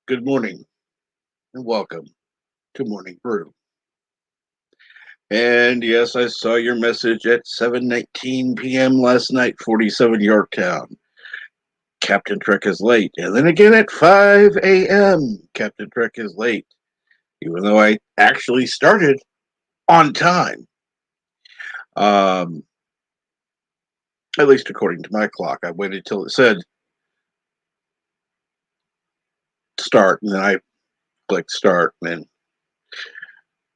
Good morning and welcome to Morning Brew. And yes, I saw your message at 7:19 p.m. last night, 47 Yorktown. Captain Trek is late. And then again at 5 a.m. Captain Trek is late, even though I actually started on time. Um, at least according to my clock. I waited till it said start, and then I clicked start, and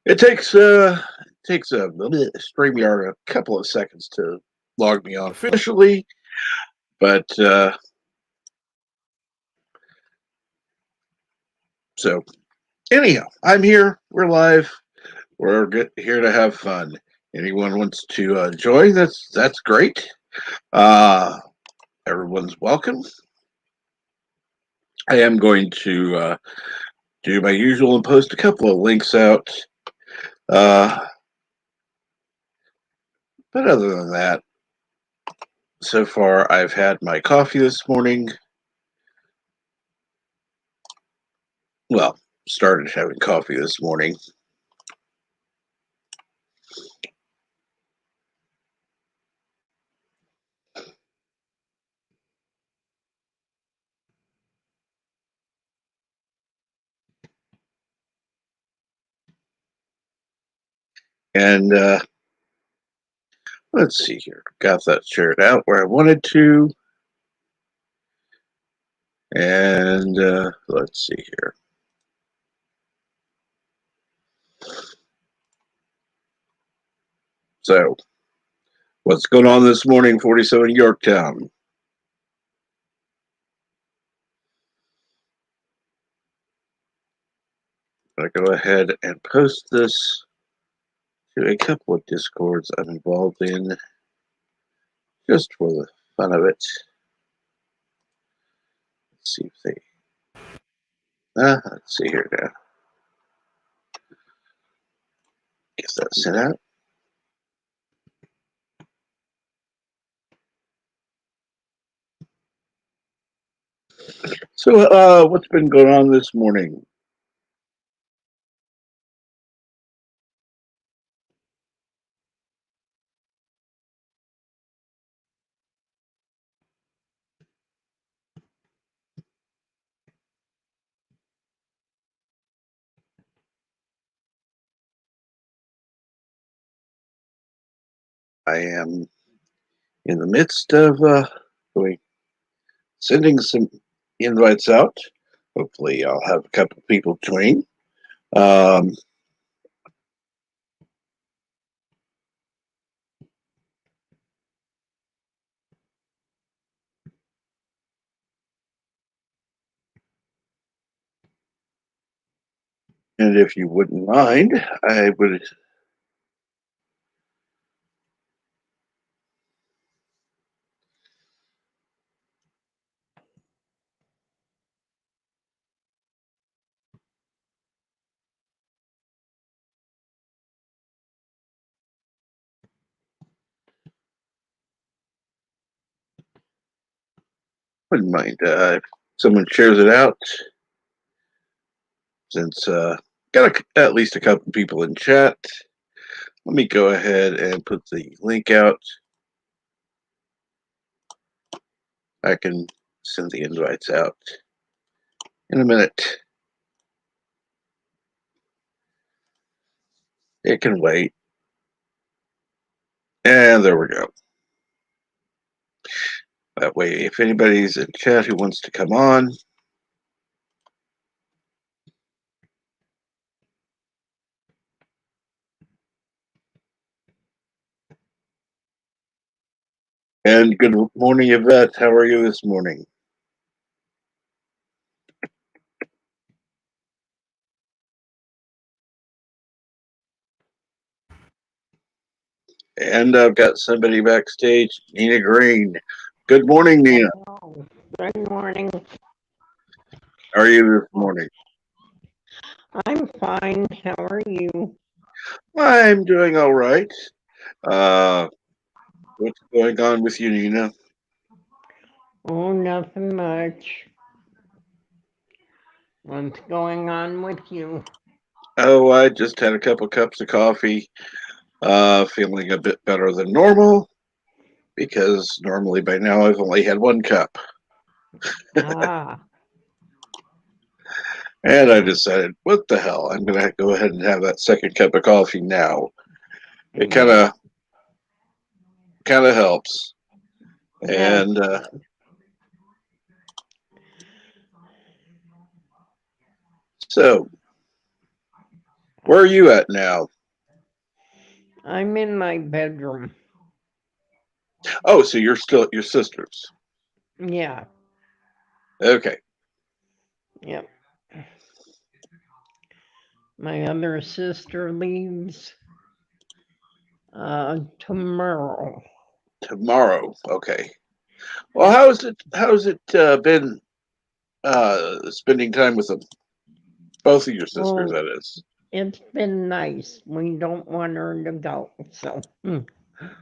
it takes a StreamYard a couple of seconds to log me on officially, but so anyhow, I'm here. We're live. Here to have fun. Anyone wants to join? That's great. Uh, Everyone's welcome. I am going to do my usual and post a couple of links out. Uh, but other than that, so far I've had my coffee this morning. Well, started having coffee this morning. And let's see here. Got that shared out where I wanted to. And let's see here. So, what's going on this morning, 47 Yorktown? I go ahead and post this to a couple of discords I'm involved in just for the fun of it. Let's see if they. Let's see here now. Get that sent out. So, what's been going on this morning? I am in the midst of sending some invites out. Hopefully, I'll have a couple of people join. Um, and if you wouldn't mind, I wouldn't mind if someone shares it out, since got at least a couple people in chat. Let me go ahead and put the link out. I can send the invites out in a minute. It can wait. And there we go. That way, if anybody's in chat who wants to come on, and good morning, Yvette. How are you this morning? And I've got somebody backstage, Nina Green. Good morning, Nina. Hello. Good morning. How are you this morning? I'm fine. How are you? I'm doing all right. What's going on with you, Nina? Oh, nothing much. What's going on with you? Oh, I just had a couple cups of coffee, feeling a bit better than normal because normally by now I've only had one cup. Ah, And I decided, what the hell? I'm going to go ahead and have that second cup of coffee now. It kind yeah, of helps. that's And good. so, where are you at now? I'm in my bedroom. Oh, so you're still at your sister's. Yeah, Okay. yep. My other sister leaves tomorrow. Tomorrow. Okay. Well, Yep. how's it been spending time with them? Both of your sisters, Well, that is. it's been nice. We don't want her to go, so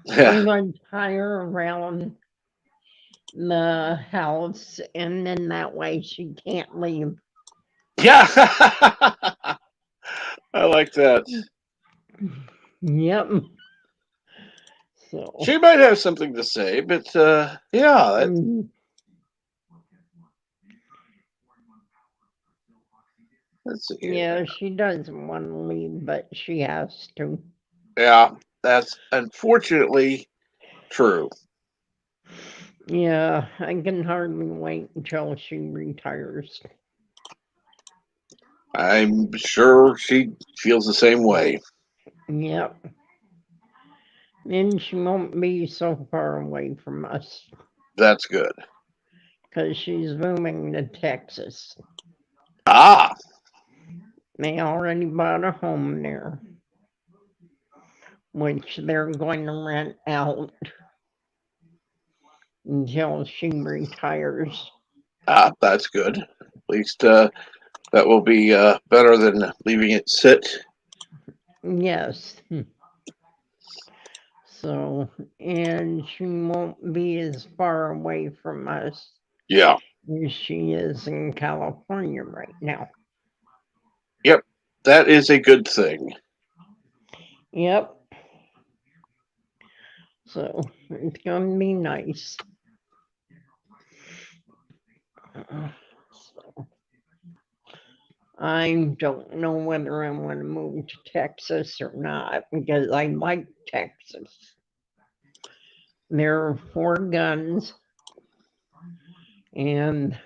Yeah. we're going to tie her around the house, and then that way she can't leave. Yeah. I like that. Yep. So, She might have something to say, but yeah, mm, let's see here. yeah, she doesn't want to leave, but she has to. Yeah, that's unfortunately true. Yeah, I can hardly wait until she retires. I'm sure she feels the same way. Yep. Then she won't be so far away from us That's good. because she's moving to Texas. Ah, They already bought a home there, which they're going to rent out until she retires. that's good. At least that will be better than leaving it sit. Yes. So, and she won't be as far away from us Yeah. as she is in California right now. Yep. That is a good thing. Yep. So it's going to be nice. So I don't know whether I want to move to Texas or not because I like Texas. There are 4 guns, and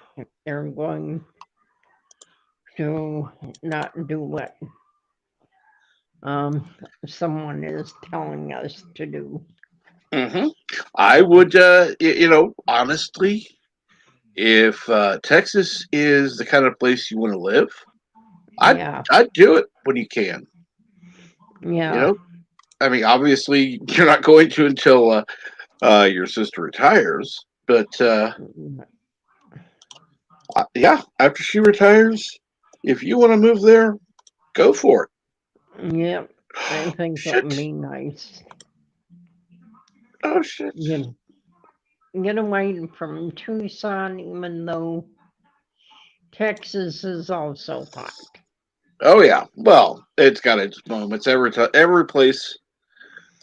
they're going to not do what someone is telling us to do. Hmm. I would, honestly, if Texas is the kind of place you want to live, I'd Yeah, I'd do it when you can. You yeah, know, I mean, obviously, you're not going to until your sister retires, but yeah, after she retires, if you want to move there, go for it. yep. I think that would Shit! be nice. Oh shit! Get, get away from Tucson, even though Texas is also hot. Oh yeah. Well, it's got its moments. Every place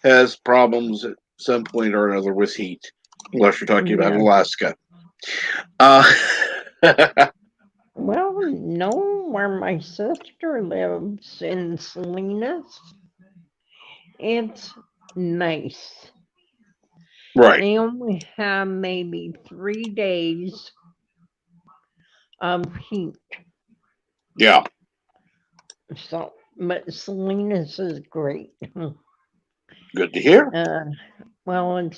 has problems at some point or another with heat, unless you're talking about Yeah. Alaska. Uh, Well, no, where my sister lives in Salinas, it's nice. right. They only have maybe 3 days of heat. Yeah. So, but Salinas is great. Good to hear. Well,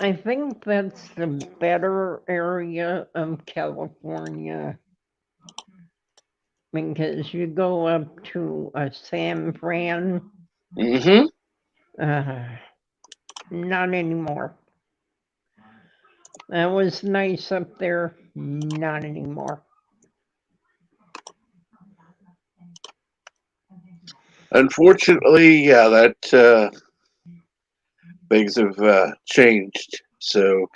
I think that's the better area of California because you go up to San Fran, Hmm. uh, not anymore. That was nice up there, not anymore. Unfortunately, yeah, that things have changed. So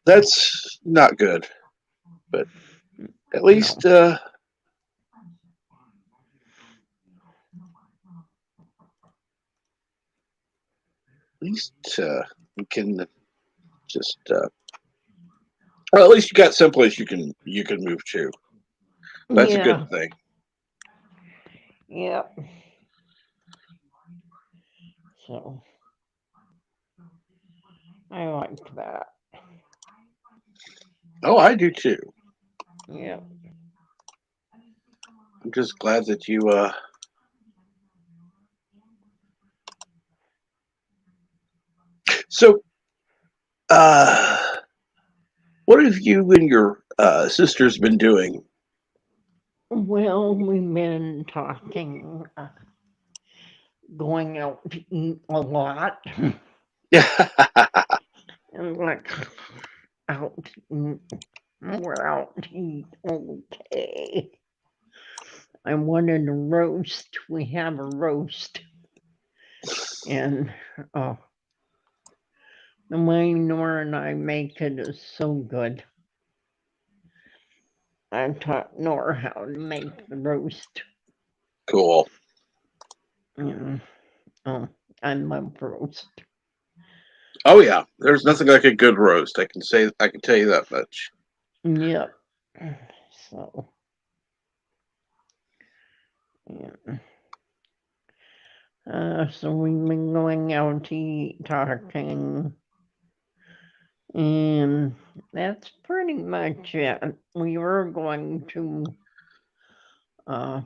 that's not good. But At least, we can just, well, at least you got someplace you can move to. That's a good Yeah, thing. yeah. So I like that. Oh, I do too. Yeah. I'm just glad that you. So, uh, what have you and your sisters been doing? Well, we've been talking, going out to eat a lot, and like out to eat. We're out to eat. Okay. I wanted a roast. We have a roast, and oh, the way Nora and I make it is so good. I taught Nora how to make the roast. Cool. And, oh, I love roast. Oh yeah, there's nothing like a good roast. I can tell you that much. Yep. So, yeah. So we've been going out to eat, talking, and that's pretty much it. We were going to, uh,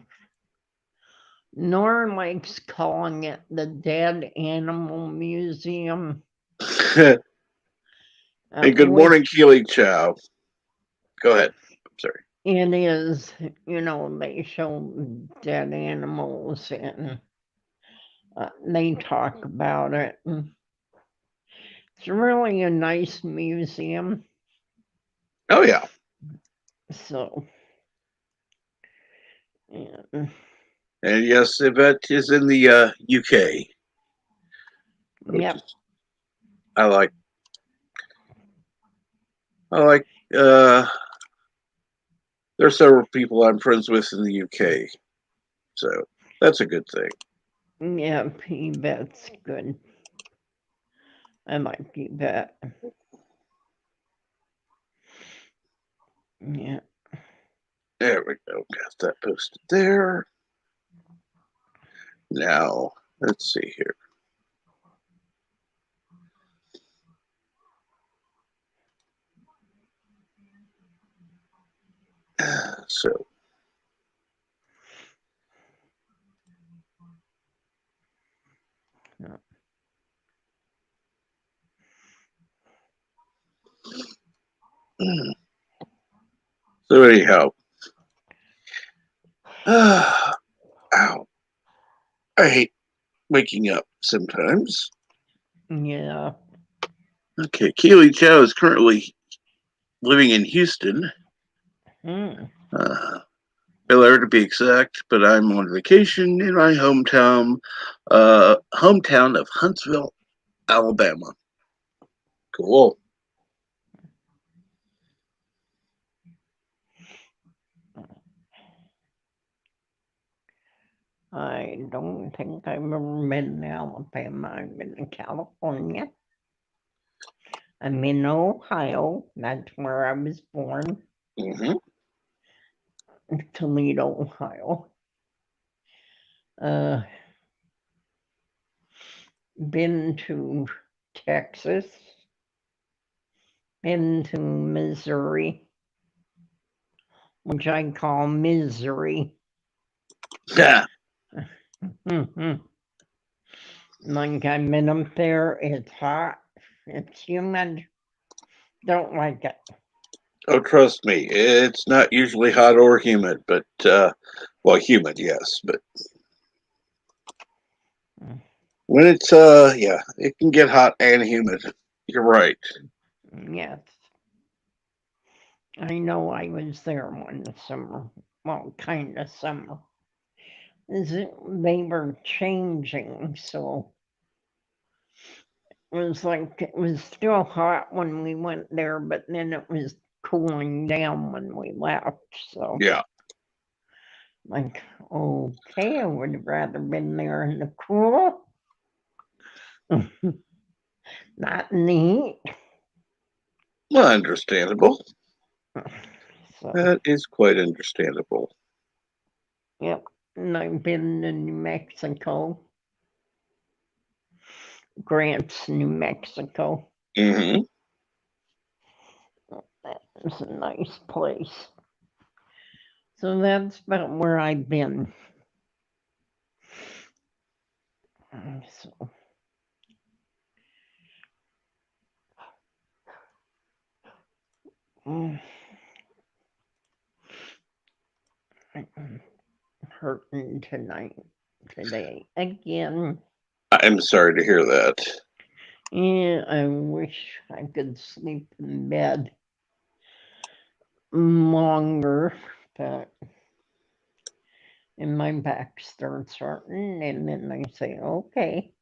Nora likes calling it the Dead Animal Museum, Hey, good morning, which Keely Chow. Go ahead. I'm sorry. it is, they show dead animals and they talk about it. And it's really a nice museum. Oh yeah, So, yeah. and yes, Yvette is in the UK, which Yep. is I like. I like. Uh, there's several people I'm friends with in the UK, so that's a good thing. Yeah, P-Bet's good. I like P-Bet. Yeah. There we go. Got that posted there. Now let's see here. So Yeah. so anyhow, ow, I hate waking up sometimes. Yeah. Okay, Keely Chow is currently living in Houston, Mm. Bel to be exact, but I'm on vacation in my hometown of Huntsville, Alabama. Cool. I don't think I've ever been to Alabama. I've been to California. I'm in Ohio. That's where I was born, Mm-hmm. Toledo, Ohio. Uh, been to Texas, been to Missouri, which I call misery. Yeah. Mm-hmm. Like I've been up there, it's hot, it's humid, don't like it. Oh, trust me, it's not usually hot or humid, but well, humid, yes, but when it's yeah, it can get hot and humid. You're right. Yes, I know I was there one summer, well, kind of summer. They were changing, so it was like it was still hot when we went there, but then it was cooling down when we left. So, Yeah. like, okay, I would have rather been there in the cool, not in the heat. Well, understandable. So, That is quite understandable. yep. And I've been to New Mexico, Grants, New Mexico. Hmm. It's a nice place. So that's about where I've been. So, mm, I'm hurting today again. I'm sorry to hear that. Yeah, I wish I could sleep in bed longer, but and my back starts hurting, and then I say, okay,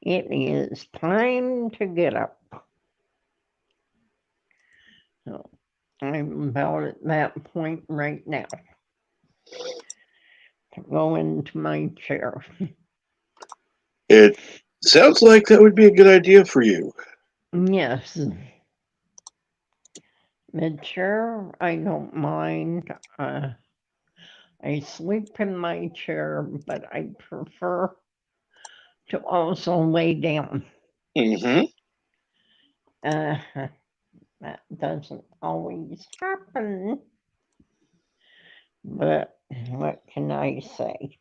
it is time to get up. So I'm about at that point right now to go into my chair. It sounds like that would be a good idea for you. Yes, the chair, I don't mind. I sleep in my chair, but I prefer to also lay down. Hmm. Uh, that doesn't always happen, but what can I say?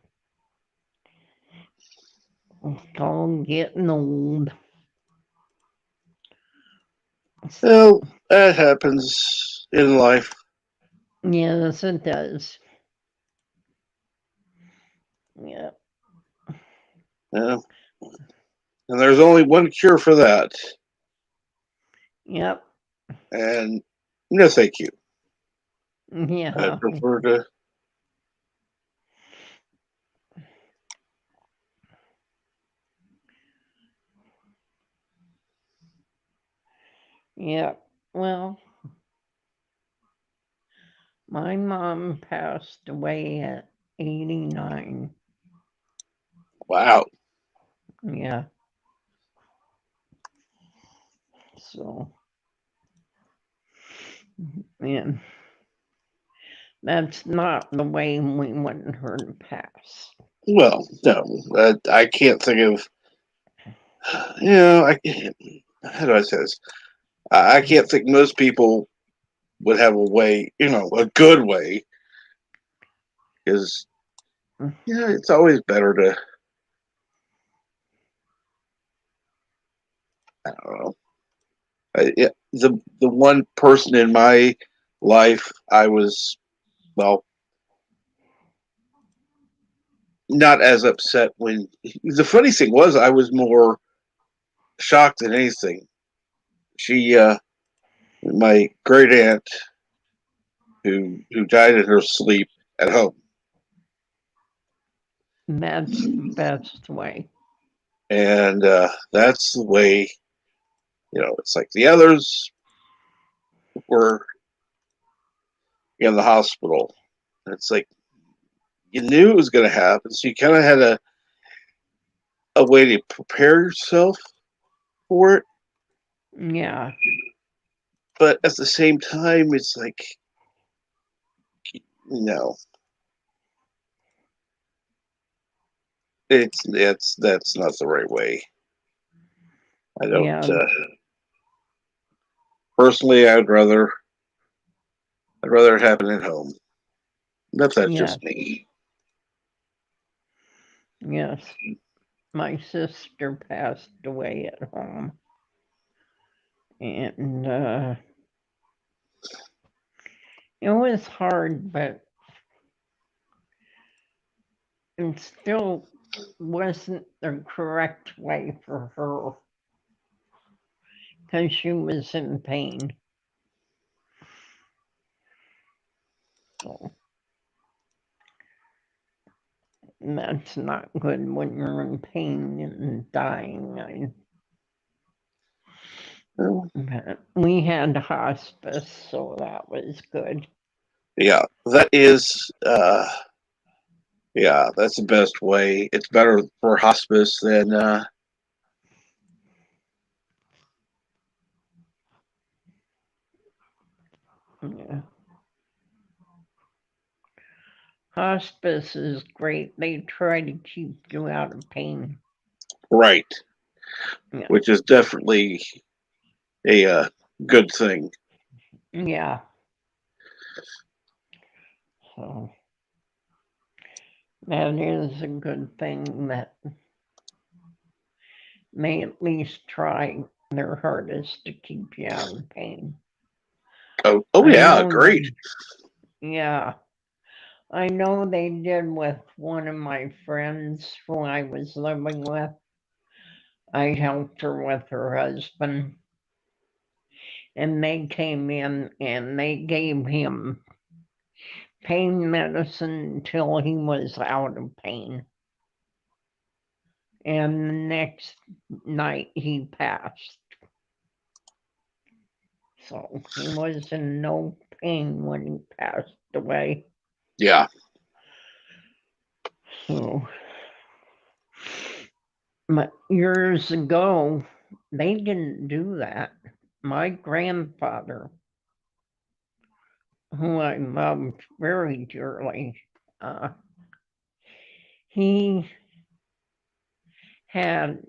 It's all getting old. Well, that happens in life. Yes, it does. Yeah, Yeah. And there's only one cure for that. yep, And no, thank you. I yeah, prefer to. yeah. Well, my mom passed away at 89. Wow. Yeah, so, man, that's not the way we want her to pass. Well, no, I can't think of. You know, how do I say this? I can't think most people would have a way, a good way, because yeah, it's always better to. I don't know. Yeah, the one person in my life I was, well, not as upset when. The funny thing was I was more shocked than anything. She, my great aunt, who died in her sleep at home, That's the best way. and that's the way. It's like the others were in the hospital. It's like you knew it was going to happen, so you kind of had a way to prepare yourself for it. Yeah, But at the same time, it's like, no, that's not the right way. I don't yeah, personally. I'd rather it happen at home. But that's yeah, just me. yes. My sister passed away at home, and it was hard, but it still wasn't the correct way for her because she was in pain. So that's not good when you're in pain and dying. Well, But we had hospice, so that was good. yeah, that is. Yeah, that's the best way. It's better for hospice than. Yeah. Hospice is great. They try to keep you out of pain. Right, Yeah. which is definitely a good thing. Yeah. So that is a good thing that they at least try their hardest to keep you out of pain. Oh I yeah, know great. they, yeah, I know they did with one of my friends who I was living with. I helped her with her husband, and they came in and they gave him pain medicine until he was out of pain. And the next night he passed. So he was in no pain when he passed away. Yeah, So, but years ago, they didn't do that. My grandfather, who I loved very dearly, uh, he had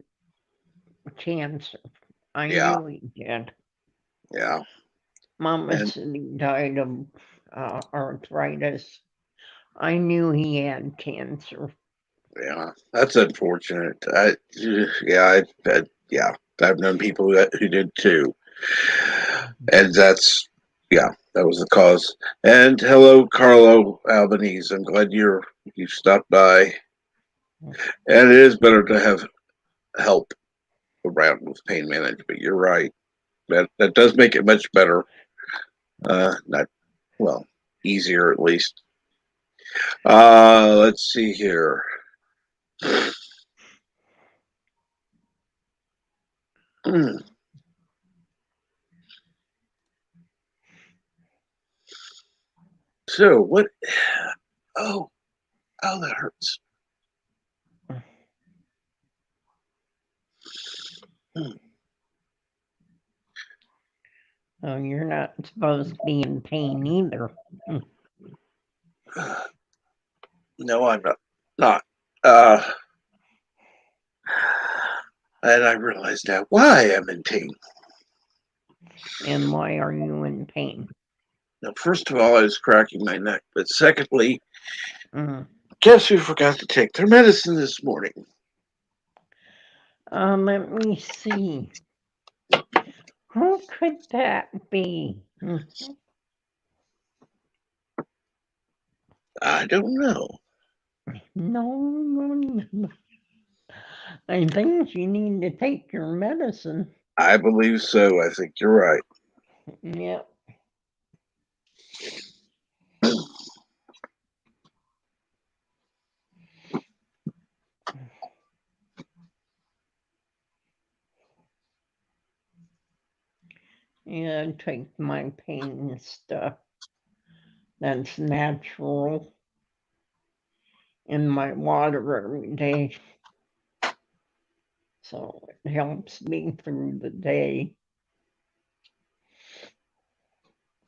cancer. I yeah, knew he did. yeah, Mama and said he died of arthritis. I knew he had cancer. yeah, that's unfortunate. Yeah, I've known people who did too, and that's yeah, that was the cause. And hello, Carlo Albanese. I'm glad you stopped by. And it is better to have help around with pain management. You're right. That does make it much better. Not well, easier at least. Let's see here. So what? Oh, oh, that hurts. Oh, you're not supposed to be in pain either. No, I'm not. Not. Uh, and I realize now why I'm in pain. And why are you in pain? Now, first of all, I was cracking my neck, but secondly, Mm. guess who forgot to take their medicine this morning? Let me see. Who could that be? I don't know. No, I think you need to take your medicine. I believe so. I think you're right. Yeah. Yeah, take my pain stuff. That's natural in my water every day. So it helps me through the day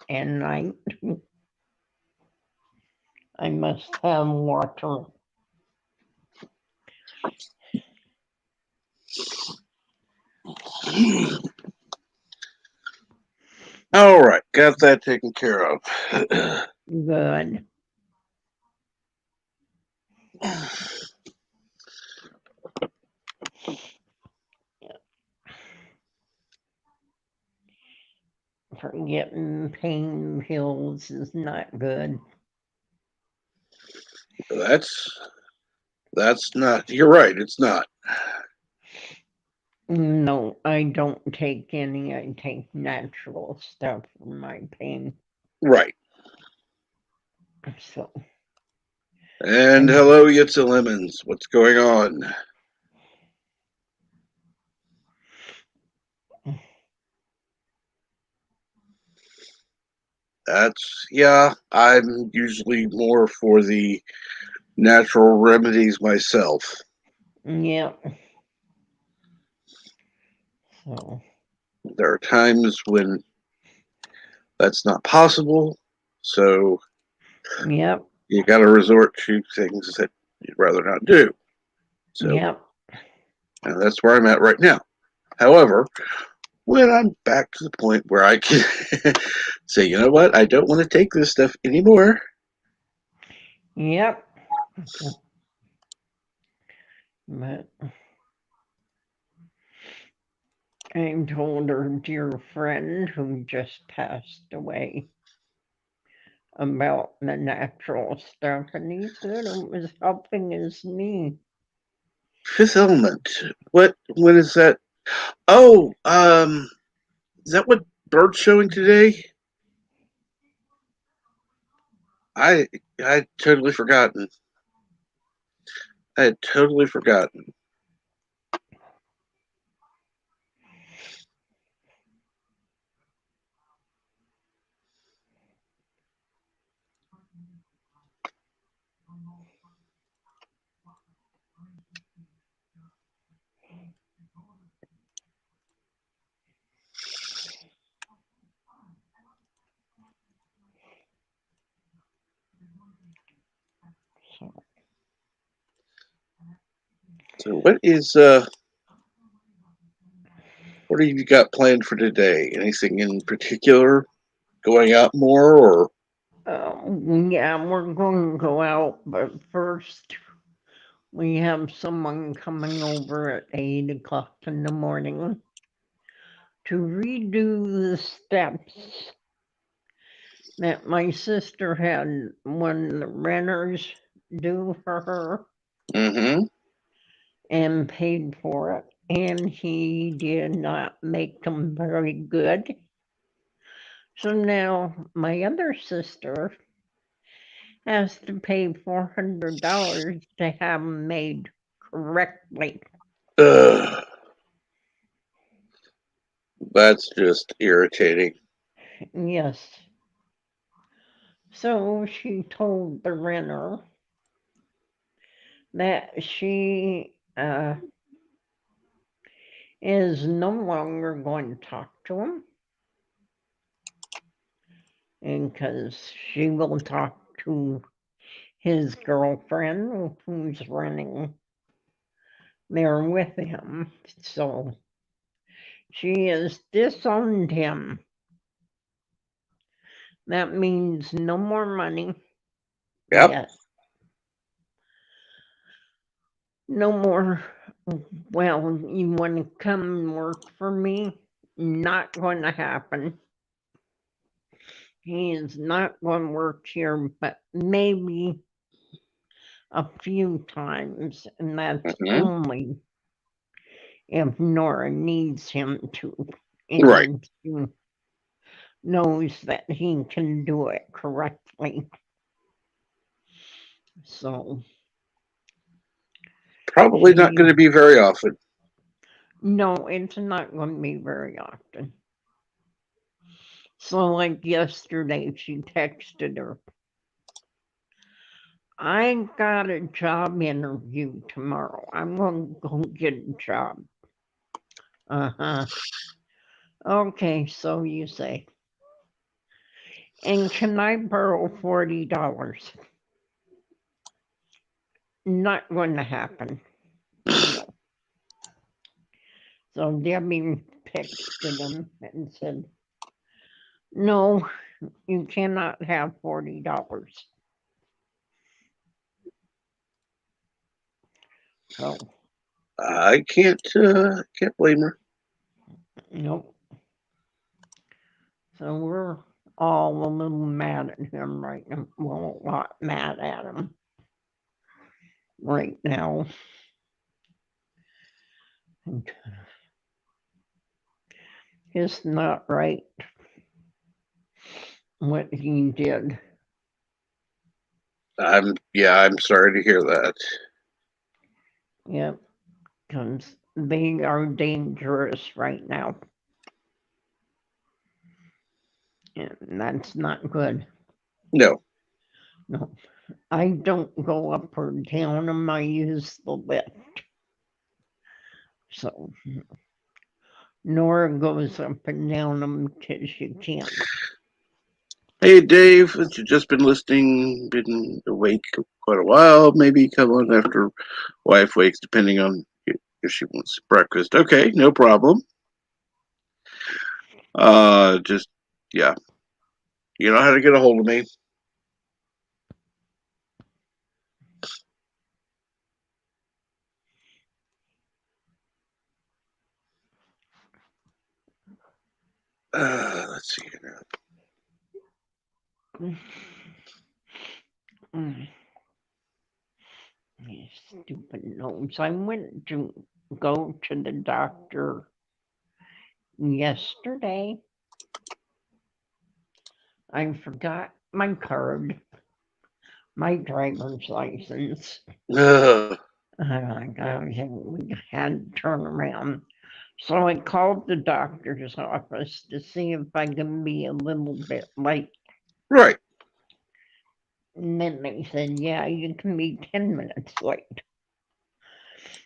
and night. I must have water. All right, got that taken care of. Good. Forgetting pain pills is not good. that's that's not. You're right. It's not No, I don't take any. I take natural stuff for my pain. right. So And I hello, Yitza Lemons. What's going on? I'm usually more for the natural remedies myself. Yep. So, There are times when that's not possible, so yep. you got to resort to things that you'd rather not do. So, Yep. and that's where I'm at right now. However, when I'm back to the point where I can say, you know what, I don't want to take this stuff anymore. Yep. But I told her dear friend who just passed away about the natural stuff, and he said it was helping his knee. Fifth Element. When is that? Oh, is that what Bird's showing today? I I totally forgotten. I had totally forgotten. So, So what have you got planned for today? Anything in particular? Going out more or yeah, we're going to go out, but first we have someone coming over at 8 o'clock in the morning to redo the steps that my sister had when the renters do for her mm-hmm. and paid for it. And he did not make them very good. So now my other sister has to pay $400 to have them made correctly. That's just irritating. Yes. So she told the renter that she is no longer going to talk to him, and because she will talk to his girlfriend who's renting there with him. So she has disowned him. That means no more money Yep. yet. No more, well, you want to come and work for me? Not going to happen. He is not going to work here, but maybe a few times, and that's Mm-hmm. only if Nora needs him to, Right. and she knows that he can do it correctly. So Probably not she, going to be very often. no, it's not going to be very often. So, like yesterday, she texted her, I got a job interview tomorrow. I'm going to go get a job. Uh huh. Okay, so you say. And can I borrow $40? Not going to happen. No. So Debbie texted him and said, no, you cannot have $40. So, I can't blame her. nope. So we're all a little mad at him right now. Well, a lot mad at him right now. And it's not right what he did. I'm sorry to hear that. Yep, because they are dangerous right now. and that's not good. No. No, I don't go up or down them. I use the lift. So Nora goes up and down them because she can't. Hey, Dave, since you've just been listening, been awake quite a while, maybe come on after wife wakes, depending on if she wants breakfast. Okay, no problem. Just, yeah. You know how to get a hold of me. Let's see here. Mm. These stupid nose. I went to go to the doctor yesterday. I forgot my card, my driver's license. Uh, We had to turn around. So I called the doctor's office to see if I can be a little bit late. right. And then they said, yeah, you can be 10 minutes late.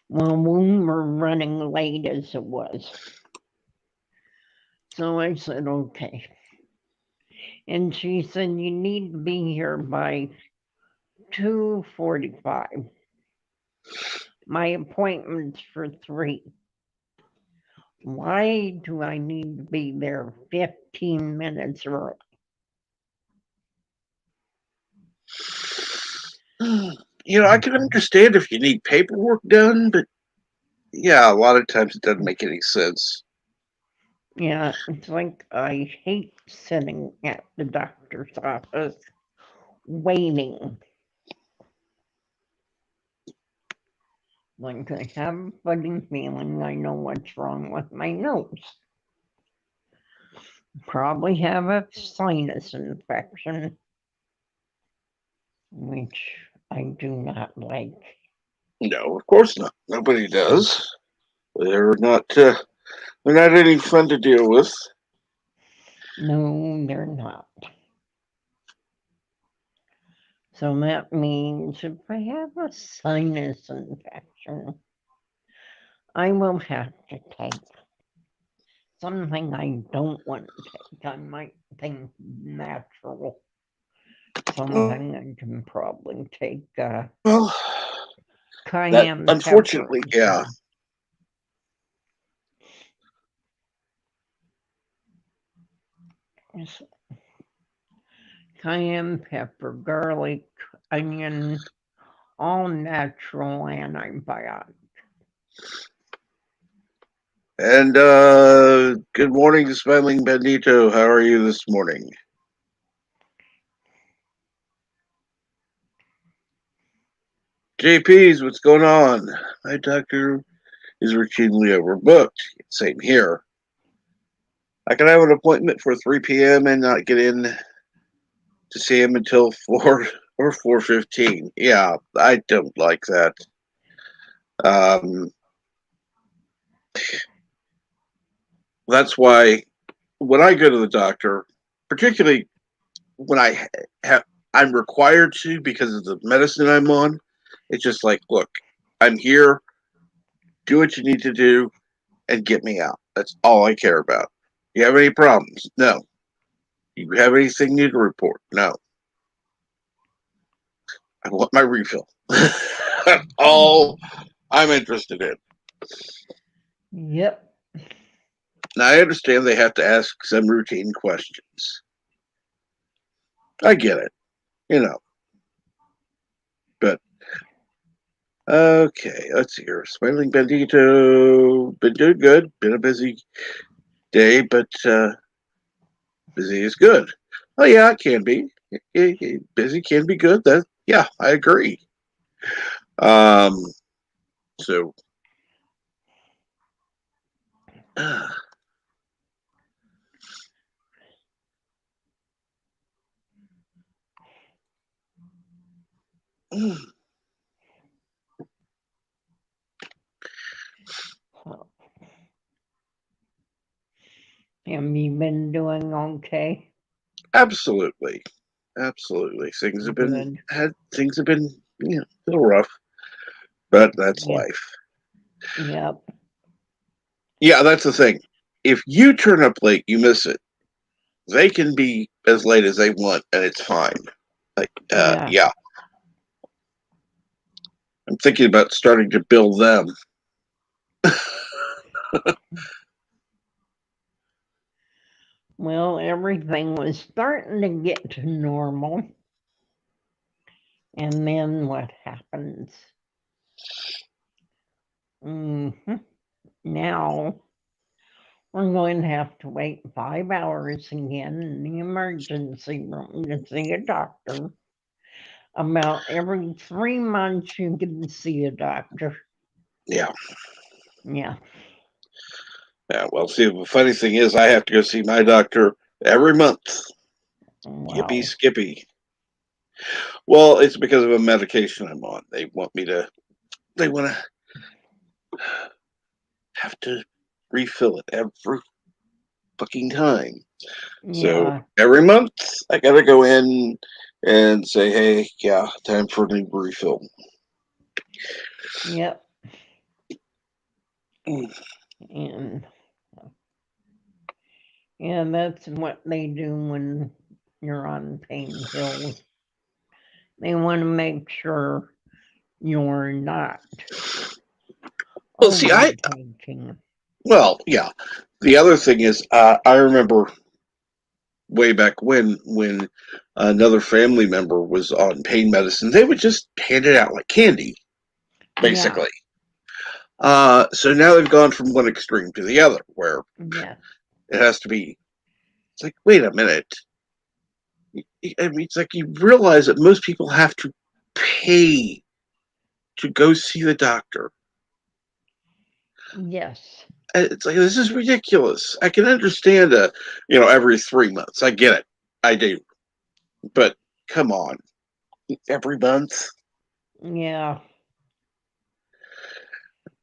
Well, we were running late as it was. So I said, okay. And she said, you need to be here by 2:45. My appointment's for 3. Why do I need to be there 15 minutes early? You know, I can understand if you need paperwork done, but yeah, a lot of times it doesn't make any sense. Yeah, it's like I hate sitting at the doctor's office waiting. Like I have a funny feeling I know what's wrong with my nose. Probably have a sinus infection, which I do not like. No, of course not. Nobody does. They're not any fun to deal with. No, they're not. So that means if I have a sinus infection, I will have to take something I don't want to take. I might think natural. Something I can probably take Well, that cayenne pepper. unfortunately, yeah. Cayenne pepper, garlic, onion, all natural antibiotic. And good morning, Smiling Benito. How are you this morning? JP's, what's going on? My doctor is routinely overbooked. Same here. I can have an appointment for 3 p.m. and not get in to see him until 4 or 4:15. Yeah, I don't like that. Um, that's why when I go to the doctor, particularly when I'm required to because of the medicine I'm on, it's just like, look, I'm here, do what you need to do, and get me out. That's all I care about. You have any problems? No. You have anything new to report? No. I want my refill. That's all I'm interested in. Yep. Now I understand they have to ask some routine questions. I get it, you know. But okay, let's see here. Smiling Bandito, been doing good. Been a busy day, but busy is good. Oh yeah, it can be. Busy can be good. That yeah, I agree. Um, so uh, Have you been doing okay? Absolutely. Absolutely. Good. Things have been, a little rough, but that's Yeah. life. Yep. Yeah, that's the thing. If you turn up late, you miss it. They can be as late as they want, and it's fine. Like, Yeah. yeah, I'm thinking about starting to bill them. Well, everything was starting to get to normal. And then what happens? hmm Now we're going to have to wait 5 hours again in the emergency room to see a doctor. About every 3 months, you can see a doctor. Yeah. Yeah. Yeah. Well, see, the funny thing is, I have to go see my doctor every month. Yippee Wow. skippy. Well, it's because of a medication I'm on. They want to have to refill it every fucking time. So Yeah. every month, I got to go in and say, hey, yeah, time for a new refill. Yep. Mm. And yeah, that's what they do when you're on pain pills. They want to make sure you're not Well, see, overtaking. yeah. The other thing is, I remember way back when another family member was on pain medicine, they would just hand it out like candy, Yeah. basically. So now they've gone from one extreme to the other, where Yeah. it has to be. It's like, wait a minute. I mean, it's like you realize that most people have to pay to go see the doctor. Yes. It's like this is ridiculous. I can understand every 3 months. I get it. I do. But come on, every month. Yeah.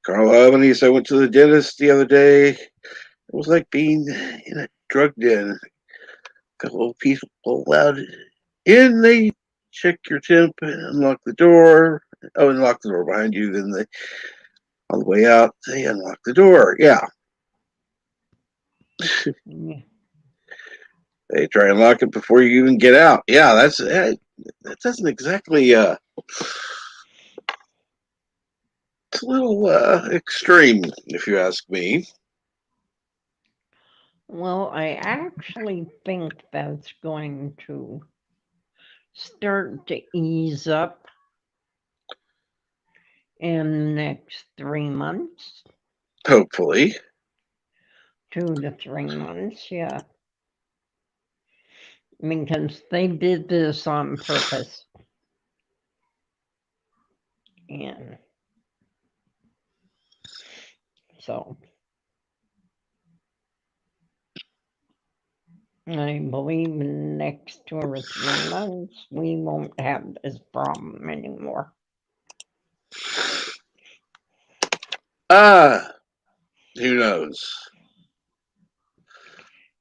Carl Albanese, I went to the dentist the other day. It was like being in a drug den. A couple of people allowed in. They check your temp and unlock the door. Oh, and lock the door behind you. Then they, on the way out, they unlock the door. Yeah. Yeah. They try and lock it before you even get out. Yeah, that doesn't exactly. It's a little extreme, if you ask me. Well, I actually think that's going to start to ease up in the next 3 months, Hopefully. 2 to 3 months. Yeah. Because they did this on purpose. And so I believe in the next 2 or 3 months, we won't have this problem anymore. Ah, who knows?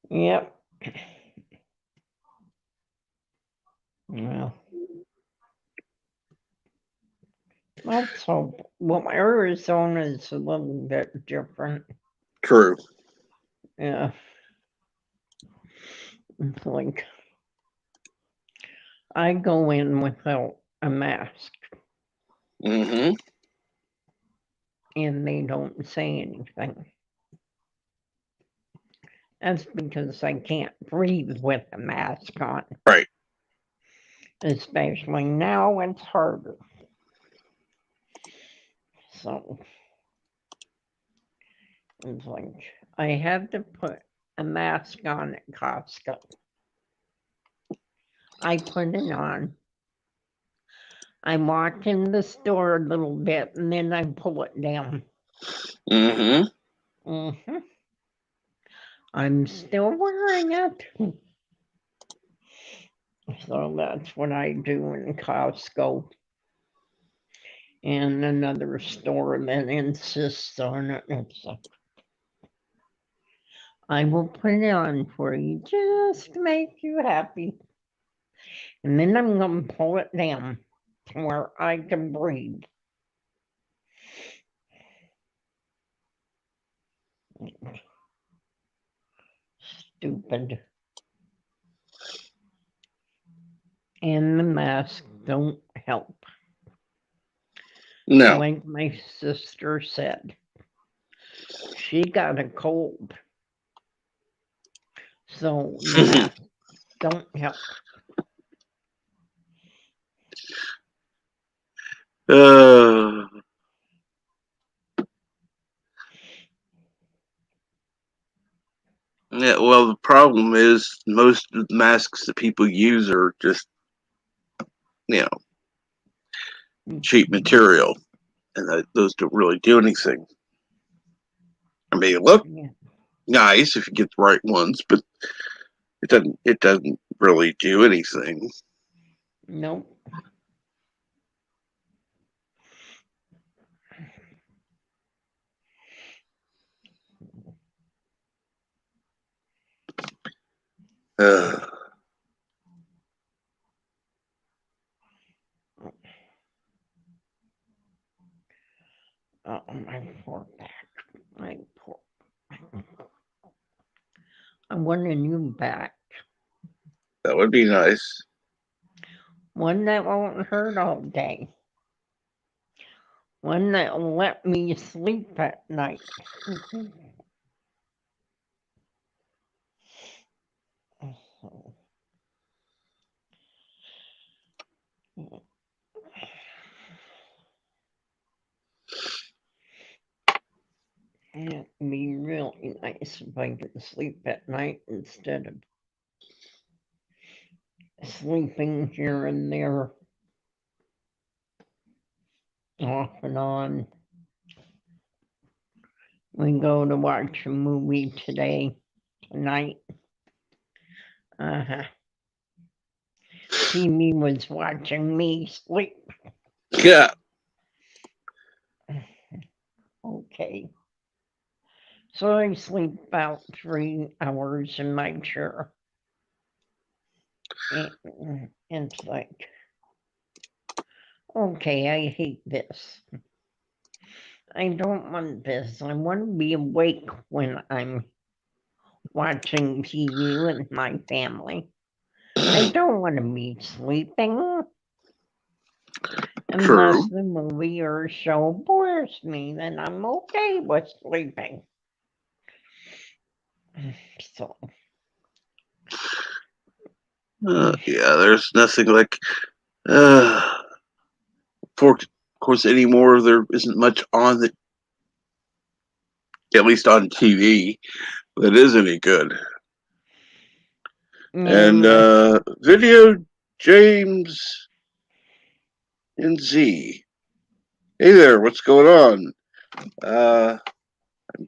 Yep. Well, let's hope. Well, Arizona is a little bit different. True. Yeah. It's like I go in without a mask Mm-hmm. and they don't say anything. That's because I can't breathe with a mask on. Right. Especially now, it's harder. So it's like I had to put a mask on at Costco. I put it on. I walk in the store a little bit and then I pull it down. Mm-hmm. hmm I'm still wearing it. So that's what I do in Costco. And another store that insists on it. It's like, I will put it on for you just to make you happy. And then I'm going to pull it down to where I can breathe. Stupid. And the mask don't help. No. Like my sister said, she got a cold. So the mask don't help. Uh, yeah, well, the problem is most of the masks that people use are just, cheap material, and those don't really do anything. I mean, they look Yeah. nice if you get the right ones, but it doesn't really do anything. Nope. Uh, Oh, my poor back. My poor. I want a new back. that would be nice. One that won't hurt all day. One that will let me sleep at night. It'd be really nice if I could sleep at night instead of sleeping here and there, off and on. We go to watch a movie tonight. TV was watching me sleep. Yeah. Okay. So I sleep about 3 hours in my chair. And it's like, okay, I hate this. I don't want this. I want to be awake when I'm watching TV with my family. I don't want to be sleeping unless True. the movie or show bores me, then I'm okay with sleeping. So, Yeah, there's nothing like. Of course, anymore there isn't much on the, at least on TV, that is any good. And mm, video James NZ. Hey there, what's going on? I'm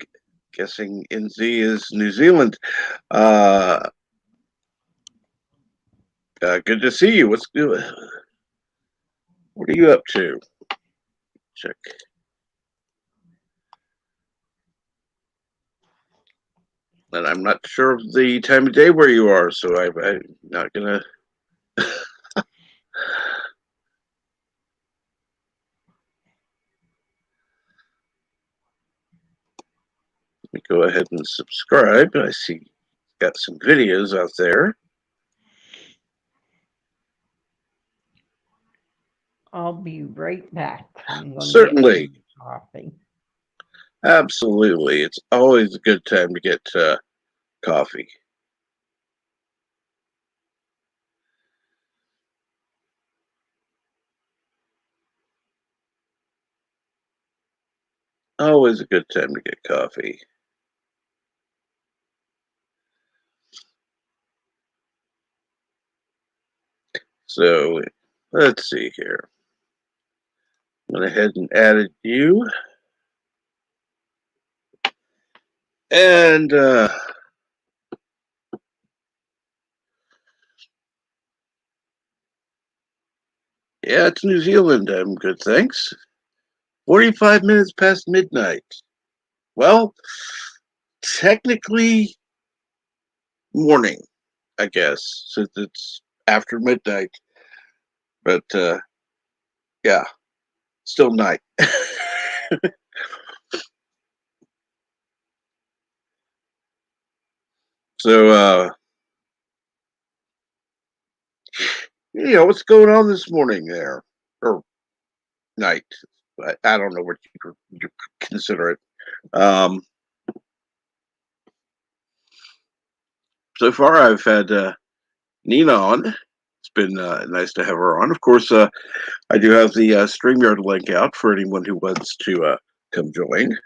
guessing NZ is New Zealand. Uh, good to see you. What's good? What are you up to? Check. And I'm not sure of the time of day where you are, so I'm not gonna. Let me go ahead and subscribe. I see got some videos out there. I'll be right back. I'm going to get Certainly, some coffee. absolutely. It's always a good time to get coffee. Always a good time to get coffee. So let's see here. Went ahead and added you. And yeah, it's New Zealand. I'm good, thanks. 45 minutes past midnight. Well, technically, morning, I guess, since it's after midnight. But yeah, still night. So what's going on this morning there, or night? I don't know what you consider it. Um, so far, I've had Nina on. It's been nice to have her on. Of course, I do have the StreamYard link out for anyone who wants to come join.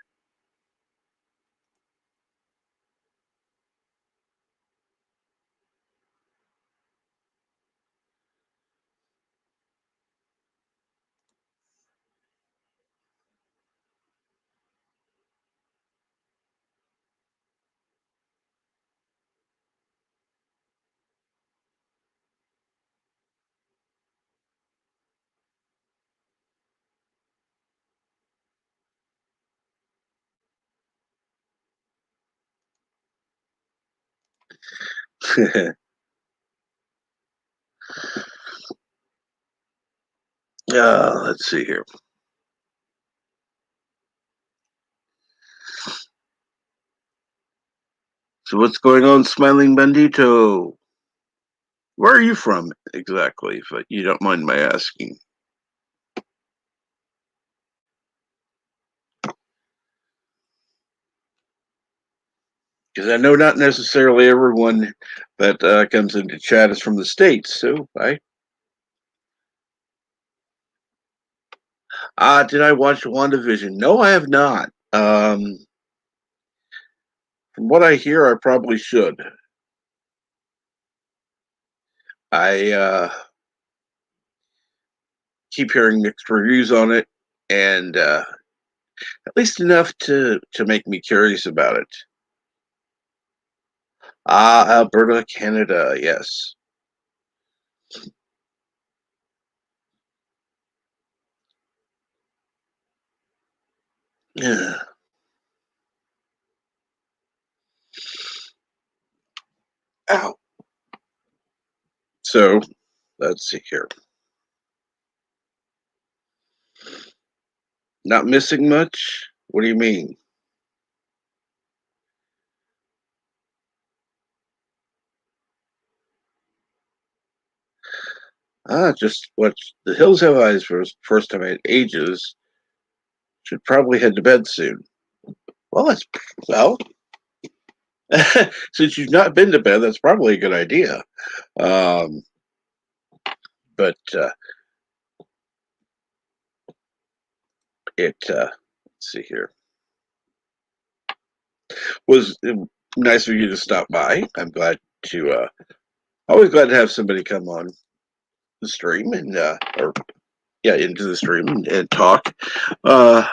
Let's see here. So what's going on, Smiling Bandito? Where are you from exactly, if you don't mind my asking? Because I know not necessarily everyone that comes into chat is from the States. So did I watch WandaVision? No, I have not. From what I hear, I probably should. I keep hearing mixed reviews on it, and at least enough to make me curious about it. Alberta, Canada. Yes. Yeah. Ow. So let's see here. Not missing much? What do you mean? Just watched The Hills Have Eyes for the first time in ages. Should probably head to bed soon. Well, well. Since you've not been to bed, that's probably a good idea. Um, but let's see here. Was nice of you to stop by. I'm glad to. Always glad to have somebody come on the stream and or yeah, into the stream and talk. Uh,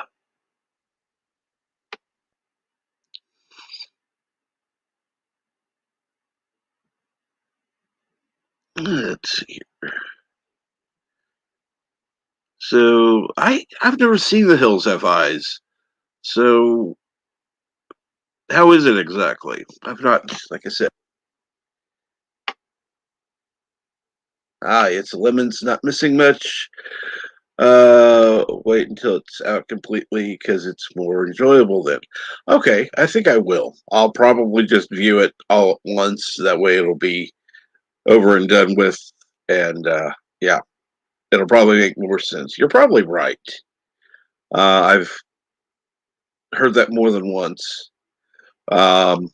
let's see. So I've never seen The Hills Have Eyes. So how is it exactly? I've not, like I said. It's Lemons Not Missing Much. Wait until it's out completely because it's more enjoyable then. Okay, I think I will. I'll probably just view it all at once. That way it'll be over and done with. And yeah, it'll probably make more sense. You're probably right. I've heard that more than once. Um,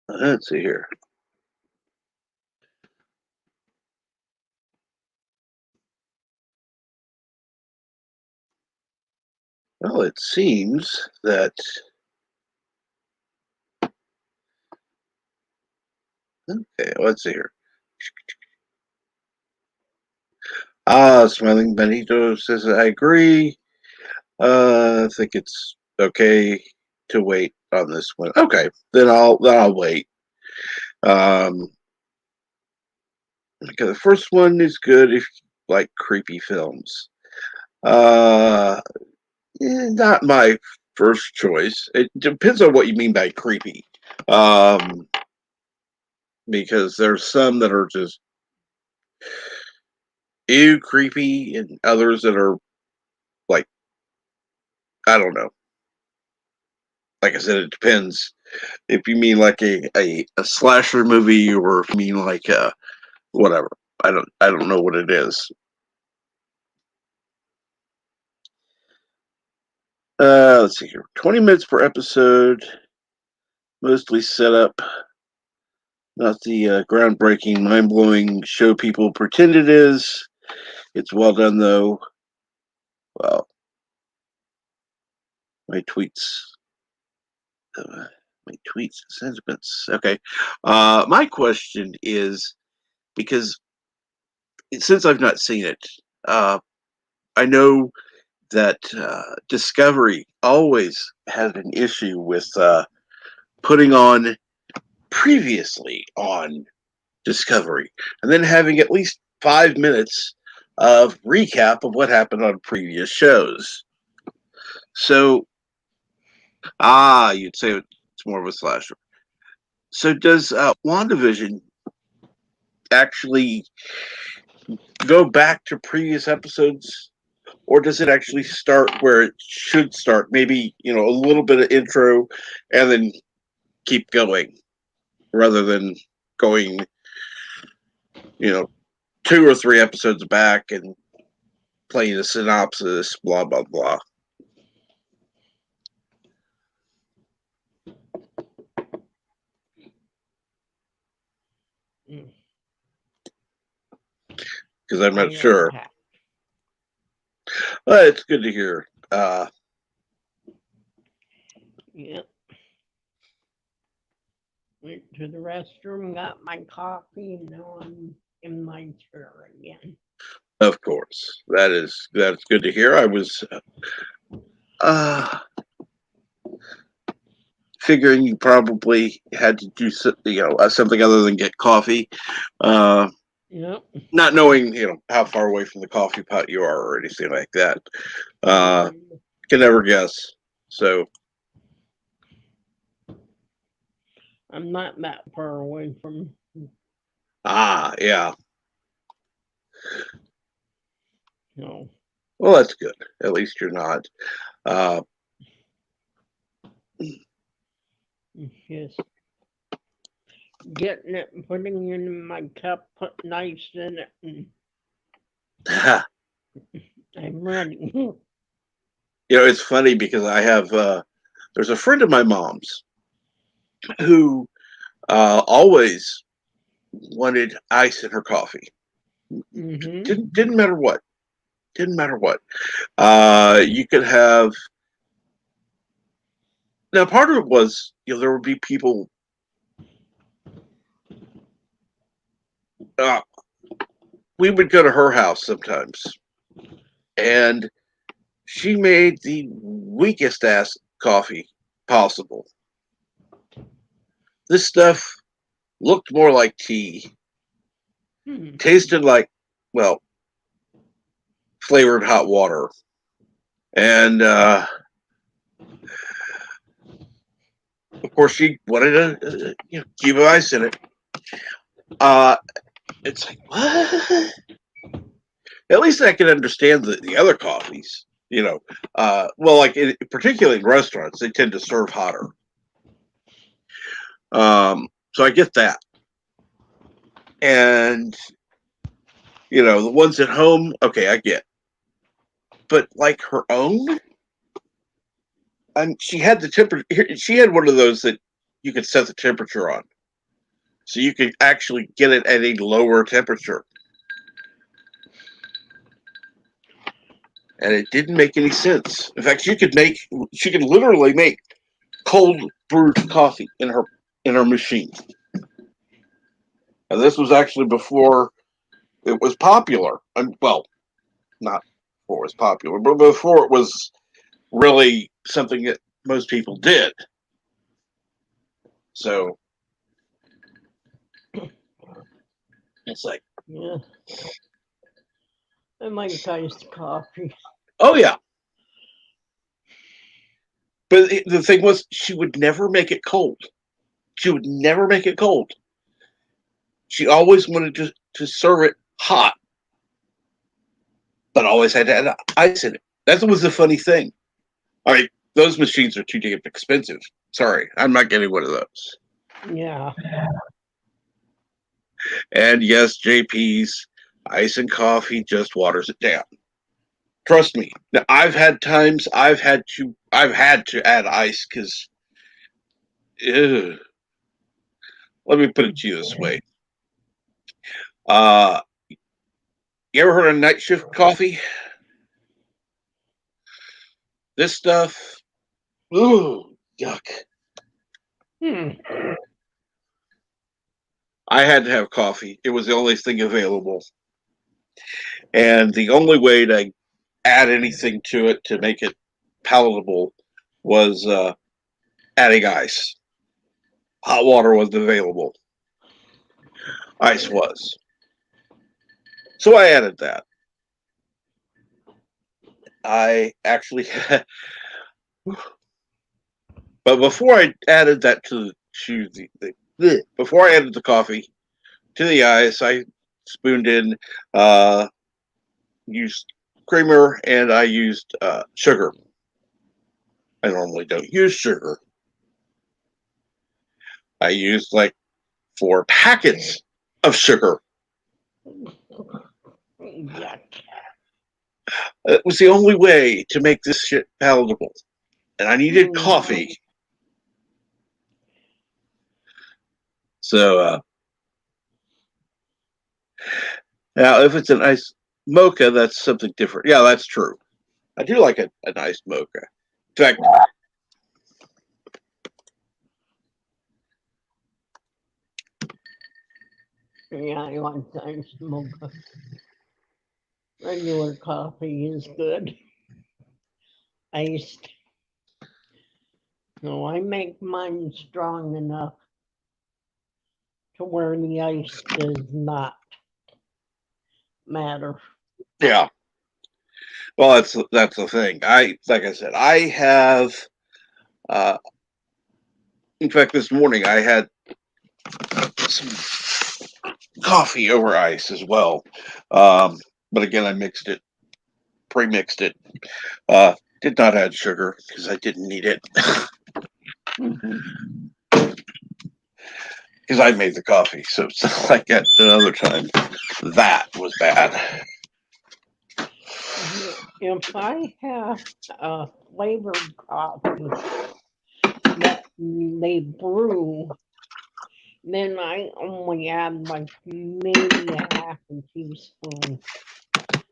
let's see here. Well, it seems that. Okay, let's see here. Smiling Benito says, I agree. I think it's okay to wait on this one. Okay, then I'll wait. Um, because the first one is good if you like creepy films. Uh, not my first choice. It depends on what you mean by creepy. Um, because there's some that are just ew creepy, and others that are like, I don't know. Like I said, it depends. If you mean like a slasher movie, or if you mean like whatever. I don't know what it is. Let's see here. 20 minutes per episode, mostly set up, not the groundbreaking, mind blowing show people pretend it is. It's well done though. Well, my tweets. Uh, my tweets sentiments. Okay. My question is, because since I've not seen it, uh, I know that Discovery always had an issue with putting on previously on Discovery and then having at least 5 minutes of recap of what happened on previous shows. So, you'd say it's more of a slasher. So, does WandaVision actually go back to previous episodes, or does it actually start where it should start? Maybe, a little bit of intro and then keep going rather than going, you know, 2 or 3 episodes back and playing a synopsis, blah, blah, blah. Because I'm not sure. But it's good to hear. Yep. Went to the restroom, got my coffee, and now I'm in my chair again. Of course, that's good to hear. I was figuring you probably had to do something other than get coffee. Yep. Not knowing how far away from the coffee pot you are or anything like that. Can never guess. So I'm not that far away from. yeah. No. Well, that's good. At least you're not. Yes. Getting it and putting it in my cup, putting ice in it, and I'm ready. It's funny because I have there's a friend of my mom's who always wanted ice in her coffee. Mm-hmm. Didn't matter what. Didn't matter what. You could have. Now, part of it was, there would be people. We would go to her house sometimes, and she made the weakest ass coffee possible. This stuff looked more like tea, tasted like, well, flavored hot water, and of course she wanted to keep ice in it. It's like, what? At least I can understand the other coffees. Well, like particularly in restaurants, they tend to serve hotter. So I get that. And the ones at home, okay, I get. But like her own, she had the temperature. She had one of those that you could set the temperature on, so you could actually get it at a lower temperature. and it didn't make any sense. In fact, she could literally make cold brewed coffee in her machine. And this was actually before it was popular. And well, not before it was popular, but before it was really something that most people did. So it's like, Yeah. I like iced coffee. oh yeah. But the thing was, she would never make it cold. She would never make it cold. She always wanted to serve it hot, but always had to add ice in it. That was the funny thing. All right, those machines are too damn expensive. Sorry, I'm not getting one of those. Yeah. And yes, JP's ice and coffee just waters it down. Trust me. Now, I've had times I've had to add ice because let me put it to you this way. Uh you ever heard of night shift coffee? This stuff, ooh, yuck. Hmm. I had to have coffee. It was the only thing available. And the only way to add anything to it to make it palatable was adding ice. Hot water wasn't available. Ice was. So I added that. I actually, but before I added that to before I added the coffee to the ice, I spooned in, used creamer, and I used sugar. I normally don't use sugar. I used like 4 packets of sugar. Yuck. It was the only way to make this shit palatable. And I needed coffee. So now if it's an ice mocha, that's something different. Yeah, that's true. I do like a nice mocha. In fact, Yeah, I like iced mocha. Regular coffee is good. Iced. No, I make mine strong enough to where the ice does not matter. yeah. Well, that's the thing. Like I said, I have. Uh, in fact, this morning I had some coffee over ice as well. But again, I pre-mixed it. Did not add sugar because I didn't need it because I made the coffee. So it's not like that another time. That was bad. If I have a flavored coffee that they brew, then I only add like maybe a half a teaspoon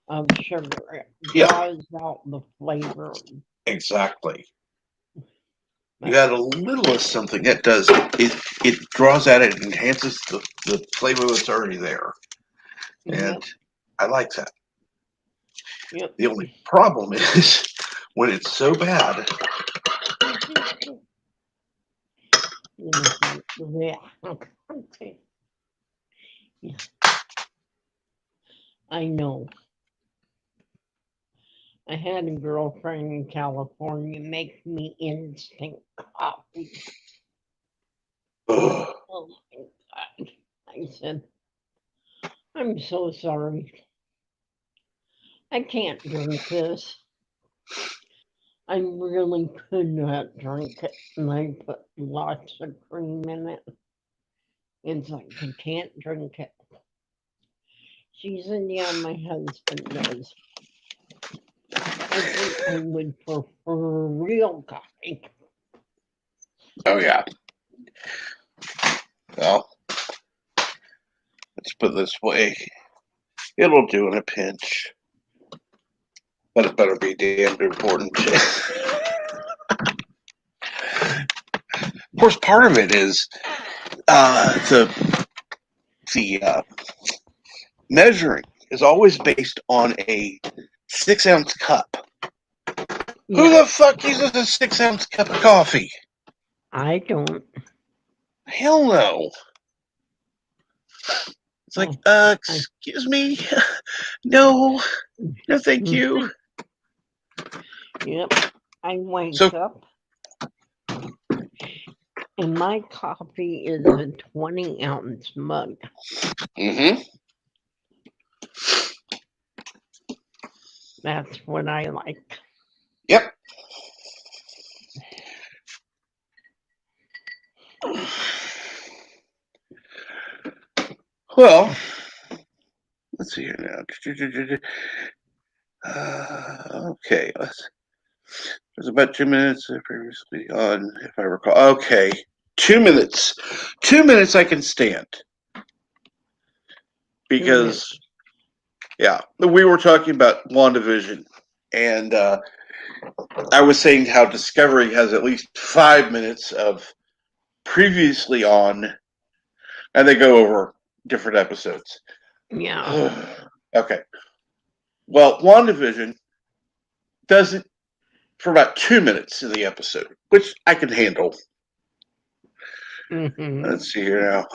of sugar. It Yeah, draws out the flavor. exactly. You add a little of something that does it draws out it enhances the flavor that's already there. And Yep. I like that. Yep. The only problem is when it's so bad. Yeah. Yeah. I know. I had a girlfriend in California make me instant coffee. Ugh. Oh my God. I said, I'm so sorry. I can't drink this. I really could not drink it. And I put lots of cream in it. It's like, I can't drink it. She said, yeah, my husband does. I think I would prefer real coffee. Oh yeah. Well, let's put it this way. It'll do in a pinch. but it better be damned important. Of course, part of it is the measuring is always based on a 6-ounce cup. Who Yeah, the fuck uses a 6-ounce cup of coffee? I don't. Hell no. It's like, Oh, excuse me? No, no, thank you. Yep. I wake So, up and my coffee is a 20-ounce mug. mm-hmm. That's what I like. Yep. Well, let's see here now. Okay, there's about 2 minutes previously on, if I recall. Okay, 2 minutes. 2 minutes I can stand. 2 minutes. Because, yeah, we were talking about WandaVision, and I was saying how Discovery has at least 5 minutes of previously on, and they go over different episodes. Yeah. Okay. Well, WandaVision does it for about 2 minutes in the episode, which I can handle. Mm-hmm. Let's see here now.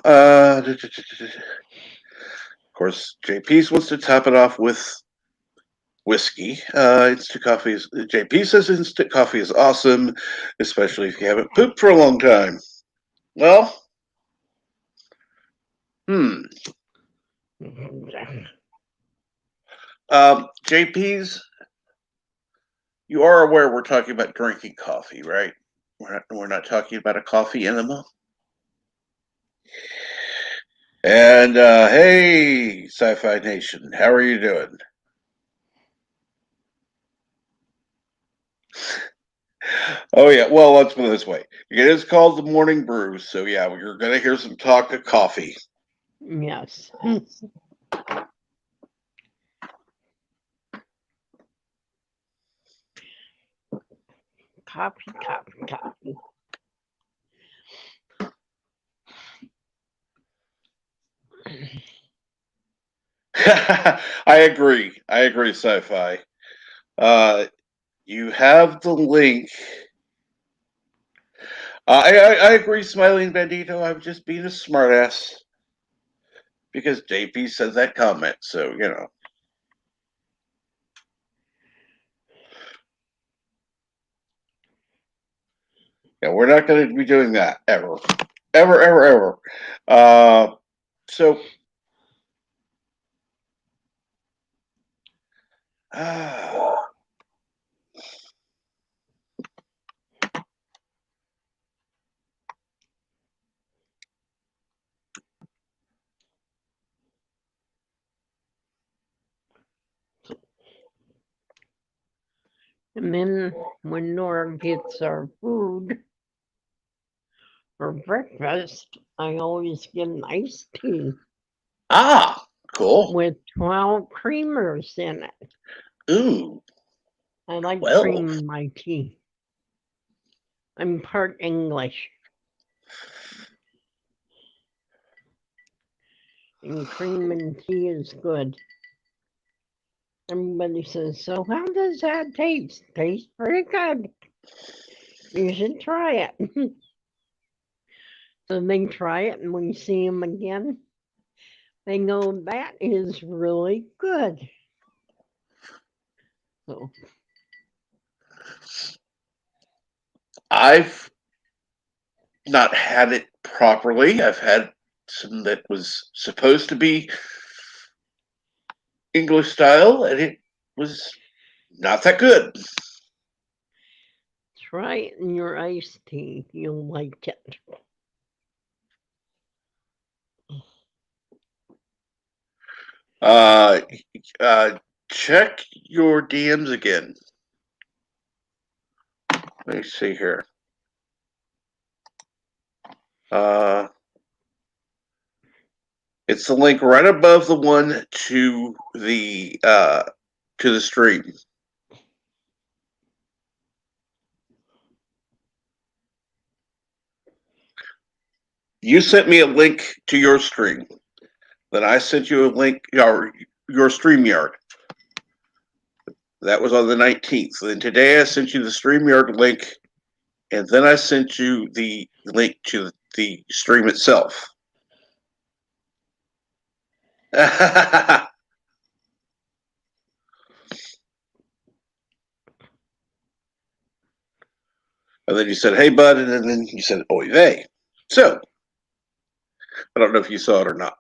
Of course, JP wants to top it off with whiskey. Instant coffee is. JP says instant coffee is awesome, especially if you haven't pooped for a long time. Well, JP's. You are aware we're talking about drinking coffee, right? We're not talking about a coffee enema. And hey, Sci-Fi Nation, how are you doing? Oh yeah, well let's put it this way: it is called the Morning Brew, so yeah, you're gonna hear some talk of coffee. Yes. Coffee, coffee, coffee. I agree. I agree, Sci-Fi. You have the link. I agree, Smiling Bandito. I'm just being a smartass because JP said that comment, so you know. Yeah, we're not going to be doing that ever, ever, ever, ever. So, And then when Nora gets our food for breakfast, I always get an iced tea cool. with 12 creamers in it. Ooh, I like 12. cream in my tea. I'm part English. And cream and tea is good. Everybody says, so how does that taste? Tastes pretty good. You should try it. So they try it and we see them again. They go, that is really good. So I've not had it properly. I've had some that was supposed to be English style, and it was not that good. try it in your iced tea. You'll like it. Uh, check your DMs again. Let me see here. Uh, it's the link right above the one to the stream. You sent me a link to your stream. Then I sent you a link, your StreamYard. That was on the 19th. Then today I sent you the StreamYard link, and then I sent you the link to the stream itself. And then you said, "Hey, bud," and then you said, "Oy vey." So, I don't know if you saw it or not.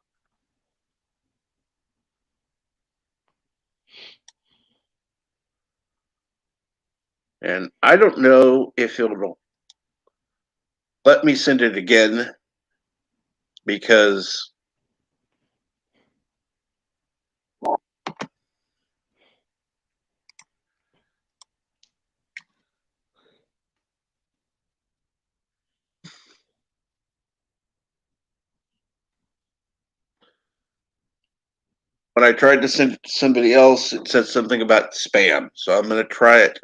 And I don't know if it'll let me send it again because when I tried to send it to somebody else, it said something about spam. So I'm going to try it.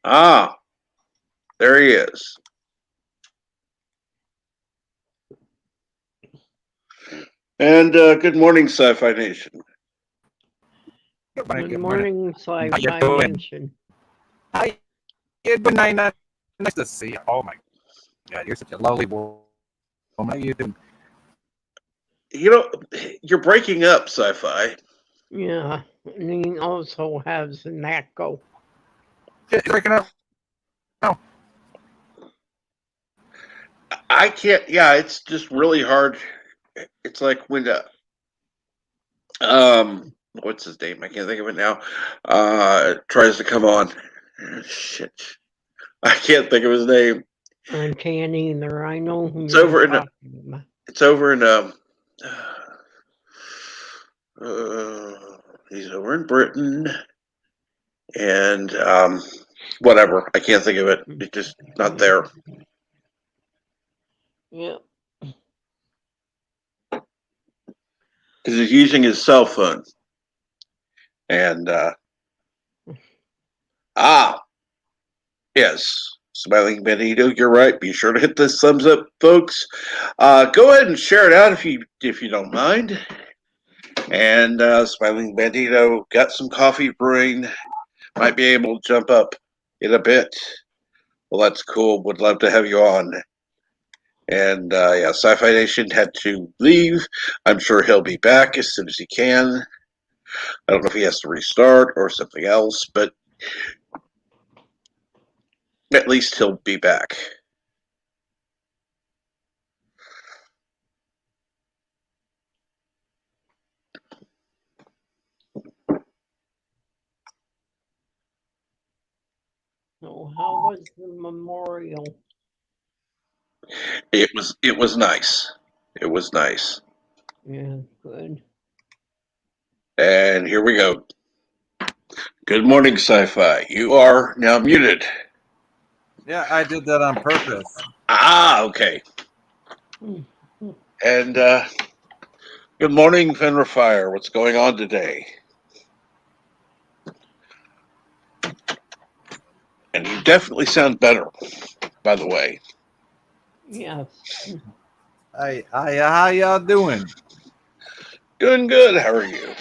Ah, there he is. And good morning, Sci-Fi Nation. Good morning, Sci-Fi Nation. Hi, good night. Nice to see you. Oh my God, you're such a lovely woman. How you doing? You know, you're breaking up, Sci-Fi. Yeah, and he also has an echo. It's breaking up. Oh, I can't. Yeah, it's just really hard. It's like when what's his name? I can't think of it now. Tries to come on. Shit, I can't think of his name. I can't either. I know who It's you're over in. talking about. It's over in. He's over in Britain, and whatever. I can't think of it. It's just not there. Yeah. Because he's using his cell phone. And yes, Smiling Benito, you're right. Be sure to hit this thumbs up, folks. Go ahead and share it out if you don't mind. And Smiling Benito got some coffee brewing. Might be able to jump up in a bit. Well, that's cool. Would love to have you on. And yeah, Sci-Fi Nation had to leave. I'm sure he'll be back as soon as he can. I don't know if he has to restart or something else, but at least he'll be back. So how was the memorial? It was nice. It was nice. Yeah, good. And here we go. Good morning, Sci-Fi. You are now muted. yeah, I did that on purpose. Okay. And good morning, Fenrir Fire. What's going on today? And you definitely sound better, by the way. Yes. Hi, how y'all doing? Doing good. How are you?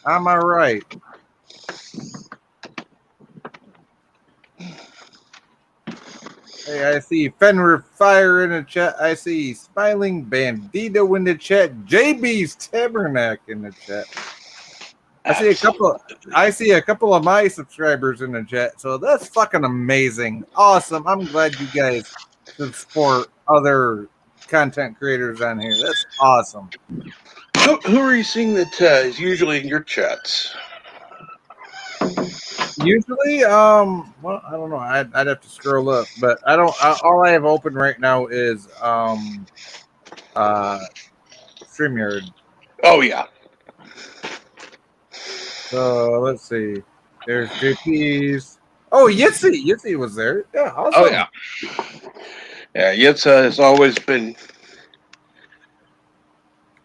I'm all right. Hey, I see Fenrir Fire in the chat. I see Smiling Bandito in the chat. JB's Tabernacle in the chat. I see a couple of my subscribers in the chat, so that's fucking amazing. Awesome. I'm glad you guys support other content creators on here. That's awesome. Who are you seeing that is usually in your chats? Usually, well, I don't know. I'd have to scroll up, but I don't. All I have open right now is StreamYard. Oh yeah. So let's see. There's JP's. Oh, Yitzy was there. Yeah, awesome. Oh yeah. Yeah, Yitza has always been.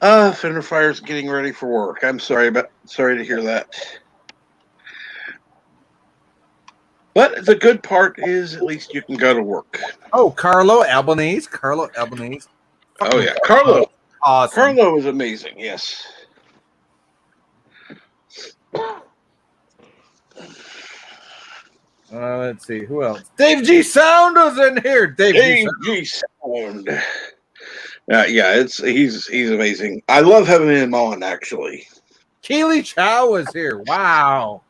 Fender Fire's getting ready for work. I'm sorry to hear that. But the good part is at least you can go to work. Oh, Carlo Albanese. Oh yeah, Carlo. Awesome. Carlo is amazing. Yes. Let's see who else. Dave G Sound was in here. Dave G Sound. Yeah, he's amazing. I love having him on actually. Keely Chow was here. Wow.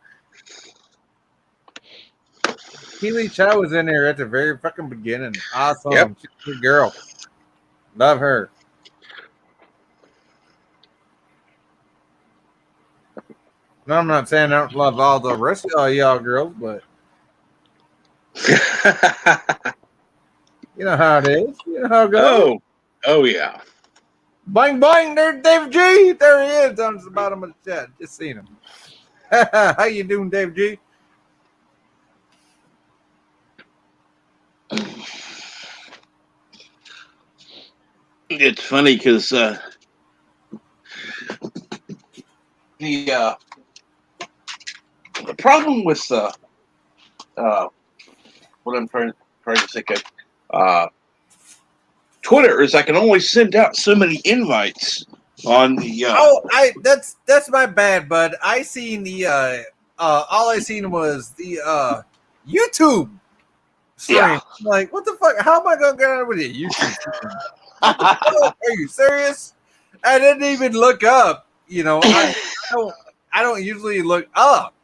Keely Chow was in here at the very fucking beginning. Awesome. Yep. She's a good girl. Love her. No, I'm not saying I don't love all the rest of all y'all girls, but you know how it is. You know how it goes. Oh yeah. Boing, boing. There's Dave G. There he is down at the bottom of the chat. Just seen him. How you doing, Dave G? It's funny because the problem with what I'm trying to think of Twitter is I can only send out so many invites on the. That's my bad, bud. I seen the all I seen was the YouTube stream. Yeah. I'm like, what the fuck? How am I gonna get on with it? YouTube stream? Are you serious? I didn't even look up. You know, I don't usually look up.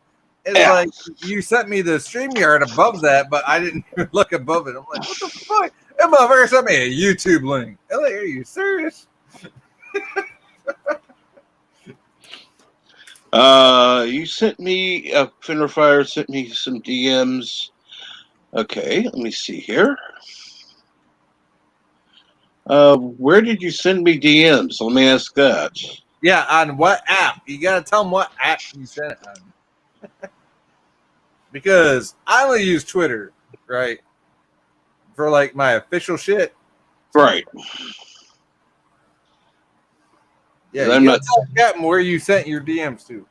It's like you sent me the StreamYard above that, but I didn't even look above it. I'm like, what the fuck? That motherfucker sent me a YouTube link. I'm like, are you serious? You sent me Fenrir Fire sent me some DMs. Okay, let me see here. Where did you send me DMs? Let me ask that. Yeah, on what app? You gotta tell them what app you sent it on. Because I only use Twitter, right? For like my official shit. Right. Yeah, you gotta tell Captain where you sent your DMs to.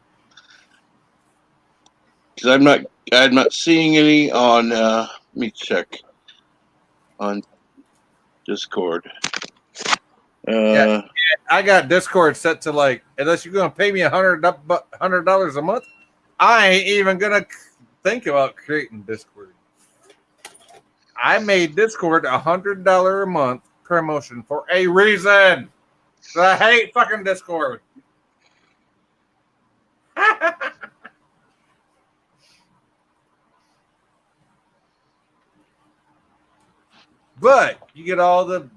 Because I'm not seeing any on. Let me check on Discord. Yeah, I got Discord set to like, unless you're gonna pay me $100 a month, I ain't even gonna think about creating Discord. I made Discord $100 a month promotion for a reason. I hate fucking Discord. But you get all the,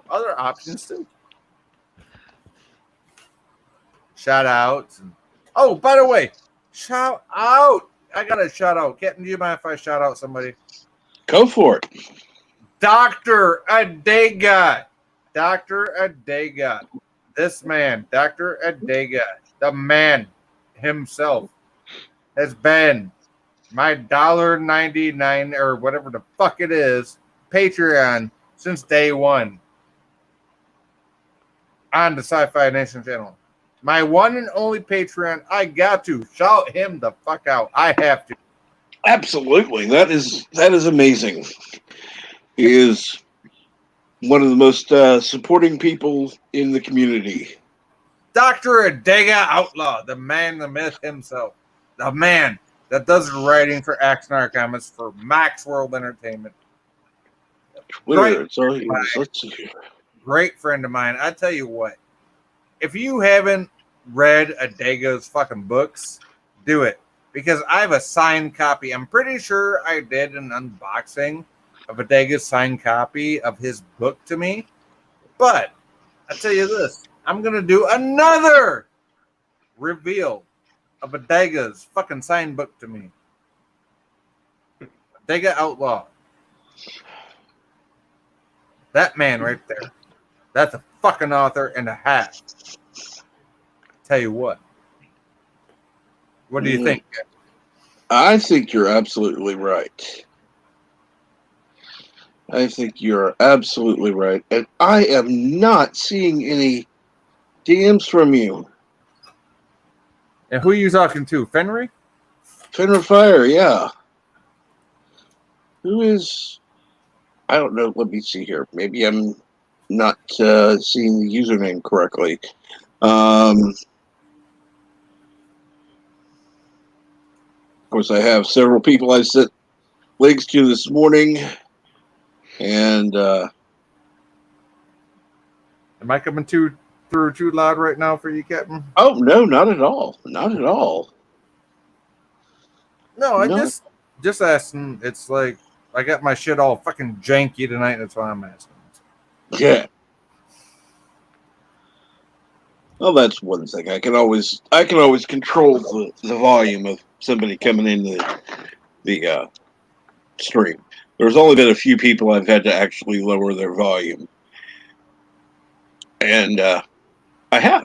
other options too. Shout outs. And, oh, by the way, shout out. I got a shout out. Captain, do you mind if I shout out somebody? Go for it. Dr. Adega. Dr. Adega. This man, Dr. Adega, the man himself, has been my $1.99 or whatever the fuck it is Patreon since day one on the Sci-Fi Nation channel. My one and only Patreon. I got to shout him the fuck out. I have to. Absolutely. That is amazing. He is one of the most supporting people in the community. Dr. Adega Outlaw, the man, the myth himself. The man that does writing for Axnar Comics for Max World Entertainment. Twitter, let's see here. Great friend of mine. I tell you what, if you haven't read Adega's fucking books, do it. Because I have a signed copy. I'm pretty sure I did an unboxing of Adega's signed copy of his book to me. But I tell you this, I'm going to do another reveal of Adega's fucking signed book to me. Adega Outlaw. That man right there. That's a fucking author and a half. Tell you what. What do you think? I think you're absolutely right. I think you're absolutely right. And I am not seeing any DMs from you. And who are you talking to? Fenrir? Fenrir Fire, yeah. Who is? I don't know. Let me see here. Maybe I'm not seeing the username correctly. Of course, I have several people I sent links to this morning, and Am I coming through too loud right now for you, Captain? oh no, not at all. Not at all. No, I No. just asking. It's like I got my shit all fucking janky tonight. That's why I'm asking. Yeah. Well, that's one thing. I can always control the volume of somebody coming in the stream. There's only been a few people I've had to actually lower their volume, and I have.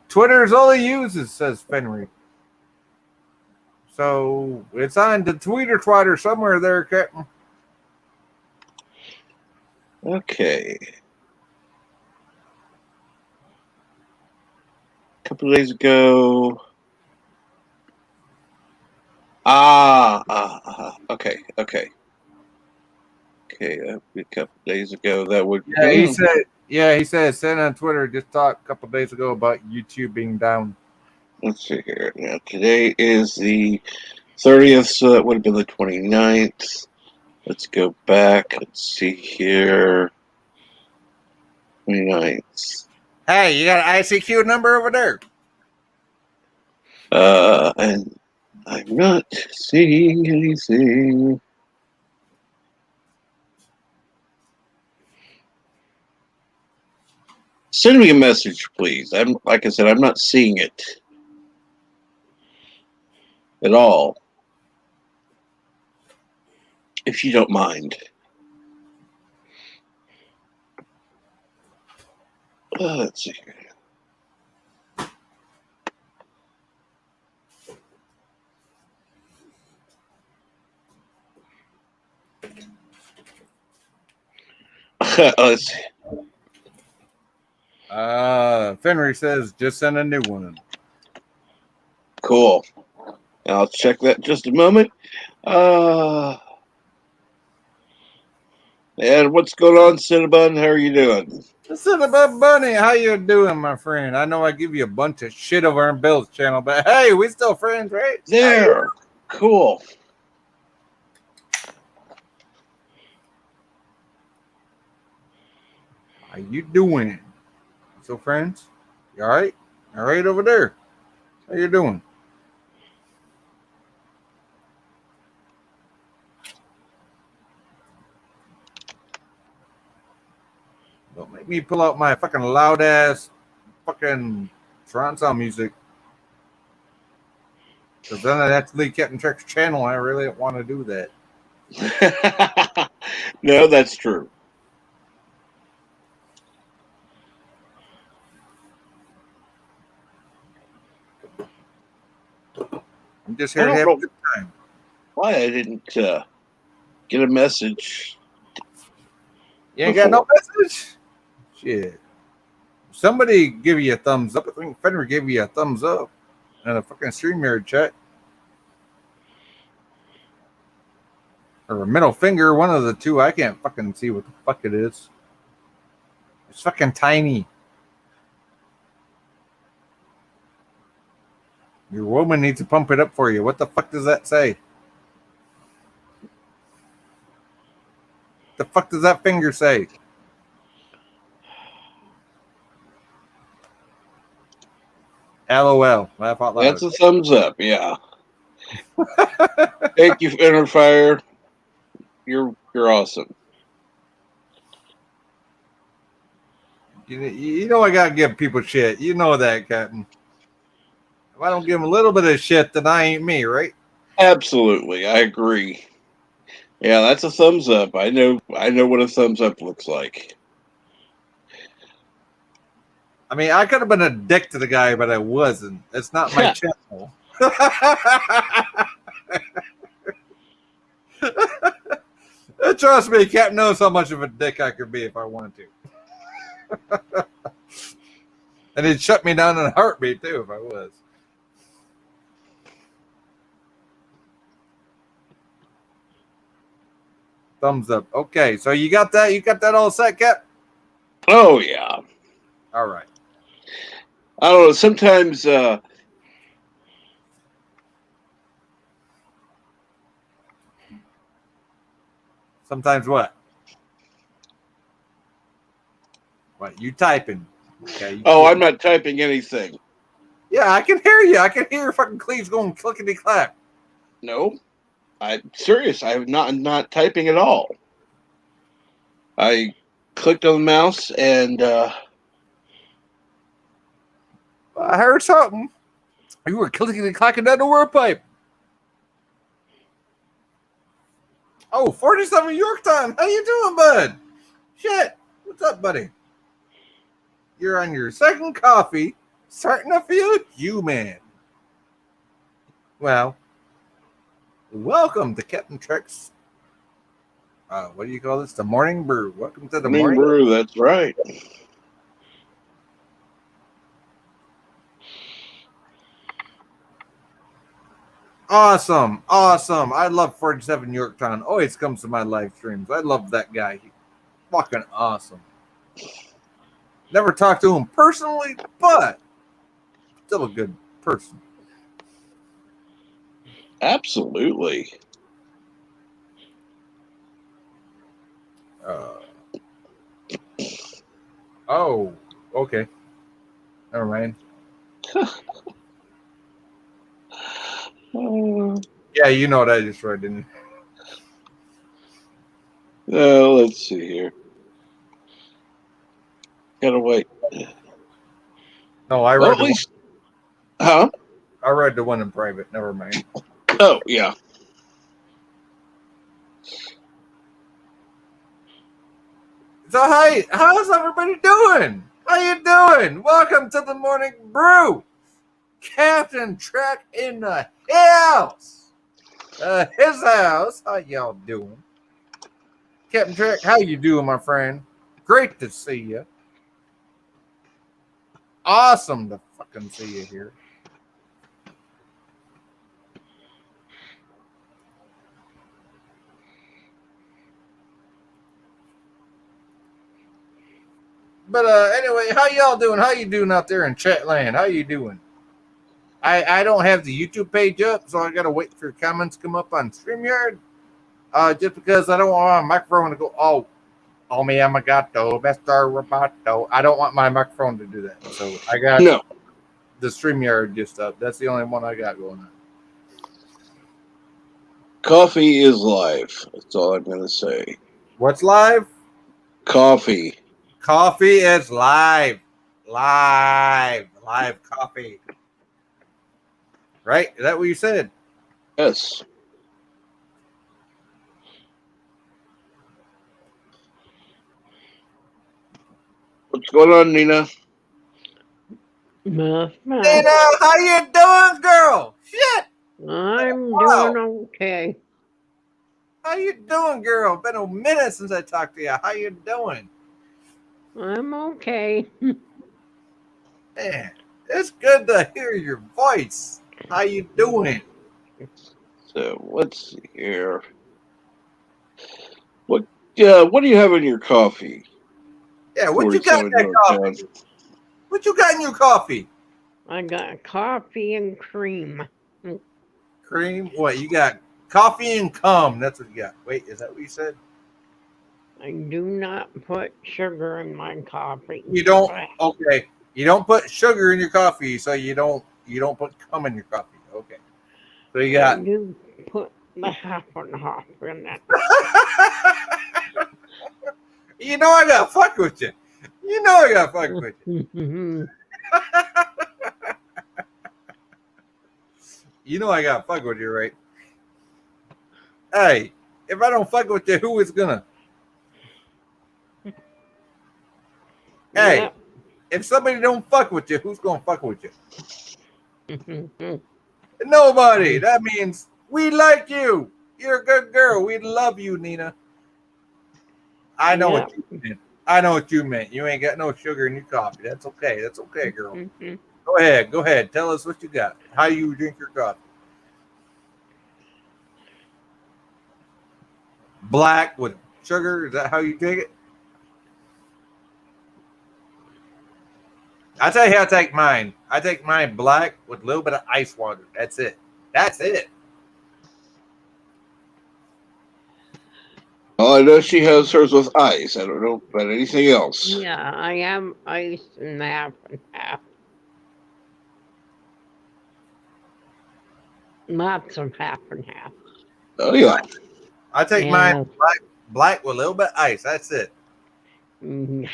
Twitter is all he uses, says Fenry. So it's on the Twitter somewhere there, Captain. Okay. A couple of days ago. Okay. A couple of days ago, that would. Yeah, he said. Yeah, he said. Sent on Twitter. Just talked a couple of days ago about YouTube being down. Let's see here. Now, today is the 30th, so that would have been the 29th. Let's go back. Let's see here. 29th. Hey, you got an ICQ number over there? And I'm not seeing anything. Send me a message, please. Like I said, I'm not seeing it at all. If you don't mind. Let's see here. Let's see. Fenry says just send a new one. Cool. I'll check that in just a moment. And what's going on, Cinnabon? How are you doing? Cinnabon Bunny, how you doing, my friend? I know I give you a bunch of shit over on Bill's channel, but hey, we still friends, right? There. Cool. How you doing? So, friends, you all right? All right over there. How you doing? Don't make me pull out my fucking loud ass fucking surround sound music. Because then I'd have to leave Captain Trek's channel. I really don't want to do that. No, that's true. I'm just here to have a good time. Why I didn't get a message. You ain't got no message? Shit. Somebody give you a thumbs up. I think Fenrir gave you a thumbs up and a fucking StreamYard chat. Or a middle finger, one of the two. I can't fucking see what the fuck it is. It's fucking tiny. Your woman needs to pump it up for you. What the fuck does that say? The fuck does that finger say? LOL. Laugh out loud. That's a thumbs up, yeah. Thank you, Interfire. You're awesome. You know I gotta give people shit. You know that, Captain. If I don't give them a little bit of shit, then I ain't me, right? Absolutely, I agree. Yeah, that's a thumbs up. I know what a thumbs up looks like. I mean, I could have been a dick to the guy, but I wasn't. It's not my channel. Trust me, Cap knows how much of a dick I could be if I wanted to. And he'd shut me down in a heartbeat, too, if I was. Thumbs up. Okay, so you got that? You got that all set, Cap? Oh yeah. All right. I don't know. Sometimes Sometimes what? What? You typing? Okay. I'm not typing anything. Yeah, I can hear you. I can hear your fucking cleaves going clickety clap. No, I'm serious. I'm not typing at all. I clicked on the mouse and I heard something. You were clickety clacking down the word pipe. Oh, 47 Yorktown. How you doing, bud? Shit. What's up, buddy? You're on your second coffee, starting to feel human. Well, welcome to Captain Trek's. What do you call this? The morning brew. Welcome to the morning brew. That's right. Awesome. I love 47 Yorktown. Always comes to my live streams. I love that guy. He's fucking awesome. Never talked to him personally, but still a good person. Absolutely. Oh, okay. Never mind. Yeah, you know what I just read, didn't you? Let's see here. Gotta wait. No, I read At least, huh? I read the one in private. Never mind. Oh yeah. So hi, how's everybody doing? How you doing? Welcome to the morning brew. Captain Trek in the house. His house. How y'all doing? Captain Trek, how you doing, my friend? Great to see you. Awesome to fucking see you here. But anyway, how y'all doing? How you doing out there in chat land? How you doing? I don't have the YouTube page up, so I gotta wait for your comments to come up on StreamYard. Just because I don't want my microphone to go, oh me amigato, Mr. Roboto. I don't want my microphone to do that. So I got the StreamYard just up. That's the only one I got going on. Coffee is live. That's all I'm gonna say. What's live? Coffee. Coffee is live. Live coffee. Right? Is that what you said? Yes. What's going on, Nina? Muff, muff. Nina, how you doing, girl? Shit. I'm doing okay. How you doing, girl? Been a minute since I talked to you. How you doing? I'm okay. Man, it's good to hear your voice. How you doing? So let's see here. What do you have in your coffee? Yeah, what you got in that coffee? What you got in your coffee? I got coffee and cream. Cream? What, you got coffee and cum. That's what you got. Wait, is that what you said? I do not put sugar in my coffee. You don't? Okay. You don't put sugar in your coffee, so you don't put cum in your coffee. Okay. So you got. I do put the half and half in it. You know I gotta fuck with you. You know I gotta fuck with you. You know I gotta fuck with you, right? Hey, if I don't fuck with you, who is gonna? Hey, Yep. if somebody don't fuck with you, who's gonna fuck with you? Nobody. That means we like you. You're a good girl. We love you, Nina. I know what you meant. I know what you meant. You ain't got no sugar in your coffee. That's okay. That's okay, girl. Go ahead. Go ahead. Tell us what you got. How you drink your coffee. black with sugar. Is that how you take it? I tell you how I take mine. I take mine black with a little bit of ice water. That's it. That's it. Well, I know she has hers with ice. I don't know about anything else. Yeah, I am ice and half and half. Lots of half and half. Oh yeah. I take mine black with a little bit of ice. That's it. Mm.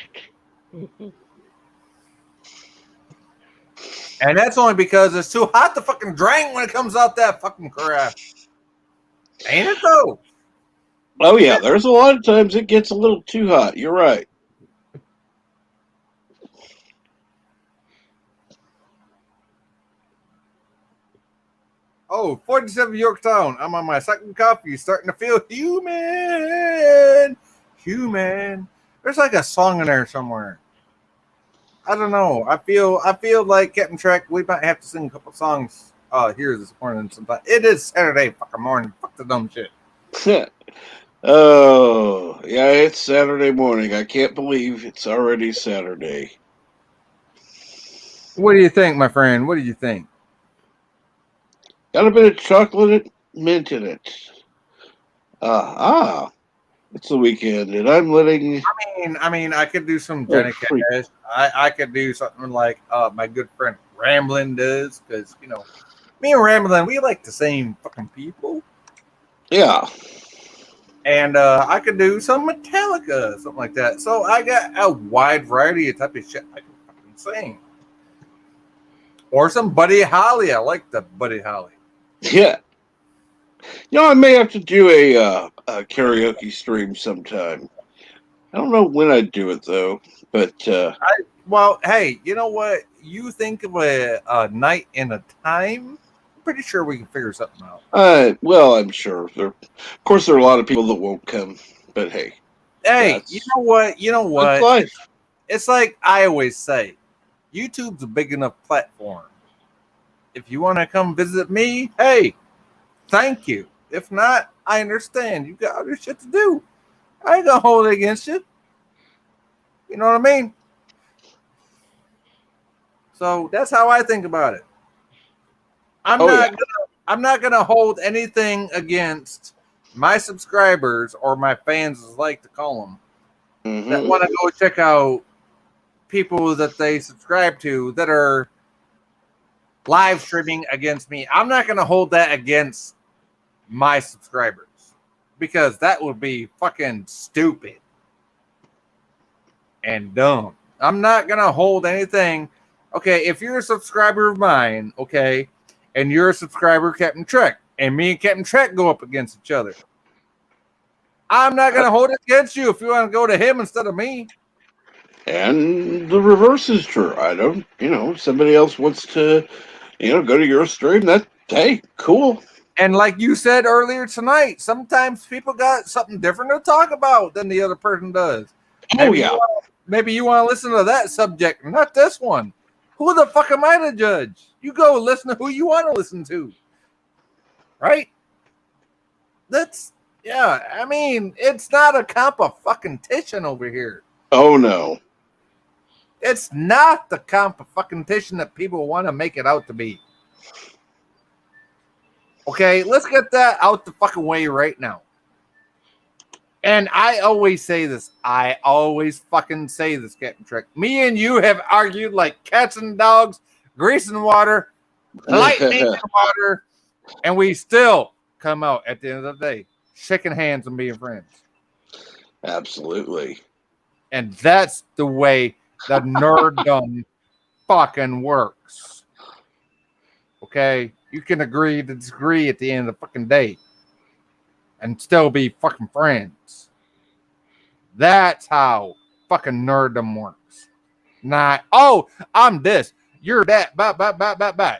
And that's only because it's too hot to fucking drink when it comes out that fucking crap. Ain't it though? Oh yeah. There's a lot of times it gets a little too hot. You're right. Oh, 47 Yorktown. I'm on my second coffee. Starting to feel human. Human. There's like a song in there somewhere. I don't know. I feel like Captain Trek. We might have to sing a couple songs here this morning sometime. It is Saturday fucking morning. Fuck the dumb shit. Oh yeah, it's Saturday morning. I can't believe it's already Saturday. What do you think, my friend? What do you think? Got a bit of chocolate mint in it. It's the weekend, and I'm letting. I mean, I could do some Johnny Cash. I could do something like my good friend Ramblin does, because me and Ramblin, we like the same fucking people. Yeah. And I could do some Metallica, something like that. So I got a wide variety of type of shit I can fucking sing. Or some Buddy Holly. I like the Buddy Holly. Yeah. I may have to do a karaoke stream sometime. I don't know when I'd do it though, but well, hey, you know what? You think of a night and a time. I'm pretty sure we can figure something out. Well, I'm sure. Of course, there are a lot of people that won't come, but hey. Hey, you know what? You know what? That's life. It's like I always say, YouTube's a big enough platform. If you want to come visit me, hey, thank you. If not, I understand. You got other shit to do. I ain't gonna hold it against you. You know what I mean? So that's how I think about it. I'm not gonna hold anything against my subscribers or my fans, as I like to call them, that want to go check out people that they subscribe to that are live streaming against me. I'm not gonna hold that against my subscribers because that would be fucking stupid and dumb. I'm not gonna hold anything. Okay, if you're a subscriber of mine, okay, and you're a subscriber of Captain Trek, and me and Captain Trek go up against each other, I'm not gonna hold it against you if you want to go to him instead of me. And the reverse is true. I don't, somebody else wants to, go to your stream. Hey, cool. And like you said earlier tonight, sometimes people got something different to talk about than the other person does. Maybe you want to listen to that subject, not this one. Who the fuck am I to judge? You go listen to who you want to listen to. Right? I mean, it's not a comp of fucking tition over here. Oh, no. It's not the comp of fucking tition that people want to make it out to be. Okay, let's get that out the fucking way right now. And I always say this. I always fucking say this, Captain Trek. Me and you have argued like cats and dogs, grease and water, lightning and water, and we still come out at the end of the day shaking hands and being friends. Absolutely. And that's the way the nerddom fucking works. Okay? You can agree to disagree at the end of the fucking day and still be fucking friends. That's how fucking nerddom works. Not, I'm this, you're that,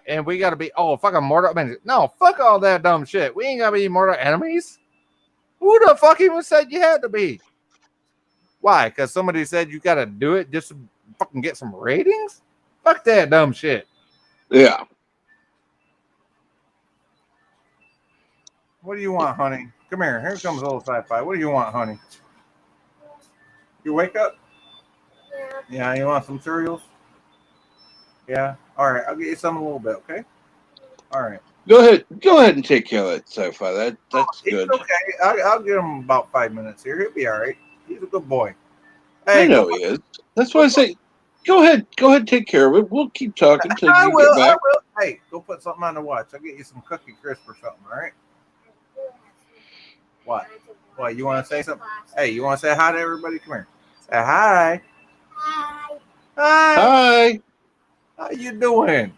and we gotta be, fucking mortal enemies. No, fuck all that dumb shit. We ain't gotta be mortal enemies. Who the fuck even said you had to be? Why? Because somebody said you gotta do it just to fucking get some ratings? Fuck that dumb shit. Yeah. What do you want, honey? Come here. Here comes old sci-fi. What do you want, honey? You wake up? Yeah. You want some cereals? Yeah. All right. I'll get you some in a little bit. Okay. All right. Go ahead and take care of that sci-fi. That's He's good. okay. I'll give him about 5 minutes here. He'll be all right. He's a good boy. I Hey, know he is. That's why I say, go ahead, take care of it. We'll keep talking till I you will. get I back. will. Hey, go put something on the watch. I'll get you some Cookie Crisp or something. All right. What? What? You want to say something? Hey, you want to say hi to everybody? Come here. Say hi. Hi. Hi. How you doing?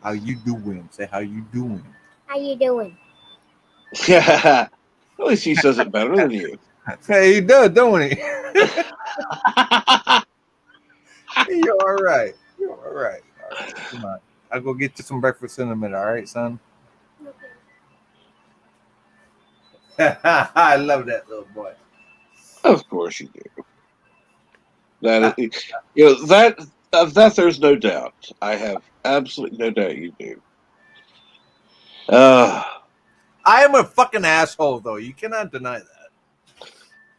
How you doing? Say how you doing. How you doing? Yeah. At least he says it better than you. Hey, he does, don't he? You're all right. You're all right. All right. Come on. I'll go get you some breakfast in a minute. All right, son? I love that little boy. Of course you do. That that there's no doubt. I have absolutely no doubt you do. I am a fucking asshole, though. You cannot deny that.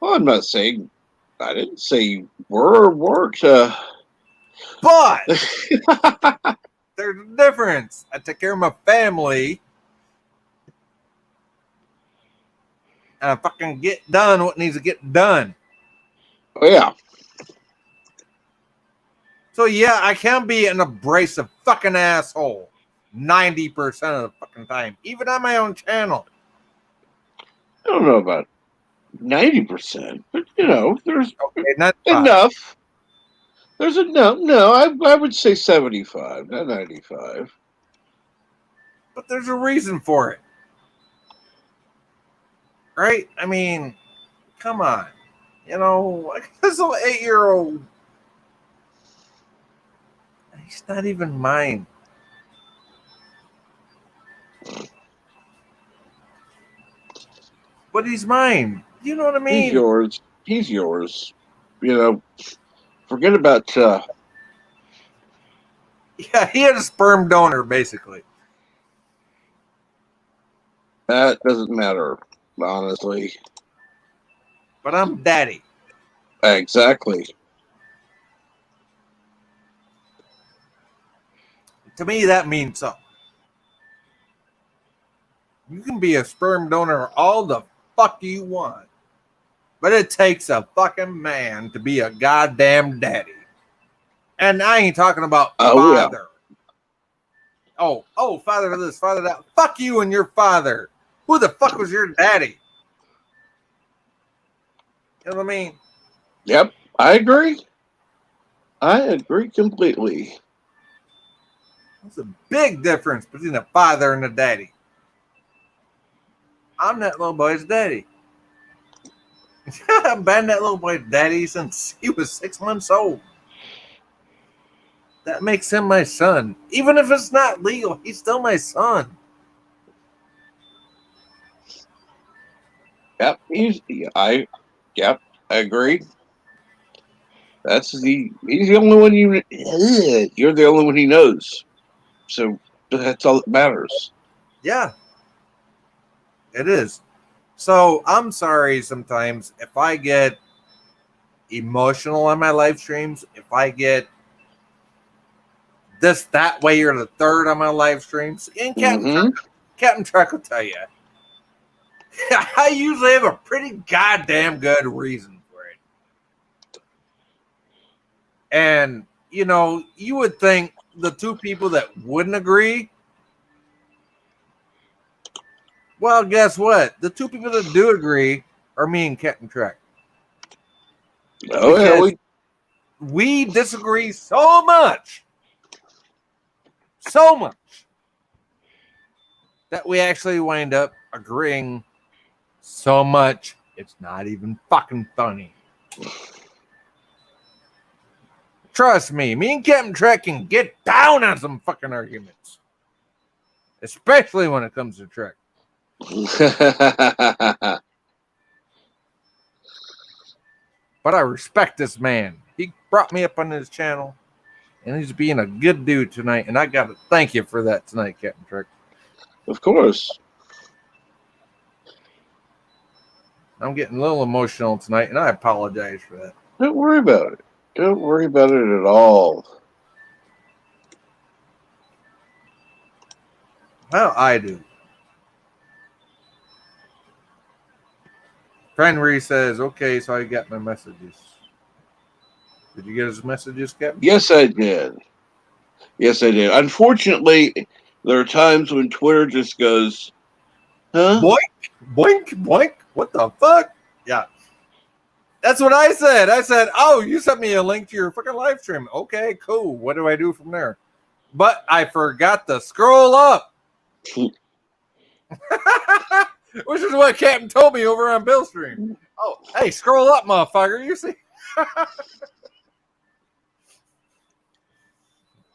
Well, I'm not saying I didn't say you were or weren't. But there's a difference. I take care of my family. And I fucking get done what needs to get done. Oh yeah. So yeah, I can be an abrasive fucking asshole 90% of the fucking time, even on my own channel. I don't know about 90%, but there's Okay, not five. enough. There's enough. No, I would say 75, not 95. But there's a reason for it. Right? I mean, come on. Like this little 8-year-old. He's not even mine. But he's mine. You know what I mean? He's yours. He's yours. Forget about. Yeah, he had a sperm donor, basically. That doesn't matter, honestly. But I'm daddy. Exactly. To me, that means something. You can be a sperm donor all the fuck you want. But it takes a fucking man to be a goddamn daddy. And I ain't talking about father. Yeah. Oh, father this, father that. Fuck you and your father. Who the fuck was your daddy? You know what I mean? Yep, I agree. I agree completely. There's a big difference between a father and a daddy. I'm that little boy's daddy. I've been that little boy's daddy since he was 6 months old. That makes him my son. Even if it's not legal, he's still my son. Yep, I agree. He's the only one you're the only one he knows. So that's all that matters. Yeah, it is. So I'm sorry sometimes if I get emotional on my live streams, if I get this, that way, or the third on my live streams. And Captain Truck will tell you. I usually have a pretty goddamn good reason for it. And, you would think the two people that wouldn't agree, well, guess what? The two people that do agree are me and Captain Truck. Oh, yeah, we disagree so much. So much. That we actually wind up agreeing so much, it's not even fucking funny. Trust me and Captain Trek can get down on some fucking arguments. Especially when it comes to Trek. But I respect this man. He brought me up on his channel, and he's being a good dude tonight, and I got to thank you for that tonight, Captain Trek. Of course. I'm getting a little emotional tonight, and I apologize for that. Don't worry about it. Don't worry about it at all. Well, I do. Fenry says, okay, so I got my messages. Did you get his messages, Captain? Yes, I did. Yes, I did. Unfortunately, there are times when Twitter just goes, huh? Boink, boink, boink. What the fuck? Yeah. That's what I said. I said, oh, you sent me a link to your fucking live stream. Okay, cool. What do I do from there? But I forgot to scroll up. Which is what Captain told me over on Bill's stream. Oh, hey, scroll up, motherfucker. You see?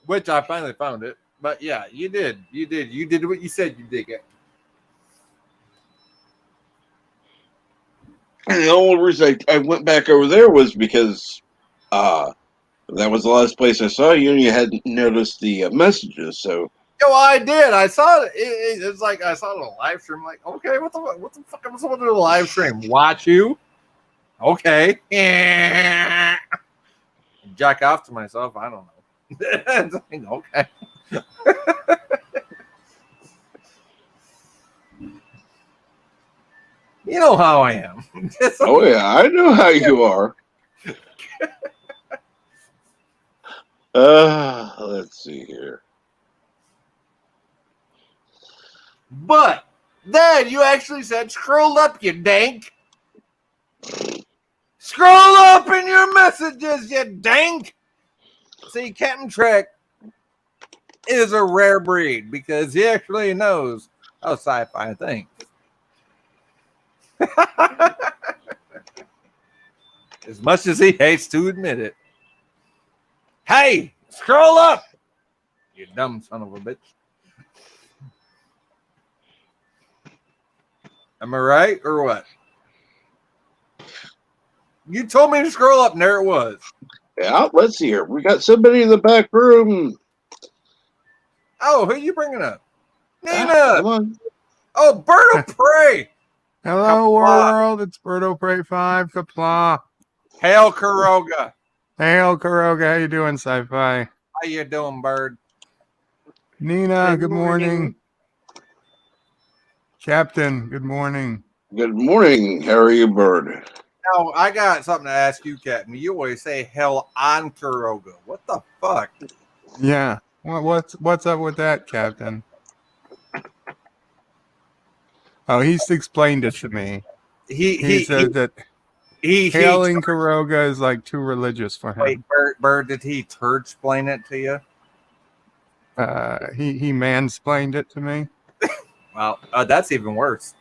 Which I finally found it. But yeah, you did. You did what you said you did. And the only reason I went back over there was because that was the last place I saw you, and you hadn't noticed the messages. So, Yo, I did. I saw it. It's like I saw it on a live stream. Like, okay, what the fuck am I supposed to do a live stream? Watch you? Okay. Jack off to myself. I don't know. Okay. You know how I am. oh yeah, I know how you are. Let's see here. But then you actually said, scroll up, you dank. Scroll up in your messages, you dank. See, Captain Trek is a rare breed because he actually knows how sci-fi thinks. As much as he hates to admit it. Hey, scroll up, you dumb son of a bitch. Am I right or what? You told me to scroll up, and there it was. Yeah, let's see here. We got somebody in the back room. Oh, who are you bringing up? Nina. Come on. Oh, Bird of Prey. Hello, Kapla. world. It's Birdo Prey 5. Kapla. Hail, Kuroga. Hail, Kuroga. How you doing, Sci-Fi? How you doing, Bird? Nina, good morning. Captain, good morning. Good morning, Harry Bird. Now, I got something to ask you, Captain. You always say hell on Kuroga. What the fuck? Yeah. What's up with that, Captain? Oh, he's explained it to me. He said that hailing Kuroga is like too religious for him. Wait, Bird, did he turd-splain it to you? He mansplained it to me. Well, that's even worse.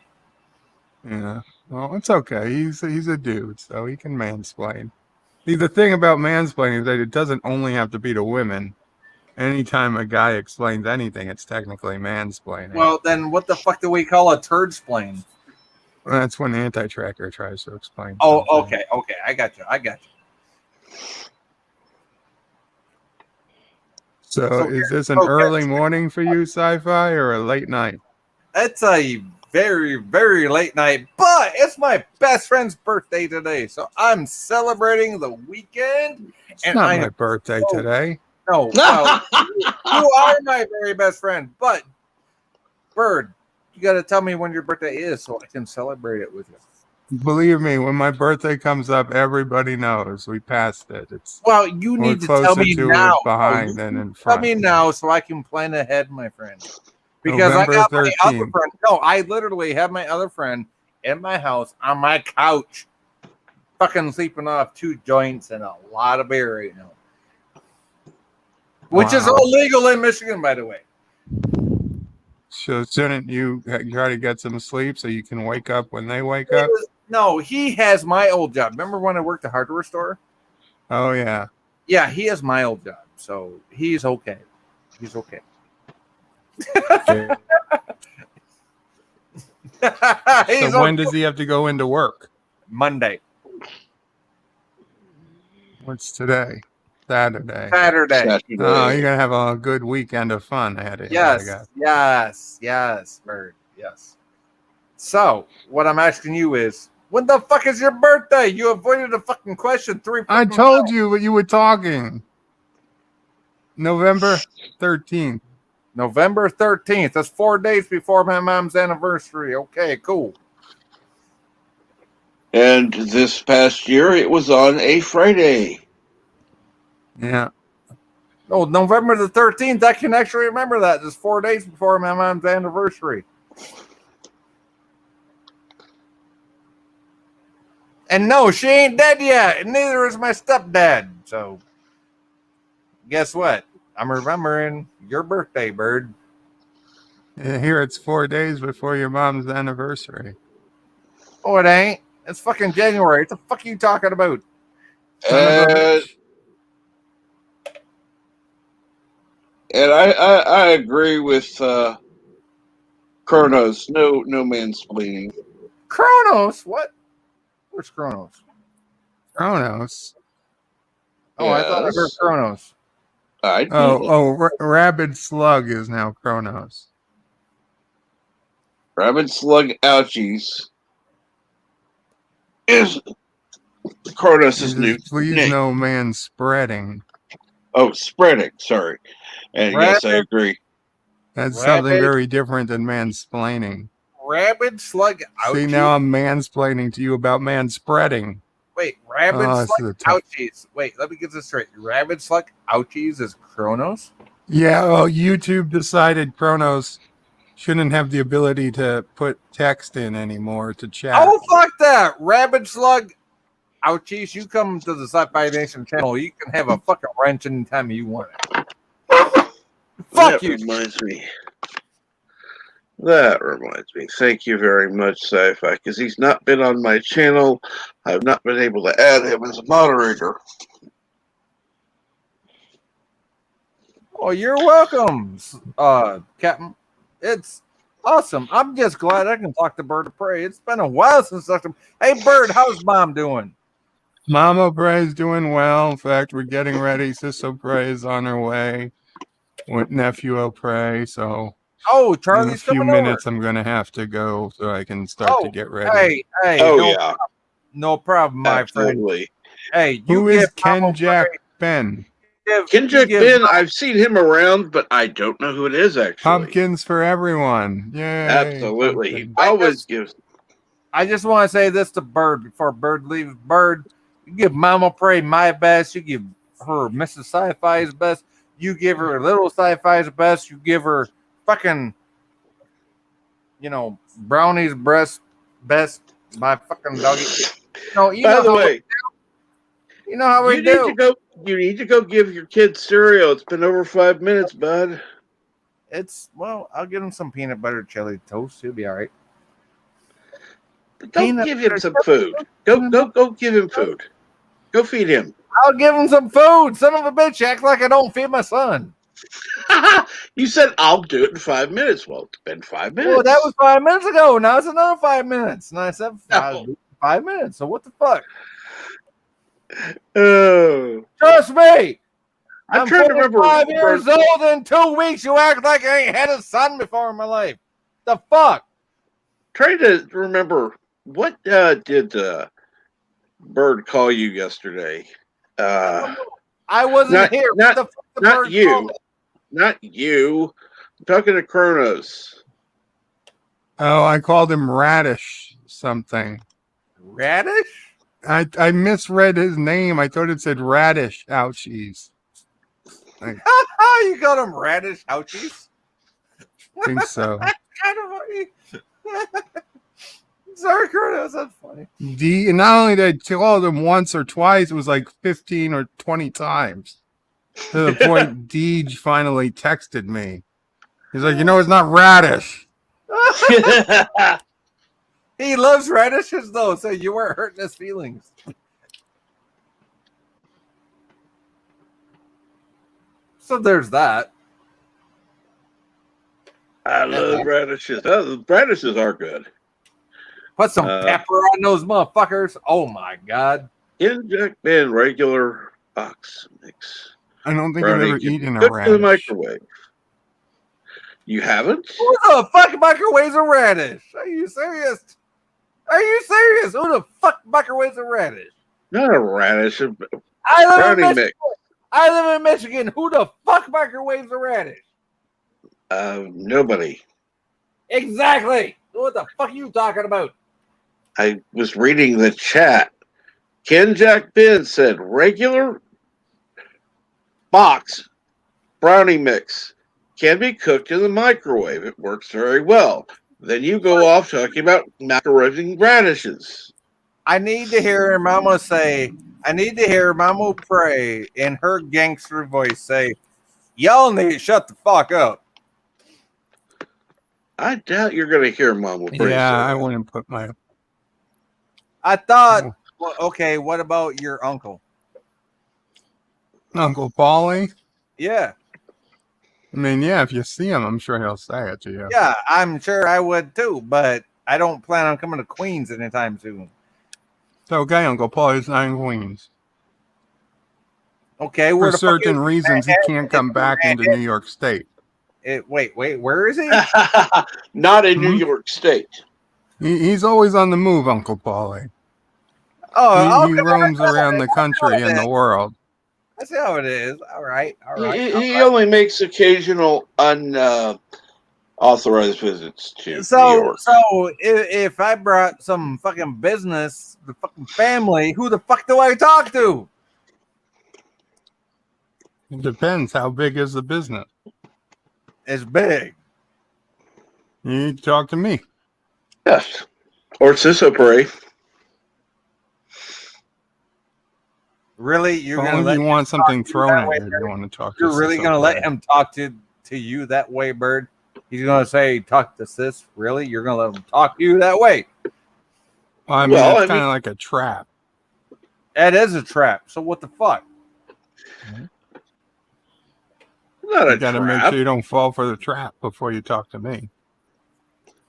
Yeah. Well, it's okay. He's a dude, so he can mansplain. See, the thing about mansplaining is that it doesn't only have to be to women. Anytime a guy explains anything, it's technically mansplaining. Well, then what the fuck do we call a turd-splain? That's when Anti-Tracker tries to explain. Oh, something. okay. I got you. So is this an early morning for you, Sci-Fi, or a late night? It's a very, very late night, but it's my best friend's birthday today, so I'm celebrating the weekend. It's not my birthday today. No, well, you are my very best friend, but Bird, you got to tell me when your birthday is so I can celebrate it with you. Believe me, when my birthday comes up, everybody knows we passed it. You need to tell me now. Behind than in front. Tell me now so I can plan ahead, my friend. Because November I got 13th. my other friend. No, I literally have my other friend in my house on my couch, fucking sleeping off 2 joints and a lot of beer right now. Which is illegal in Michigan, by the way. So shouldn't you try to get some sleep so you can wake up when they wake up? No, he has my old job. Remember when I worked at a hardware store? Oh, yeah. Yeah, he has my old job. So he's okay. He's okay. So when does he have to go into work? Monday. What's today? Saturday. Saturday. Oh, you're gonna have a good weekend of fun ahead of you. Yes, Bird. Yes. So what I'm asking you is, When the fuck is your birthday? You avoided the fucking question 3 I fucking told times. you, but you were talking. November 13th. November 13th. That's 4 days before my mom's anniversary. Okay, cool. And this past year, it was on a Friday. Yeah. No, November the 13th. I can actually remember that. Just 4 days before my mom's anniversary. And no, she ain't dead yet. And neither is my stepdad. So, guess what? I'm remembering your birthday, Bird. Here it's 4 days before your mom's anniversary. Oh, it ain't. It's fucking January. What the fuck are you talking about? Son of a bitch. And I agree with Kronos. No mansplaining. Kronos? What? Where's Kronos? Kronos. Oh, I thought I heard Yes. Kronos. Rabid Slug is now Kronos. Rabid Slug Ouchies is Kronos' new Please name. no man spreading. Oh, spreading. Sorry. And yes, I agree. That's Rabid- something very different than mansplaining. Rabid Slug Ouchies? See, now I'm mansplaining to you about man spreading. Wait, Rabid this is a Slug tough- Ouchies. Wait, let me get this straight. Rabid Slug Ouchies is Kronos? Yeah, YouTube decided Kronos shouldn't have the ability to put text in anymore to chat. Oh, fuck that. Rabid Slug Ouchies, you come to the Sci-Fi Nation channel. You can have a fucking wrench anytime you want it. Fuck That you. reminds me. That reminds me. Thank you very much, Sci-Fi, because he's not been on my channel. I've not been able to add him as a moderator. Oh, you're welcome, Captain. It's awesome. I'm just glad I can talk to Bird of Prey. It's been a while since I. Hey, Bird, how's Mom doing? Mama Prey's doing well. In fact, we're getting ready. Sister Prey is on her way with nephew O'Prey. So Oh, in a Charlie's few coming minutes, over. I'm going to have to go so I can start to get ready. Hey, Oh, no, yeah. no problem, my friend. Absolutely. Hey, you Who give is Mama Ken Jack Prey- Ben? Kenjack give Ben, Mama- I've seen him around, but I don't know who it is, actually. Pumpkins for everyone. Yay. Absolutely. He pumpkins. always gives. I just want to say this to Bird before Bird leaves. Bird, you give Mama Prey my best. You give her Mrs. Sci-Fi's best. You give her Little Sci-Fi's best. You give her fucking, Brownie's breast best. My fucking doggy. By the way, you know how we you do. You need to go give your kids cereal. It's been over 5 minutes, bud. I'll give him some peanut butter jelly toast. He'll be all right. But don't Peanut give him butter some jelly food. Go give him food. Go feed him. I'll give him some food. Son of a bitch, act like I don't feed my son. You said I'll do it in 5 minutes. Well, it's been 5 minutes. Well, that was 5 minutes ago. Now it's another 5 minutes. And I said No. 5 minutes. So what the fuck? Oh. Trust me. I'm trying to remember. 5 years old in 2 weeks. You act like I ain't had a son before in my life. The fuck? Trying to remember what did Bird call you yesterday? I wasn't here. What the fuck the not bird you. called? Not you. I'm talking to Kronos. Oh, I called him Radish something. Radish? I misread his name. I thought it said Radish Ouchies. You called him Radish Ouchies? I think so. Kind of funny. Sorry, Curtis, that's funny. And not only did I call him once or twice, it was like 15 or 20 times. To the point Deej finally texted me. He's like, it's not Radish. He loves radishes, though, so you weren't hurting his feelings. So there's that. I love radishes. Radishes are good. Put some pepper on those motherfuckers. Oh, my God. Inject in regular box mix. I don't think Brownie I've ever can be eaten a cooked in the radish. microwave. You haven't? Who the fuck microwaves a radish? Are you serious? Are you serious? Who the fuck microwaves a radish? Not a radish, a I live in brownie Michigan. mix. I live in Michigan. Who the fuck microwaves a radish? Nobody. Exactly. What the fuck are you talking about? I was reading the chat. Ken Jack Ben said regular box brownie mix can be cooked in the microwave. It works very well. Then you go off talking about microwaving radishes. I need to hear Mama say, I need to hear Mama pray in her gangster voice say, y'all need to shut the fuck up. I doubt you're going to hear Mama Bray Yeah, say I that. wouldn't put my. I thought, well, okay, what about your uncle? Uncle Paulie. Yeah. I mean, yeah, if you see him, I'm sure he'll say it to you. Yeah, I'm sure I would too, but I don't plan on coming to Queens anytime soon. It's okay, Uncle Paulie's not in Queens. Okay, For where the fuck certain reasons, he can't come back into New York State. Wait, where is he? Not in New Hmm? York State. He's always on the move, Uncle Paulie. Oh, He okay, roams around the country and the world. that's how it is. All right. He only makes occasional unauthorized visits to New So York. if I brought some fucking business, the fucking family, who the fuck do I talk to? It depends. How big is the business? It's big. You need to talk to me. Yes. Or Sisopray. Really, you're Only gonna if let you him want something talk to you thrown that at way, you. You Bird? want to talk to You're really Sis gonna let O'Brien. him talk to you that way, Bird? He's gonna say talk to sis. Really, you're gonna let him talk to you that way? Well, I mean, Well, it's kind of like a trap. That is a trap. So what the fuck? Not You a got to make trap. sure you don't fall for the trap before you talk to me.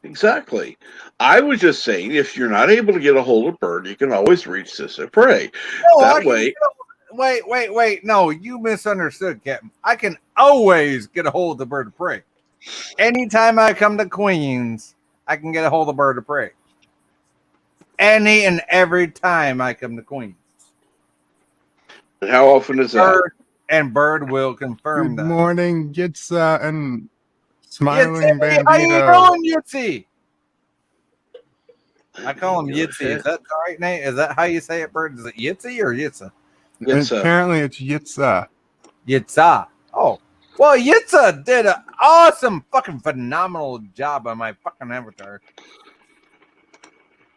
Exactly. I was just saying, if you're not able to get a hold of Bird, you can always reach Sisopray. No, That way, wait. No, you misunderstood, Captain. I can always get a hold of the bird of prey. Anytime I come to Queens, I can get a hold of bird of prey. Any and every time I come to Queens. how often is that? Bird will confirm Good that. morning, Gitsa and Smiling Yitzy, how you Bandito. doing, Yitzy? I call him Yitzy. Is that the right name? Is that how you say it, Bird? Is it Yitzy or Yitza? Yes, Apparently, it's Yitsa. Yitza. Oh. Well, Yitza did an awesome, fucking phenomenal job on my fucking avatar.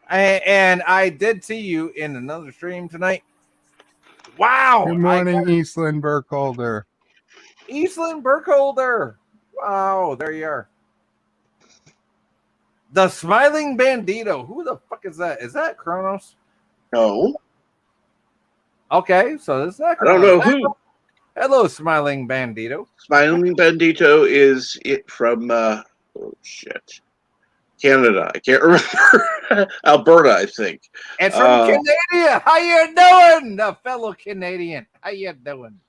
And I did see you in another stream tonight. Wow. Good morning, Eastland Burkholder. Eastland Burkholder. Wow, there you are. The Smiling Bandito. Who the fuck is that? Is that Kronos? No. Okay, so this is that I don't know who. Hello, Smiling Bandito. Smiling Bandito is it from Canada. I can't remember. Alberta, I think. And from Canada. How you doing, the fellow Canadian? How you doing?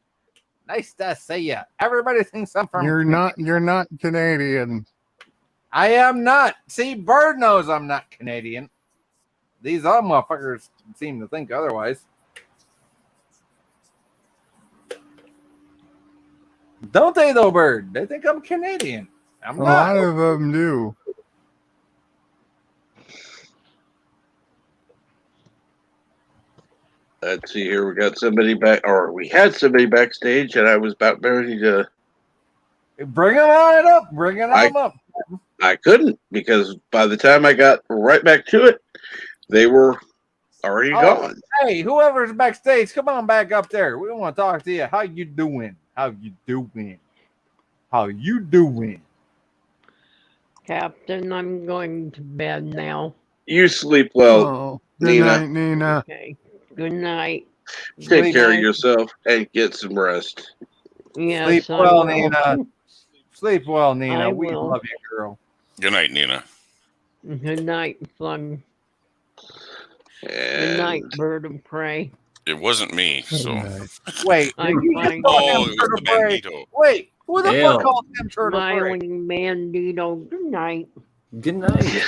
Nice to see you. Everybody thinks I'm from. You're not Canadian. I am not. See, Bird knows I'm not Canadian. These other motherfuckers seem to think otherwise. Don't they, though, Bird? They think I'm Canadian. I'm A not. lot of them do. Let's see here. We got somebody back, or we had somebody backstage, and I was about ready to. Bring them on up. Bring them up. I couldn't because by the time I got right back to it, they were already gone. Hey, whoever's backstage, come on back up there. We want to talk to you. How you doing? Captain, I'm going to bed now. You sleep well. Oh, good Nina. night, Nina. Okay. Good night. Take Sleep care of night. yourself and get some rest. Yes, Sleep I well, will. Nina. Sleep well, Nina. I We will. love you, girl. Good night, Nina. Good night, Slug. Good And night, bird of prey. It wasn't me, Good so. night. Wait, I'm did you just fine. call Oh, him it was Turtle the Prey? Bandito. Wait, who the Hell. fuck called him Turtle Prey? Smiling Bandito. Good night. Good night.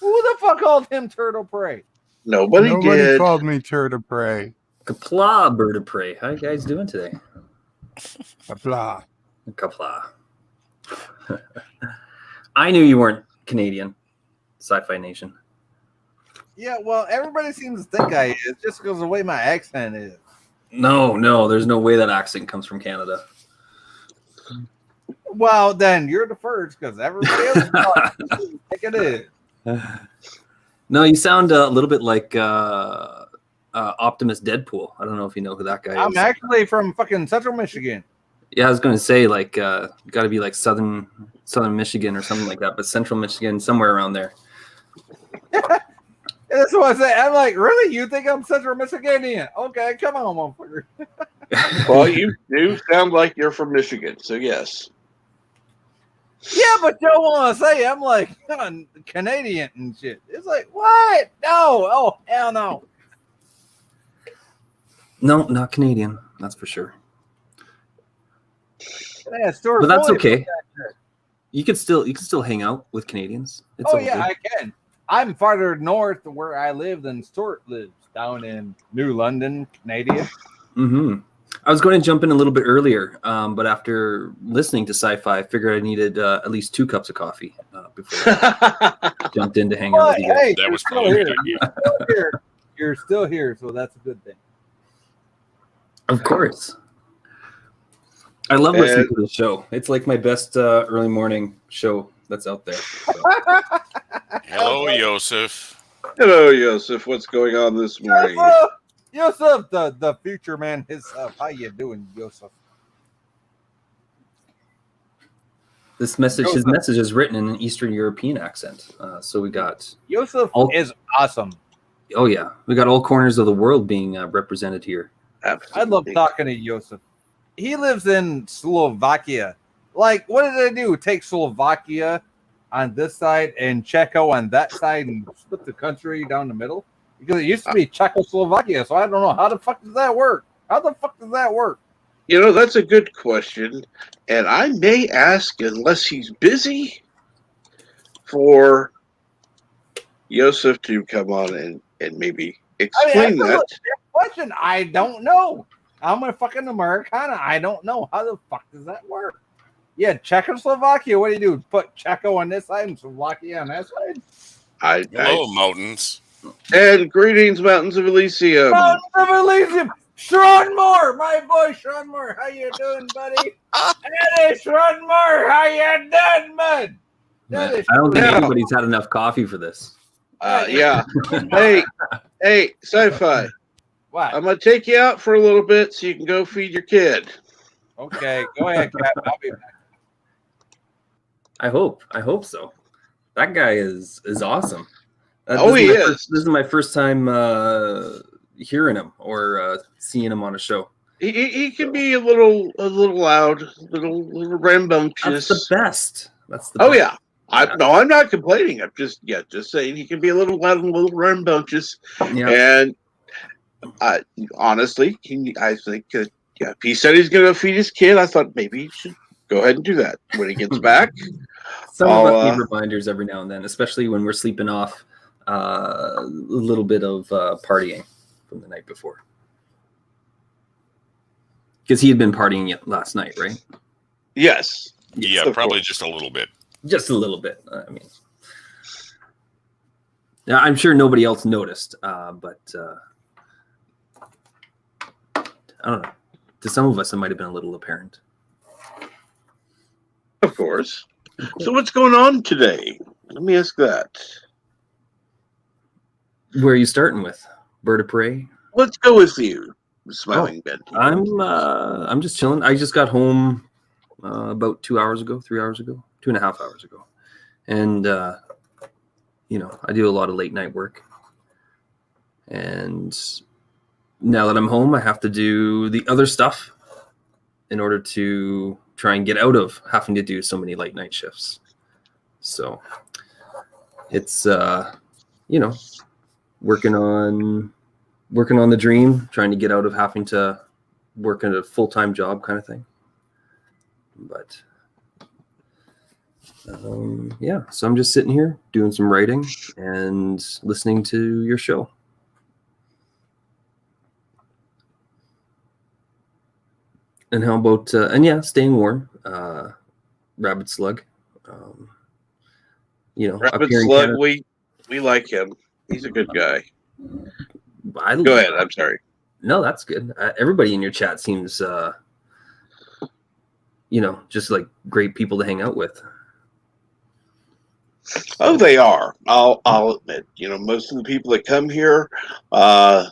Who the fuck called him Turtle Prey? Nobody did. called me turd of prey. Kapla, bird of prey. How you guys doing today? Blah. Kapla. I knew you weren't Canadian. Sci-Fi Nation. Yeah, well, everybody seems to think I is just because of the way my accent is. No, there's no way that accent comes from Canada. Well, then you're the first because everybody else think it is. No, you sound a little bit like Optimus Deadpool. I don't know if you know who that guy I'm is. actually from fucking Central Michigan. Yeah, I was going to say like got to be like southern Michigan or something like that, but Central Michigan, somewhere around there. That's what I say. I'm like, really? You think I'm Central Michiganian? Okay, come on, motherfucker. Well, you do sound like you're from Michigan, so yes. Yeah, but you don't want to say I'm like Canadian and shit. It's like, what? No. Oh, hell no. No, not Canadian. That's for sure. Yeah, store But that's fully- okay. You can still hang out with Canadians. It's Oh, all yeah, good. I can. I'm farther north of where I live than Stuart lives, down in New London, Canada. Mm-hmm. I was going to jump in a little bit earlier, but after listening to sci-fi, I figured I needed at least 2 cups of coffee before I jumped in to hang out But, with you guys. hey, That you're was still probably a here. good idea. You're still here. You're still here, so that's a good thing. Of course. I love listening to the show. It's like my best early morning show that's out there. So. Hello, Yosef. Hello, Yosef. What's going on this morning? Yosef, the future man himself. How you doing, Yosef? His message is written in an Eastern European accent. So we got, Yosef is awesome. oh yeah, we got all corners of the world being represented here. Absolutely. I love talking to Yosef. He lives in Slovakia. Like, what did they do? Take Slovakia on this side and Czechia on that side and split the country down the middle? Because it used to be Czechoslovakia, so I don't know. How the fuck does that work? How the fuck does that work? You know, that's a good question. And I may ask, unless he's busy, for Yosef to come on and maybe explain that's a that. legit question. I don't know. I'm a fucking Americana. I don't know. How the fuck does that work? Yeah, Czechoslovakia. What do you do? Put Czechia on this side and Slovakia on that side? Hello, mountains. And greetings, Mountains of Elysium. Mountains of Elysium. Sean Moore, my boy Sean Moore. How you doing, buddy? Hey, Sean Moore. How you doing, man? That is I don't think Yeah. anybody's had enough coffee for this. Yeah. Hey, sci-fi. What? I'm gonna take you out for a little bit so you can go feed your kid. Okay, go ahead, Cap. I'll be back. I hope so. That guy is awesome. Oh, he is. This is my first time hearing him or seeing him on a show. He can be a little loud, little rambunctious. That's the best. That's the Oh best. yeah. I'm not complaining. I'm just saying he can be a little loud and a little rambunctious. Yeah. And honestly, I think if he said he's going to feed his kid, I thought maybe he should go ahead and do that when he gets back. Some of us I'll, need reminders every now and then, especially when we're sleeping off a little bit of partying from the night before. Because he had been partying last night, right? Yes. Yeah, Of probably course. just a little bit. Just a little bit. I mean, now, I'm sure nobody else noticed, but I don't know. To some of us, it might have been a little apparent. Of course. So what's going on today? Let me ask that. Where are you starting with? Bird of prey? Let's go with you, Smiling Ben. I'm just chilling. I just got home about 3 hours ago, 2.5 hours ago. And, I do a lot of late night work. And now that I'm home, I have to do the other stuff in order to try and get out of having to do so many late night shifts. So it's, working on the dream, trying to get out of having to work in a full-time job kind of thing. But Yeah, so I'm just sitting here doing some writing and listening to your show. And how about staying warm. Rabbit Slug. Up Rapid here in Slug, Canada, we like him. He's a good guy. I Go ahead. I'm sorry. No, that's good. Everybody in your chat seems, just like great people to hang out with. Oh, they are. I'll admit. Most of the people that come here are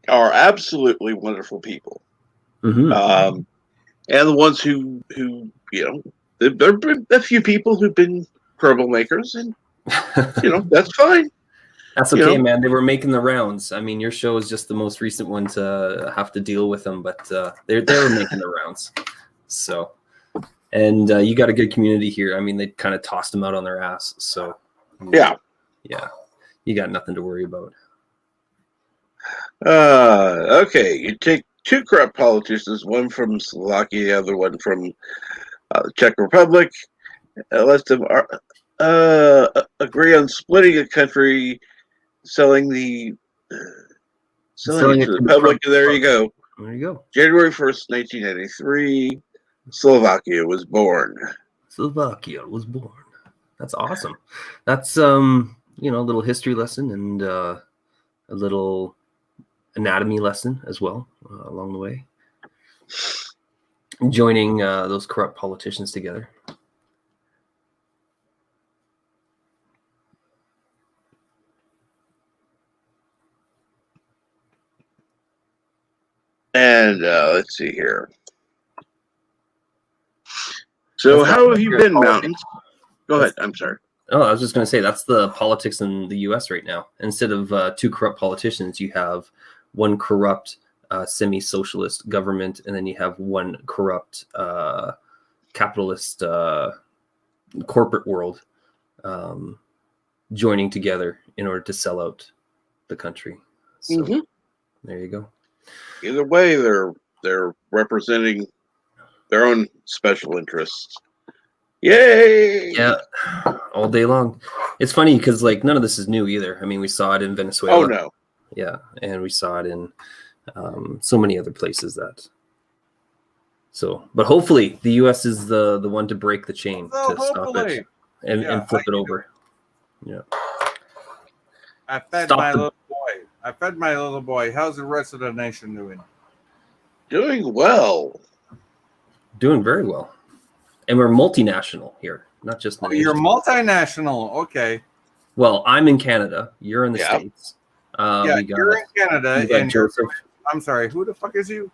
absolutely wonderful people. Mm-hmm. And the ones who there have been a few people who've been troublemakers, and that's fine. That's okay, man. They were making the rounds. I mean, your show is just the most recent one to have to deal with them, but they were making the rounds. So, and you got a good community here. I mean, they kind of tossed them out on their ass. So, yeah, you got nothing to worry about. Okay, you take two corrupt politicians, one from Slovakia, the other one from the Czech Republic. Let them agree on splitting a country, selling it to the public. And there you go. There you go. January 1st, 1993, Slovakia was born. That's awesome. That's a little history lesson and a little anatomy lesson as well along the way. Joining those corrupt politicians together. And let's see here. So how have you been, Mountains? Go ahead. I'm sorry. Oh, I was just going to say that's the politics in the U.S. right now. Instead of two corrupt politicians, you have one corrupt semi-socialist government, and then you have one corrupt capitalist corporate world joining together in order to sell out the country. So There you go. Either way, they're representing their own special interests. Yay! Yeah, all day long. It's funny because none of this is new either. I mean, we saw it in Venezuela. Oh no. Yeah, and we saw it in so many other places but hopefully the U.S. is the one to break the chain to stop it and flip it over. Yeah. I fed my little boy. How's the rest of the nation doing? Doing well. Doing very well. And we're multinational here, not just the nation. You're multinational. Okay. Well, I'm in Canada. You're in the States. You're in Canada. And Joseph. I'm sorry. Who the fuck is you?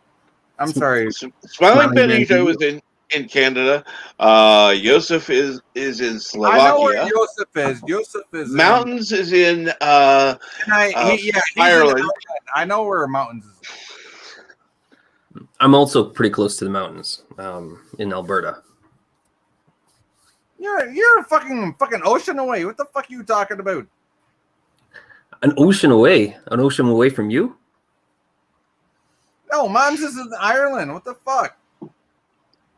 I'm sorry. Smiling Benito is in Canada. Joseph is in Slovakia. I know where Joseph is. Joseph is Mountains is in he's Ireland. in I know where Mountains is. I'm also pretty close to the mountains in Alberta. You're a fucking ocean away. What the fuck are you talking about? An ocean away from you? No, Mountains is in Ireland. What the fuck?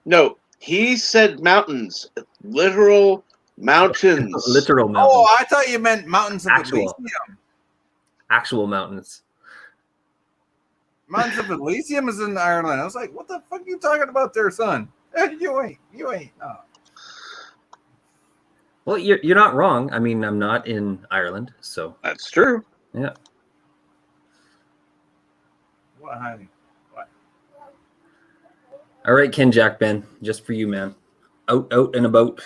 No, he said mountains. Literal mountains. Literal mountains. Oh, I thought you meant mountains of Elysium. Actual mountains. Mountains of Elysium is in Ireland. I was like, what the fuck are you talking about there, son? You ain't. No. Well, you're not wrong. I mean, I'm not in Ireland, so that's true. Yeah. What, honey? What? All right, Ken Jack Ben, just for you, man. Out and about.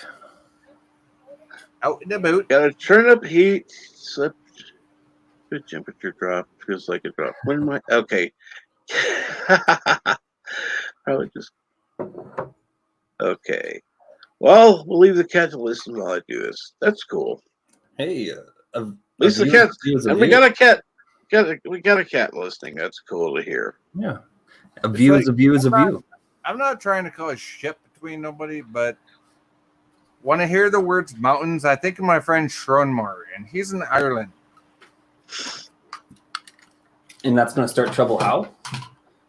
Out and about. Gotta turn up heat. Slip. Good temperature drop. Feels like a drop. When am I? Okay. Probably just. Okay. Well, we'll leave the cat to listen while I do this. That's cool. Hey, at least the cat. And we got a cat. We got a cat listening. That's cool to hear. Yeah. A view is a view is a view. I'm not trying to cause shit between nobody, but when I hear the words mountains, I think of my friend Schronmar, and he's in Ireland. And that's going to start trouble how?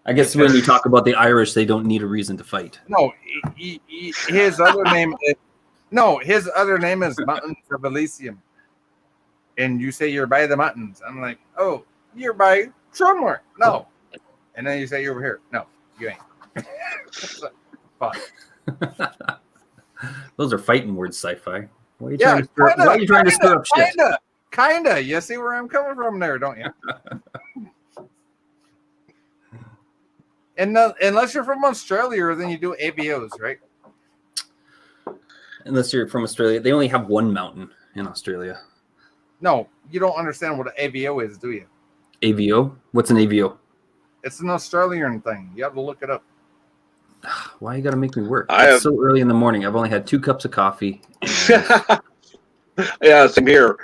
I guess when you talk about the Irish, they don't need a reason to fight. No, his other name is No, his other name is Mountains of Elysium. And you say you're by the mountains. I'm like, oh, you're by somewhere. No. And then you say you're over here. No, you ain't. Fuck. Those are fighting words, sci-fi. Why are you Yeah, trying to stir, why are you trying to stir up shit? Kinda. You see where I'm coming from there, don't you? And unless you're from Australia, then you do ABOs, right? Unless you're from Australia, they only have one mountain in Australia. No, you don't understand what an AVO is, do you? AVO? What's an AVO? It's an Australian thing. You have to look it up. Why you gotta make me work? I It's have- so early in the morning. I've only had 2 cups of coffee. Yeah, same here.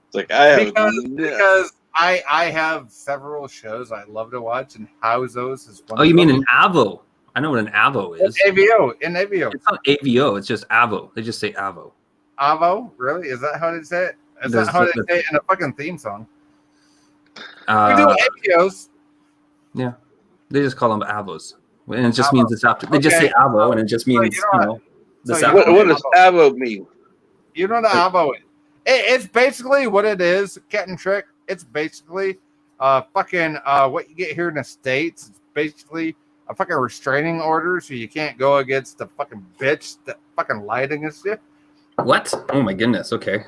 It's like I have Because I have several shows I love to watch, and Howzos is one. Oh, of you mean them. an AVO? I know what an AVO is. AVO? An AVO. It's not AVO. It's just AVO. They just say AVO. Avo? Really? Is that how they say it? Is There's that how they the- say it in a fucking theme song? We do AVOs. Yeah, they just call them AVOs, and it just means it's after. They just Okay. say AVO, and it just means you know what? this So you after. what does Avo mean? You know what an Avo is? It's basically what it is, Cat and Trick. It's basically fucking what you get here in the States. It's basically a fucking restraining order, so you can't go against the fucking bitch that fucking lied against you. What? Oh my goodness. Okay,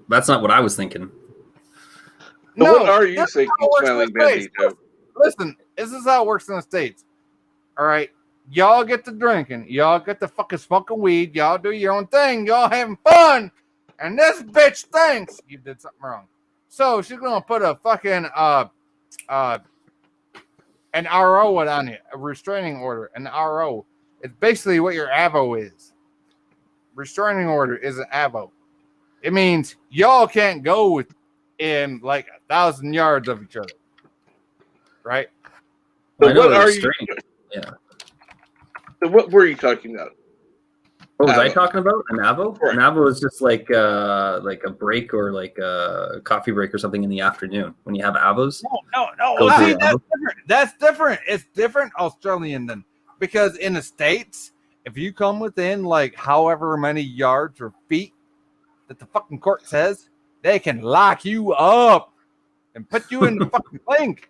that's not what I was thinking. So what are you that's thinking, how it works in Smiling the States. Bandito? Listen, this is how it works in the States. All right. Y'all get to drinking. Y'all get to fucking smoking weed. Y'all do your own thing. Y'all having fun. And this bitch thinks you did something wrong. So she's gonna put a fucking an RO on you, a restraining order. An RO. It's basically what your AVO is. Restraining order is an AVO. It means y'all can't go within like 1,000 yards of each other. Right? So I know what it's are you? strange. Yeah. So what were you talking about? What was I AVO. talking about? An AVO? Right. An AVO is just like a break or like a coffee break or something in the afternoon when you have AVOs. No. Go See, through that's AVO. different. That's different. It's different Australian then. Because in the States, if you come within like however many yards or feet that the fucking court says, they can lock you up and put you in the fucking clink.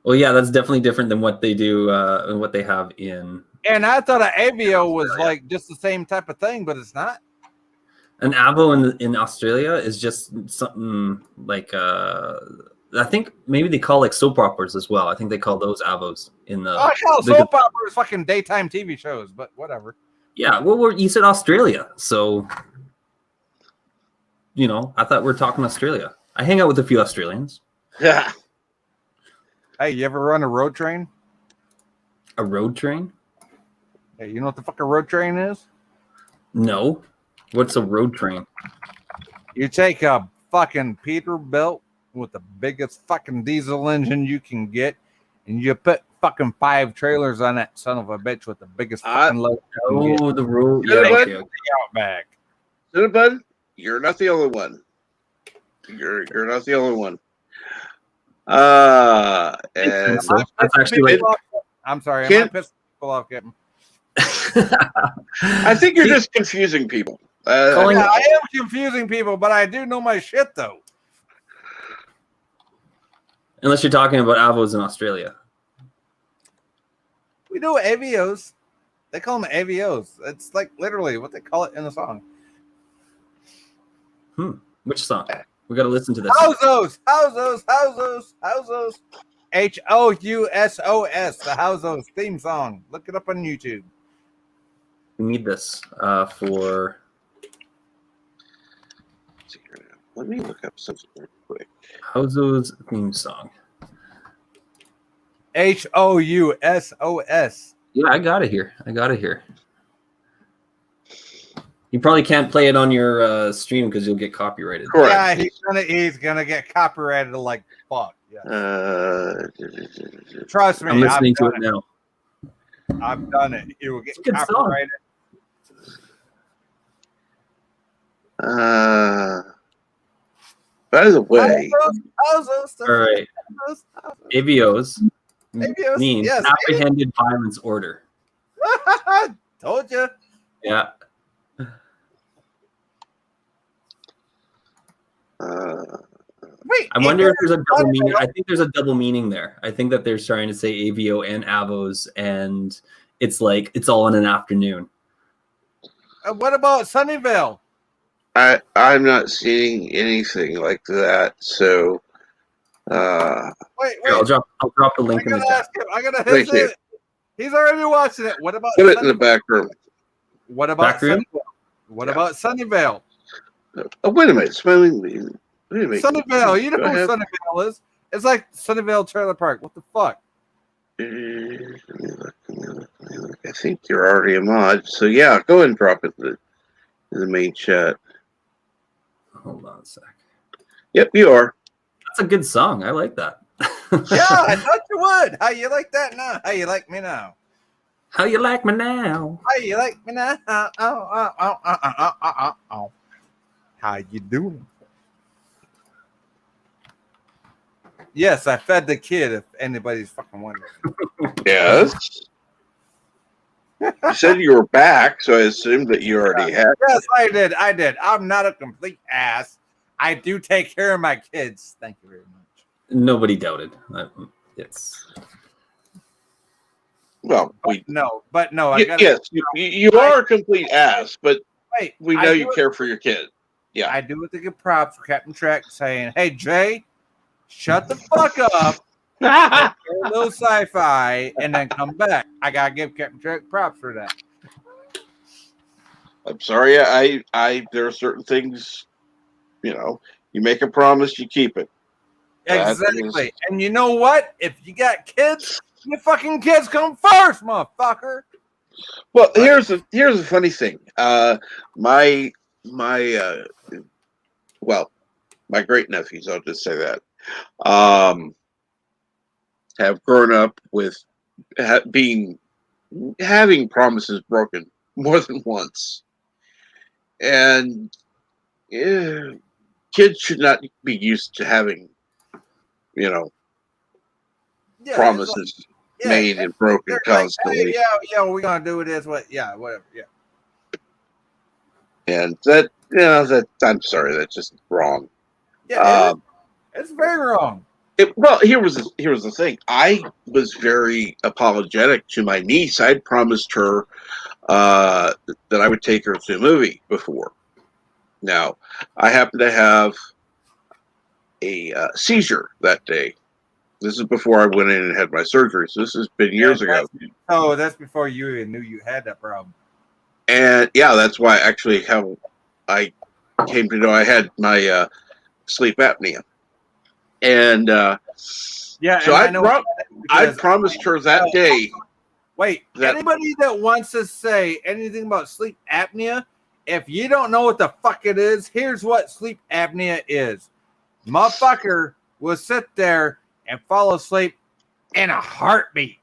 Well, yeah, that's definitely different than what they do and what they have in And I thought an AVO was like just the same type of thing, but it's not. an AVO in Australia is just something like I think maybe they call like soap operas as well. I think they call those AVOs in the. I call soap operas fucking daytime TV shows, but whatever. Yeah, well, you said Australia, so you know I thought we were talking Australia. I hang out with a few Australians. Yeah. Hey, you ever run a road train? A road train? Hey, you know what the fucking road train is? No. What's a road train? You take a fucking Peterbilt with the biggest fucking diesel engine you can get, and you put fucking 5 trailers on that son of a bitch with the biggest fucking load you can get. Oh, the road. Yeah, Yeah, but- okay. Outback. Cinnabon, you're not the only one. You're not the only one. And So that's actually like. I'm sorry, am I Can't- pissing people off, Captain? I think you're just confusing people. Calling- Yeah, I am confusing people, but I do know my shit though. Unless you're talking about avos in Australia. We do AVOs. They call them AVOs. It's like literally what they call it in the song. Which song? We got to listen to this. Howzos, Howzos, Howzos, Howzos. Housos, the Howzos theme song. Look it up on YouTube. We need this for. Let me look up something real quick. Howzo's theme song. Housos. Yeah, I got it here. You probably can't play it on your stream because you'll get copyrighted. Correct. Yeah, he's gonna get copyrighted like fuck. Yeah. Uh, Trust me, I'm listening to I've it done now. I've done it. He will get It's a good song. copyrighted. by the way, Howzos, All right. AVOs AVOs, means yes. apprehended violence order. Told you. Yeah. I wonder if there's a double meaning. I think there's a double meaning there. I think that they're trying to say AVO and AVOS, and it's like it's all in an afternoon. What about Sunnyvale? I'm not seeing anything like that. So, Wait. Here, I'll drop the link I in the gotta chat. ask him. I gotta Thank hit you. it. He's already watching it. What about put it in the Sunnyvale? back room. What about Back room? Sunnyvale? What Yeah. about Sunnyvale? Oh, wait a minute, smiling. Wait a minute. Sunnyvale, you know Go who ahead. Sunnyvale is? It's like Sunnyvale Trailer Park. What the fuck? Let me look. I think you're already a mod. So yeah, go ahead and drop it in the main chat. Hold on a sec. Yep, you are. That's a good song. I like that. Yeah, I thought you would. How you like that now? How you like me now? How you like me now? How you like me now? How you doing? Yes, I fed the kid. If anybody's fucking wondering. Yes. You said you were back, so I assumed that you already had. Yes, I did. I'm not a complete ass. I do take care of my kids. Thank you very much. Nobody doubted. It's Well, But no. I gotta, yes, you are a complete ass, but wait, we know you care for your kid. Yeah. I do it to give props for Captain Trek saying, "Hey Jay, shut the fuck up, a little sci-fi, and then come back." I gotta give Captain Trek props for that. I'm sorry. I there are certain things, you make a promise, you keep it. That Exactly. is- And you know what? If you got kids, your fucking kids come first, motherfucker. Well, here's a funny thing. My great nephews, I'll just say that, have grown up with having promises broken more than once, and kids should not be used to having, Yeah, promises made and broken they're constantly. like, hey, yeah, we're gonna do this. Whatever. Yeah. And that I'm sorry, that's just wrong. Yeah, it's very wrong. Well, here was the thing. I was very apologetic to my niece. I'd promised her that I would take her to a movie before. Now, I happened to have a seizure that day. This is before I went in and had my surgery. So this has been years ago. Oh, that's before you even knew you had that problem. And yeah, that's why actually how I came to know I had my sleep apnea. And so I promised her that day. Wait, anybody that wants to say anything about sleep apnea, if you don't know what the fuck it is, here's what sleep apnea is. Motherfucker will sit there and fall asleep in a heartbeat.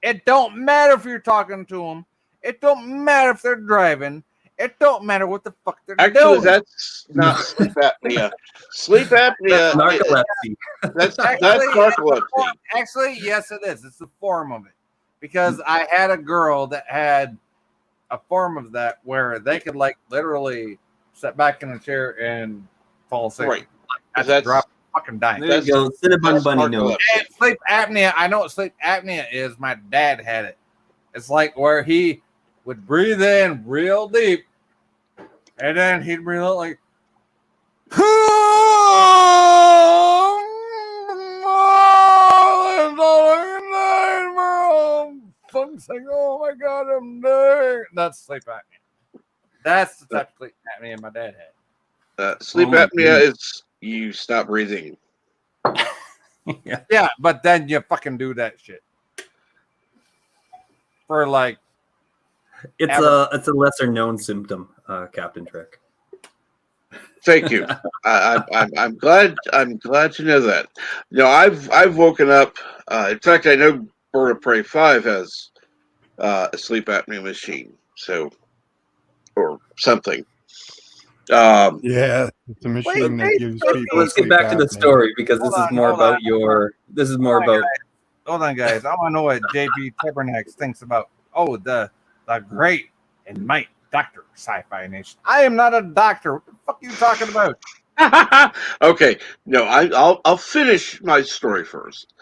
It don't matter if you're talking to them. It don't matter if they're driving. It don't matter what the fuck they're doing. Actually, that's not sleep apnea. Sleep apnea. narcolepsy. That's narcolepsy. Actually, yes, it is. It's the form of it. Because I had a girl that had a form of that where they could literally sit back in a chair and fall asleep. Right. Like, that's drop fucking dying. There you go. Cinnabon Bunny knows. And sleep apnea. I know what sleep apnea is. My dad had it. It's like where he would breathe in real deep, and then he'd breathe out like. Oh my god, I'm dying. That's sleep apnea. That's the type of sleep apnea my dad had. Sleep apnea is you stop breathing. Yeah, but then you fucking do that shit for like. It's a lesser known symptom, Captain Trek. Thank you. I'm glad to know that. I've woken up. In fact, I know Bird of Prey 5 has a sleep apnea machine, or something. Yeah, it's a machine that gives people. Let's get back to the story because this is more about your. This is more about. Hold on, guys. I want to know what JB Tabernax thinks about. Oh, the great and might Doctor Sci-Fi Nation. I am not a doctor. What the fuck are you talking about? Okay, no, I'll finish my story first.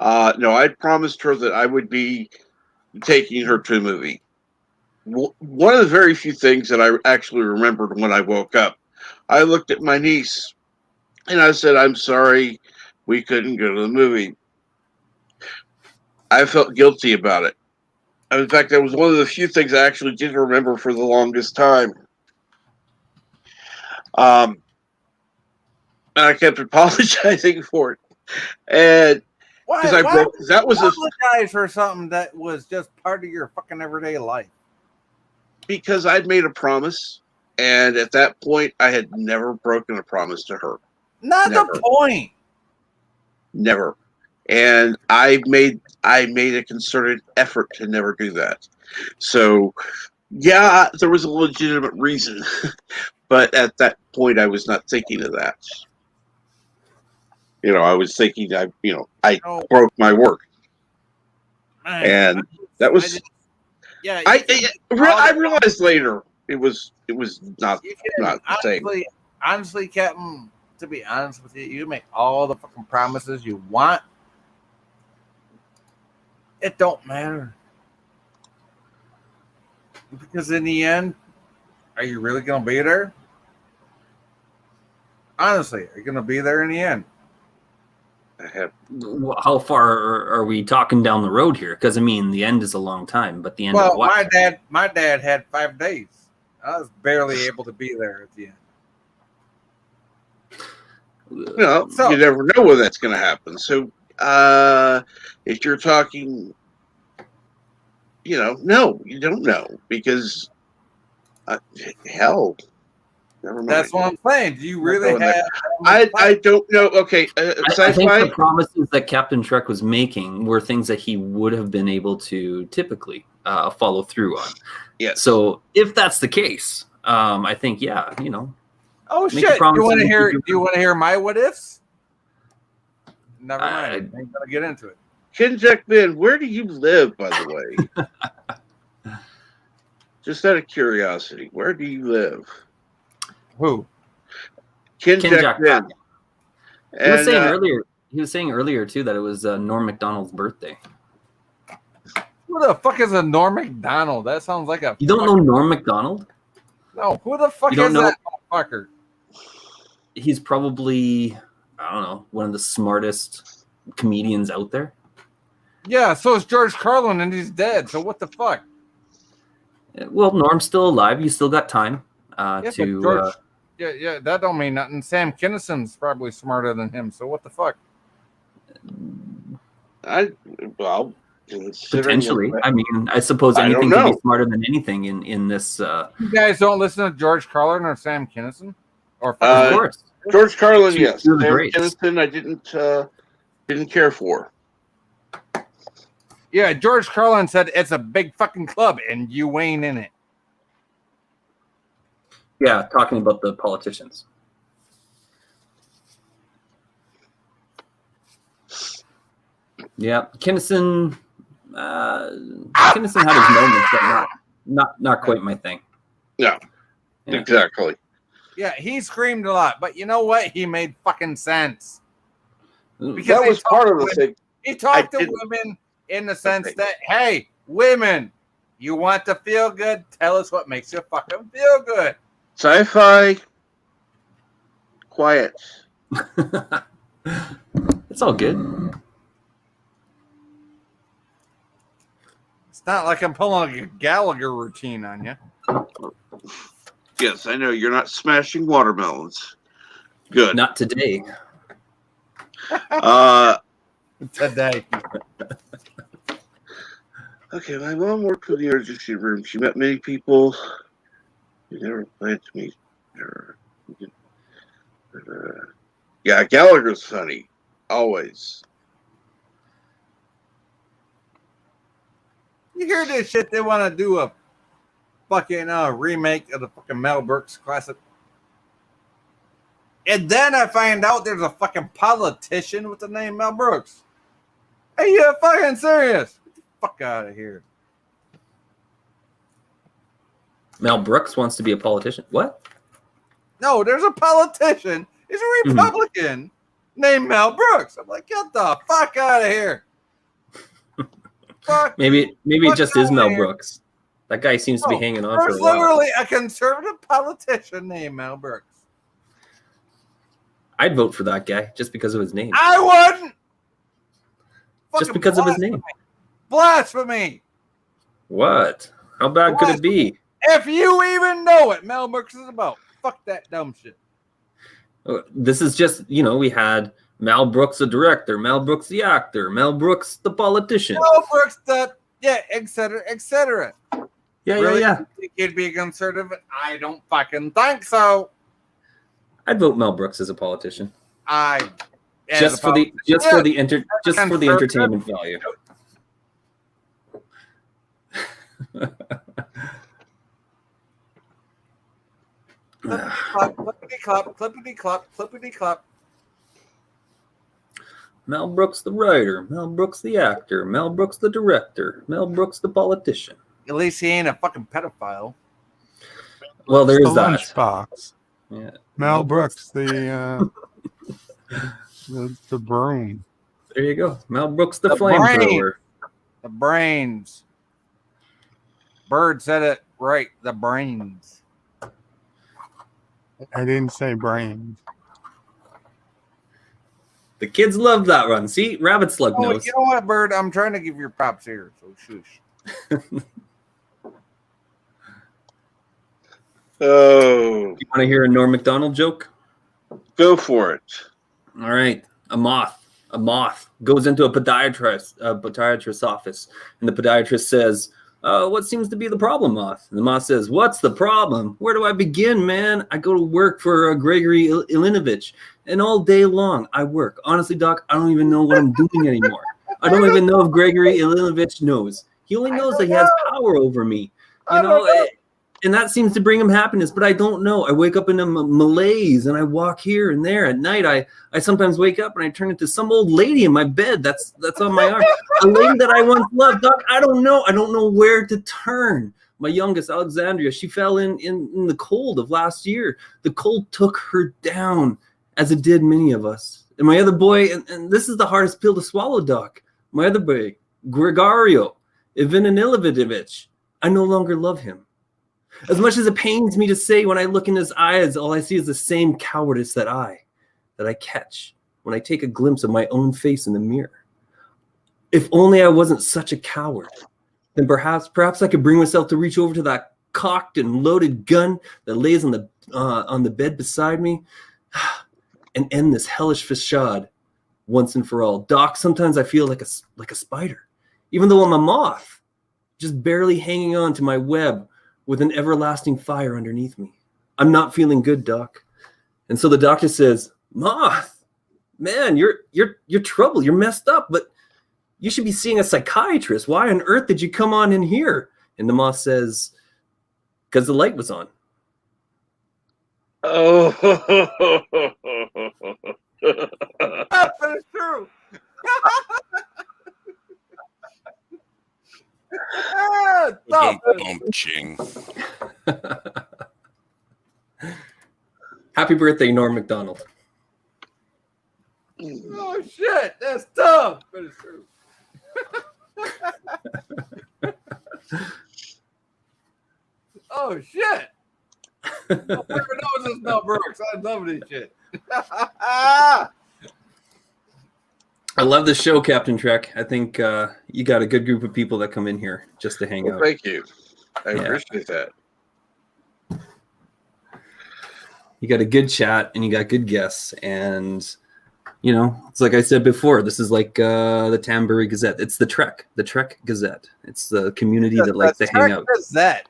No, I promised her that I would be taking her to a movie. One of the very few things that I actually remembered when I woke up, I looked at my niece and I said, "I'm sorry, we couldn't go to the movie." I felt guilty about it. In fact, that was one of the few things I actually did remember for the longest time. And I kept apologizing for it, and because I Why broke would that you was a apologize for something that was just part of your fucking everyday life? because I'd made a promise, and at that point, I had never broken a promise to her. Not Never. the point. Never. And I made a concerted effort to never do that. So yeah, there was a legitimate reason, but at that point, I was not thinking of that. I was thinking I No, broke my word, man. and that I was just, yeah, I you can I realized later it was not you can not the same. honestly, Captain. To be honest with you, you make all the fucking promises you want. It don't matter because in the end, are you really gonna be there? Honestly, are you gonna be there in the end? I have How far are we talking down the road here? Because I mean, the end is a long time, but the end of Well, what? my dad had 5 days. I was barely able to be there at the end. So- you never know when that's going to happen. So if you're talking, no, you don't know because hell, never mind. That's what I'm saying. Do you I'm really not going have? there. I don't know. Okay, I think sci-fi. the promises that Captain Trek was making were things that he would have been able to typically follow through on. Yes. So if that's the case, I think Oh Make a shit! promise You want to and hear? keep Do you want to hear my what ifs? Never mind. I- I ain't gonna get into it. Ken Jackman, where do you live, by the way? Just out of curiosity, where do you live? Who? Ken Ken Jackman. he was saying earlier. He was saying earlier too that it was Norm Macdonald's birthday. Who the fuck is a Norm Macdonald? That sounds like a. You don't know Norm Macdonald? No. Who the fuck You don't is know- that motherfucker? He's probably one of the smartest comedians out there. Yeah. So is George Carlin, and he's dead. So what the fuck? Well, Norm's still alive. You still got time Yeah, but to. George. Yeah. That don't mean nothing. Sam Kinnison's probably smarter than him. So what the fuck? Potentially, I mean, I suppose I don't anything can know. be smarter than anything in this. You guys don't listen to George Carlin or Sam Kinison? Or Of course, George Carlin, yes. Two of the Sam greats. Kinison, I didn't care for. yeah, George Carlin said it's a big fucking club, and you ain't in it. Yeah, talking about the politicians. Yeah, Kinnison. Kinnison had his moments, but not quite my thing. Yeah, Yeah. exactly. Yeah, he screamed a lot, but you know what? He made fucking sense. Because That he was part of the talked thing. He talked to didn't- women in the sense that, hey, women, you want to feel good? Tell us what makes you fucking feel good. Sci-fi, quiet. It's all good. It's not like I'm pulling a Gallagher routine on you. Yes, I know you're not smashing watermelons. Good. Not today. Today. Okay, my mom worked for the emergency room. She met many people. She never planned to meet her. Yeah, Gallagher's funny. Always. You hear this shit? They want to do a fucking remake of the fucking Mel Brooks classic. And then I find out there's a fucking politician with the name Mel Brooks. Are you fucking serious? Get the fuck out of here. Mel Brooks wants to be a politician. What? No, there's a politician He's a Republican named Mel Brooks. I'm like, get the fuck out of here. Fuck. Maybe it just is Mel here. Brooks. That guy seems to be hanging on for There's a while. literally a conservative politician named Mel Brooks. I'd vote for that guy just because of his name. I wouldn't. Just because of his name. Blasphemy. What? How bad could it be? If you even know what Mel Brooks is about, fuck that dumb shit. This is just, we had Mel Brooks the director, Mel Brooks the actor, Mel Brooks the politician. Mel Brooks et cetera, et cetera. Yeah, Really? yeah. You think he'd be a conservative? I don't fucking think so. I'd vote Mel Brooks as a politician. Just for the entertainment value. Clippity clop, clippity clop, clippity clop. Mel Brooks the writer, Mel Brooks the actor, Mel Brooks the director, Mel Brooks the politician. At least he ain't a fucking pedophile. Well, there is the that. Lunchbox. Yeah. Mel Brooks, the broom. There you go. Mel Brooks the The flamethrower. The brains. Bird said it right. The brains. I didn't say brains. The kids love that one. See, Rabbit Slug Oh, knows. you know what, Bird? I'm trying to give your props here, so shush. Oh, You want to hear a Norm Macdonald joke? go for it. All right. A moth goes into a podiatrist's office, and the podiatrist says, what seems to be the problem, Moth? And the Moth says, what's the problem? Where do I begin, man? I go to work for Gregory Ilinovich, and all day long I work. Honestly, Doc, I don't even know what I'm doing anymore. I don't even know if Gregory Ilinovich knows. He only knows that he has power over me. And that seems to bring him happiness, but I don't know. I wake up in a malaise, and I walk here and there. At night, I sometimes wake up and I turn into some old lady in my bed. That's on my arm. A lady that I once loved. Doc, I don't know. I don't know where to turn. My youngest, Alexandria, she fell in the cold of last year. The cold took her down, as it did many of us. And my other boy, and this is the hardest pill to swallow, Doc. My other boy, Gregario Ivanilevich, I no longer love him. As much as it pains me to say, when I look in his eyes, all I see is the same cowardice that I catch when I take a glimpse of my own face in the mirror. If only I wasn't such a coward, then perhaps I could bring myself to reach over to that cocked and loaded gun that lays on the bed beside me and end this hellish facade once and for all. Doc, sometimes I feel like a spider, even though I'm a moth, just barely hanging on to my web with an everlasting fire underneath me. I'm not feeling good, Doc. And so the doctor says, Moth, man, you're trouble. You're messed up, but you should be seeing a psychiatrist. Why on earth did you come on in here? And the Moth says, because the light was on. Oh, But it's true. Stop. Ching. Happy birthday, Norm Macdonald. Oh shit, that's tough, but it's true. Oh shit. Whoever knows this Mel Brooks. I love this shit. I love the show, Captain Trek. I think you got a good group of people that come in here just to hang out. thank you. I Yeah. appreciate that. You got a good chat and you got good guests. And, it's like I said before, this is like the Tambury Gazette. It's the Trek Gazette. It's the community that likes to hang out. Gazette.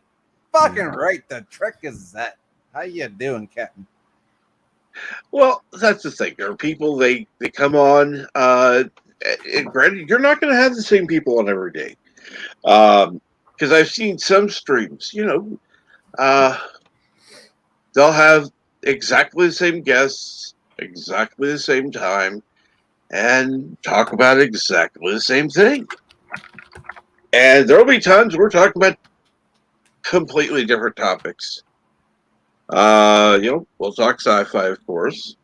Fucking right, the Trek Gazette. How you doing, Captain? Well, that's the thing. There are people, they come on, and granted, you're not going to have the same people on every day. Because I've seen some streams, they'll have exactly the same guests, exactly the same time, and talk about exactly the same thing. And there'll be times we're talking about completely different topics. We'll talk sci-fi, of course.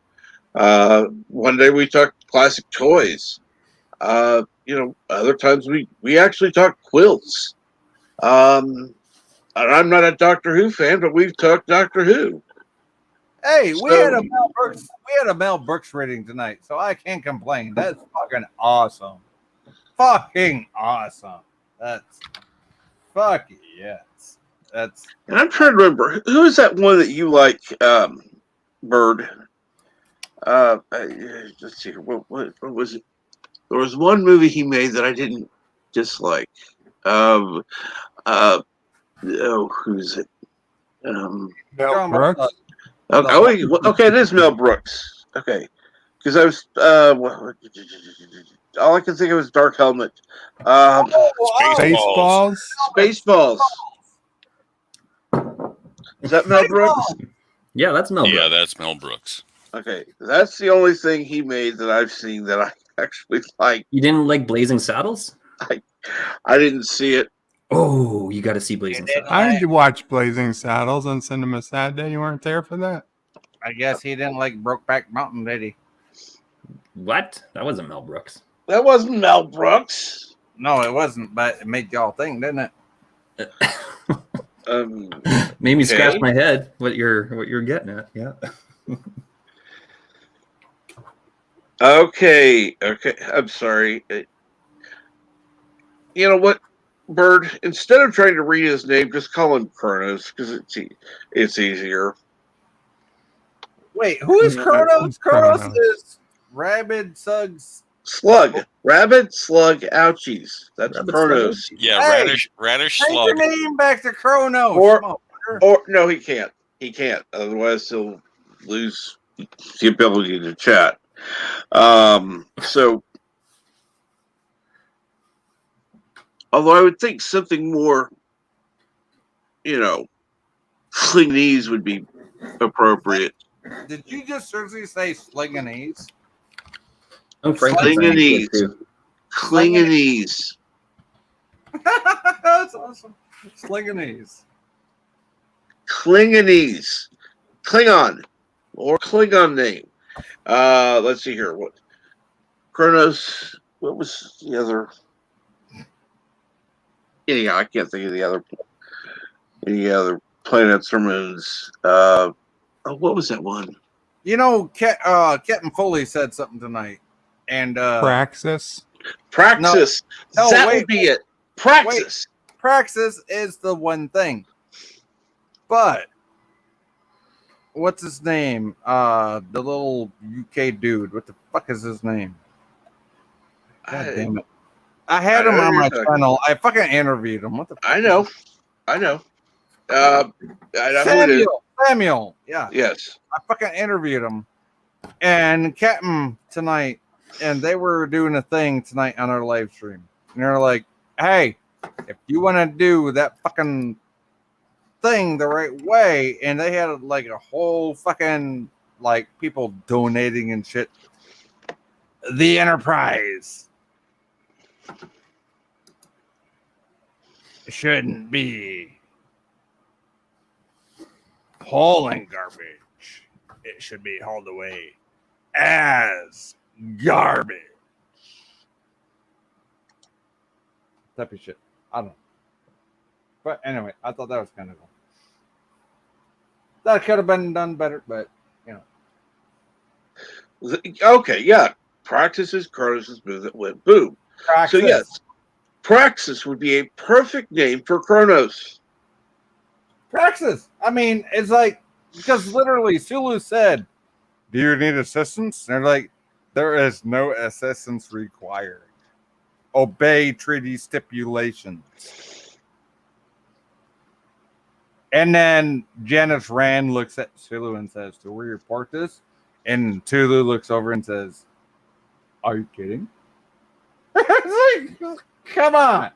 One day we talked classic toys. Other times we actually talk quilts. And I'm not a Doctor Who fan, but we've talked Doctor Who. Hey, we had So- a Mel Brooks. We had a Mel Brooks reading tonight, so I can't complain. That's fucking awesome. Fucking awesome. That's fuck yes. That's And I'm trying to remember who is that one that you like, Bird. Let's see. What was it? There was one movie he made that I didn't dislike. Who's it? Mel Brooks. Okay, it is Mel Brooks. Okay, because I was all I can think of was Dark Helmet. Spaceballs. Baseballs. Spaceballs. Is that Mel Brooks? Yeah, that's Mel Yeah, Brooks. that's Mel Brooks. Okay, that's the only thing he made that I've seen that I actually like. You didn't like Blazing Saddles? I didn't see it. Oh, you got to see Blazing Saddles. I did watch Blazing Saddles on Cinema Saturday. You weren't there for that? I guess he didn't like Brokeback Mountain, did he? What? That wasn't Mel Brooks. That wasn't Mel Brooks. No, it wasn't, but it made y'all think, didn't it? Made me Okay. scratch my head. What you're getting at? Yeah. Okay. I'm sorry. You know what, Bird? Instead of trying to read his name, just call him Kronos because it's easier. Wait, who is Yeah, Kronos? it's Kronos Kronos. is Rabid Suggs. Slug, rabbit, slug, ouchies. That's Rabbit, Kronos. Yeah, Hey, radish Take your slug. name back to Kronos. Or- motherfucker. Or no, he can't. He can't. Otherwise, he'll lose the ability to chat. So, although I would think something more, Clinese would be appropriate. Did you just seriously say Slinganese? I'm Frankenstein Clinganese. too. Clinganese. That's awesome. Slinganese. Klingonese. Klingon. Or Klingon name. Let's see here. What Kronos, what was the other? Anyhow, I can't think of any other planets or moons. What was that one? You know, Captain Foley said something tonight, and Praxis. Praxis. No, That wait, would be it. Praxis. Praxis is the one thing, but what's his name? The little UK dude. What the fuck is his name? God damn it! I had I him know on who my you're talking channel. I fucking interviewed him. What the? I know. I know who it is. Samuel. Yeah. Yes. I fucking interviewed him and Captain tonight, and they were doing a thing tonight on our live stream. And they're like, hey, if you want to do that fucking thing the right way, and they had like a whole fucking like people donating and shit. The Enterprise shouldn't be hauling garbage. It should be hauled away as garbage. Type of shit. I don't know. But anyway, I thought that was kind of cool. That could have been done better, but Okay, yeah. Praxis is Kronos' move that went boom. Praxis. So yes, Praxis would be a perfect name for Kronos. Praxis. I mean, it's like, because literally Sulu said, do you need assistance? And they're like, there is no assistance required. Obey treaty stipulations. And then Janice Rand looks at Sulu and says, do we report this? And Tulu looks over and says, are you kidding? It's like, come on.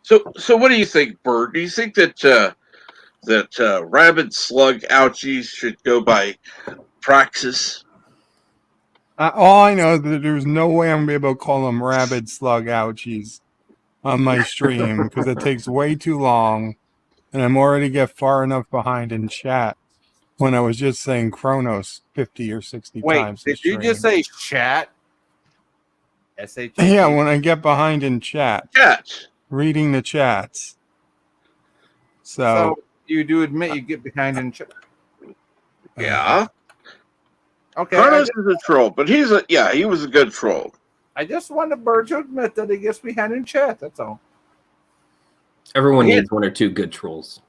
So what do you think, Bird? Do you think that rabid slug ouchies should go by Praxis? All I know is that there's no way I'm gonna be able to call them rabid slug ouchies on my stream because it takes way too long, And I'm already get far enough behind in chat when I was just saying Chronos 50 or 60 Wait, times. did you just say chat? SHAT? Yeah, when I get behind in chat, Cats. reading the chats. So you do admit you get behind in chat. Yeah. Okay. Kronos is a troll, but he was a good troll. I just wanted Bird to admit that he gets behind in chat. That's all. Everyone Yeah. needs one or two good trolls.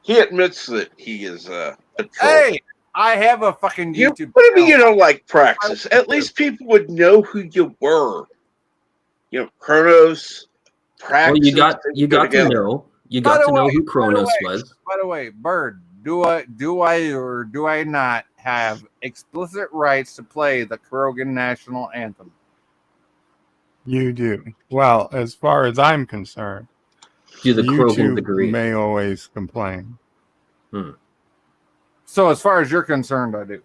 He admits that he is a troll. Hey, I have a fucking You, YouTube. what do you mean you channel. don't like Praxis? At least people would know who you were. You know, Kronos, Praxis. Well, you got they go to together. know. You By got the to know way- who Kronos by the way- was. By the way, Bird, do I or do I not have explicit rights to play the Krogan national anthem? You do. Well, as far as I'm concerned, Do the Krogans YouTube agree? may always complain. So as far as you're concerned, I do.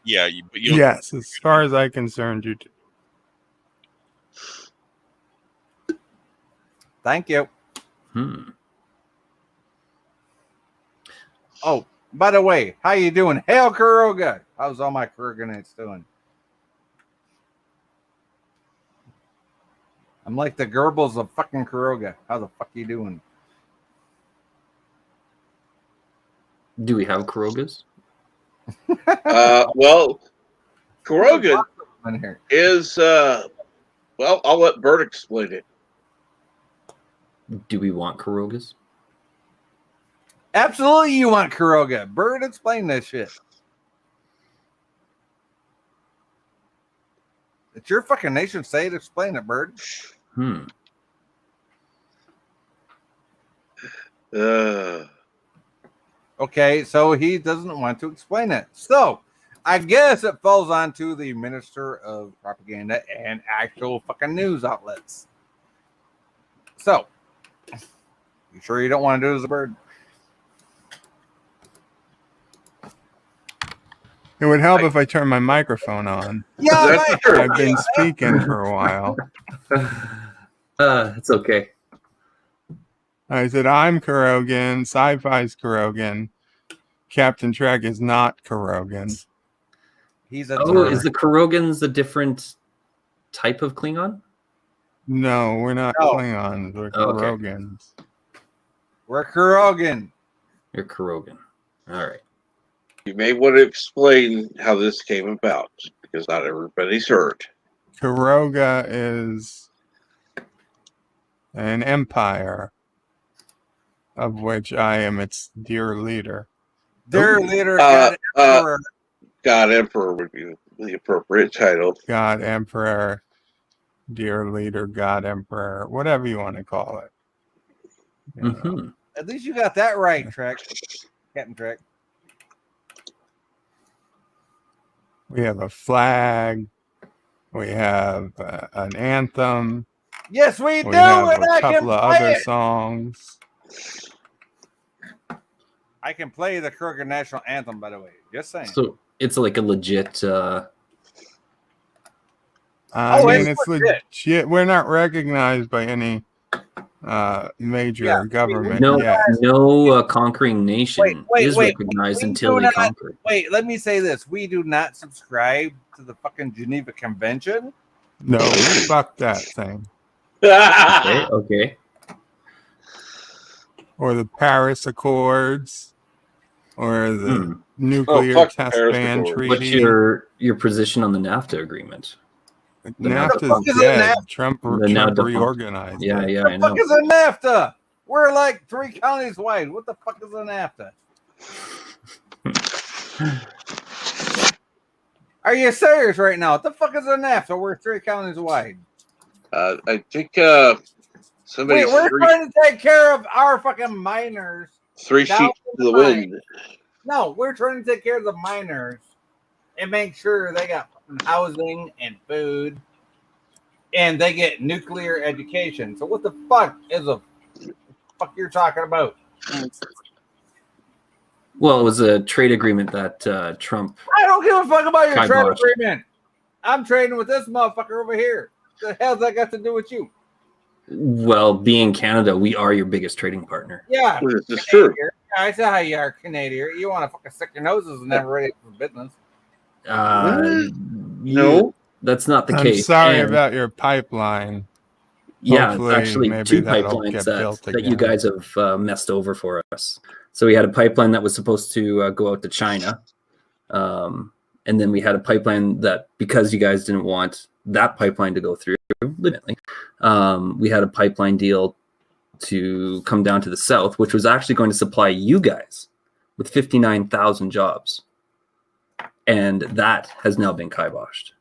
Yeah, but you Yes, as far as I'm concerned, you do. Thank you. Oh, by the way, how you doing? Hail Kuroga. How's all my Kuroganates doing? I'm like the Goebbels of fucking Kuroga. How the fuck you doing? Do we have Kurogas? Well, Kurogan In here. is well, I'll let Bert explain it. Do we want Kurogas? Absolutely, you want Kuroga. Bird, explain this shit. It's your fucking nation. Say it. Explain it, Bird. Okay, so he doesn't want to explain it. So I guess it falls onto the Minister of Propaganda and actual fucking news outlets. So, you sure you don't want to do it as a Bird? It would help if I turned my microphone on. Yeah, That's right. true. I've been speaking for a while. It's okay. I said, I'm Kurogan, Sci-Fi's Kurogan, Captain Trek is not Kurogan. He's a Oh, is the Kurogans a different type of Klingon? No, we're not No. Klingons, we're Oh, okay. Kurogans. We're Kurogan. You're Kurogan. All right. You may want to explain how this came about because not everybody's heard. Kuroga is an empire of which I am its dear leader. Their leader, Uh, God, Emperor. God Emperor would be the appropriate title. God Emperor, dear leader, God Emperor, whatever you want to call it. You know. Mhm. At least you got that right, Trek. Captain Trek. We have a flag. We have an anthem. Yes, we do, We have and a I can couple of play other it. songs. I can play the Krogan national anthem, by the way. Just saying. So it's like a legit. I Oh, mean, it's it's legit. legit. We're not recognized by any major Yeah, government No, yet. no conquering nation Wait, is wait. recognized We until do they not- conquer. Wait, let me say this. We do not subscribe to the fucking Geneva Convention. No, fuck that thing. Okay, okay. Or the Paris Accords, or the nuclear fuck the test Paris ban Accords. What's treaty. your position on the NAFTA agreement? NAFTA's fuck is a dead. NAFTA? Trump The now Trump defunct. reorganized Yeah, it. yeah, I The know. fuck is a NAFTA? We're like 3 counties wide. What the fuck is a NAFTA? Are you serious right now? What the fuck is a NAFTA? We're 3 counties wide. I think somebody's Wait, we're three trying to take care of our fucking miners. sheets down to the line. wind. No, we're trying to take care of the miners and make sure they got fucking housing and food and they get nuclear education. So what the fuck is a fuck you're talking about? Well, it was a trade agreement that Trump. I don't give a fuck about your trade Kiboshed. agreement. I'm trading with this motherfucker over here. The hell's that got to do with you? Well, being Canada, we are your biggest trading partner. Yeah. This is true. Yeah, I see how you are, Canadian. You want to fucking stick your noses and never ready for business. No. That's not the I'm case. sorry And, about your pipeline. yeah, Hopefully, actually, maybe 2 that'll pipelines get built that you again. guys have messed over for us. So we had a pipeline that was supposed to go out to China. And then we had a pipeline that, because you guys didn't want that pipeline to go through, legitimately, we had a pipeline deal to come down to the south, which was actually going to supply you guys with 59,000 jobs. And that has now been kiboshed.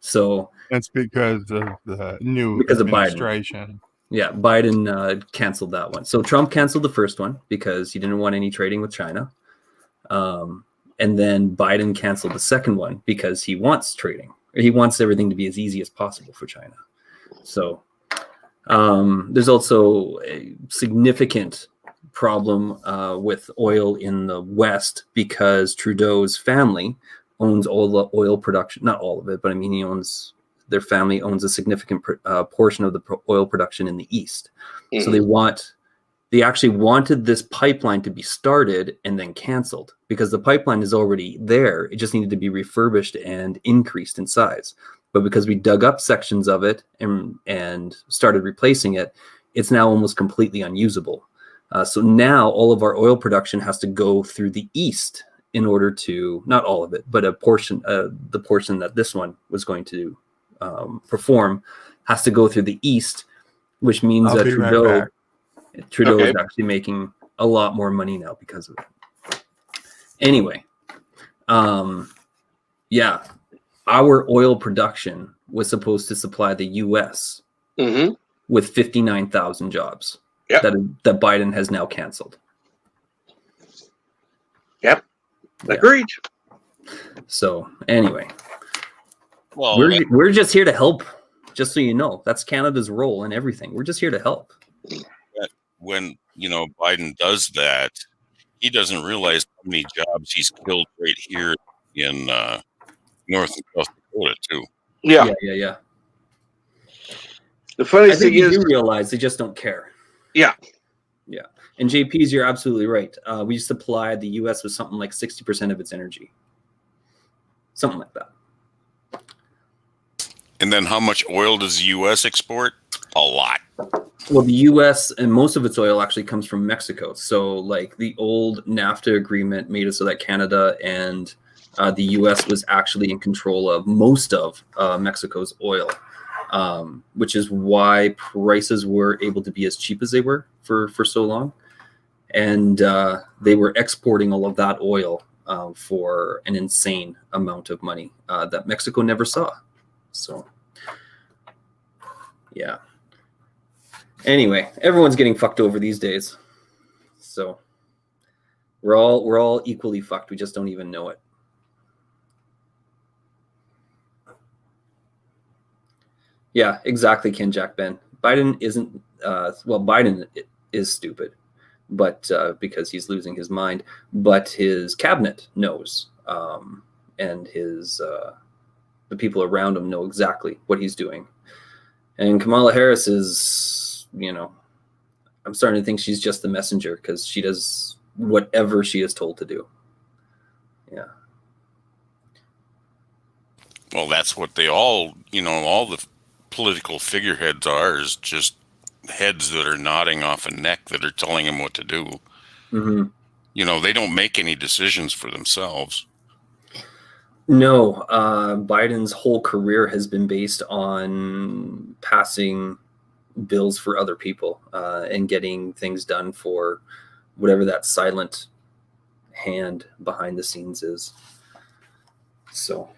So That's because of the new Because of Biden. administration. yeah, Biden canceled that one. So Trump canceled the first one because he didn't want any trading with China. And then Biden canceled the second one because he wants trading. He wants everything to be as easy as possible for China. So there's also a significant problem with oil in the West because Trudeau's family owns all the oil production. Not all of it, but I mean, their family owns a significant portion of the oil production in the East. So they actually wanted this pipeline to be started and then canceled because the pipeline is already there. It just needed to be refurbished and increased in size. But because we dug up sections of it and started replacing it, it's now almost completely unusable. So now all of our oil production has to go through the east in order to, not all of it, but a portion, the portion that this one was going to perform has to go through the east, which means I'll that be right Trudeau back. Okay. is actually making a lot more money now because of it. Anyway, yeah, our oil production was supposed to supply the U.S. Mm-hmm. with 59,000 jobs. Yep. That Biden has now canceled. Yep. Yeah. Agreed. So anyway, Well, we're just here to help. Just so you know, that's Canada's role in everything. We're just here to help. when Biden does that, he doesn't realize how many jobs he's killed right here in North and South Dakota too. Yeah. Yeah. The funny I think thing they is, do realize they just don't care. Yeah. And JP's, you're absolutely right. We supply the U.S. with something like 60% of its energy, something like that. And then how much oil does the U.S. export? A lot. Well, the U.S. and most of its oil actually comes from Mexico. So, like the old NAFTA agreement made it so that Canada and the U.S. was actually in control of most of Mexico's oil, which is why prices were able to be as cheap as they were for so long. And they were exporting all of that oil for an insane amount of money that Mexico never saw. So, yeah. Anyway, everyone's getting fucked over these days. So we're all equally fucked. We just don't even know it. Yeah, exactly, Ken Jack Ben. Biden isn't Biden is stupid, but because he's losing his mind, but his cabinet knows, and his the people around him know exactly what he's doing. And Kamala Harris is, I'm starting to think she's just the messenger because she does whatever she is told to do. Yeah. Well, that's what they all the political figureheads are, is just heads that are nodding off a neck that are telling them what to do. Mm-hmm. They don't make any decisions for themselves. No, Biden's whole career has been based on passing bills for other people and getting things done for whatever that silent hand behind the scenes is. So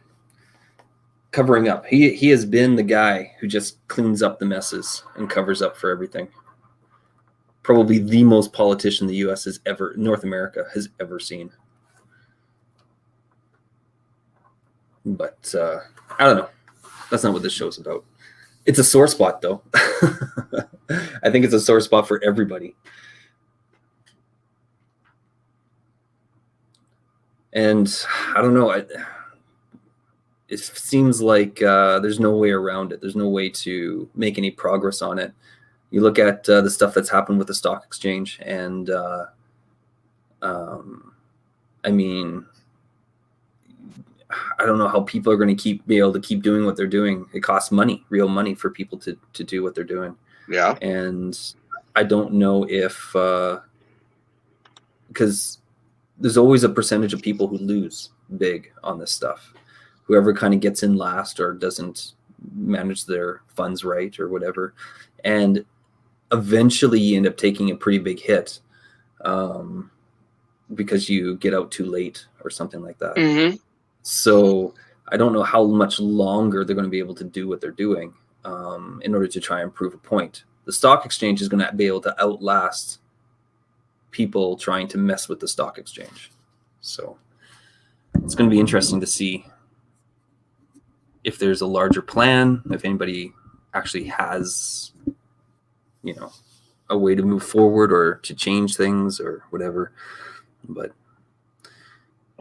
covering up. He has been the guy who just cleans up the messes and covers up for everything. Probably the most politician the U.S. North America has ever seen. But I don't know. That's not what this show's about. It's a sore spot, though. I think it's a sore spot for everybody. And I don't know. it seems like there's no way around it. There's no way to make any progress on it. You look at the stuff that's happened with the stock exchange, and I mean, I don't know how people are going to be able to keep doing what they're doing. It costs money, real money, for people to do what they're doing. Yeah. And I don't know if because there's always a percentage of people who lose big on this stuff. Whoever kind of gets in last or doesn't manage their funds right or whatever, and eventually you end up taking a pretty big hit because you get out too late or something like that. Mm-hmm. So I don't know how much longer they're going to be able to do what they're doing in order to try and prove a point. The stock exchange is going to be able to outlast people trying to mess with the stock exchange. So it's going to be interesting to see if there's a larger plan, if anybody actually has, a way to move forward or to change things or whatever. But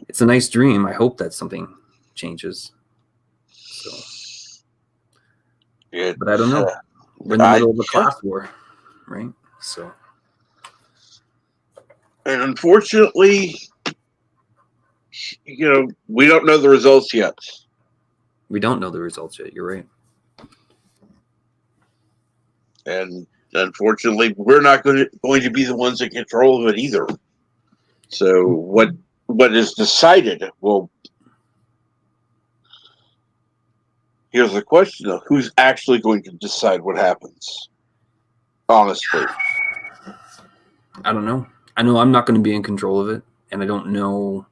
it's a nice dream. I hope that something changes. So, but I don't know. We're in the middle of a class war, right? So, and unfortunately, we don't know the results yet. We don't know the results yet. You're right. And unfortunately, we're not going to be the ones in control of it either. So what is decided? Well, here's the question, though. Who's actually going to decide what happens? Honestly. I don't know. I know I'm not going to be in control of it, and I don't know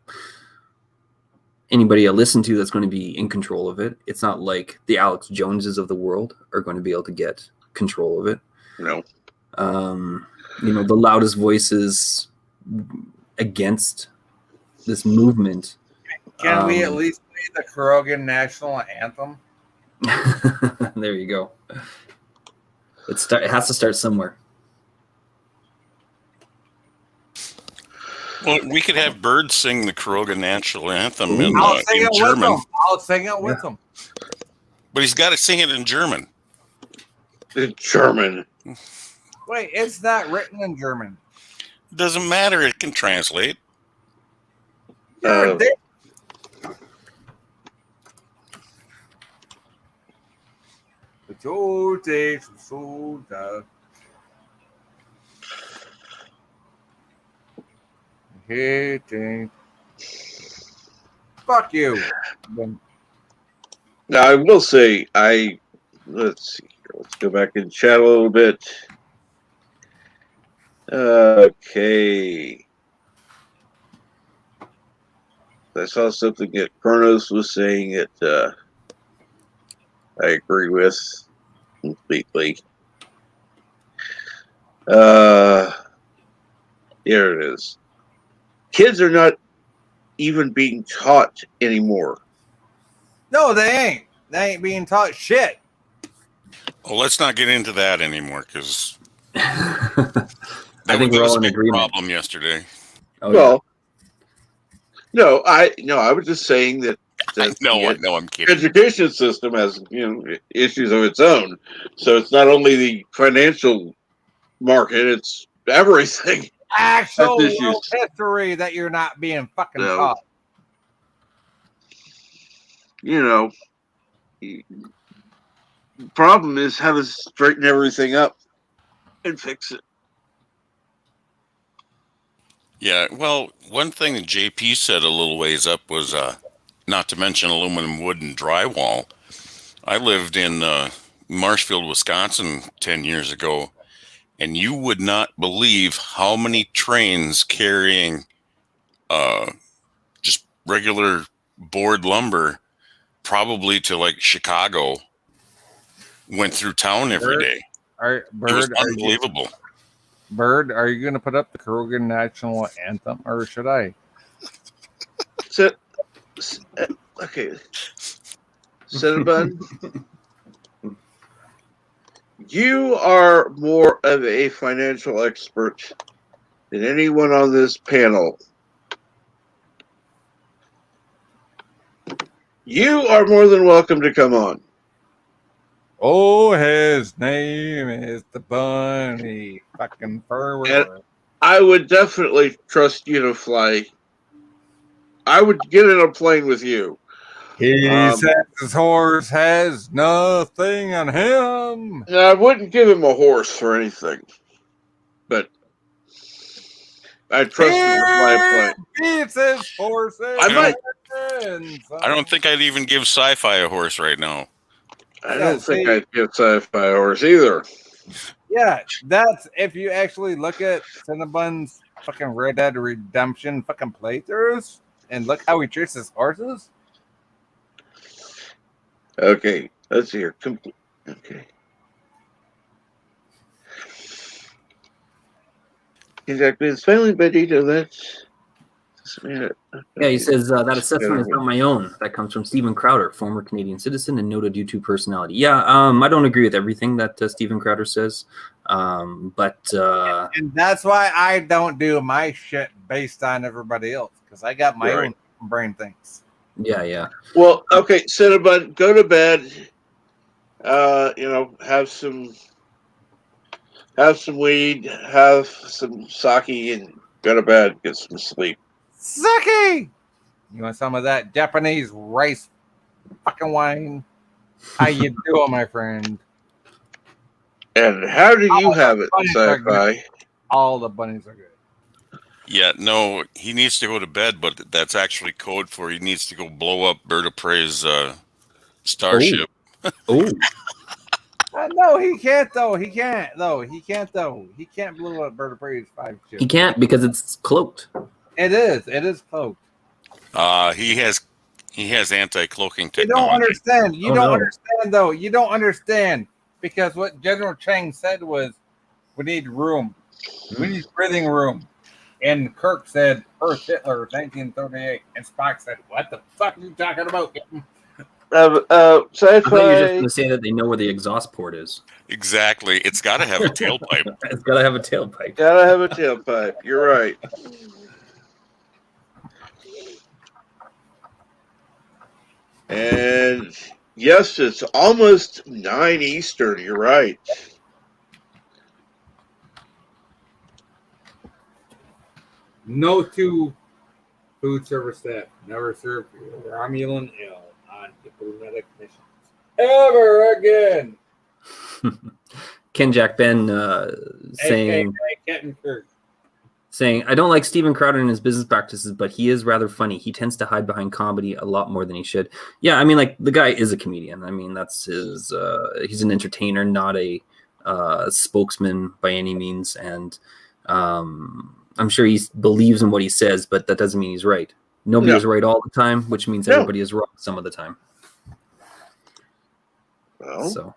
anybody I listen to that's going to be in control of it. It's not like the Alex Joneses of the world are going to be able to get control of it. No. The loudest voices against this movement. Can we at least play the Krogan national anthem? There you go. It has to start somewhere. Well, we could have Bird sing the Krogan national anthem in I'll sing it German. with him. I'll sing it with him. But he's got to sing it in German. In German. Wait, it's not written in German. Doesn't matter. It can translate. You're Fuck you. Now, I will say, let's see here. Let's go back and chat a little bit. Okay. I saw something that Kronos was saying that I agree with completely. Here it is. Kids are not even being taught anymore. No, they ain't. They ain't being taught shit. Well, let's not get into that anymore because I think we're all in a big agreement. problem yesterday. Oh, Well, no, I was just saying that No, I'm kidding. education system has issues of its own. So it's not only the financial market; it's everything. Actual That's world issues. history that you're not being fucking No. taught. The problem is how to straighten everything up and fix it. Yeah, well, one thing that JP said a little ways up was not to mention aluminum, wood, and drywall. I lived in Marshfield, Wisconsin 10 years ago, and you would not believe how many trains carrying just regular board lumber, probably to like Chicago, went through town every day. It was unbelievable. Bird, are you going to put up the Krogan national anthem, or should I? Okay. Cinnabon, you are more of a financial expert than anyone on this panel. You are more than welcome to come on. Oh, his name is the bunny. Fucking fur. I would definitely trust you to fly. I would get in a plane with you. He says his horse has nothing on him. Now, I wouldn't give him a horse or anything, but I trust him to fly a plane. Beats his horses. I don't think I'd even give Sci-Fi a horse right now. I don't think I'd give Sci-Fi a horse either. Yeah, that's if you actually look at Cinnabon's fucking Red Dead Redemption fucking playthroughs and look how he treats his horses. Okay, let's see here. Okay. Exactly. It's finally Benito. That's. Yeah, he says that assessment is not my own. That comes from Stephen Crowder, former Canadian citizen and noted YouTube personality. Yeah, I don't agree with everything that Stephen Crowder says, but and that's why I don't do my shit based on everybody else because I got my own brain things. Yeah. Well, okay, Cinnabon, go to bed. Have some weed, have some sake, and go to bed. Get some sleep. Sake! You want some of that Japanese rice fucking wine? How you doing, my friend? And how do you have it, Sci-Fi? All the bunnies are good. Yeah, no, he needs to go to bed, but that's actually code for he needs to go blow up Bird of Prey's starship. Oh. No, he can't though. He can't though. He can't blow up Bird of Prey's 5 ship. He can't because it's cloaked. It is cloaked. He has anti-cloaking technology. You don't understand. You don't understand though. You don't understand because what General Chang said was, "We need room. We need breathing room." And Kirk said, "Earth Hitler, 1938." And Spock said, "What the fuck are you talking about?" I thought you were just Sci-Fi. going to say that they know where the exhaust port is. Exactly. It's got to have a tailpipe. It's got to have a tailpipe. Gotta have a tailpipe. You're right. And yes, it's almost 9 Eastern. You're right. No two food service staff never served Romulan ale on diplomatic missions ever again. Ken Jack Ben saying, I don't like Stephen Crowder and his business practices, but he is rather funny. He tends to hide behind comedy a lot more than he should. Yeah, I mean, like, the guy is a comedian. I mean, that's his, he's an entertainer, not a spokesman by any means. And I'm sure he believes in what he says, but that doesn't mean he's right. Nobody is right all the time, which means everybody is wrong some of the time. Well, so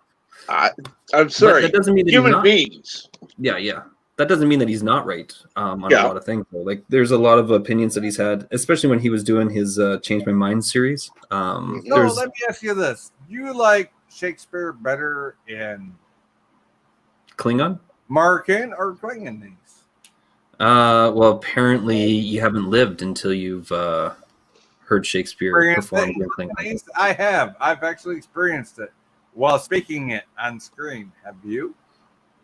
I'm sorry. That doesn't mean that human beings. Yeah. That doesn't mean that he's not right on a lot of things. Though. Like, there's a lot of opinions that he's had, especially when he was doing his Change My Mind series. Let me ask you this: you like Shakespeare better in Klingon, Markan, or Klingonese? Well, apparently you haven't lived until you've heard Shakespeare perform in Klingon. I have. I've actually experienced it while speaking it on screen. Have you?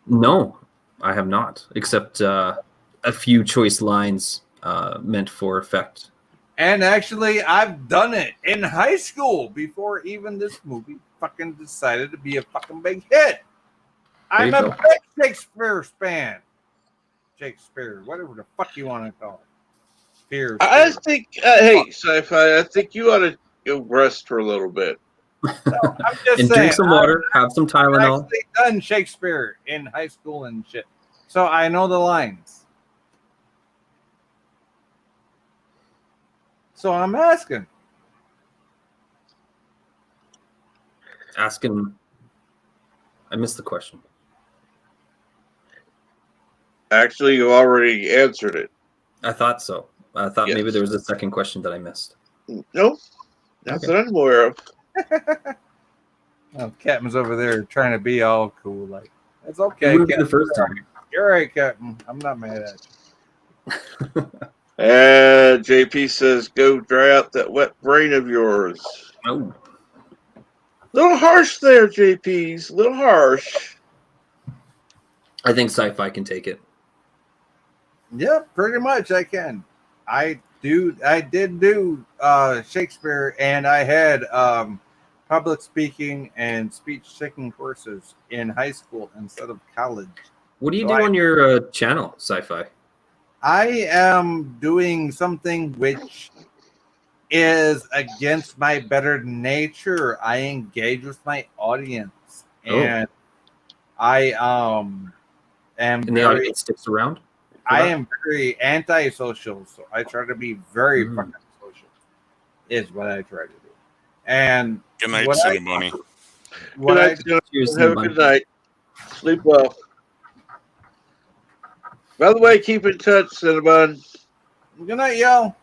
No, I have not, except a few choice lines meant for effect. And actually, I've done it in high school before even this movie fucking decided to be a fucking big hit. I'm a big Shakespeare fan. Shakespeare, whatever the fuck you want to call it. I think, hey, Sci-Fi, I think you ought to go rest for a little bit. No, I'm just and saying, drink some water, have some Tylenol. I've actually done Shakespeare in high school and shit, so I know the lines. So I'm asking. I missed the question. Actually, you already answered it. I thought so. I thought maybe there was a second question that I missed. No, not that I'm aware of. Oh, Captain's over there trying to be all cool. Like, it's okay. It wouldn't be the first time. You're right, Captain. I'm not mad at you. And JP says, go dry out that wet brain of yours. Oh, Little harsh there, JP's. Little harsh. I think sci-fi can take it. Yeah, pretty much I can. I did do Shakespeare, and I had public speaking and speech taking courses in high school instead of college. What do you So do on your channel, sci-fi? I am doing something which is against my better nature. I engage with my audience, and I am And the very audience sticks around? I am very antisocial, so I try to be very fucking social. Is what I try to do. And Good night, what I Cinnabunny. what Good I night, Cinnabon. Cheers, Have a Cinnabon. good night. Sleep well. By the way, keep in touch, Cinnabon. good night, y'all.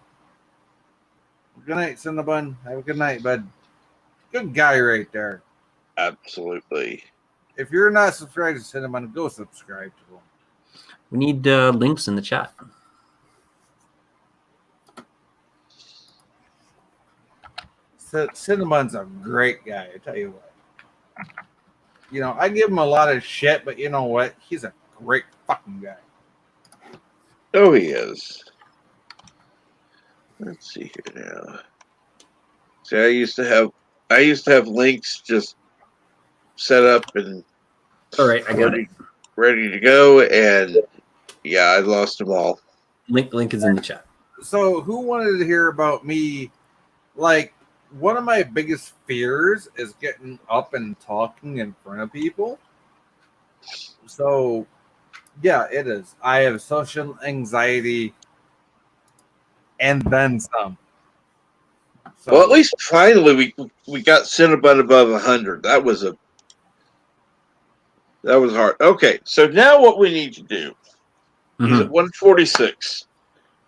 Good night, Cinnabon. Have a good night, bud. Good guy right there. Absolutely. If you're not subscribed to Cinnabon, go subscribe to him. We need links in the chat. Cinnabon's a great guy, I tell you what. You know, I give him a lot of shit, but you know what? He's a great fucking guy. Oh, he is. Let's see here now. See, I used to have links just set up and All right, I got it. ready to go, and yeah, I lost them all. Link is in the chat. So who wanted to hear about me? Like, one of my biggest fears is getting up and talking in front of people. So yeah, it is. I have social anxiety and then some. So, Well, at least finally we got Cinnabon above 100. That was hard. Okay, so now what we need to do, he's at 146.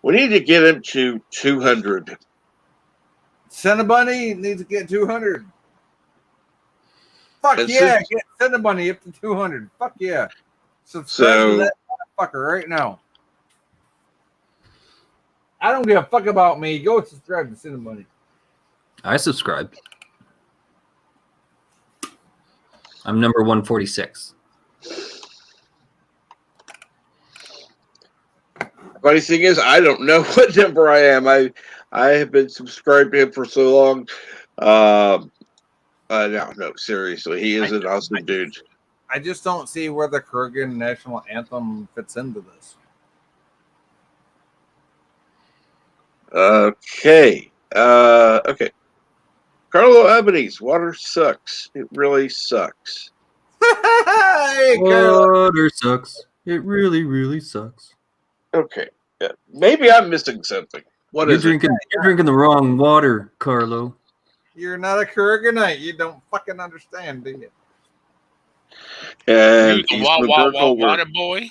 We need to get him to 200. Cinnabunny needs to get 200. Fuck And yeah, since- get Cinnabunny up to 200. Fuck yeah. Subscribe to that motherfucker right now. I don't give a fuck about me. Go subscribe to Cinnabunny. I subscribe. I'm number 146. Funny thing is, I don't know what number I am. I have been subscribed to him for so long. No, seriously, he is an awesome dude. I just don't see where the Kurgan national anthem fits into this. Okay. Okay. Carlo Albanese, water sucks. It really sucks. Hey, Carl. Water sucks. It really, really sucks. Okay. Yeah. Maybe I'm missing something. What You're is drinking the wrong water, Carlo. You're not a Kurganite. You don't fucking understand, do you? it? And You the Eastman water boy?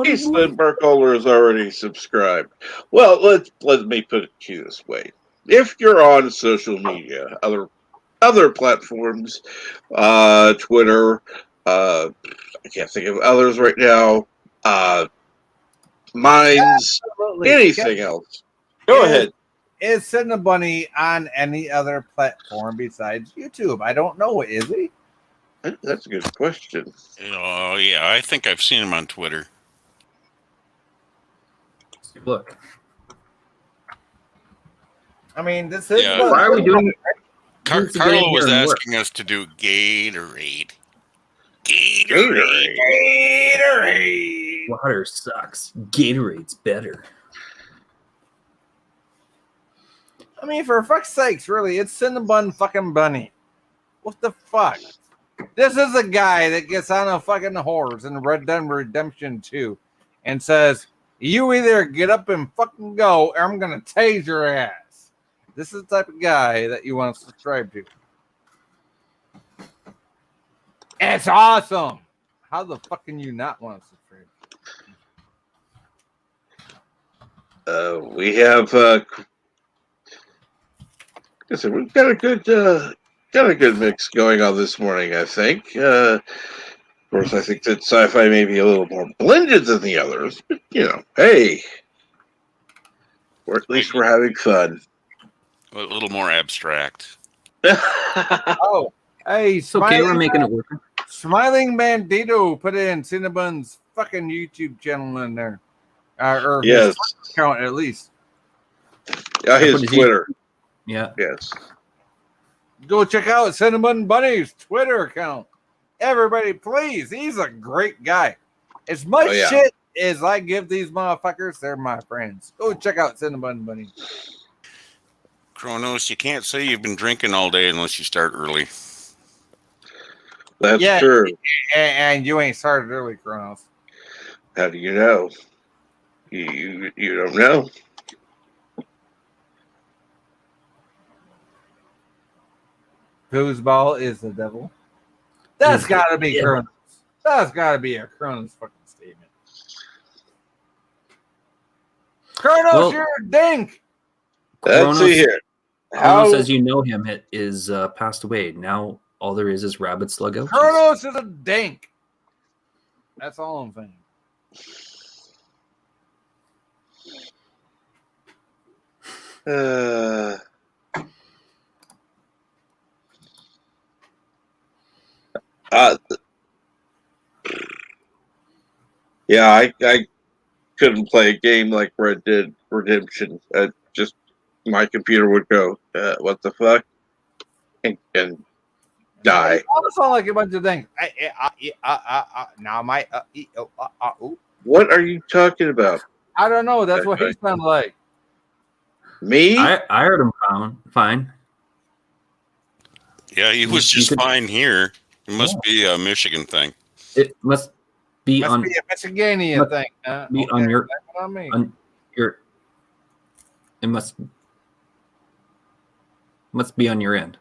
Eastman Burkholder is already subscribed. Well, let me put it to you this way: if you're on social media, other platforms, Twitter, I can't think of others right now. Minds, Absolutely. anything else. Go ahead. Is Cinnabunny on any other platform besides YouTube? I don't know. Is he? That's a good question. Oh, yeah. I think I've seen him on Twitter. Look. I mean, this is. Yeah. Why are we doing Carlo was asking us to do Gatorade. Gatorade. Water sucks. Gatorade's better. I mean, for fuck's sakes, really, it's Cinnabon fucking Bunny. What the fuck? This is a guy that gets on a fucking horse in Red Dead Redemption 2 and says, you either get up and fucking go or I'm going to tase your ass. This is the type of guy that you want to subscribe to. It's awesome. How the fuck can you not want to subscribe? We have. Listen, we've got a good mix going on this morning. I think. Of course, I think that sci-fi may be a little more blended than the others, but hey, or at least we're having fun. A little more abstract. Oh, hey, It's okay. We're making it work. Smiling Bandito put in Cinnabon's fucking YouTube channel in there. Or Yes. his account at least. Yeah, his What is he- Twitter. Yeah. Yes. Go check out Cinnamon Bunny's Twitter account. Everybody, please. He's a great guy. As much Oh, yeah. shit as I give these motherfuckers, they're my friends. Go check out Cinnamon Bunny. Kronos, you can't say you've been drinking all day unless you start early. That's Yeah. true. And you ain't started early, Kronos. How do you know? You don't know. Foosball is the devil. That's got to be Kronos. That's got to be a Kronos fucking statement. Kronos, Well- you're a dink. Let's see here. How Kronos, as you know him, is passed away. Now all there is Rabbit Slug Ouchies. Kronos is a dink. That's all I'm saying. Yeah, I couldn't play a game like Red Dead Redemption. Just my computer would go, what the fuck? And die. You all sound like a bunch of things. Now my What are you talking about? I don't know. That's what he sounded like. Me? I heard him fine. Yeah, he was You just could- fine here. It must be a Michigan thing. It must be Must on be a Michiganian must thing. be on your- Not on me. on your. It must be on your end.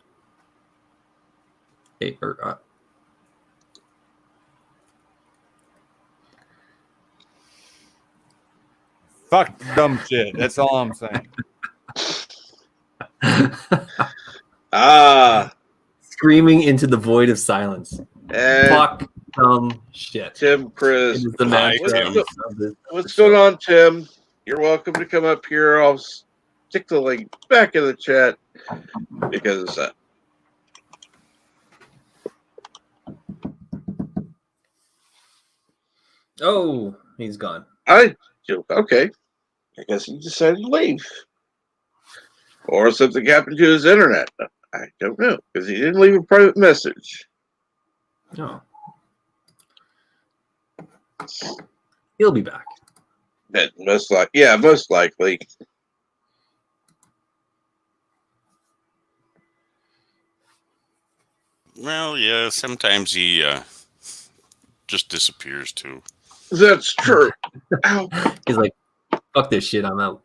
Fuck dumb shit. That's all I'm saying. Screaming into the void of silence. And Fuck dumb shit. Tim, It Chris. is the Hi, mantra Tim. of this What's going on, Tim? You're welcome to come up here. I'll stick the link back in the chat because Oh, he's gone. okay. I guess he decided to leave. Or something happened to his internet. I don't know because he didn't leave a private message. No. He'll be back. That most likely. Well, yeah, sometimes he just disappears too. That's true. Ow. He's like, fuck this shit, I'm out.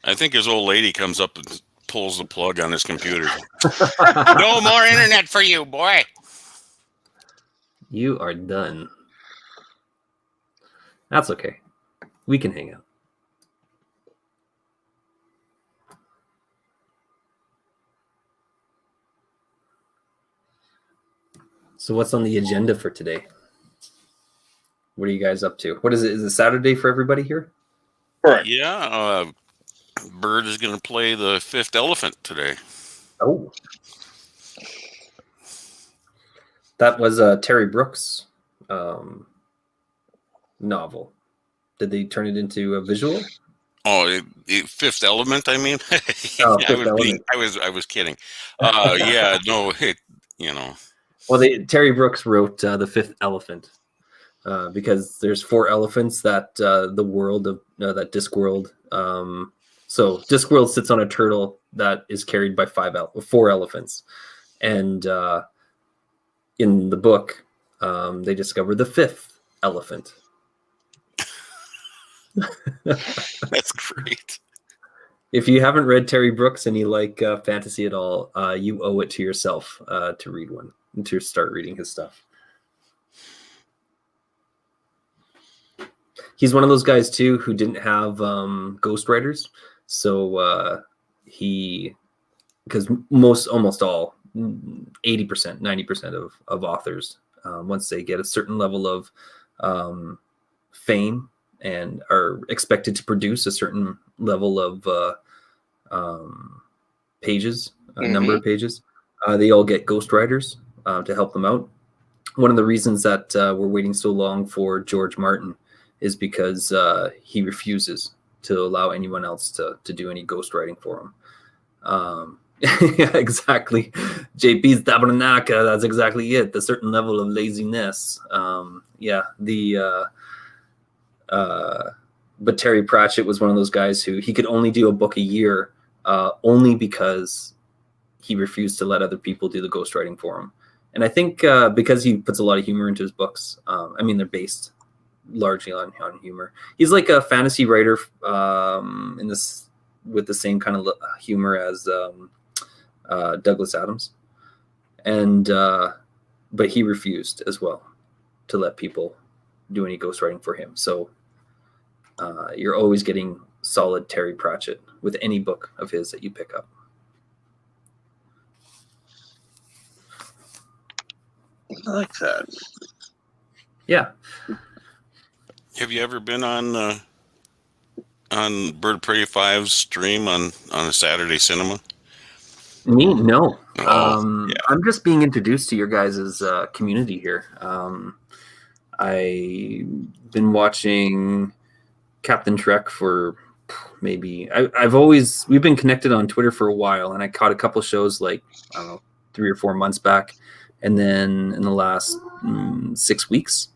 I think his old lady comes up and pulls the plug on his computer. No more internet for you, boy. You are done. That's okay. We can hang out. So what's on the agenda for today? What are you guys up to? What is it? Is it Saturday for everybody here? Correct. Yeah, Bird is going to play the Fifth Elephant today. Oh. That was Terry Brooks' novel. Did they turn it into a visual? Oh, Fifth Element. I mean, Oh, Fifth Element. I was kidding. Yeah, no, you know. Well, Terry Brooks wrote The Fifth Elephant because there's 4 elephants that the world of that Discworld. So Discworld sits on a turtle that is carried by 4 elephants, and in the book, they discover the 5th elephant. That's great. If you haven't read Terry Brooks and you like fantasy at all, you owe it to yourself to read one and to start reading his stuff. He's one of those guys too who didn't have ghostwriters, so because almost all 80%, 90% of authors, once they get a certain level of fame and are expected to produce a certain level of pages, a number of pages. They all get ghostwriters to help them out. One of the reasons that we're waiting so long for George Martin is because he refuses to allow anyone else to do any ghostwriting for him. Yeah, exactly. JP's Tabernacle. That's exactly it. The certain level of laziness. But Terry Pratchett was one of those guys who he could only do a book a year, only because he refused to let other people do the ghostwriting for him. And I think because he puts a lot of humor into his books, I mean, they're based largely on humor. He's like a fantasy writer in this with the same kind of humor as Douglas Adams, and but he refused as well to let people do any ghostwriting for him. So you're always getting solid Terry Pratchett with any book of his that you pick up. I like that. Yeah. Have you ever been on Bird Prairie 5's stream on a Saturday cinema? Me? No. Oh, yeah. I'm just being introduced to your guys' community here. I've been watching Captain Trek for maybe we've been connected on Twitter for a while, and I caught a couple shows like, I don't know, 3 or 4 months back. And then in the last 6 weeks,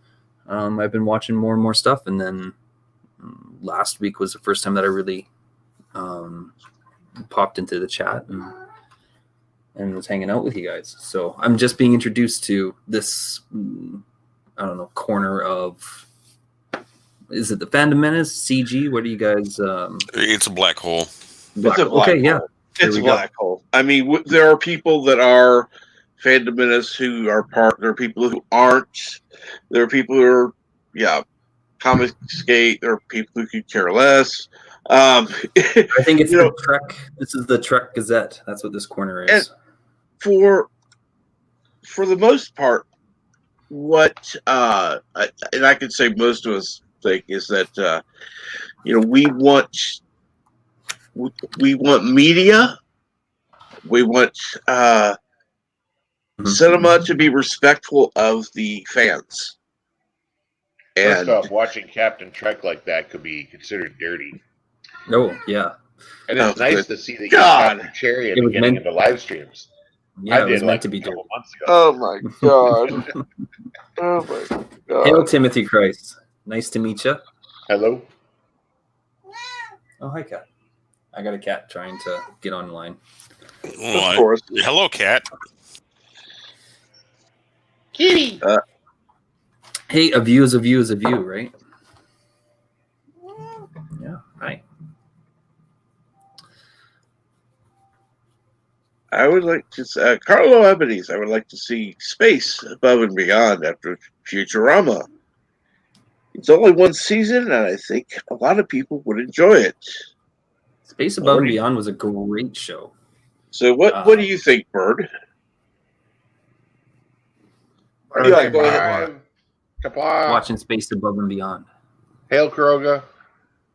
I've been watching more and more stuff. And then last week was the first time that I really popped into the chat and was hanging out with you guys. So I'm just being introduced to this, I don't know, corner of, is it the Fandom Menace, CG? What do you guys? It's a black hole. It's a black hole. Yeah. It's a black hole. I mean, there are people that are Fandom Menace who are part. There are people who aren't. There are people who are, Comic Skate. There are people who could care less. I think it's the Trek. This is the Trek Gazette. That's what this corner is. And for the most part, what and I could say most of us think is that we want media, we want cinema to be respectful of the fans. First And off, watching Captain Trek like that could be considered dirty. Oh, yeah. And it's Oh, nice good to see that God. Captain Cherry It and was getting meant- into live streams. Yeah, I it was did meant to a be dirty. couple months ago. oh my god, oh my god. Hail Timothy Christ. Nice to meet you. Hello? Oh, hi, cat. I got a cat trying to get online. Of course. Hello, cat. Kitty! Hey, a view is a view is a view, right? Yeah. Hi. I would like to say, Carlo Ebony's, I would like to see space above and beyond after Futurama. It's only one season, and I think a lot of people would enjoy it. Space Above and Beyond was a great show. So what do you think, Bird? Yeah, go ahead. Kapla. Watching Space Above and Beyond. Hail, Kuroga.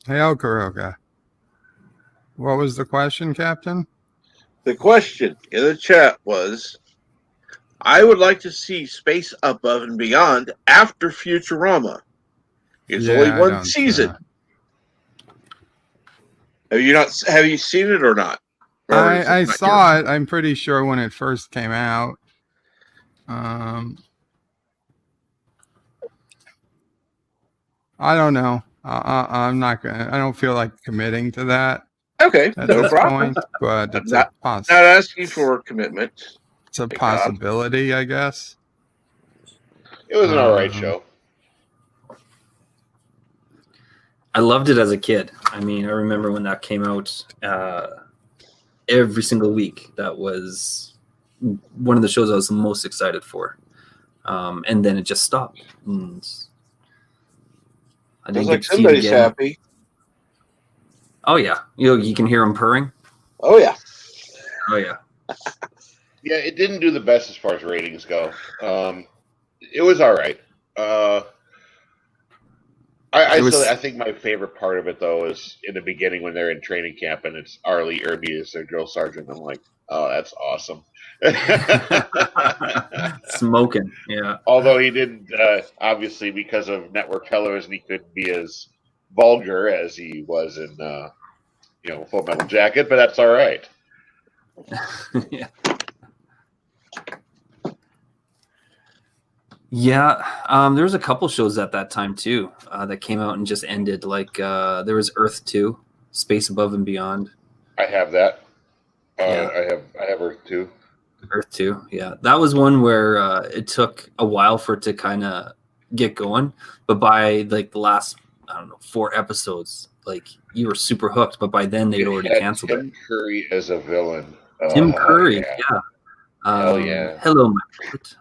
Hail, Kuroga. What was the question, Captain? The question in the chat was, I would like to see Space Above and Beyond after Futurama. It's only I one don't, season. Have you seen it or not? Or is I it not saw it. I'm pretty sure when it first came out. I don't know. I'm not gonna. I don't feel like committing to that Okay, at no this problem. point. But it's Not asking for a commitment. it's a God. possibility, I guess. It was an alright show. I loved it as a kid. I mean, I remember when that came out every single week. That was one of the shows I was the most excited for. And then it just stopped. And I didn't Sounds get like to see it somebody's again. happy. Oh, yeah. You can hear him purring. Oh yeah. Oh, yeah. Yeah, it didn't do the best as far as ratings go. It was alright. I think my favorite part of it though is in the beginning when they're in training camp and it's Arlie Erby as their drill sergeant. I'm like, oh, that's awesome. Smoking, yeah. Although he didn't, obviously because of network television, he couldn't be as vulgar as he was in, Full Metal Jacket, but that's all right. Yeah. Yeah, there was a couple shows at that time too that came out and just ended. Like there was Earth 2, Space Above and Beyond. I have that. Yeah. I have Earth 2. Earth 2, yeah. That was one where it took a while for it to kind of get going, but by like the last, I don't know, 4 episodes, like you were super hooked. But by then they'd already canceled Tim it. Curry as a villain. Tim Curry, yeah. yeah. Hell yeah. Hello,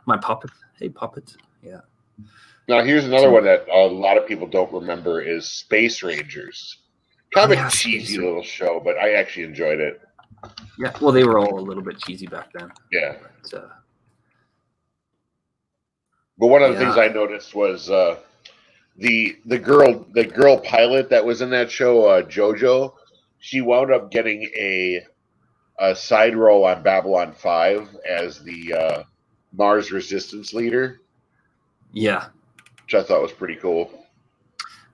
my puppet. Hey, puppet. Yeah. Now here's another one that a lot of people don't remember is Space Rangers. Kind of a cheesy little show, but I actually enjoyed it. Yeah, well, they were all a little bit cheesy back then. Yeah. But one of the things I noticed was the girl pilot that was in that show, JoJo. She wound up getting a side role on Babylon 5 as the Mars Resistance leader. Yeah, which I thought was pretty cool.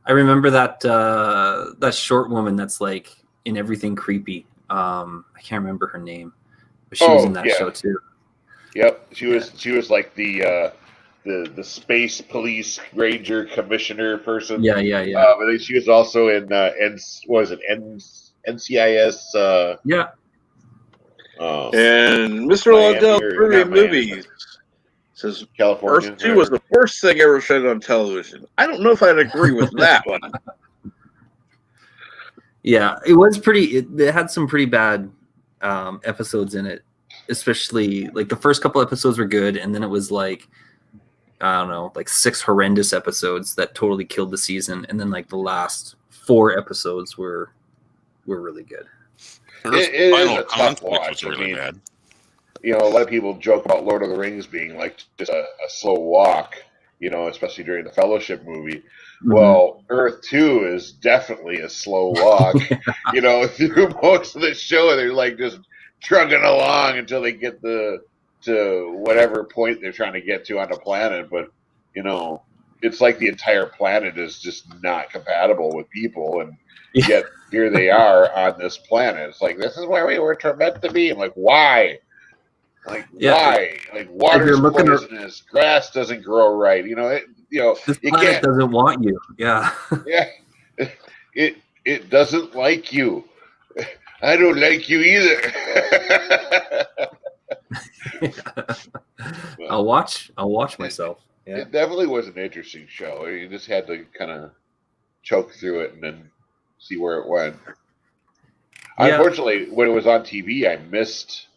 I remember that short woman that's like in everything creepy. I can't remember her name, but she was in that show too. Yep, she was like the space police ranger commissioner person. Yeah. But then she was also in NCIS. Yeah. And Mr. Lundell Brewery Movies says California. Earth 2 was the worst thing ever shown on television. I don't know if I'd agree with that one. Yeah, it was pretty. It had some pretty bad episodes in it, especially like the first couple episodes were good, and then it was like, I don't know, like 6 horrendous episodes that totally killed the season, and then like the last 4 episodes were really good. It is a tough watch. Really bad. A lot of people joke about Lord of the Rings being like just a slow walk, especially during the Fellowship movie. Mm-hmm. Well, Earth 2 is definitely a slow walk, through most of the show. They're like just trucking along until they get to whatever point they're trying to get to on the planet. But, it's like the entire planet is just not compatible with people. And yet here they are on this planet. It's like, this is where we were meant to be. I'm like, why? Like, why? Like, water's poisonous. Grass doesn't grow right. This planet doesn't want you. Yeah. Yeah. It doesn't like you. I don't like you either. I'll watch myself. Yeah. It definitely was an interesting show. You just had to kind of choke through it and then see where it went. Yeah. Unfortunately, when it was on TV, I missed,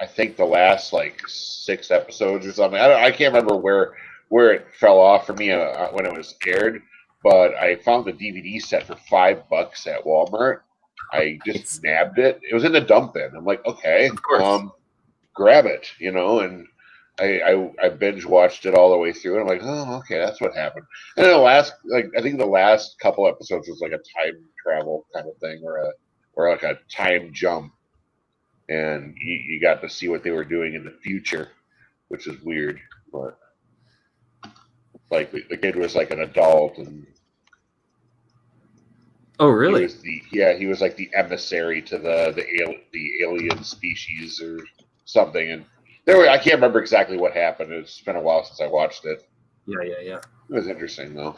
I think, the last like 6 episodes or something. I can't remember where it fell off for me when it was aired, but I found the DVD set for $5 at Walmart. I just nabbed it. It was in the dump bin. I'm like, okay, of course. Grab it, and I binge watched it all the way through. And I'm like, oh, okay, that's what happened. And then I think the last couple episodes was like a time travel kind of thing, or like a time jump. And you got to see what they were doing in the future, which is weird. But like the kid was like an adult, and oh really? He was like the emissary to the alien species or something. And I can't remember exactly what happened. It's been a while since I watched it. Yeah. It was interesting though.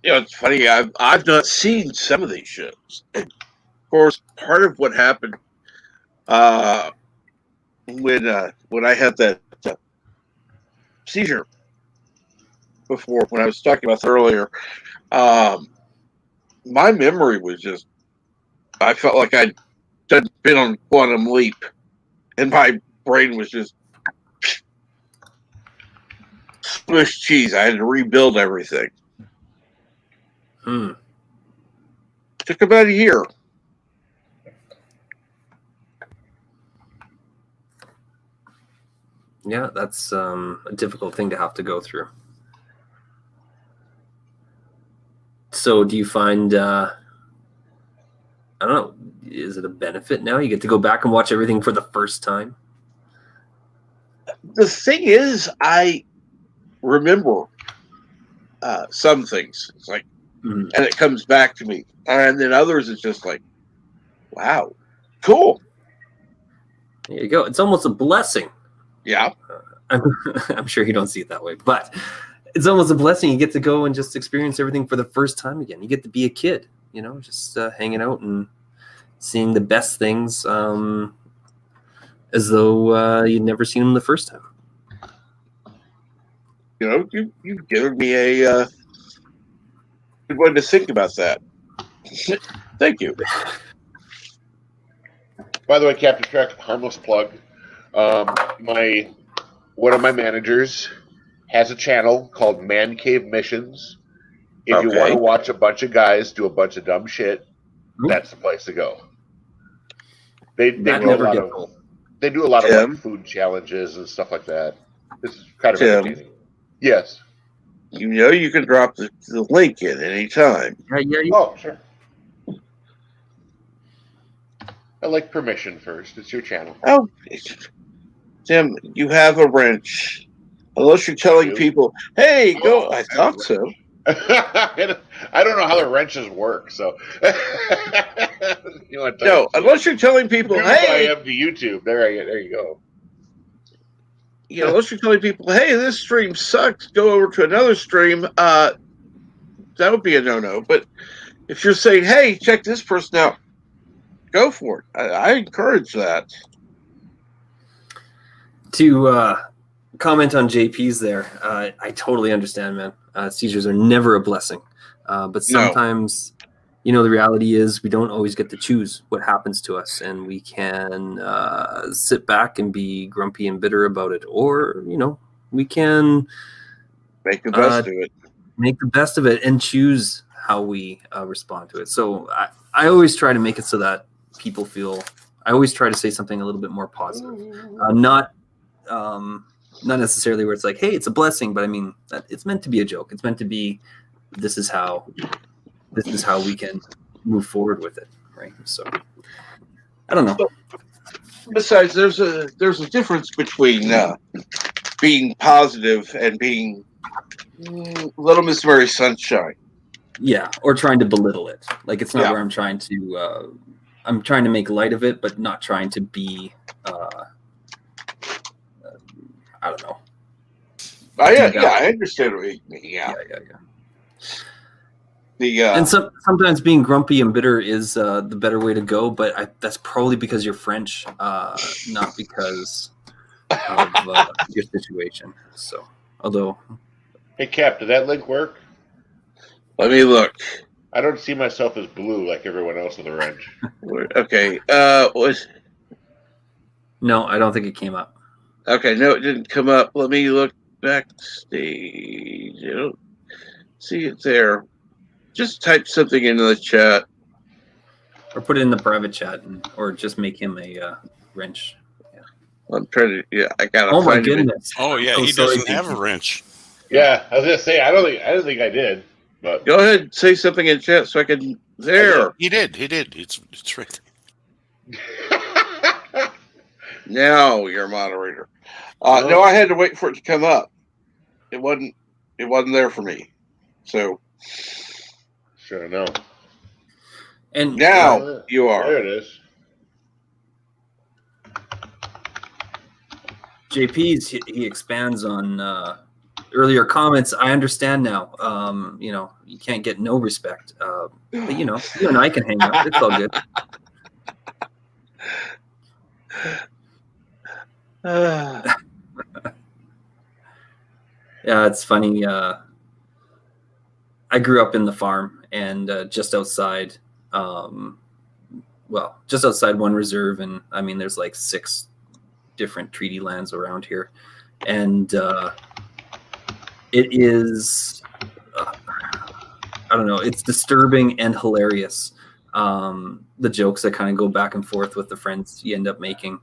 It's funny. I've not seen some of these shows. And of course, part of what happened when I had that seizure before, when I was talking about earlier, my memory was just, I felt like I'd been on quantum leap, and my brain was just Swiss cheese. I had to rebuild everything. Took about a year. Yeah, that's a difficult thing to have to go through. So do you find, I don't know, is it a benefit now? You get to go back and watch everything for the first time? The thing is, I remember some things. It's like, Mhm. and it comes back to me. And then others, it's just like, wow, cool. There you go. It's almost a blessing. Yeah. I'm sure you don't see it that way, but it's almost a blessing. You get to go and just experience everything for the first time again. You get to be a kid, you know, just hanging out and seeing the best things as though you'd never seen them the first time. You know, you've given me a good one to think about that. Thank you. By the way, Captain Trek, harmless plug. One of my managers has a channel called Man Cave Missions. If you Okay. want to watch a bunch of guys do a bunch of dumb shit, that's the place to go. They do That a never lot gets of old. they do a lot of Tim? like food challenges and stuff like that. This is kind of Tim? entertaining. Yes. You know you can drop the link in any time. Yeah. Oh, sure. I like permission first. It's your channel. Oh, Tim, you have a wrench. Unless you're telling You? people, hey, go. Oh, I have a thought so. I don't know how the wrenches work, so you want to No, unless you're telling people, I hey, am to YouTube. There you go. you know, unless you're telling people, hey, this stream sucks, go over to another stream, that would be a no-no. But if you're saying, hey, check this person out, go for it. I encourage that. To comment on JP's there, I totally understand, man. Seizures are never a blessing. But sometimes, you know, the reality is we don't always get to choose what happens to us, and we can sit back and be grumpy and bitter about it, or, you know, we can make the best of it. Make the best of it and choose how we respond to it. So I always try to make it so that people feel, I always try to say something a little bit more positive. Not necessarily where it's like, hey, it's a blessing, but I mean, it's meant to be a joke. It's meant to be, this is how we can move forward with it, right? So I don't know. Besides, there's a difference between being positive and being Little Miss Mary Sunshine. Yeah, or trying to belittle it. Like, it's not where I'm trying to make light of it, but not trying to be I don't know. I understand what you mean. Yeah. And sometimes being grumpy and bitter is the better way to go, but that's probably because you're French, not because of your situation. So, although, hey Cap, did that link work? Let me look. I don't see myself as blue like everyone else with a wrench. Okay. No, I don't think it came up. Okay, no, it didn't come up. Let me look backstage. I don't see it there. Just type something into the chat. Or put it in the private chat, or just make him a wrench. Yeah. I'm trying to. I gotta. Oh my find goodness! Oh yeah, he doesn't have a wrench. Yeah, I was gonna say I don't think I did. But go ahead, say something in chat so I can. There. He did. It's right. Now you're a moderator. No, I had to wait for it to come up. It wasn't there for me. So. Sure, no. And now you are. There it is. JP's he expands on earlier comments. I understand now. You know, you can't get no respect. But you know, you and I can hang out. It's all good. Yeah, it's funny. I grew up in the farm, and just outside, just outside one reserve, and I mean, there's like 6 different treaty lands around here, and it is, I don't know, it's disturbing and hilarious. The jokes that kind of go back and forth with the friends you end up making,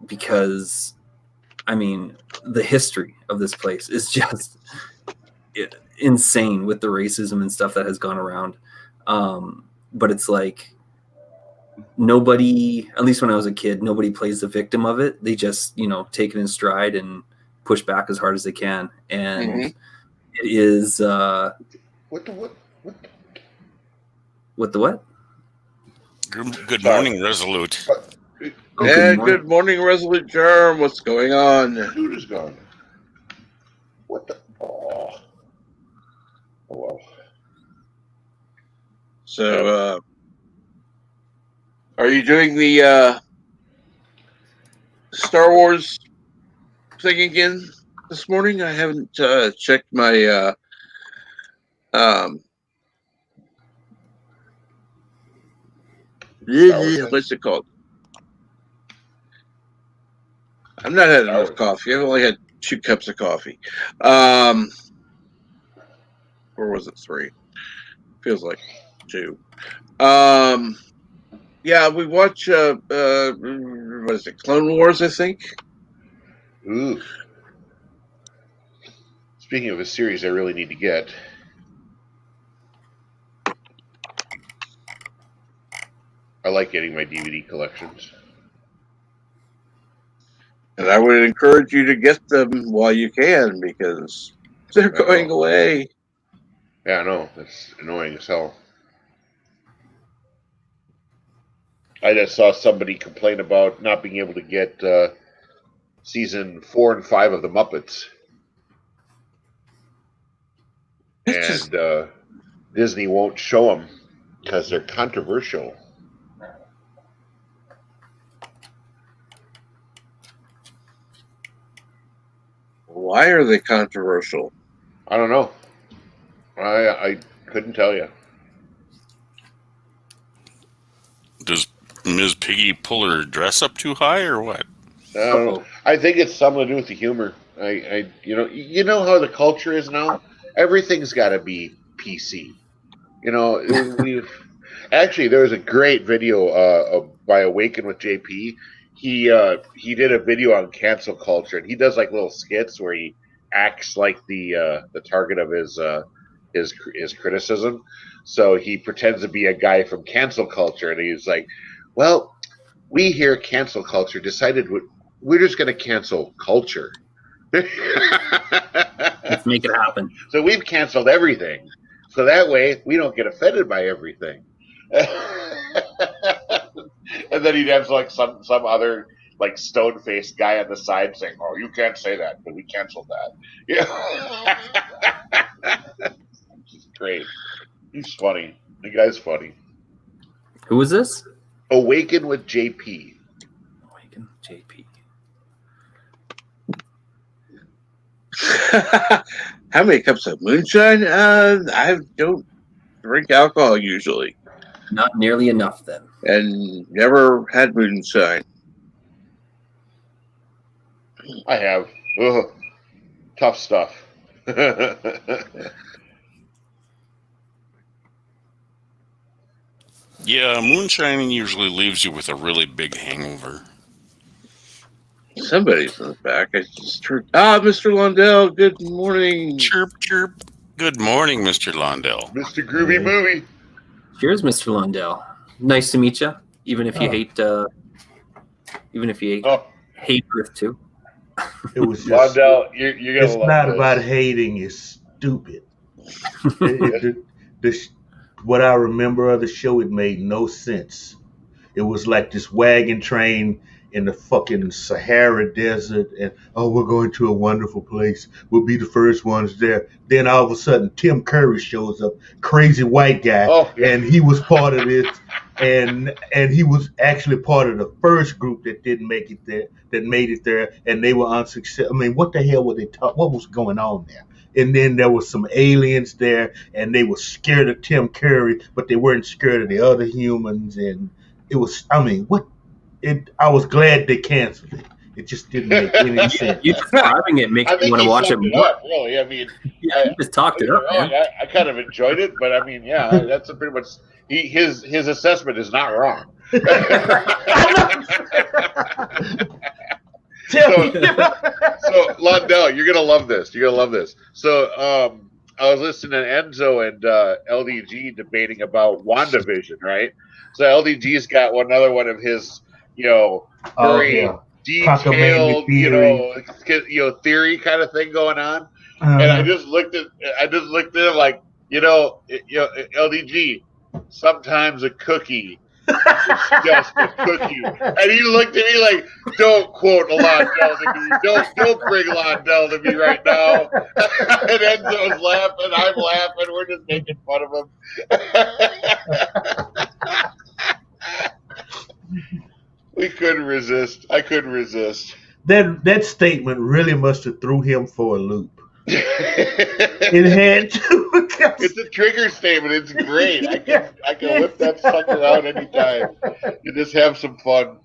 because I mean, the history of this place is just insane with the racism and stuff that has gone around. But it's like nobody, at least when I was a kid, nobody plays the victim of it. They just, take it in stride and push back as hard as they can. And it is What the what? what the what? Good morning, Resolute. Good morning, Resolute Germ. What's going on? Dude is gone. What the? Oh well. So, are you doing the Star Wars thing again this morning? I haven't checked my what's it called? I'm not having enough coffee. I've only had 2 cups of coffee. Or was it 3? Feels like 2. Yeah, we watch what is it, Clone Wars, I think. Ooh. Speaking of a series I really need to get. I like getting my DVD collections. And I would encourage you to get them while you can, because they're going away. Yeah, I know. It's annoying as hell. I just saw somebody complain about not being able to get season 4 and 5 of the Muppets. And Disney won't show them because they're controversial. Why are they controversial? I don't know. I couldn't tell you. Does Ms. Piggy pull her dress up too high or what? I don't know. I think it's something to do with the humor. You know how the culture is now. Everything's got to be PC. Actually, there was a great video by Awaken with JP. He did a video on cancel culture, and he does like little skits where he acts like the target of his criticism. So he pretends to be a guy from cancel culture, and he's like, "Well, we here at cancel culture decided we're just going to cancel culture. Let's make it happen. So we've canceled everything, so that way we don't get offended by everything." And then he'd have like some other like stone-faced guy on the side saying, "Oh, you can't say that, but we canceled that." Yeah. He's great. He's funny. The guy's funny. Who is this? Awaken with JP. Awaken JP. How many cups of moonshine? I don't drink alcohol usually. Not nearly enough then. And never had moonshine. I have. Ugh. Tough stuff. Yeah, moonshining usually leaves you with a really big hangover. Somebody's in the back. I just heard. Mr. Lundell, good morning. Chirp, chirp. Good morning, Mr. Lundell. Mr. Groovy Movie. Cheers, Mr. Lundell. Nice to meet you. Even if you hate hate Earth too. It was just. Lundell, you're gonna It's love not this. about hating. It's stupid. What I remember of the show, it made no sense. It was like this wagon train in the fucking Sahara Desert, and we're going to a wonderful place. We'll be the first ones there. Then all of a sudden, Tim Curry shows up, crazy white guy, and he was part of this, and he was actually part of the first group that didn't make it there, that made it there, and they were unsuccessful. I mean, what the hell were they talking? What was going on there? And then there was some aliens there, and they were scared of Tim Curry, but they weren't scared of the other humans. And it was, I mean, I was glad they canceled it. It just didn't make any sense. You describing it makes me want to watch it more. Really, I mean, you just talked it up, man. I kind of enjoyed it, but I mean, yeah, that's pretty much his assessment is not wrong. So Lundell, you're gonna love this. You're gonna love this. So listening to Enzo and LDG debating about WandaVision, right? So LDG's got another one of his, very cockamamie detailed, theory. theory kind of thing going on. Uh-huh. And I just looked at him like, LDG. Sometimes a cookie is just a cookie, and he looked at me like, "Don't quote Londell to me. Don't bring Londell to me right now." And Enzo's laughing, I'm laughing. We're just making fun of him. We couldn't resist. I couldn't resist. That statement really must have threw him for a loop. It had to. It's a trigger statement. It's great. I can whip that sucker out anytime. You just have some fun.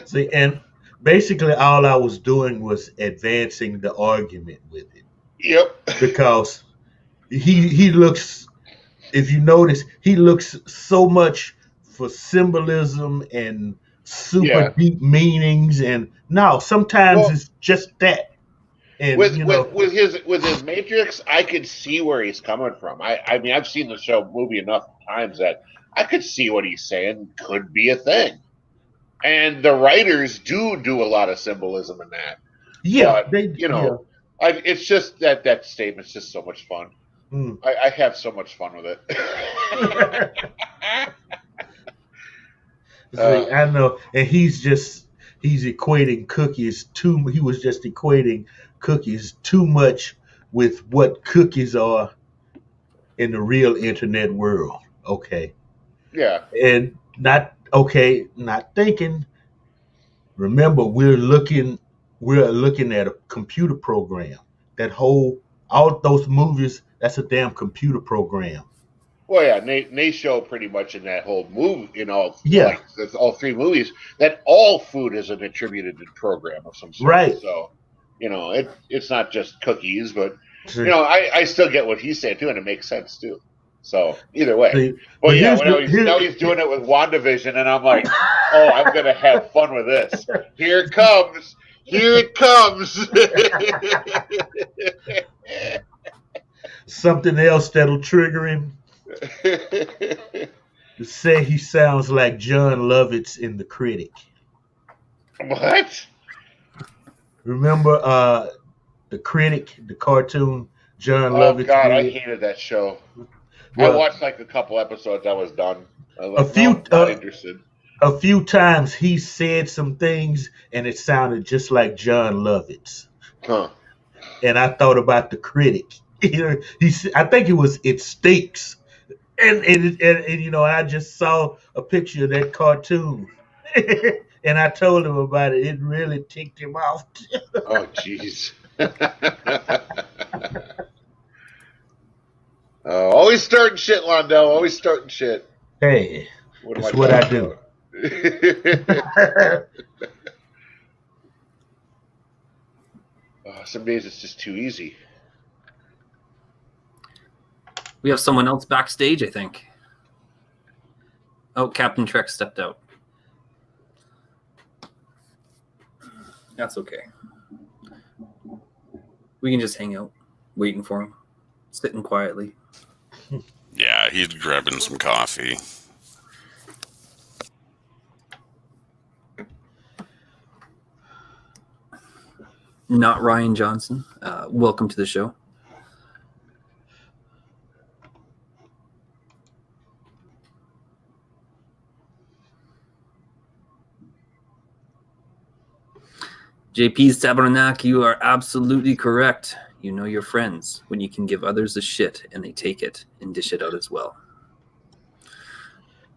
See, and basically all I was doing was advancing the argument with it. Yep. Because he looks, if you notice, he looks so much for symbolism and super deep meanings, and no, sometimes it's just that. And with his Matrix, I could see where he's coming from. I mean, I've seen the movie enough times that I could see what he's saying could be a thing. And the writers do a lot of symbolism in that. Yeah, but, it's just that statement's just so much fun. I have so much fun with it. I know, and he's equating cookies he was just equating cookies too much with what cookies are in the real internet world. Okay. Yeah. And not thinking. Remember, we're looking at a computer program. All those movies, that's a damn computer program. Well, yeah, they show pretty much in that whole movie, all three movies, that all food is an attributed program of some sort. Right. So, it's not just cookies, but I still get what he's saying too, and it makes sense too. So either way, now he's doing it with WandaVision, and I'm like, oh, I'm gonna have fun with this. Here it comes. Something else that'll trigger him. To say he sounds like John Lovitz in The Critic. What? Remember The Critic, the cartoon John Lovitz? Oh God, did? I hated that show. Well, I watched like a couple episodes. I was done. Not interested. A few times he said some things and it sounded just like John Lovitz. Huh. And I thought about The Critic. I think it stinks. And I just saw a picture of that cartoon. And I told him about it. It really ticked him off. Oh, jeez. Always starting shit, Londell. Always starting shit. Hey, that's what I do. Some days it's just too easy. We have someone else backstage, I think. Oh, Captain Trek stepped out. That's okay. We can just hang out, waiting for him, sitting quietly. Yeah, he's grabbing some coffee. Not Ryan Johnson. Welcome to the show. JP's Tabernacle, you are absolutely correct. You know your friends when you can give others a shit and they take it and dish it out as well.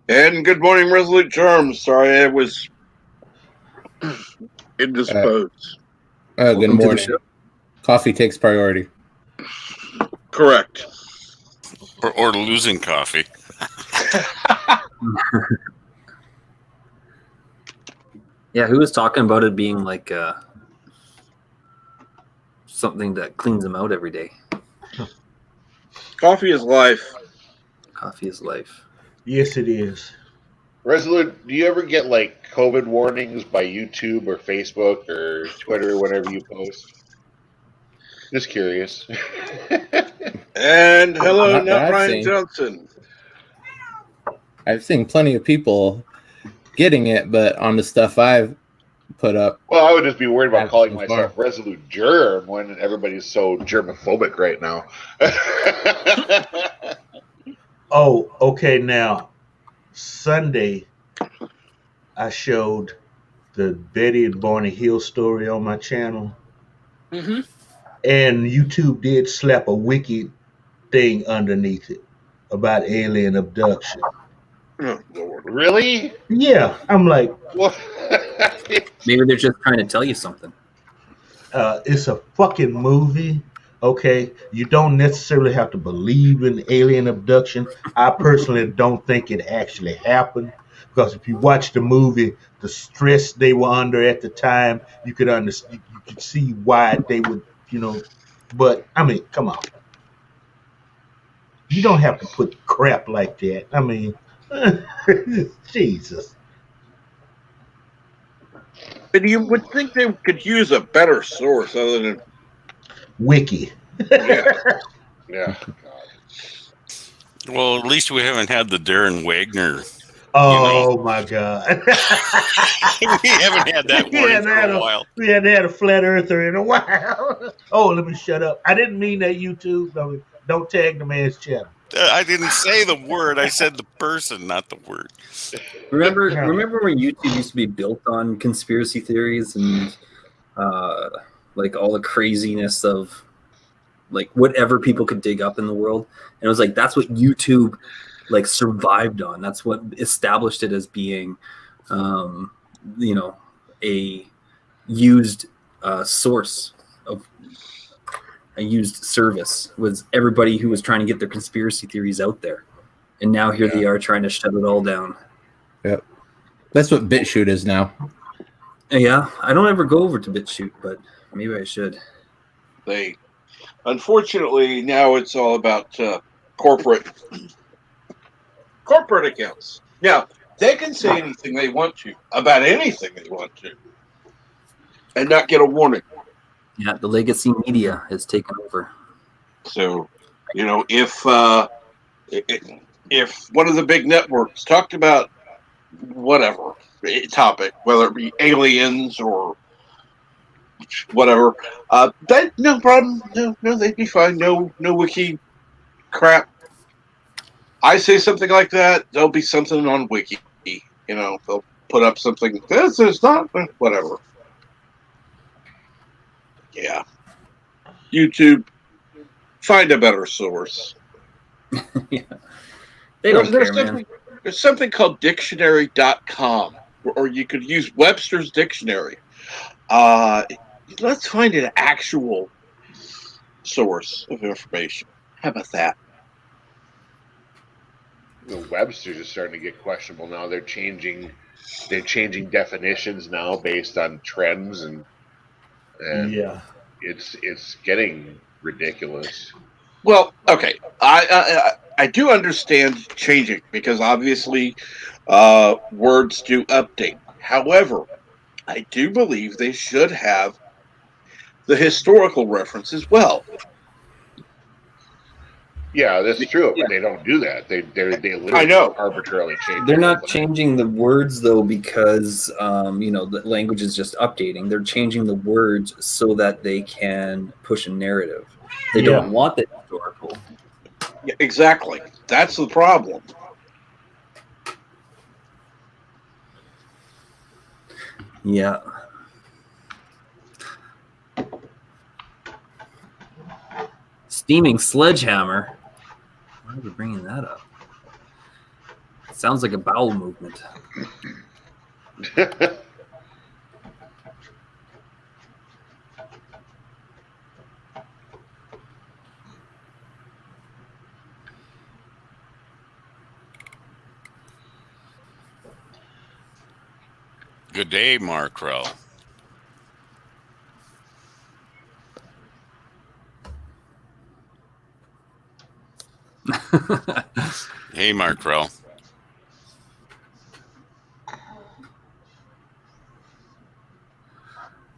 And good morning, Resolute Charms. Sorry I was indisposed. Good morning. Coffee takes priority. Correct. Or losing coffee. Yeah, who was talking about it being like something that cleans them out every day? Coffee is life. Coffee is life. Yes, it is. Resolute, do you ever get like COVID warnings by YouTube or Facebook or Twitter or whatever you post? Just curious. And hello, Not that not I've Ryan seen. Johnson. I've seen plenty of people getting it, but on the stuff I've put up, Well, I would just be worried about calling so myself far. resolute germ when everybody's so germophobic right now. Oh, okay. Now, Sunday, I showed the Betty and Barney Hill story on my channel, Mm-hmm. and YouTube did slap a wiki thing underneath it about alien abduction. Oh, Lord. Really? Yeah, I'm like, What? Maybe they're just trying to tell you something. it's a fucking movie. Okay, you don't necessarily have to believe in alien abduction. I personally don't think it actually happened because if you watch the movie, the stress they were under at the time, you could understand. You could see why they would, you know. But I mean, come on, you don't have to put crap like that. I mean, Jesus, But you would think they could use a better source other than, wiki. yeah. Yeah. Well, at least we haven't had the Darren Wagner. Oh my God. We haven't had that we warning hadn't for had a while. we hadn't had a flat earther in a while. Oh, let me shut up. I didn't mean that, YouTube. No, don't tag the man's channel. I didn't say the word. I said the person, not the word. Remember when YouTube used to be built on conspiracy theories and like all the craziness of like whatever people could dig up in the world, and it was like that's what YouTube like survived on. That's what established it as being, a used source of a used service was everybody who was trying to get their conspiracy theories out there, and now here they are trying to shut it all down. Yep. That's what BitChute is now. Yeah, I don't ever go over to BitChute, but maybe I should. Unfortunately, now it's all about corporate accounts. Now, they can say anything they want to about anything they want to and not get a warning. Yeah, the legacy media has taken over. So, if one of the big networks talked about whatever topic, whether it be aliens or whatever, that no problem. No, they'd be fine. No wiki crap. I say something like that, there'll be something on wiki. They'll put up something. This is not whatever. Yeah. YouTube, find a better source. Yeah. They don't care, man. There's something called dictionary.com, or you could use Webster's Dictionary. Let's find an actual source of information. How about that? The Webster's is starting to get questionable now. They're changing definitions now based on trends and Yeah. it's getting ridiculous. Well, okay, I do understand changing because obviously words do update. However, I do believe they should have the historical reference as well. Yeah, that's true, but they don't do that. They literally I know. arbitrarily change. They're not changing the words though because the language is just updating. They're changing the words so that they can push a narrative. They don't want the historical. Yeah, exactly. That's the problem. Yeah. Steaming sledgehammer. Why are we bringing that up? Sounds like a bowel movement. Good day, Mark Krell. Hey, Mark Krell.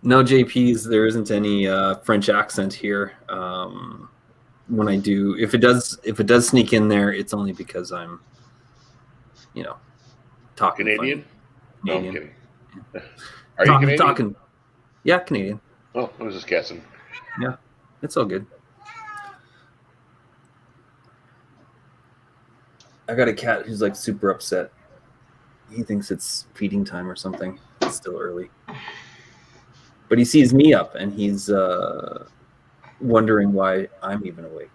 No JPs. There isn't any French accent here. When I do, if it does sneak in there, it's only because I'm, talking Canadian? funny. No, I'm Canadian. kidding. Are you Canadian? Talking. Yeah, Canadian. Oh, I was just guessing. Yeah, it's all good. I got a cat who's like super upset. He thinks it's feeding time or something. It's still early. But he sees me up and he's wondering why I'm even awake.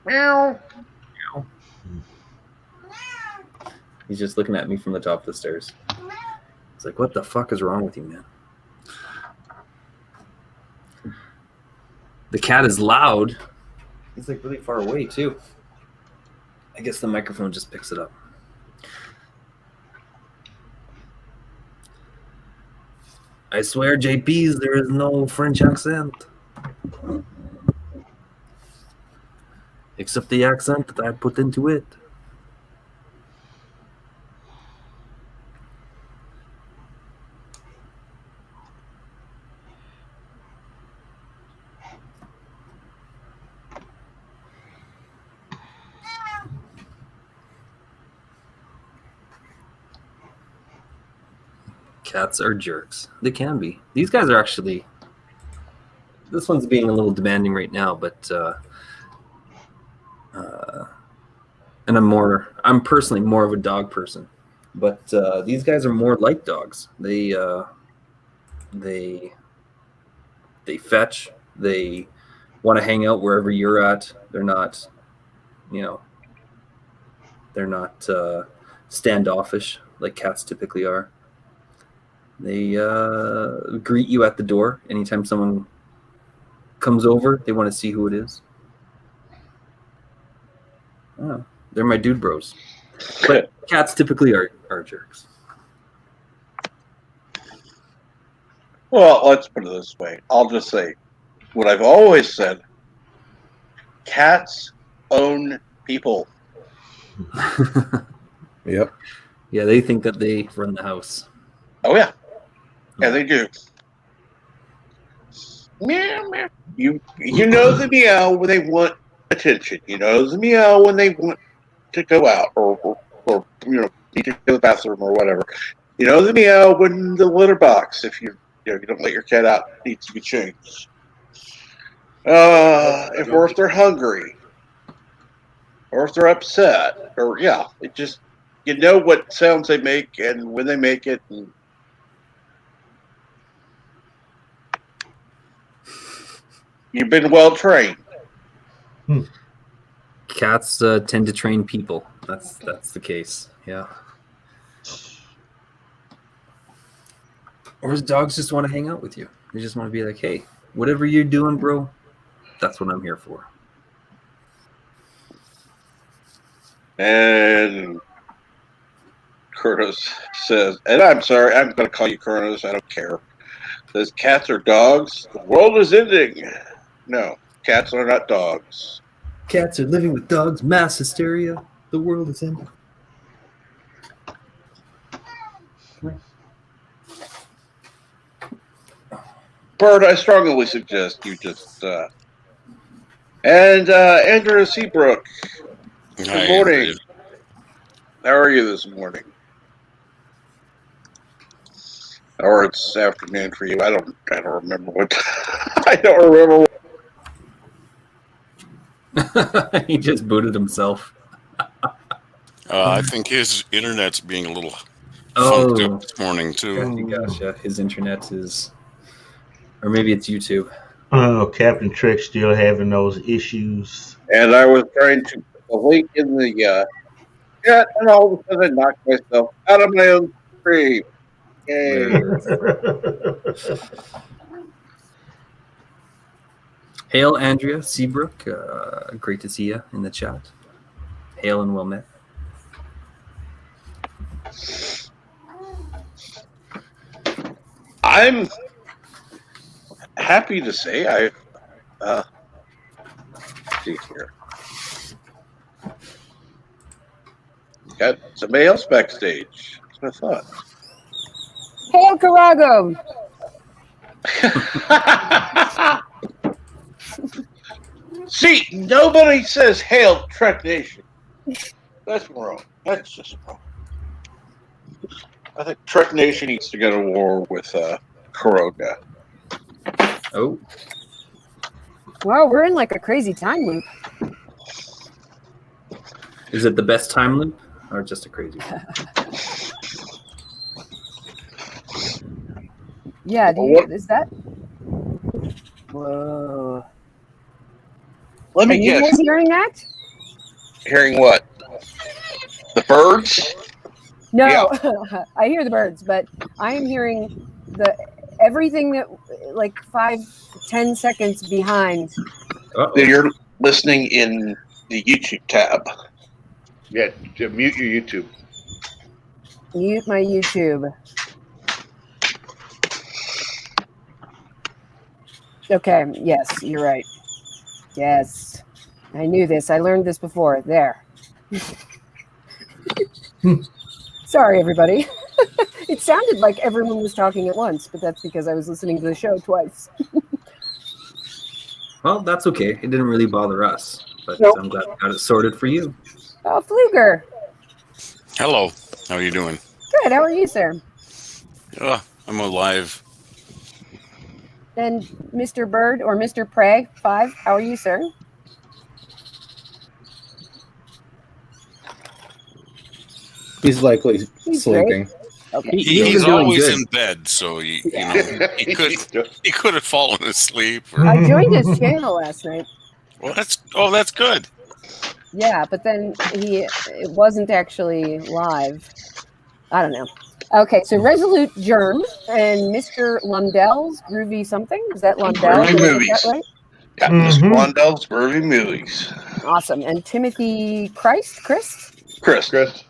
Meow. He's just looking at me from the top of the stairs. He's like, what the fuck is wrong with you, man? The cat is loud. He's like really far away too. I guess the microphone just picks it up. I swear, JP's, there is no French accent. Except the accent that I put into it. Cats are jerks. They can be. These guys are actually... This one's being a little demanding right now, but... and I'm personally more of a dog person. But these guys are more like dogs. They fetch. They want to hang out wherever you're at. They're not, they're not standoffish like cats typically are. They greet you at the door anytime someone comes over. They want to see who it is. Oh, they're my dude bros. But cats typically are jerks. Well, let's put it this way. I'll just say what I've always said. Cats own people. Yep. Yeah, they think that they run the house. Oh, yeah. Yeah, they do. Meow, meow. You know the meow when they want attention. You know the meow when they want to go out or need to go to the bathroom or whatever. You know the meow when the litter box, if you don't let your cat out, needs to be changed. If they're hungry, or if they're upset, or it just what sounds they make and when they make it. And you've been well trained. Cats tend to train people. That's the case. Yeah. Or dogs just want to hang out with you. They just want to be like, hey, whatever you're doing, bro, that's what I'm here for. And Curtis says, and I'm sorry, I'm going to call you Curtis. I don't care. Says cats are dogs. The world is ending. No, cats are not dogs. Cats are living with dogs. Mass hysteria. The world is ending. Bert, I strongly suggest you just and Andrew Seabrook. Good morning. Andrew. How are you this morning? Or it's afternoon for you. I don't remember what. I don't remember. He just booted himself. I think his internet's being a little funked up this morning too. Gosh, yeah, his internet is, or maybe it's YouTube. Oh, Captain Trek still having those issues. And I was trying to put the link in the chat, and all of a sudden I knocked myself out of my own stream. Yay! Hail, Andrea Seabrook. Great to see you in the chat. Hail and well met. I'm happy to say see here. Got somebody else backstage. That's what Hail Carago! I thought. See, nobody says "Hail Trek Nation." That's wrong. That's just wrong. I think Trek Nation needs to go to war with Corona. Oh, Wow, we're in like a crazy time loop. is it the best time loop or just a crazy one? Yeah, is that? Whoa. Let Are me you guess. guys hearing that? Hearing what? The birds? No, I hear the birds, but I am hearing everything that like 5-10 seconds behind. Uh-oh. You're listening in the YouTube tab. Yeah, mute your YouTube. Mute my YouTube. Okay, yes, you're right. Yes. I knew this. I learned this before. There. Sorry, everybody. It sounded like everyone was talking at once, but that's because I was listening to the show twice. Well, that's okay. It didn't really bother us, but Nope. I'm glad we got it sorted for you. Oh, Fluger. Hello. How are you doing? Good. How are you, sir? I'm alive. And Mr. Bird or Mr. Prey 5, how are you, sir? He's likely He's sleeping. Okay. He's doing always good. in bed, so you know he could have fallen asleep. Or, I joined his channel last night. well, that's good. Yeah, but then it wasn't actually live. I don't know. Okay, so Resolute Germ and Mr. Lundell's Groovy something. Is that Lundell? Groovy Did I get Movies. that right? Got Mr. Blondell's Groovy Movies. Awesome. And Timothy Chris, Chris,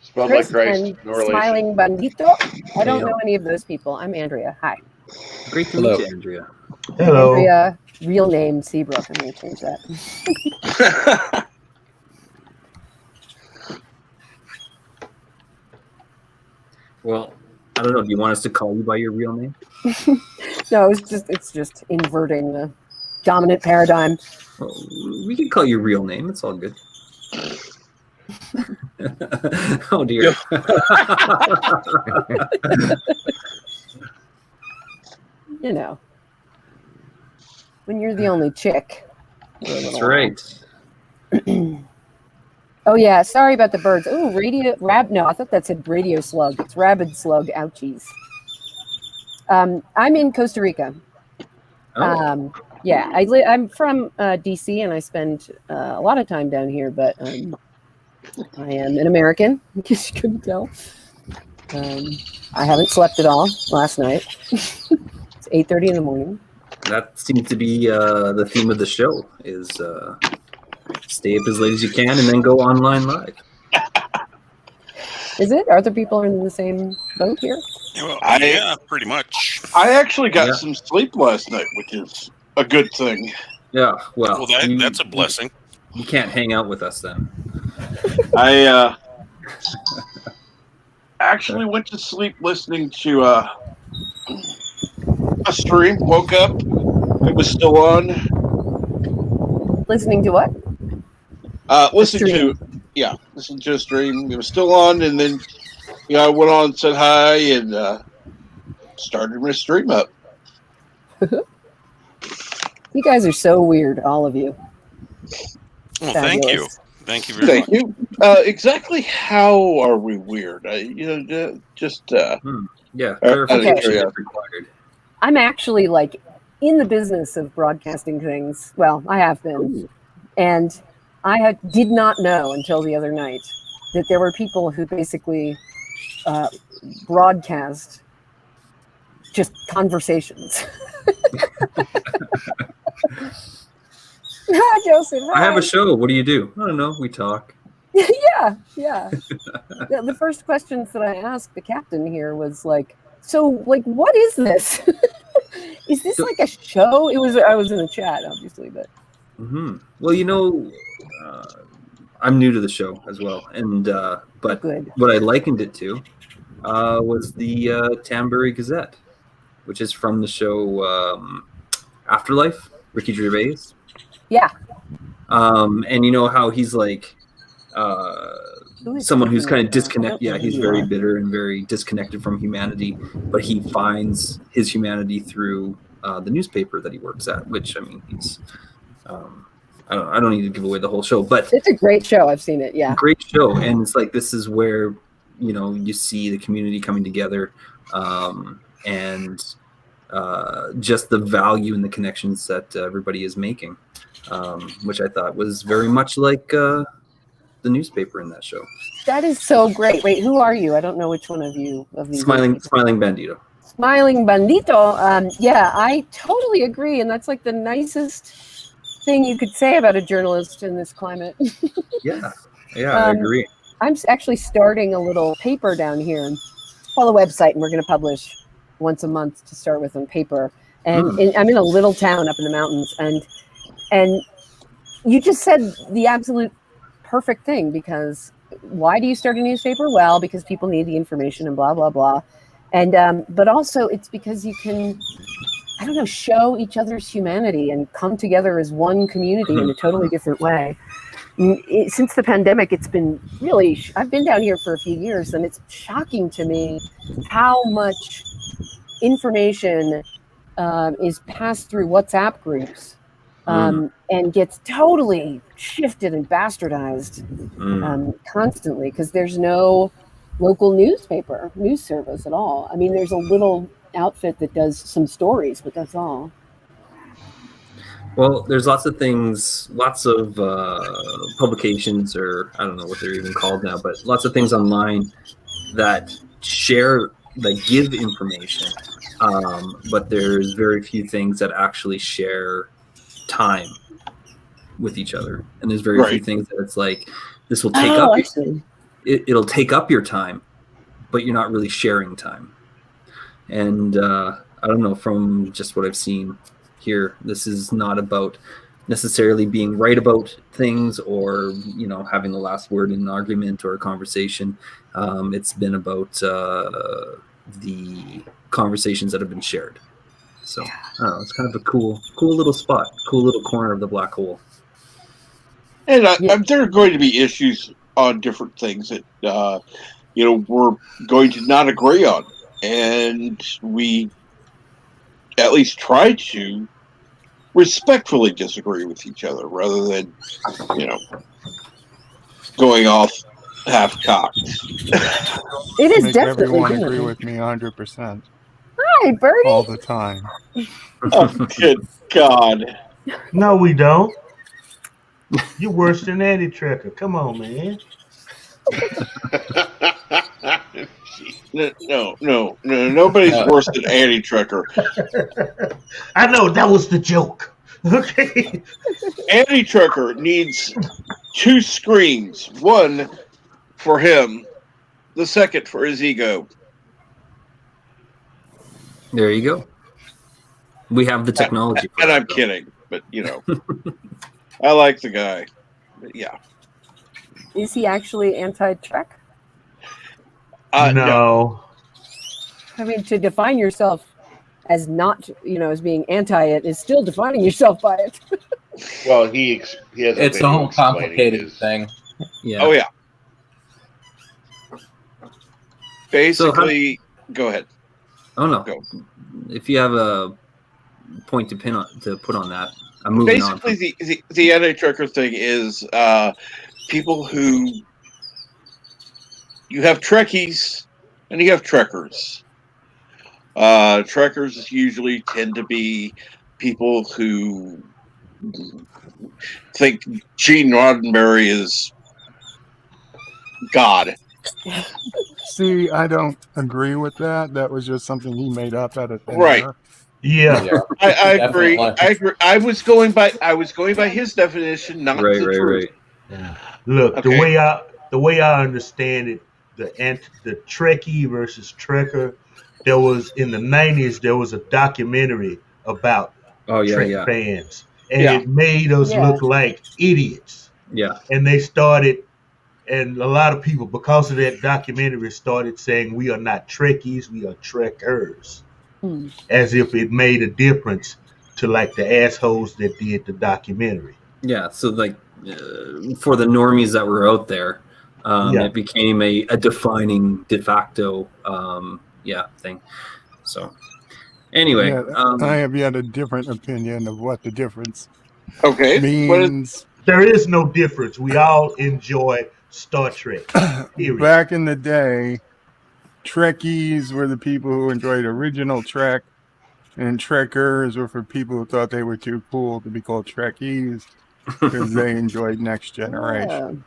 spelled Chris like Christ, and no relation. Smiling Bandito. I don't know any of those people. I'm Andrea. Hi. Great to Hello. meet you, Andrea. Hello. Andrea, real name Seabrook. I'm going to change that. Well, I don't know. Do you want us to call you by your real name? No, it's just inverting the dominant paradigm. Well, we can call you your real name. It's all good. Oh dear. You know, when you're the only chick. you're a That's little- right. Oh yeah, sorry about the birds. Oh, no, I thought that said radio slug. It's rabid slug. Ouchies. I'm in Costa Rica. Oh, Yeah, I'm from DC, and I spend a lot of time down here. But I am an American, in case you couldn't tell. I haven't slept at all last night. It's 8:30 in the morning. that seems to be the theme of the show. Is stay up as late as you can and then go online live. Is it? Are other people in the same boat here? Well, I- yeah, pretty much. I actually got Yeah. some sleep last night, which is a good thing. Yeah, well, Well, that's a blessing. You can't hang out with us then. I actually went to sleep listening to a stream. Woke up, it was still on. Listening to what? Listen to a stream. It was still on, and then I went on, and said hi, and started my stream up. You guys are so weird, all of you. Well, thank you. Fabulous. Thank you very Thank much. you. Exactly how are we weird? Just Yeah, Okay. clarification is required. I'm actually like in the business of broadcasting things. Well, I have been. And I did not know until the other night that there were people who basically broadcast just conversations. Hi, Joseph. I have hi. a show. What do you do? I don't know. We talk. Yeah. The first questions that I asked the captain here was like, so like, what is this? Is this like a show? I was in the chat, obviously, but Well, I'm new to the show as well, and but Good. what I likened it to was the Tambury Gazette, which is from the show Afterlife, Ricky Gervais. Yeah. And you know how he's like Who is someone who's speaking kind right of now? I disconnected. don't know Yeah, who he's you very are. bitter and very disconnected from humanity, but he finds his humanity through the newspaper that he works at. Which, I mean, he's I don't need to give away the whole show, but It's a great show. I've seen it. Yeah. great show. And it's like, this is where, you know, you see the community coming together, and just the value and the connections that everybody is making, which I thought was very much like the newspaper in that show. That is so great. Wait, who are you? I don't know which one of you of these. Smiling Bandito. Smiling Bandito. Yeah, I totally agree, and that's like the nicest thing you could say about a journalist in this climate. Yeah, I agree. I'm actually starting a little paper down here, well, a website, and we're going to publish once a month to start with on paper. And I'm in a little town up in the mountains, and you just said the absolute perfect thing, because why do you start a newspaper? Well, because people need the information and blah, blah, blah. And but also it's because you can, I don't know, show each other's humanity and come together as one community in a totally different way. Since the pandemic, it's been really, I've been down here for a few years, and it's shocking to me how much information is passed through WhatsApp groups and gets totally shifted and bastardized constantly, because there's no local news service at all. I mean, there's a little outfit that does some stories, but that's all. Well, there's lots of things, lots of publications, or I don't know what they're even called now, but lots of things online that share, that give information. But there's very few things that actually share time with each other. And there's very few things that it's like, this will take up, it'll take up your time, but you're not really sharing time. And I don't know, from just what I've seen here, this is not about necessarily being right about things, or, you know, having the last word in an argument or a conversation. It's been about the conversations that have been shared. So I don't know, it's kind of a cool little spot, cool little corner of the black hole. And there are going to be issues on different things that you know, we're going to not agree on, and we at least try to respectfully disagree with each other, rather than, you know, going off half-cocked. It is Make definitely everyone good. agree with me 100%. Hi, Bertie. All the time. Oh, good God. No, we don't. You're worse than Eddie Trekker. Come on, man. No, nobody's worse than Andy Trekker. I know, that was the joke. Okay. Andy Trekker needs 2 screens. One for him, the second for his ego. There you go. We have the technology. And I'm kidding, but, you know, I like the guy. But yeah. Is he actually anti-Trek? No. I mean, to define yourself as not, you know, as being anti it is still defining yourself by it. Well, he has. It's a whole complicated thing. Yeah. Oh yeah. Basically, go ahead. Oh no. Go. If you have a point to put on that, I'm moving on. Basically, the anti-Trekker thing is people who, you have Trekkies and you have Trekkers. Trekkers usually tend to be people who think Gene Roddenberry is God. See, I don't agree with that. That was just something he made up out of thin Right. air. Yeah. I agree. I agree. I was going by his definition, not the truth. Yeah. Look, Okay. the way I understand it, the Trekkie versus Trekker, there was in the 90s there was a documentary about Trek fans, and it made us look like idiots. Yeah. And they started, and a lot of people, because of that documentary, started saying we are not Trekkies, we are Trekkers, as if it made a difference to like the assholes that did the documentary. Yeah. So like for the normies that were out there, it became a defining de facto thing. So anyway, Yeah, I have yet a different opinion of what the difference Okay. means. There is no difference. We all enjoy Star Trek. Period. Back in the day, Trekkies were the people who enjoyed original Trek, and Trekkers were for people who thought they were too cool to be called Trekkies because they enjoyed Next Generation.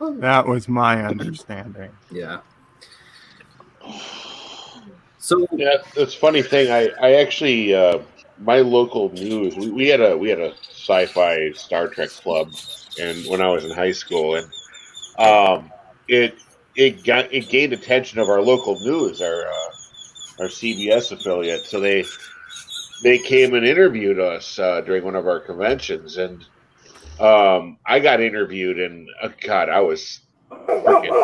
That was my understanding. Yeah. So yeah, that's a funny thing. I actually my local news. We had a sci-fi Star Trek club, and when I was in high school, and it gained attention of our local news, our CBS affiliate. So they came and interviewed us during one of our conventions, and I got interviewed, and God, I was freaking.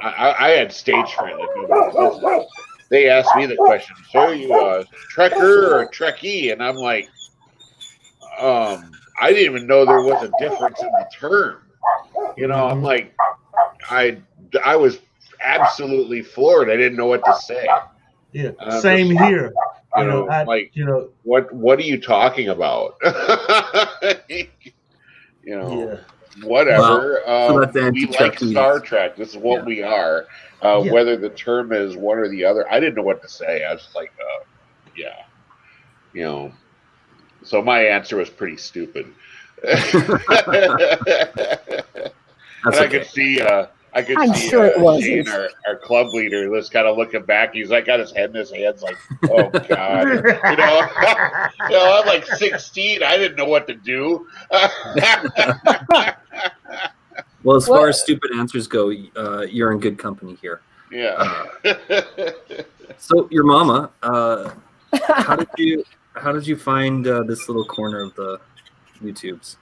I had stage fright like nobody's business. They asked me the question, "So are you a Trekker or a Trekkie?" And I'm like, I didn't even know there was a difference in the term. You know, I'm like, I was absolutely floored. I didn't know what to say. Yeah, same here. You know, what are you talking about? Whatever. We like Star Trek. This is what we are. Whether the term is one or the other, I didn't know what to say. I was just like, So my answer was pretty stupid. And I could see, Shane, our club leader, was kind of looking back. He's like, got his head in his hands, like, "Oh God," I'm like 16. I didn't know what to do. Well, as far as stupid answers go, you're in good company here. Yeah. So your mama, how did you find this little corner of the YouTubes?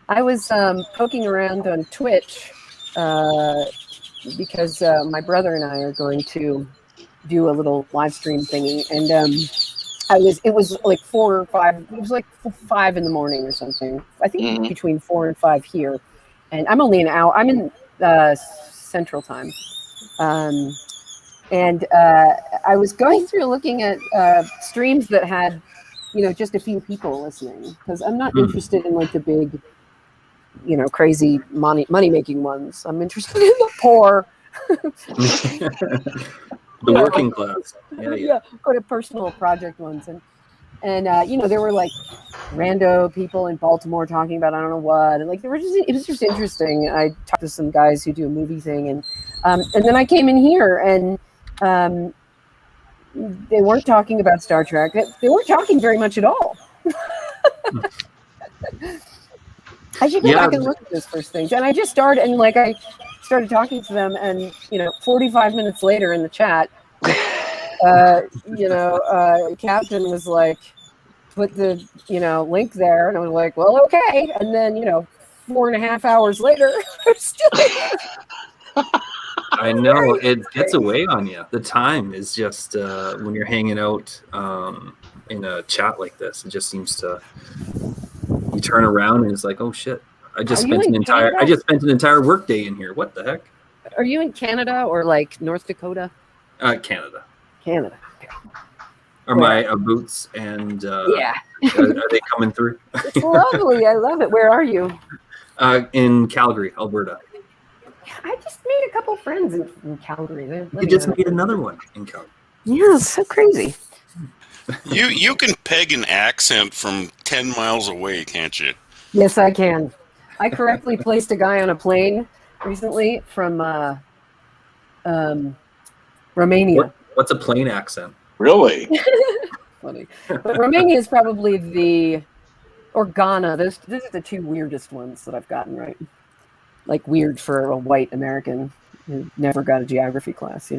I was poking around on Twitch because my brother and I are going to do a little live stream thingy, and it was like 4 or 5. It was like 5 in the morning or something. I think between 4 and 5 here, and I'm only an hour. I'm in Central Time, and I was going through looking at streams that had, just a few people listening, because I'm not interested in like the big, crazy money making ones. I'm interested in the poor, the working class. Yeah, go to personal project ones, and there were like rando people in Baltimore talking about I don't know what, and like it was just interesting. I talked to some guys who do a movie thing, and then I came in here, and they weren't talking about Star Trek. They weren't talking very much at all. I should go back and look at those first things. And I just started, and like I started talking to them, and 45 minutes later in the chat, Captain was like, put the link there, and I was like, well, okay. And then 4.5 hours later, I'm still I know it gets away on you. The time is just when you're hanging out in a chat like this, it just seems to. You turn around and it's like, oh shit! I just spent an entire workday in here. What the heck? Are you in Canada or like North Dakota? Canada. Are my boots and are they coming through? It's lovely. I love it. Where are you? In Calgary, Alberta. I just made a couple friends in Calgary. You just made another one in Calgary. Yeah, it's so crazy. You can peg an accent from 10 miles away, can't you? Yes, I can. I correctly placed a guy on a plane recently from Romania. What's a plane accent? Really? Funny. But Romania is probably or Ghana. These are the 2 weirdest ones that I've gotten right. Like weird for a white American who never got a geography class,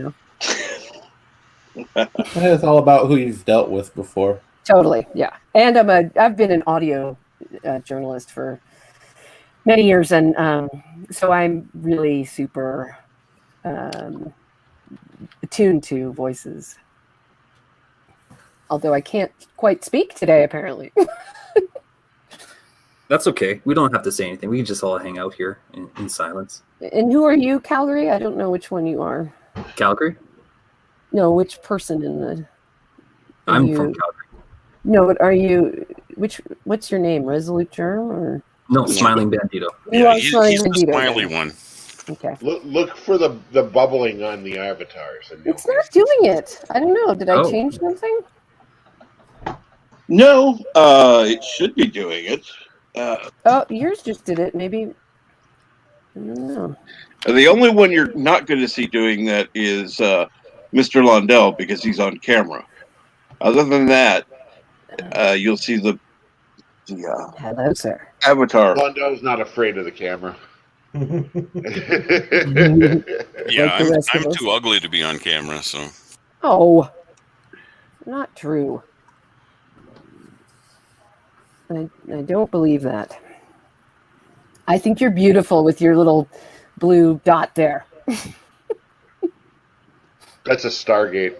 It's all about who you've dealt with before. Totally, yeah. And I've been an audio journalist for many years, and so I'm really super attuned to voices. Although I can't quite speak today, apparently. That's okay. We don't have to say anything. We can just all hang out here in silence. And who are you, Calgary? I don't know which one you are. Calgary? No, which person in the... I'm from Calgary. No, but are you... What's your name? Resolute Germ or... No, Smiling Bandito. You Yeah, are he's Smiling the Bandito. smiley then. one. Okay. Look for the bubbling on the avatars. And It's not doing it. I don't know. Did I Oh. change something? No, it should be doing it. Oh, yours just did it. Maybe... I don't know. The only one you're not going to see doing that is Mr. Londell because he's on camera. Other than that, you'll see the Hello, sir. avatar. Londo's not afraid of the camera. Yeah, Like the rest of I'm us. too ugly to be on camera, so. Oh, not true. I don't believe that. I think you're beautiful with your little blue dot there. That's a Stargate.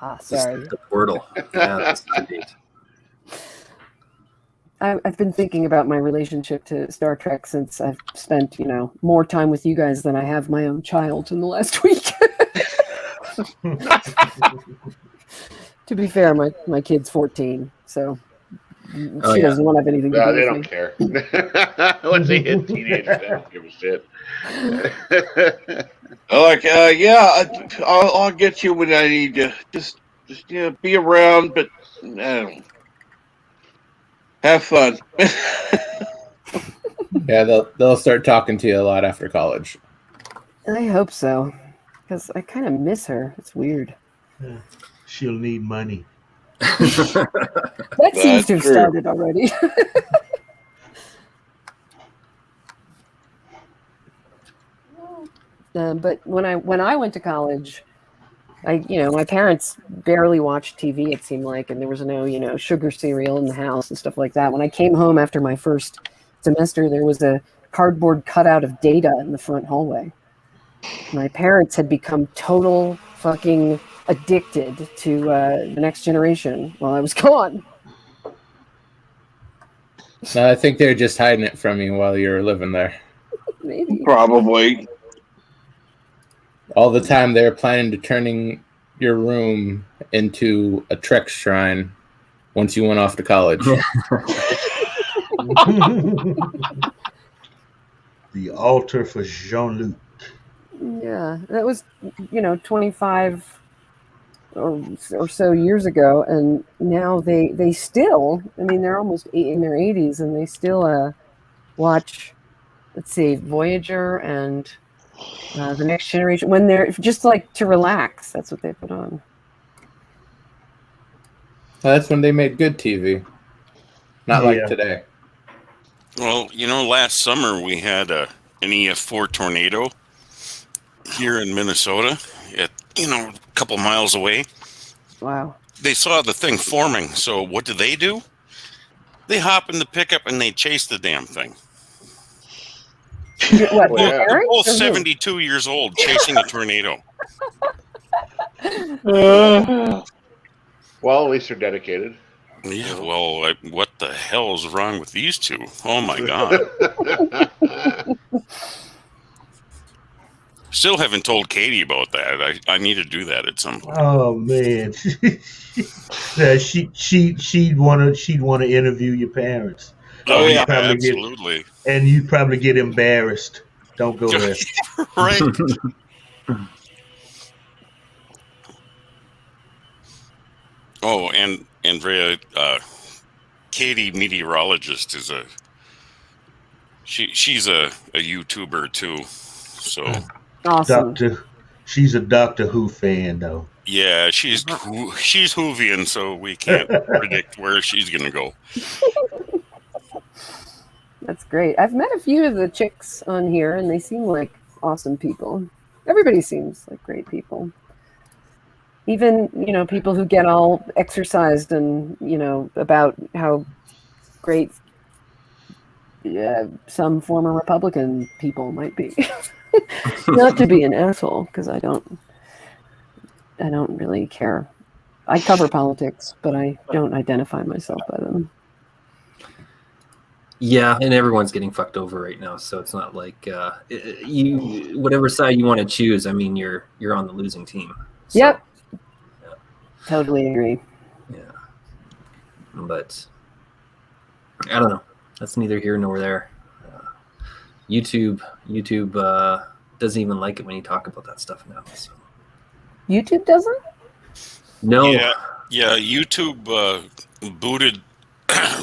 Ah, sorry. The portal. Yeah, that's indeed. I've been thinking about my relationship to Star Trek since I've spent, more time with you guys than I have my own child in the last week. To be fair, my kid's 14, so she doesn't want to have anything to do No, with they me. don't care. Once they hit teenagers, they don't give a shit. I'll get you when I need to. Just be around, but have fun. Yeah, they'll start talking to you a lot after college. I hope so, because I kind of miss her. It's weird. She'll need money. That seems to have true. started already. But when I went to college, my parents barely watched TV. It seemed like, and there was no sugar cereal in the house and stuff like that. When I came home after my first semester, there was a cardboard cutout of Data in the front hallway. My parents had become total fucking addicted to The Next Generation while I was gone. No, I think they're just hiding it from you while you're living there. Maybe. Probably. All the time they're planning to turning your room into a Trek shrine once you went off to college. The altar for Jean-Luc. Yeah, that was 25 or so years ago, and now they still, they're almost in their 80s, and they still watch, let's see, Voyager and The Next Generation when they're just like to relax. That's what they put on. That's when they made good TV. Not like today. Well, last summer we had an EF4 tornado here in Minnesota, at a couple miles away. Wow. They saw the thing forming, so what do? They hop in the pickup and they chase the damn thing. What? They're both 72 years old chasing a tornado. Well, at least they're dedicated. Yeah, well, what the hell is wrong with these two? Oh my God. Still haven't told Katie about that. I need to do that at some point. Oh man, she'd want to interview your parents. Oh And yeah, you'd probably absolutely. and you'd probably get embarrassed. Don't go there. Right. Oh, and Andrea, Katie, meteorologist, is she's a YouTuber too. So Awesome. She's a Doctor Who fan though. yeah, she's Whovian, so we can't predict where she's gonna go. That's great. I've met a few of the chicks on here, and they seem like awesome people. Everybody seems like great people. Even, people who get all exercised and, about how great some former Republican people might be. Not to be an asshole, because I don't really care. I cover politics, but I don't identify myself by them. Yeah, and everyone's getting fucked over right now, so it's not like you whatever side you want to choose. I mean, you're on the losing team. So, Yep. Yeah. Totally agree. Yeah. But I don't know. That's neither here nor there. YouTube doesn't even like it when you talk about that stuff now. So. YouTube doesn't? No. Yeah. YouTube booted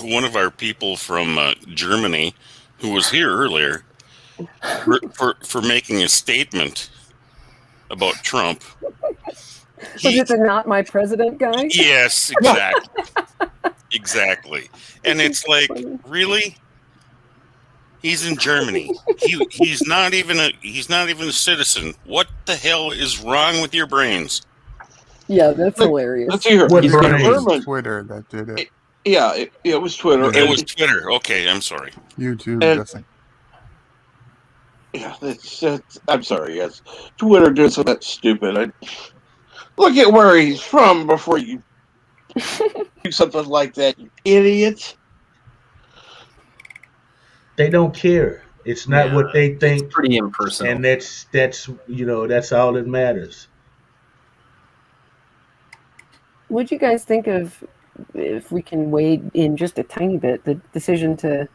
one of our people from Germany who was here earlier for making a statement about Trump. Was it the not my president guy? Yes, exactly. Exactly. And it's like, really? He's in Germany. He's not even a citizen. What the hell is wrong with your brains? Yeah, that's hilarious. Let's hear He's it. it was Twitter that did it. Yeah, it was Twitter. It was Twitter. Okay, I'm sorry. YouTube And- doesn't. Yeah, I'm sorry, yes. Twitter did something that's stupid. Look at where he's from before you do something like that, you idiot. They don't care. It's not what they think. It's pretty impersonal. And that's all that matters. What'd you guys think of, if we can weigh in just a tiny bit, the decision to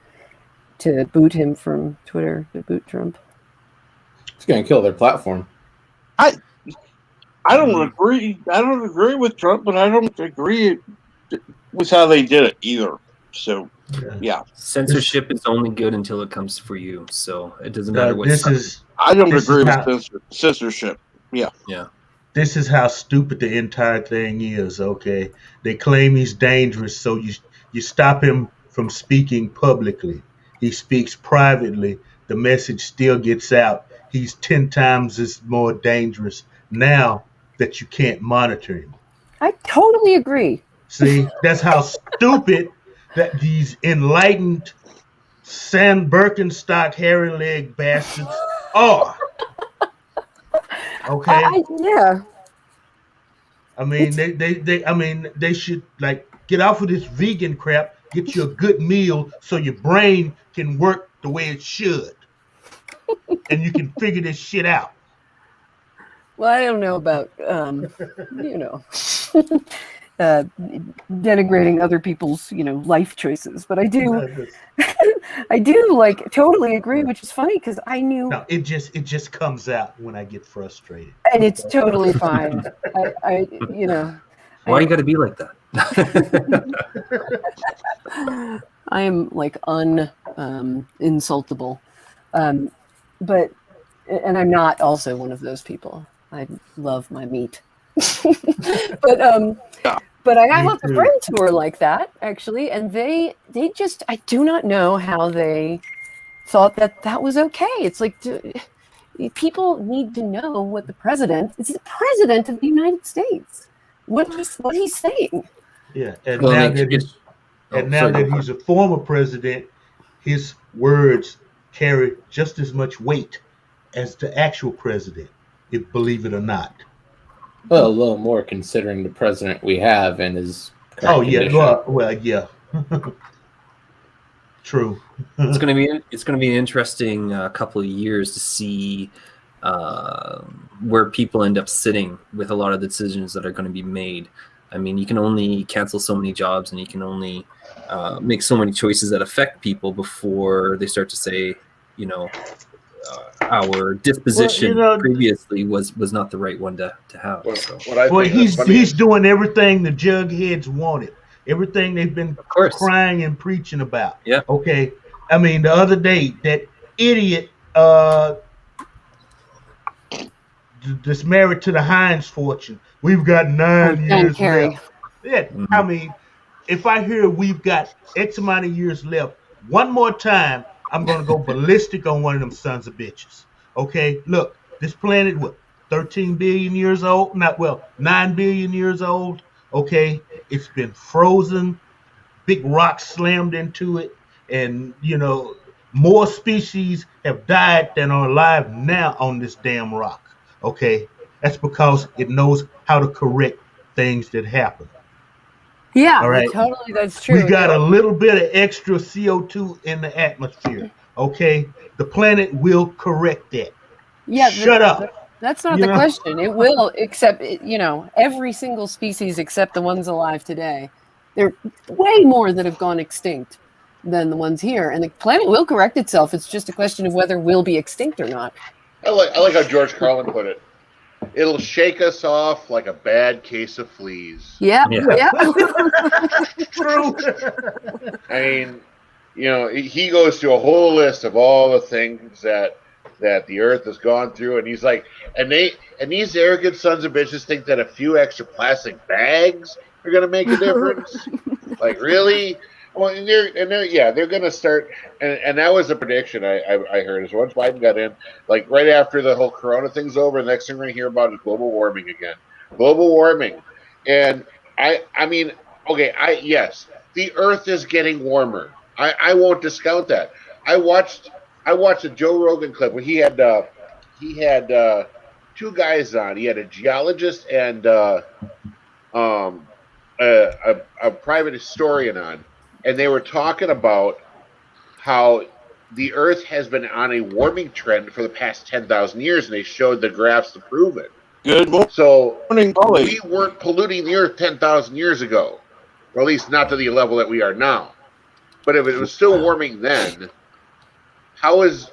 boot him from Twitter, to boot Trump? It's going to kill their platform. I don't agree. I don't agree with Trump, but I don't agree with how they did it either. So, yeah. Censorship is only good until it comes for you. So it doesn't matter what. I don't agree with censorship. Yeah. Yeah. This is how stupid the entire thing is, okay? They claim he's dangerous, so you stop him from speaking publicly. He speaks privately. The message still gets out. He's 10 times as more dangerous now that you can't monitor him. I totally agree. See, that's how stupid that these enlightened Sam Birkenstock hairy leg bastards are. Okay. Yeah. I mean, they should get off of this vegan crap. Get you a good meal so your brain can work the way it should, and you can figure this shit out. Well, I don't know about denigrating other people's life choices, but I do. I do totally agree, which is funny because I knew. No, it just comes out when I get frustrated, and it's totally fine. Why you got to be like that? I am insultable, but I'm not also one of those people. I love my meat, but I got lots of friends who are like that actually, and they just, I do not know how they thought that was okay. It's like, people need to know what the president is. The president of the United States. What he's saying. Yeah, and now that he's a former president, his words carry just as much weight as the actual president, believe it or not. Well, a little more considering the president we have and his. Oh yeah, well yeah. True. It's gonna be an interesting couple of years to see where people end up sitting with a lot of the decisions that are going to be made. I mean, you can only cancel so many jobs, and you can only make so many choices that affect people before they start to say, our disposition previously was not the right one to have. He's doing everything the jugheads wanted, everything they've been crying and preaching about. Yeah. Okay. I mean, the other day, that idiot that's married to the Heinz fortune. We've got 9 years left. Yeah. I mean, if I hear we've got X amount of years left, one more time, I'm going to go ballistic on one of them sons of bitches. Okay, look, this planet, 13 billion years old? 9 billion years old. Okay, it's been frozen. Big rocks slammed into it. And, More species have died than are alive now on this damn rock. Okay, that's because it knows how to correct things that happen. Yeah, All right, totally. That's we true. got a little bit of extra CO2 in the atmosphere. Okay, the planet will correct that. Yeah, Shut up. that's not You the know? question. It will, except, every single species except the ones alive today. There are way more that have gone extinct than the ones here. And the planet will correct itself. It's just a question of whether we'll be extinct or not. I like how George Carlin put it. It'll shake us off like a bad case of fleas. Yeah, Yeah. True. I mean, he goes through a whole list of all the things that the Earth has gone through, and he's like, and these arrogant sons of bitches think that a few extra plastic bags are going to make a difference. Like, really? Well, they're going to start, and that was a prediction I heard. Is once Biden got in, like right after the whole Corona thing's over, the next thing we're going to hear about is global warming again. Global warming, and I mean, okay, yes, the Earth is getting warmer. I won't discount that. I watched a Joe Rogan clip where he had two guys on. He had a geologist and a private historian on, and they were talking about how the Earth has been on a warming trend for the past 10,000 years, and they showed the graphs to prove it. Good morning, So Polly. we weren't polluting the Earth 10,000 years ago, or at least not to the level that we are now. But if it was still warming then, how is...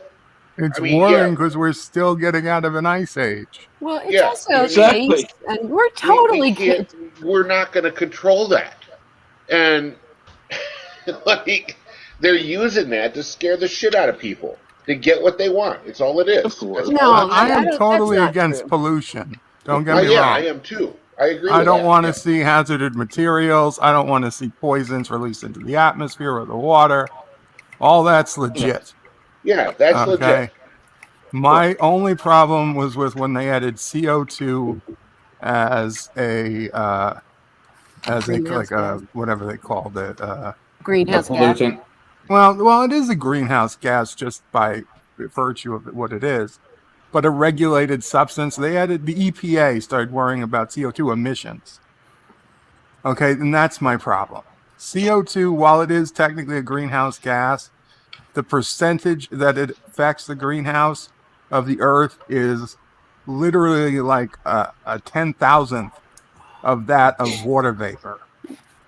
It's warming because we're still getting out of an ice age. Well, it's also exactly. taste, and we're totally we're not going to control that. And like they're using that to scare the shit out of people to get what they want. It's all it is. I am totally against pollution. Don't get me wrong. I am too. I agree. I don't want to see hazardous materials. I don't want to see poisons released into the atmosphere or the water. All that's legit. Yeah, that's legit. My only problem was with when they added CO2 as a whatever they called it, greenhouse gas. Well, it is a greenhouse gas just by virtue of what it is, but a regulated substance. They added the EPA started worrying about CO2 emissions. Okay, and that's my problem. CO2, while it is technically a greenhouse gas, the percentage that it affects the greenhouse of the Earth is literally like a 10,000th of that of water vapor.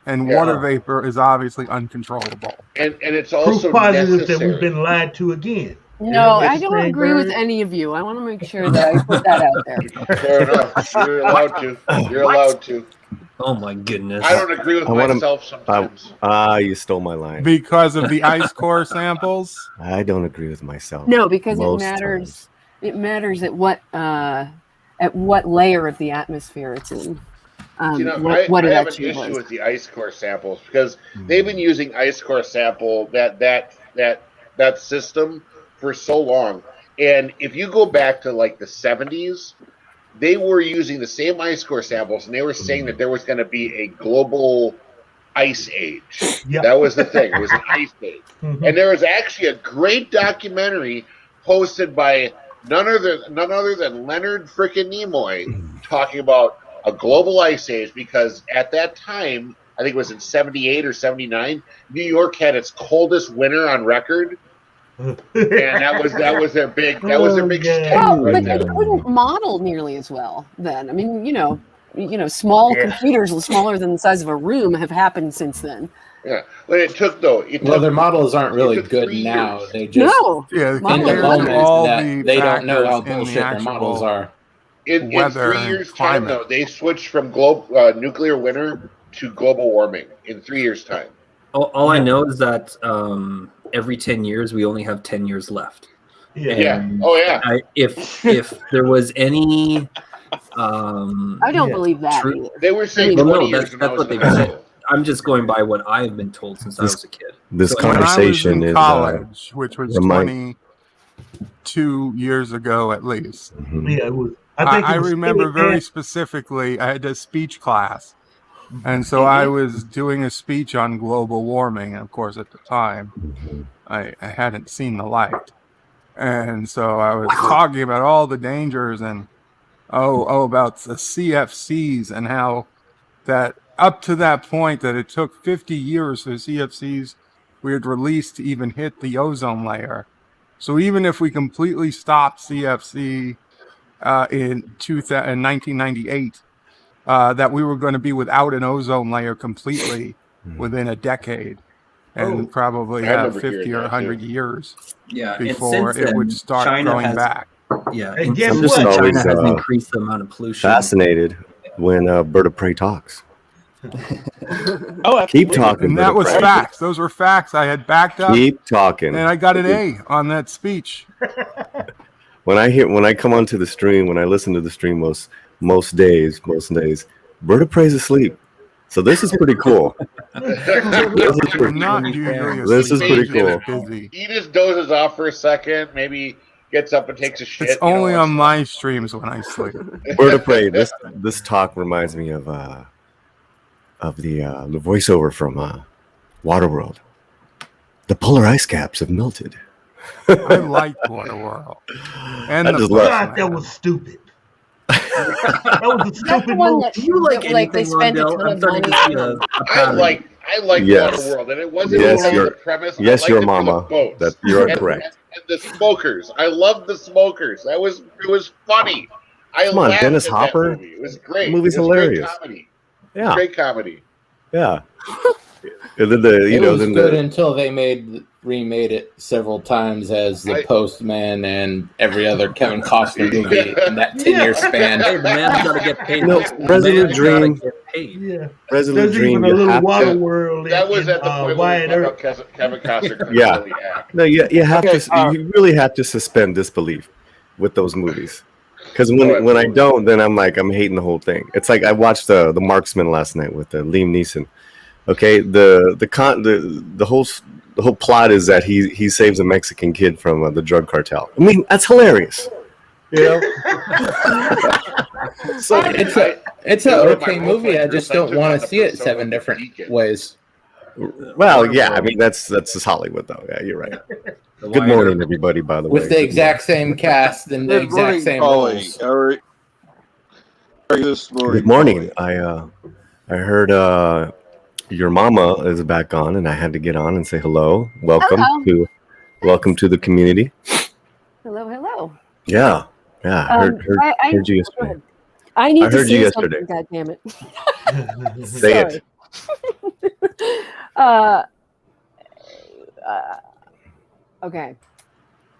And water vapor is obviously uncontrollable. And it's also proof positive necessary. that we've been lied to again. No, I don't agree with any of you. I want to make sure that I put that out there. Fair enough. You're allowed to. You're allowed to. Oh my goodness. I don't agree with myself sometimes. You stole my line. Because of the ice core samples? I don't agree with myself. No, because it matters. Times. It matters at what layer of the atmosphere it's in. I what it have an actually issue was. with the ice core samples because they've been using ice core sample that system for so long. And if you go back to like the 70s, they were using the same ice core samples, and they were saying that there was going to be a global ice age. Yep. That was the thing. It was an ice age. And there was actually a great documentary posted by none other than Leonard frickin' Nimoy talking about a global ice age, because at that time, I think it was in 78 or 79, New York had its coldest winter on record. And that was their big statement Well, right but there. they couldn't model nearly as well then. I mean, small computers smaller than the size of a room have happened since then. Yeah, but it took though. Their models aren't really good now. years. They just No. Yeah, in the Models moment all that the they don't know how factors in the bullshit their actual models are. In weather 3 and years' time, climate. though, they switched from nuclear winter to global warming in 3 years' time. All I know is that every 10 years we only have 10 years left. Yeah. Oh yeah. If there was any I don't believe that True. either. They were saying Well, 20 no, years that's when I was what in they high said. school. I'm just going by what I've been told since I was a kid. This So, When I was conversation in is college, which was remind- 22 years ago at least. Yeah, it was. I remember very specifically, I had a speech class. And so I was doing a speech on global warming, of course, at the time. I hadn't seen the light. And so I was talking about all the dangers and about the CFCs and how that up to that point that it took 50 years for CFCs we had released to even hit the ozone layer. So even if we completely stopped CFC in 1998, that we were going to be without an ozone layer completely within a decade, and probably I have remember 50 hearing or that, 100 too. years Yeah, before and since it would then, start China growing has, back. yeah, Hey, and guess since just then, what? always China has increased the amount of pollution. fascinated when Bird of Prey talks. Oh, Keep talking, And Bird that of was Prey. facts. Those were facts. I had backed up, Keep talking. and I got an A on that speech. When I come onto the stream, when I listen to the stream most days, Bird of Prey's asleep. So this is pretty cool. This is I'm pretty, not usually this is asleep. pretty I'm just cool. busy. He just dozes off for a second, maybe gets up and takes a shit. It's only on my streams when I sleep. Bird of Prey. This talk reminds me of the voiceover from Waterworld. The polar ice caps have melted. I like Waterworld. And I the just I love- thought that was stupid. That was a Is that the stupid one movie. that, Do you like that, like they anything, spent a Rondell? ton I'm of starting money to see on? a I pattern. like Yes. Waterworld, and it wasn't Yes, only you're- the premise. yes, I your liked it for mama. The boats. That you're and, correct. And the smokers. I loved the smokers. It was funny. I Come on, laughed Dennis at Hopper. That movie. It was great. The movie's it was hilarious. Great comedy. Yeah, Great comedy. yeah. And then the It was then good the until they remade it several times as The I- Postman and every other Kevin Costner movie in that 10-year span. Hey, the man's got to get paid. No, The Resolute man's gotta Dream. get paid. Yeah. Resolute There's Dream. even a You little have water to. world That was in at the point where Wyatt we Earp. found out Kevin Costner couldn't Yeah. really act. No, you have Okay, to. You really have to suspend disbelief with those movies. Because Oh, when I absolutely. don't, then I'm hating the whole thing. It's like I watched the Marksman last night with Liam Neeson. Okay, the whole plot is that he saves a Mexican kid from the drug cartel. I mean, that's hilarious. You know. So It's an okay movie. I just don't want to see it 7 different ways. well, yeah. I mean, that's just Hollywood, though. Yeah, you're right. Good morning, everybody. By the way, With the exact same cast and the Good exact morning, same Polly. roles. How are you this morning? Good morning. Polly? I heard your mama is back on, and I had to get on and say hello. Welcome to the community. Hello. Yeah. Heard I you go yesterday. ahead. I need I to heard you say yesterday. something. God damn it! Say it. Okay.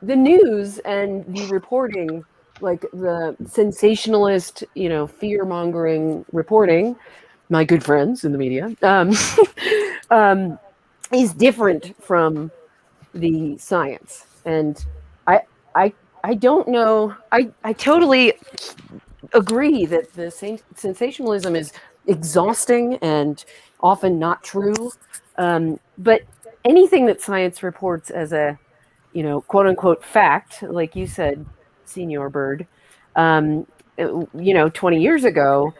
The news and the reporting, like the sensationalist, fear-mongering reporting, my good friends in the media, is different from the science. And I don't know. I totally agree that the sensationalism is exhausting and often not true. But anything that science reports as a, quote unquote fact, like you said, Senior Bird, 20 years ago,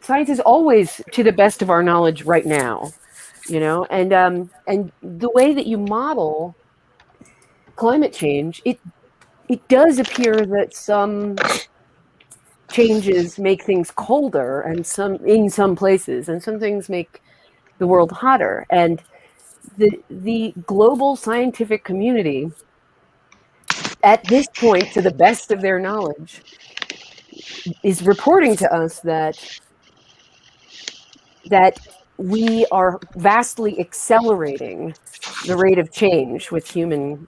science is always to the best of our knowledge right now, and the way that you model climate change, it does appear that some changes make things colder and in some places, and some things make the world hotter. And the global scientific community, at this point, to the best of their knowledge, is reporting to us that we are vastly accelerating the rate of change with human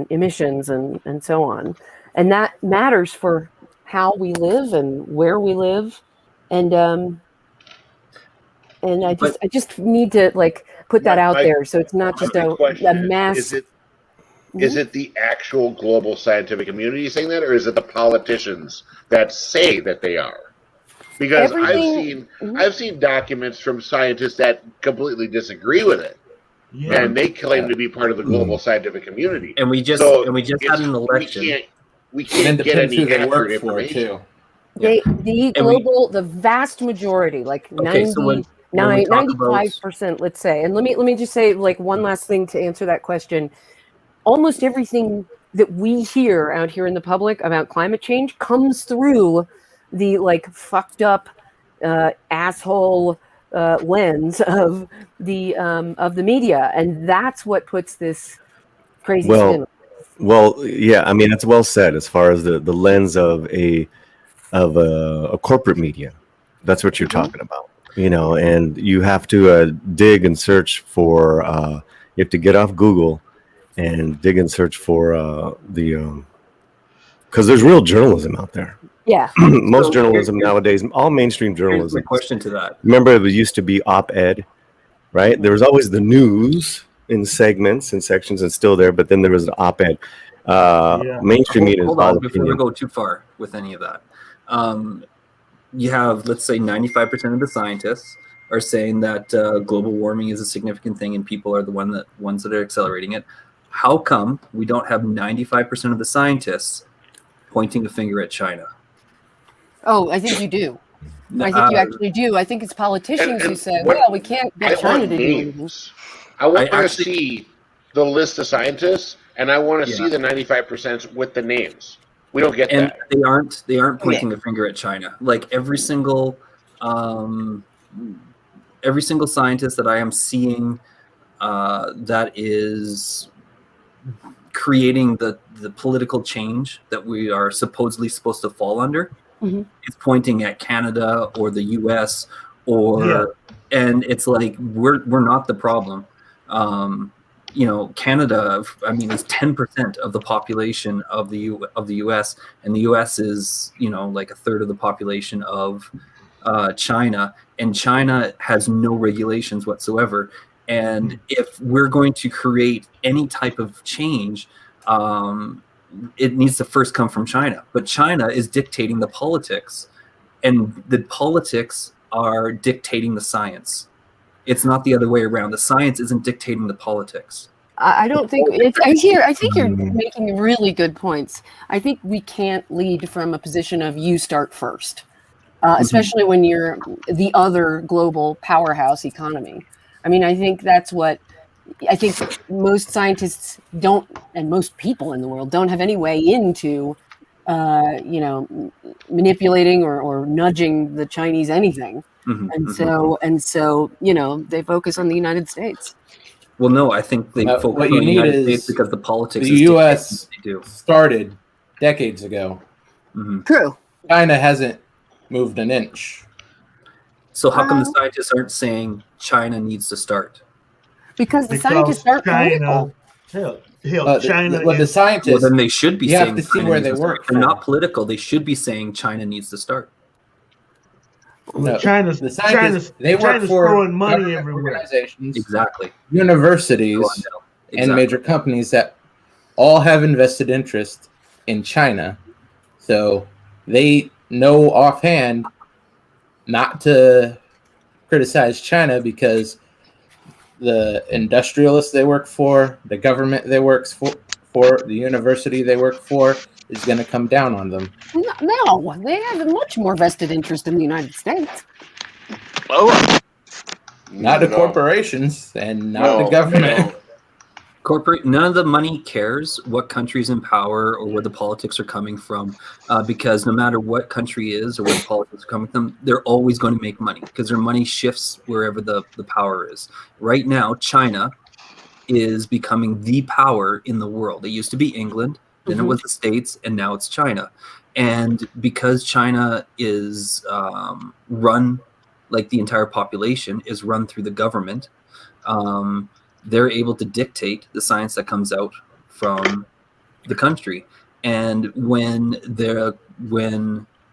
emissions and so on. And that matters for how we live and where we live. And I just need to put that out there, so it's not just a mass. Is it the actual global scientific community saying that, or is it the politicians that say that they are? Because I've seen documents from scientists that completely disagree with it, and they claim to be part of the global scientific community. And we just had an election. We can't get depends any who they accurate work for information. too. The vast majority, like Okay, 90, so when we talk about 95%, let's say. And let me just say like one last thing to answer that question. Almost everything that we hear out here in the public about climate change comes through the like fucked up asshole lens of the media, and that's what puts this crazy spin on. Well, yeah. I mean, it's well said as far as the lens of a corporate media. That's what you're talking about, you know. And you have to dig and search for. You have to get off Google and dig and search for because there's real journalism out there. Yeah. Most journalism nowadays, all mainstream here's my journalism. question to that. Remember, it used to be op-ed, right? There was always the news in segments and sections, and still there. But then there was an op-ed. Mainstream media is Hold all on, before we opinion. go too far with any of that. You have, let's say, 95% of the scientists are saying that global warming is a significant thing, and people are the ones that are accelerating it. How come we don't have 95% of the scientists pointing a finger at China? Oh, I think you do. I think you actually do. I think it's politicians who say, well, we can't get China to do anything. I want to see the list of scientists, and I want to see the 95% with the names. We don't get that. They aren't pointing a finger at China. Like every single scientist that I am seeing that is creating the political change that we are supposedly supposed to fall under is pointing at Canada or the US and it's like we're not the problem. You know, Canada, I mean, is 10% of the population of the US, and the US is, you know, like a third of the population of China, and China has no regulations whatsoever. And if we're going to create any type of change, it needs to first come from China. But China is dictating the politics, and the politics are dictating the science. It's not the other way around. The science isn't dictating the politics. I don't think I think you're making really good points. I think we can't lead from a position of you start first, especially when you're the other global powerhouse economy. I mean, I think that's what I think most scientists don't, and most people in the world don't have any way into, you know, manipulating or nudging the Chinese anything. And so, you know, they focus on the United States. Well, no, I think they focus what on you the need United is States because the politics the is U.S. they do. started decades ago. True. China hasn't moved an inch. So how come the scientists aren't saying China needs to start? Because the scientists aren't political. China. The scientists. Well, then they should be you saying have to see China where needs they to start. work. If they're not political, they should be saying China needs to start. No, China's they work for throwing money everywhere. Organizations, exactly, universities, and major companies that all have invested interest in China. So they know offhand not to criticize China because the industrialists they work for, the government they work for, the university they work for is going to come down on them. No, they have a much more vested interest in the United States. Oh, not the corporations and not the government. None of the money cares what country's in power or where the politics are coming from, because no matter what country is or where the politics are coming from, they're always going to make money because their money shifts wherever the power is. Right now, China is becoming the power in the world. It used to be England, then it was the States, and now it's China. And because China is run, like the entire population is run through the government, they're able to dictate the science that comes out from the country. And when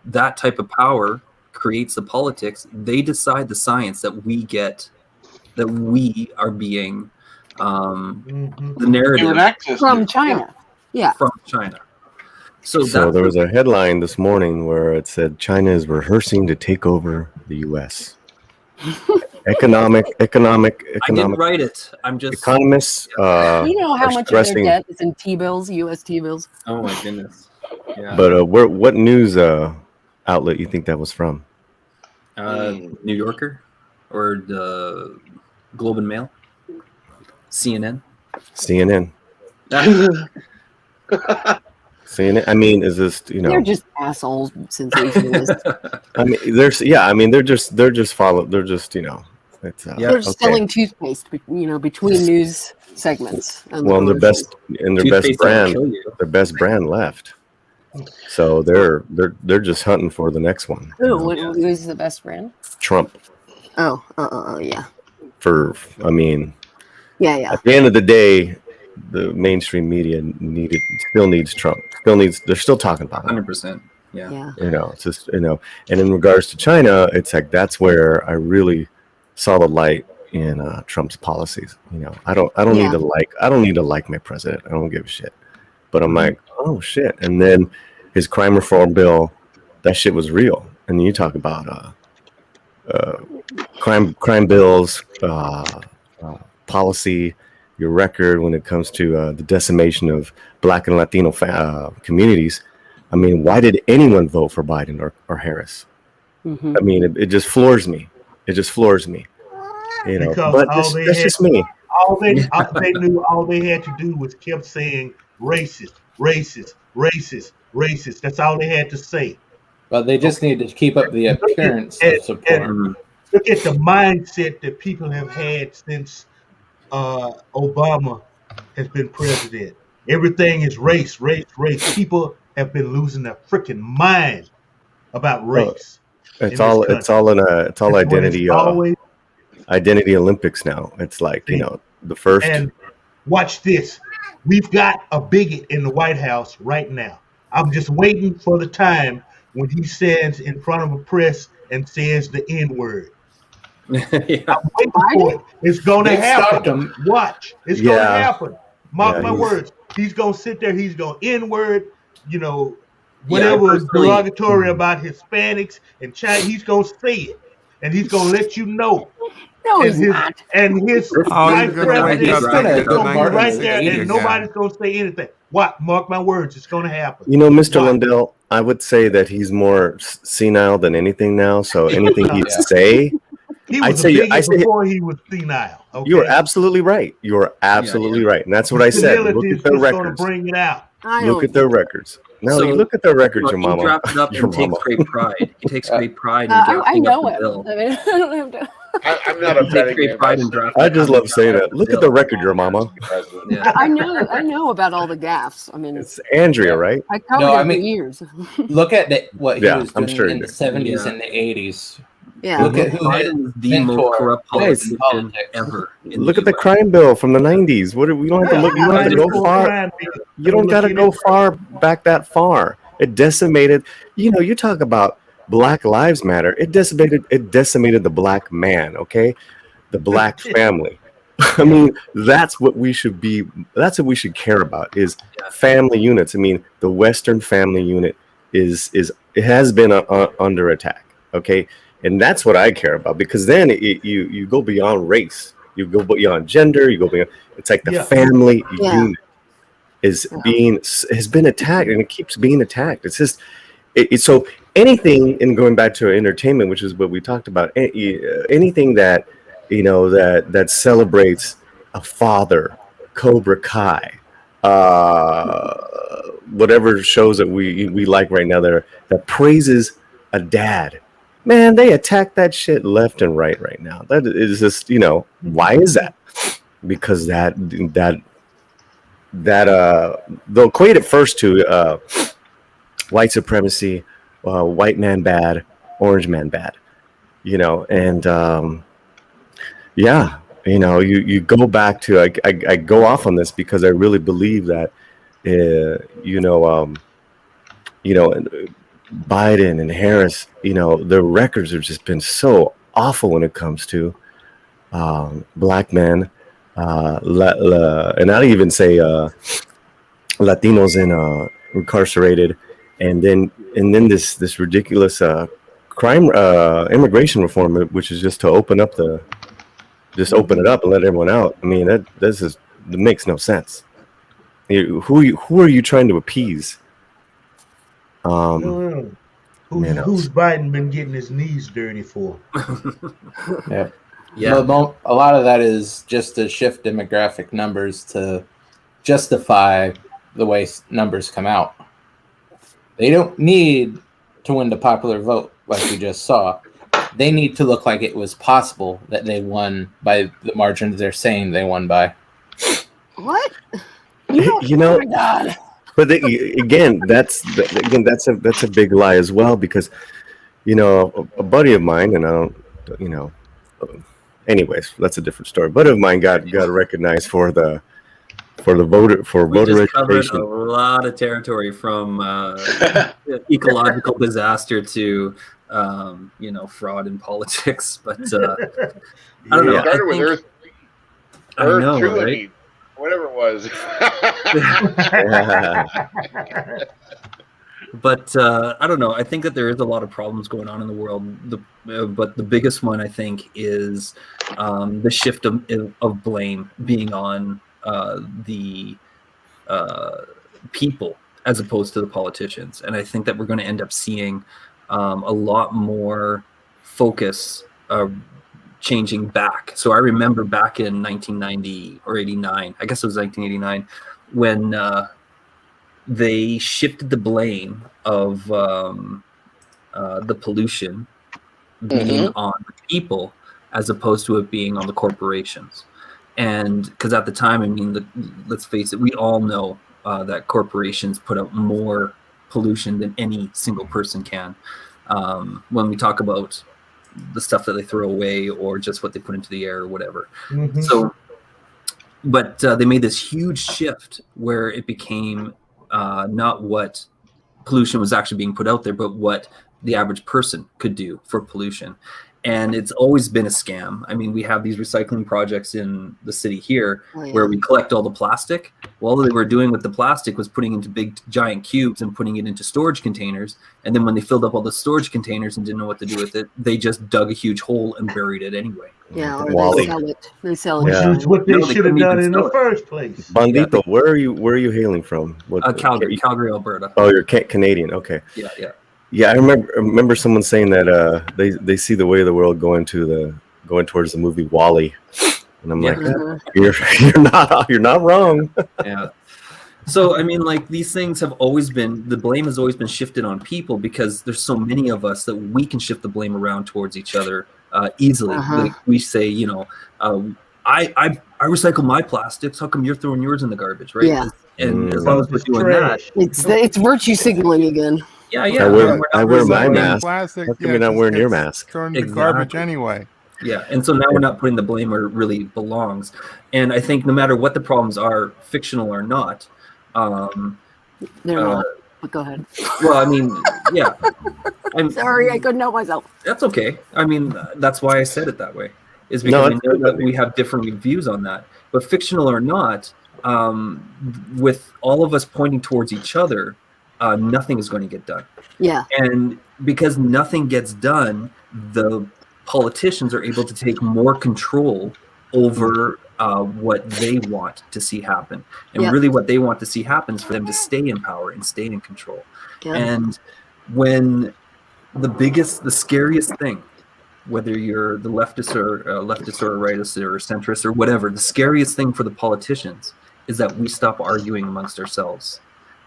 that type of power creates the politics, they decide the science that we get, that we are being the narrative from China. Yeah. From China. So there was a headline this morning where it said China is rehearsing to take over the U.S. Economic. I didn't write it. I'm just economists. You know how much of their stressing, debt is in T-bills, U.S. T-bills. Oh my goodness. Yeah. But what news outlet you think that was from? New Yorker. or the Globe and Mail, CNN. CNN. CNN. I mean, is this They're just assholes, sensationalists. I mean, they're just it's They're just selling toothpaste, between news segments. And well, their best Toothpaste brand, will kill you. their best brand left. So they're just hunting for the next one. Who is the best brand? Trump. Oh, yeah. Yeah. At the end of the day, the mainstream media still needs Trump. They're still talking about it. 100%. Yeah. It's just and in regards to China, it's like that's where I really saw the light in Trump's policies. I don't need to like my president. I don't give a shit. But I'm like, oh shit. And then his crime reform bill, that shit was real. And you talk about crime bills, policy, your record when it comes to the decimation of Black and Latino communities. I mean, why did anyone vote for Biden or Harris? Mm-hmm. I mean, it just floors me. It just floors me. Because but that's just me. All they knew, all they had to do was kept saying racist, racist, racist, racist. That's all they had to say. But they just need to keep up the appearance of support. Look at the mindset that people have had since Obama has been president. Everything is race, race, race. People have been losing their freaking mind about race. It's all identity. Identity Olympics now. It's like the first. And watch this. We've got a bigot in the White House right now. I'm just waiting for the time when he stands in front of a press and says the N-word. I'm waiting for it. It's going to happen. Watch. It's going to happen. Mark my words. He's going to sit there. He's going to N-word, whatever is derogatory about Hispanics and China. He's going to say it. And he's going to let you know. No, he's not. And his vice president is going to be right there, and nobody's going to say anything. What? Mark my words, it's going to happen. Mr. Lundell, I would say that he's more senile than anything now. So anything he'd say, he was before he was senile. Okay? You are absolutely right. You are absolutely right, and that's what I said. Look at their records. Bring it out. Look at their records. No, you look at their records, your mama. He dropped it up and takes great pride. He takes great pride in drafting I know up the it. bill. I mean, I don't have to. I'm not a betting man. I just love saying that. Look at the record, your mama. Yeah. I know about all the gaffes. I mean, it's Andrea, right? I covered it for years. Look at what he was doing sure in the 70s and the 80s. Yeah. Look at who Biden is the most corrupt politician ever. Look at the crime bill from the 90s. We don't have to look. You don't have to go far. You don't got to go far back that far. It decimated. You talk about Black Lives Matter. It decimated the black man. Okay, the black family. I mean, that's what we should be. That's what we should care about is family units. I mean, the Western family unit it has been under attack. Okay. And that's what I care about because then you go beyond race, you go beyond gender, you go beyond. It's like the family unit has been attacked, and it keeps being attacked. It's just so anything. And going back to entertainment, which is what we talked about, anything that that celebrates a father, Cobra Kai, whatever shows that we like right now that praises a dad. Man, they attack that shit left and right now. That is just, why is that? Because they'll equate it first to white supremacy, white man bad, orange man bad, and you go back to I go off on this because I really believe that Biden and Harris, their records have just been so awful when it comes to black men, and I'd even say Latinos incarcerated, and then this ridiculous crime immigration reform, which is just to open it up and let everyone out. I mean, that makes no sense. Who are you trying to appease? Who's Biden been getting his knees dirty for? Yeah. Yeah. A lot of that is just to shift demographic numbers to justify the way numbers come out. They don't need to win the popular vote like we just saw. They need to look like it was possible that they won by the margins they're saying they won by. What? You know, oh my God. but again, that's a big lie as well, because a buddy of mine, and I don't, anyways, that's a different story. A buddy of mine got recognized for voter Covered education. a lot of territory from ecological disaster to fraud in politics, but I don't know. Yeah. Started with Earth I know, Two, right? whatever it was. But I don't know. I think that there is a lot of problems going on in the world. But the biggest one, I think, is the shift of blame being on the people as opposed to the politicians. And I think that we're going to end up seeing a lot more focus changing back. So I remember back in 1990 or 89, I guess it was 1989, when they shifted the blame of the pollution being on the people as opposed to it being on the corporations. And because at the time, I mean, let's face it, we all know that corporations put out more pollution than any single person can. When we talk about the stuff that they throw away or just what they put into the air or whatever. Mhm. So, but they made this huge shift where it became not what pollution was actually being put out there, but what the average person could do for pollution. And it's always been a scam. I mean, we have these recycling projects in the city here where we collect all the plastic. Well, all they were doing with the plastic was putting into big giant cubes and putting it into storage containers. And then when they filled up all the storage containers and didn't know what to do with it, they just dug a huge hole and buried it anyway. Yeah, or Wally. they sell it. They sell it. Which Yeah. is what they No, they should have couldn't done even in sell the it. first place. Bandito, where are you hailing from? What, Calgary, Alberta. Oh, you're Canadian. Okay. Yeah. Yeah, I remember someone saying that they see the way of the world going towards the movie Wall-E, and I'm like, you're not wrong. Yeah. So I mean, like, these things have always been, the blame has always been shifted on people because there's so many of us that we can shift the blame around towards each other easily. Like we say, I recycle my plastics. How come you're throwing yours in the garbage, right? Yeah. And as long as we're doing that, it's virtue signaling again. yeah. I wear my Recycling mask. plastic, How come you're not wearing your mask? Thrown in the garbage anyway. Yeah, and so now we're not putting the blame where it really belongs. And I think no matter what the problems are, fictional or not, They're not. But go ahead. well, I mean, yeah. I'm Sorry, I couldn't help myself. That's okay. I mean, that's why I said it that way. Is because I know that we have different views on that. But fictional or not, with all of us pointing towards each other, nothing is going to get done. Yeah. And because nothing gets done, the politicians are able to take more control over what they want to see happen. And really what they want to see happen is for them to stay in power and stay in control. Yeah. And when the scariest thing, whether you're the leftist or rightist or centrist or whatever, the scariest thing for the politicians is that we stop arguing amongst ourselves.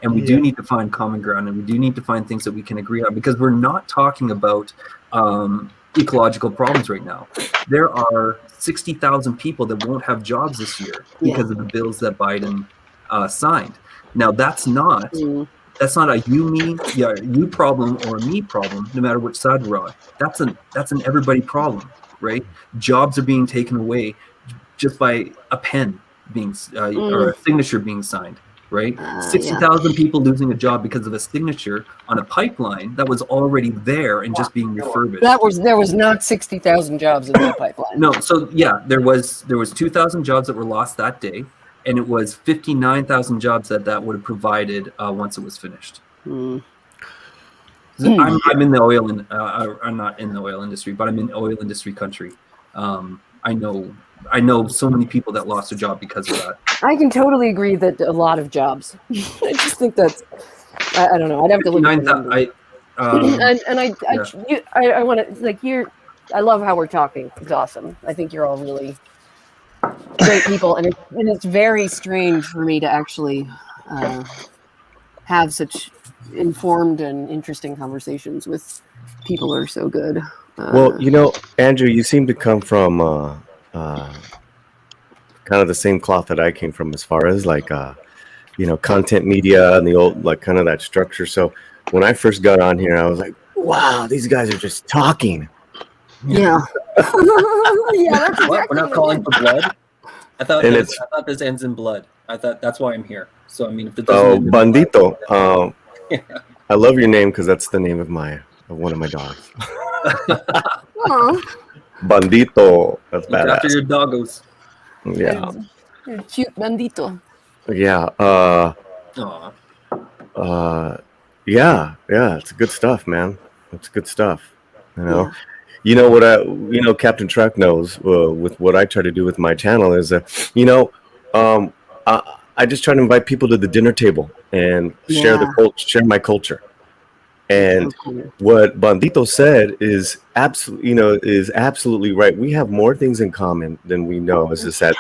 And we do need to find common ground, and we do need to find things that we can agree on, because we're not talking about ecological problems right now. There are 60,000 people that won't have jobs this year because of the bills that Biden signed. Now, that's not a you problem or a me problem, no matter which side we're on. That's an everybody problem, right? Jobs are being taken away just by a pen being or a signature being signed. Right, 60,000 people losing a job because of a signature on a pipeline that was already there and just being refurbished. There was not 60,000 jobs in that pipeline. No, so there was 2,000 jobs that were lost that day, and it was 59,000 jobs that would have provided once it was finished. I'm in the oil and I'm not in the oil industry, but I'm in oil industry country. I know so many people that lost a job because of that. I can totally agree that a lot of jobs. I just think that's, I don't know. I'd have to look at the numbers. I want to like I love how we're talking. It's awesome. I think you're all really great people, and it's very strange for me to actually have such informed and interesting conversations with people who are so good. Well, Andrew, you seem to come from kind of the same cloth that I came from, as far as like content media and the old, like, kind of that structure. So when I first got on here, I was like, wow, these guys are just talking. Yeah. Yeah, that's exactly We're not calling for blood. I thought And I thought this ends in blood. I thought that's why I'm here. So I mean, if it doesn't Oh, end in Bandito. blood, I love your name because that's the name of one of my dogs. Bandito. That's look after badass. your doggos. Yeah. You're cute, bandito. Yeah. Aw. Yeah. It's good stuff, man. It's good stuff. Yeah. What Captain Truck knows with what I try to do with my channel is I just try to invite people to the dinner table and share my culture. And what Bandito said is absolutely right. We have more things in common than we know. It's just that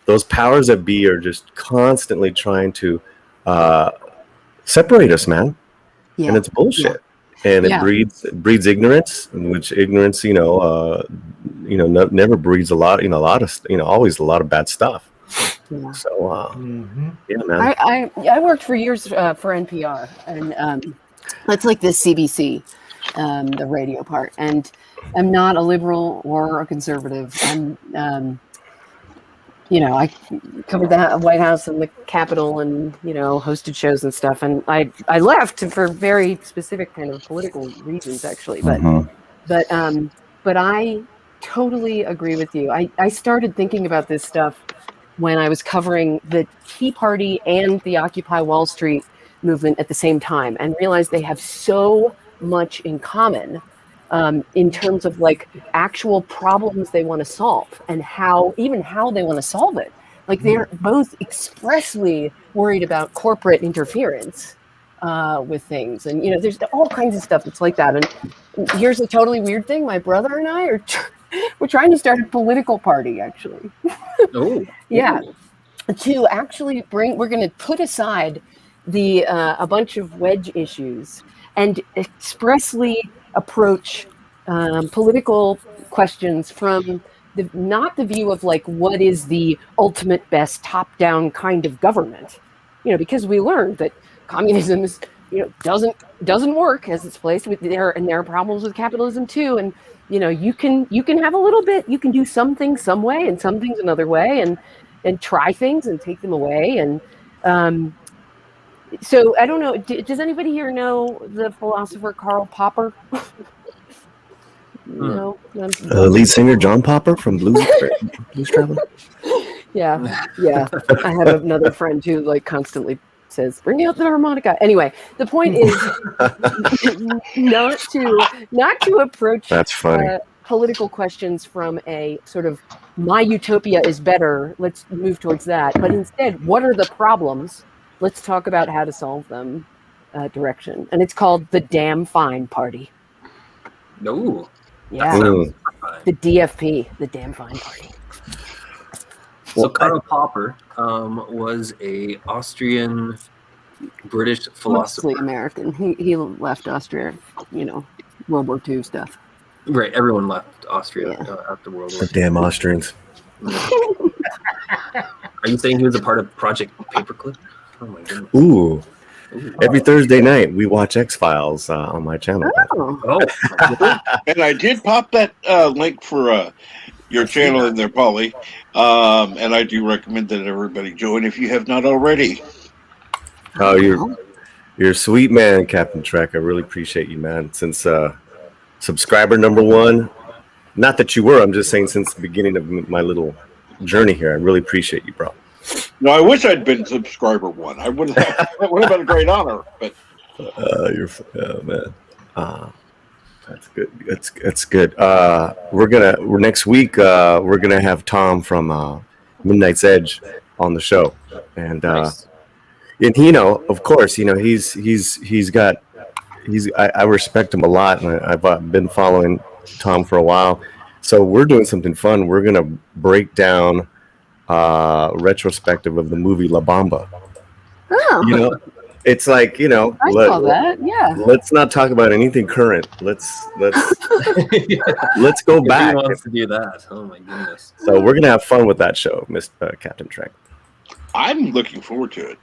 those powers that be are just constantly trying to separate us, man. Yeah. And it's bullshit. Yeah. And it breeds ignorance, which ignorance, never breeds always a lot of bad stuff. Yeah. So, yeah, man. I worked for years for NPR, and that's like this CBC, the radio part. And I'm not a liberal or a conservative. I covered the White House and the Capitol, and hosted shows and stuff. And I left for very specific kind of political reasons, actually. But I totally agree with you. I started thinking about this stuff when I was covering the Tea Party and the Occupy Wall Street movement at the same time, and realized they have so much in common in terms of like actual problems they want to solve, and how they want to solve it. Like, they're both expressly worried about corporate interference with things, and there's all kinds of stuff that's like that. And here's a totally weird thing: my brother and I we're trying to start a political party, actually. Oh, yeah, to actually we're going to put aside a bunch of wedge issues and expressly approach political questions from not the view of like what is the ultimate best top-down kind of government, because we learned that communism is doesn't work as it's placed with there are problems with capitalism too, and you can have a little bit, you can do some things some way and some things another way, and try things and take them away. And so I don't know, does anybody here know the philosopher Karl Popper? No. Lead singer John Popper from Blues Traveler. Yeah. I have another friend who like constantly says, "Bring out the harmonica." Anyway, the point is not to approach That's funny. Political questions from a sort of my utopia is better, let's move towards that, but instead, what are the problems? Let's talk about how to solve them direction. And it's called the Damn Fine Party. No. Yeah. The DFP, the Damn Fine Party. So Karl Popper was a Austrian British philosopher. Mostly American. He left Austria, World War II stuff. Right, everyone left Austria after World War II. The damn Austrians. Are you saying he was a part of Project Paperclip? Oh my goodness. Ooh. Every Thursday night we watch X-Files on my channel. Oh. And I did pop that link for your channel in there, Polly. And I do recommend that everybody join if you have not already. Oh, you're a sweet man, Captain Trek. I really appreciate you, man. Since subscriber number 1, not that you were, I'm just saying since the beginning of my little journey here, I really appreciate you, bro. No, I wish I'd been subscriber 1. That would have been a great honor. But man. That's good. That's good. Next week we're gonna have Tom from Midnight's Edge on the show, and nice. And of course, he's got I respect him a lot, and I've been following Tom for a while. So we're doing something fun. We're gonna break down retrospective of the movie La Bamba. Oh, You know, it's like, you know, I saw that. Yeah. let's not talk about anything current. Let's go If he back. wants to do that. Oh my goodness. So we're gonna have fun with that show, Mr. Captain Trek. I'm looking forward to it.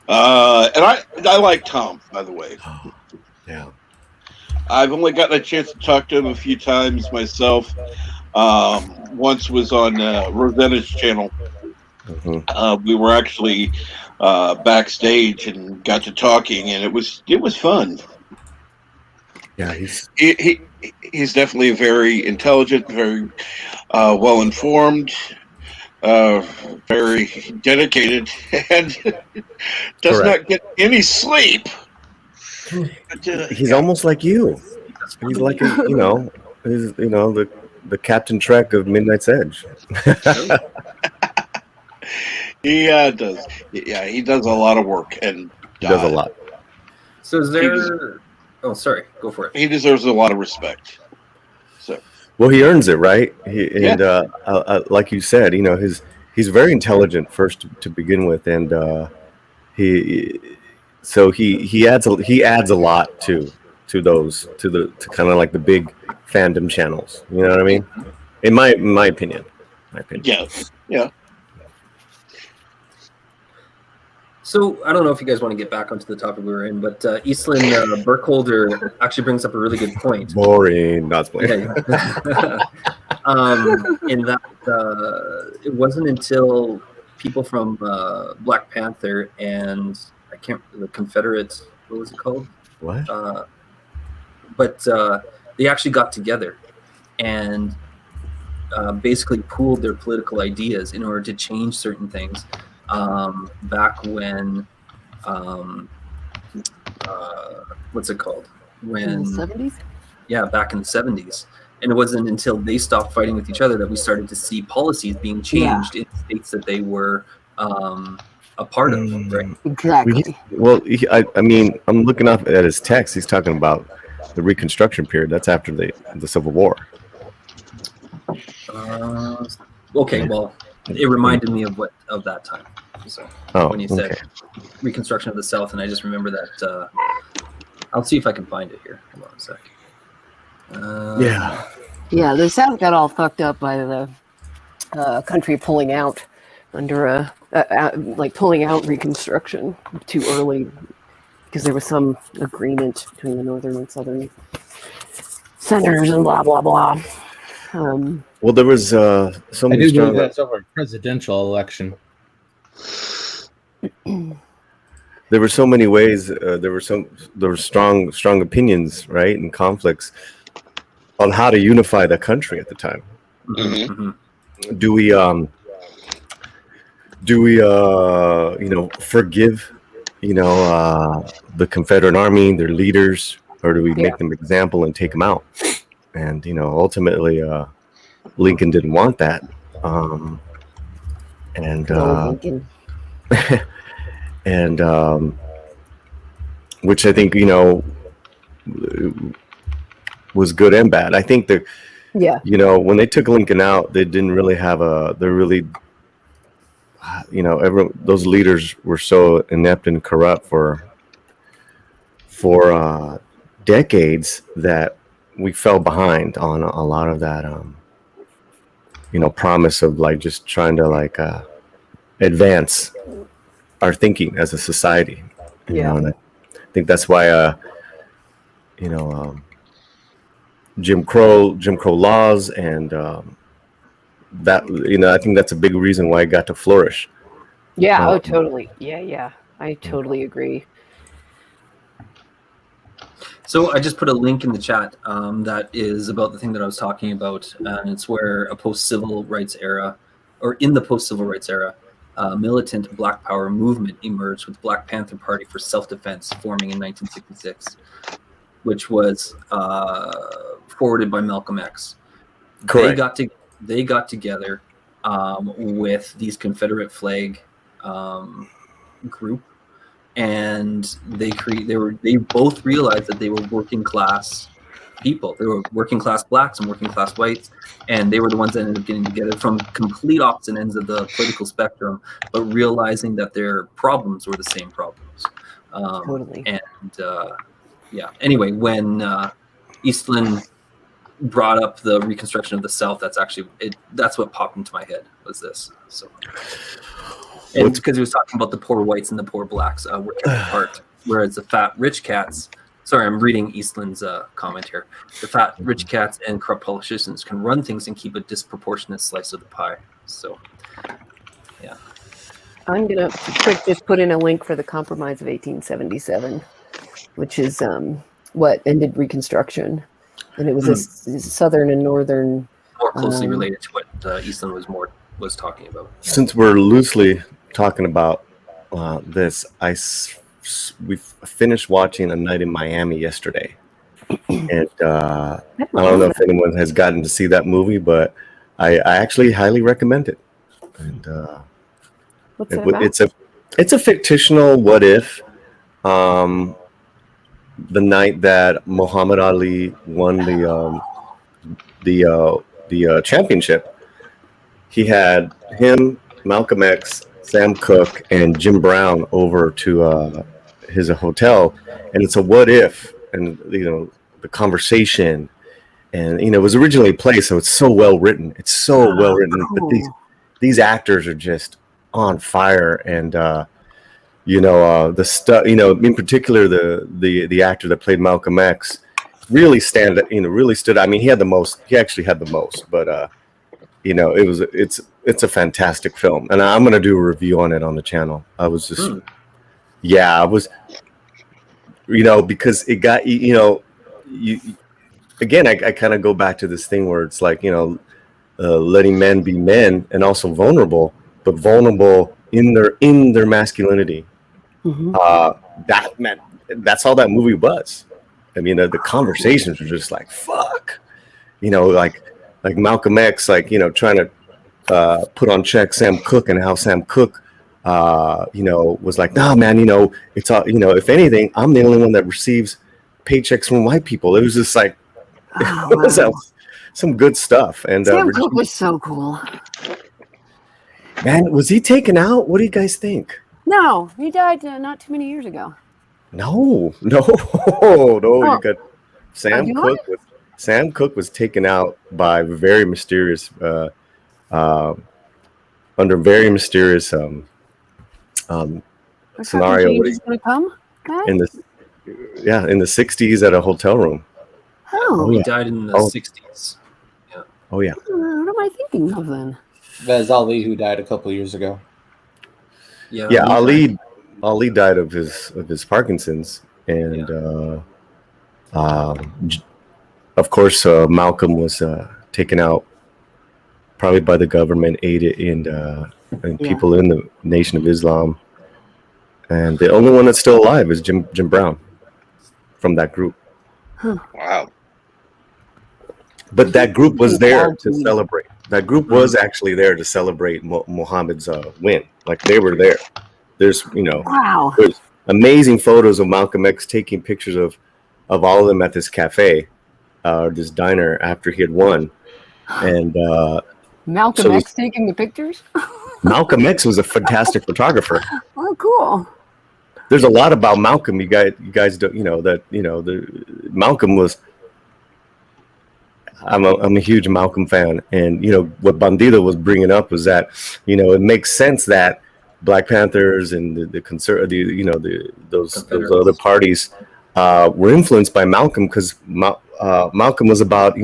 And I like Tom, by the way. Yeah. I've only gotten a chance to talk to him a few times myself. Once was on Rosetta's channel. Mm-hmm. We were actually backstage and got to talking, and it was fun. Yeah, He's definitely very intelligent, very well informed, very dedicated, and does not get any sleep. But, he's almost like you. He's like the Captain Trek of Midnight's Edge. He does. Yeah, he does a lot of work, and He does a lot. So is there? Oh, sorry. Go for it. He deserves a lot of respect. So, well, he earns it, right? Like you said, you know, he's very intelligent first to begin with, and he adds a lot to kind of like the big fandom channels. You know what I mean? In my opinion. Yeah. So I don't know if you guys want to get back onto the topic we were in, but Eastland Burkholder actually brings up a really good point. Boring, not playing. Yeah. In that it wasn't until people from Black Panther and the Confederate, what was it called? What? But they actually got together and basically pooled their political ideas in order to change certain things. Back when, what's it called? In the 70s? Yeah, back in the 70s. And it wasn't until they stopped fighting with each other that we started to see policies being changed in states that they were a part of, right? Exactly. Well, I mean, I'm looking up at his text. He's talking about the Reconstruction period. That's after the Civil War. Okay, well, it reminded me of that time. So when you said Reconstruction of the South, and I just remember that. I'll see if I can find it here. Hold on a sec. Yeah, the South got all fucked up by the country pulling out under like pulling out Reconstruction too early because there was some agreement between the Northern and Southern senators and blah blah blah. Well, there was so many. I do believe that's over a presidential election. There were so many ways. There were strong opinions, right, and conflicts on how to unify the country at the time. Mm-hmm. Do we forgive, the Confederate Army, their leaders, or do we make them example and take them out? And ultimately, Lincoln didn't want that. Lincoln. And which I think was good and bad. I think that when they took Lincoln out, they didn't really have those leaders were so inept and corrupt for decades that we fell behind on a lot of that promise of like just trying to advance our thinking as a society. And I think that's why Jim Crow laws and that I think that's a big reason why it got to flourish. Yeah, totally. Yeah. I totally agree. So I just put a link in the chat that is about the thing that I was talking about, and it's where a post-civil rights era, or in the post-civil rights era, militant Black Power movement emerged with Black Panther Party for Self-Defense forming in 1966, which was forwarded by Malcolm X. Correct. They got together with these Confederate flag group and they both realized that they were working class people. They were working class blacks and working class whites, and they were the ones that ended up getting together from complete opposite ends of the political spectrum, but realizing that their problems were the same problems. Totally. And anyway, when Eastland brought up the reconstruction of the South, that's what popped into my head was this. So, and because he was talking about the poor whites and the poor blacks working apart, whereas the fat rich cats. Sorry, I'm reading Eastland's comment here. The fat rich cats and corrupt politicians can run things and keep a disproportionate slice of the pie. So, yeah. I'm going to just put in a link for the Compromise of 1877, which is what ended Reconstruction. And it was a southern and northern... More closely related to what Eastland was talking about. Since we're loosely talking about this, we finished watching A Night in Miami yesterday, and I don't know if anyone has gotten to see that movie, but I actually highly recommend it. And what's it about? It's a fictional what if. The night that Muhammad Ali won the championship, he had him, Malcolm X, Sam Cooke, and Jim Brown over to his hotel, and it's a what if, and the conversation, and it was originally played, so it's so well written. It's so well written, cool. but these actors are just on fire, and the stuff, in particular the actor that played Malcolm X really stood. I mean, he actually had the most, but it's a fantastic film, and I'm going to do a review on it on the channel. I was just because it got I kind of go back to this thing where it's like letting men be men and also vulnerable, but vulnerable in their masculinity. Mm-hmm. That's all that movie was. I mean, the conversations were just like fuck, like Malcolm X, trying to put on check Sam Cooke, and how Sam Cooke, was like, nah, man, it's all, if anything, I'm the only one that receives paychecks from white people. It was just like, some good stuff. And Sam Cooke was so cool. Man, was he taken out? What do you guys think? No, he died not too many years ago. No. You got Sam Cooke. Sam Cooke was taken out by very mysterious, under very mysterious scenario. In the 60s at a hotel room. Oh, he died in the 60s. Yeah. Oh yeah. What am I thinking of then? That's Ali, who died a couple years ago. Yeah, Ali died of his Parkinson's, and of course Malcolm was taken out probably by the government, aided and people in the Nation of Islam, and the only one that's still alive is Jim Brown from that group. Huh. Wow. But that group was there to celebrate. That group was actually there to celebrate Muhammad's win. Like, they were there. There's there's amazing photos of Malcolm X taking pictures of all of them at this cafe, this diner after he had won. And Malcolm X taking the pictures? Malcolm X was a fantastic photographer. Oh, cool. There's a lot about Malcolm. You guys don't Malcolm was. I'm a huge Malcolm fan, and what Bandito was bringing up was that it makes sense that Black Panthers and those other parties were influenced by Malcolm, because Malcolm was about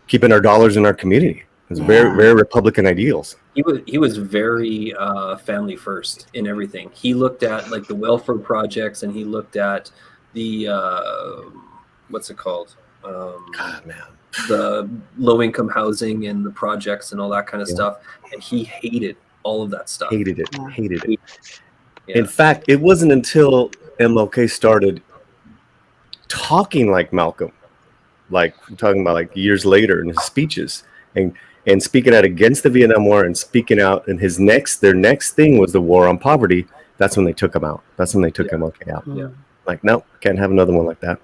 keeping our dollars in our community. It was very, very Republican ideals. He was very family first in everything. He looked at like the welfare projects, and he looked at the what's it called? God, man. The low-income housing and the projects and all that kind of stuff, and he hated all of that stuff. Hated it. Yeah. In fact, it wasn't until MLK started talking like Malcolm, like I'm talking about like years later in his speeches, and speaking out against the Vietnam War, and speaking out in their next thing was the war on poverty. That's when they took him out. That's when they took MLK out. Yeah. Like, nope, can't have another one like that.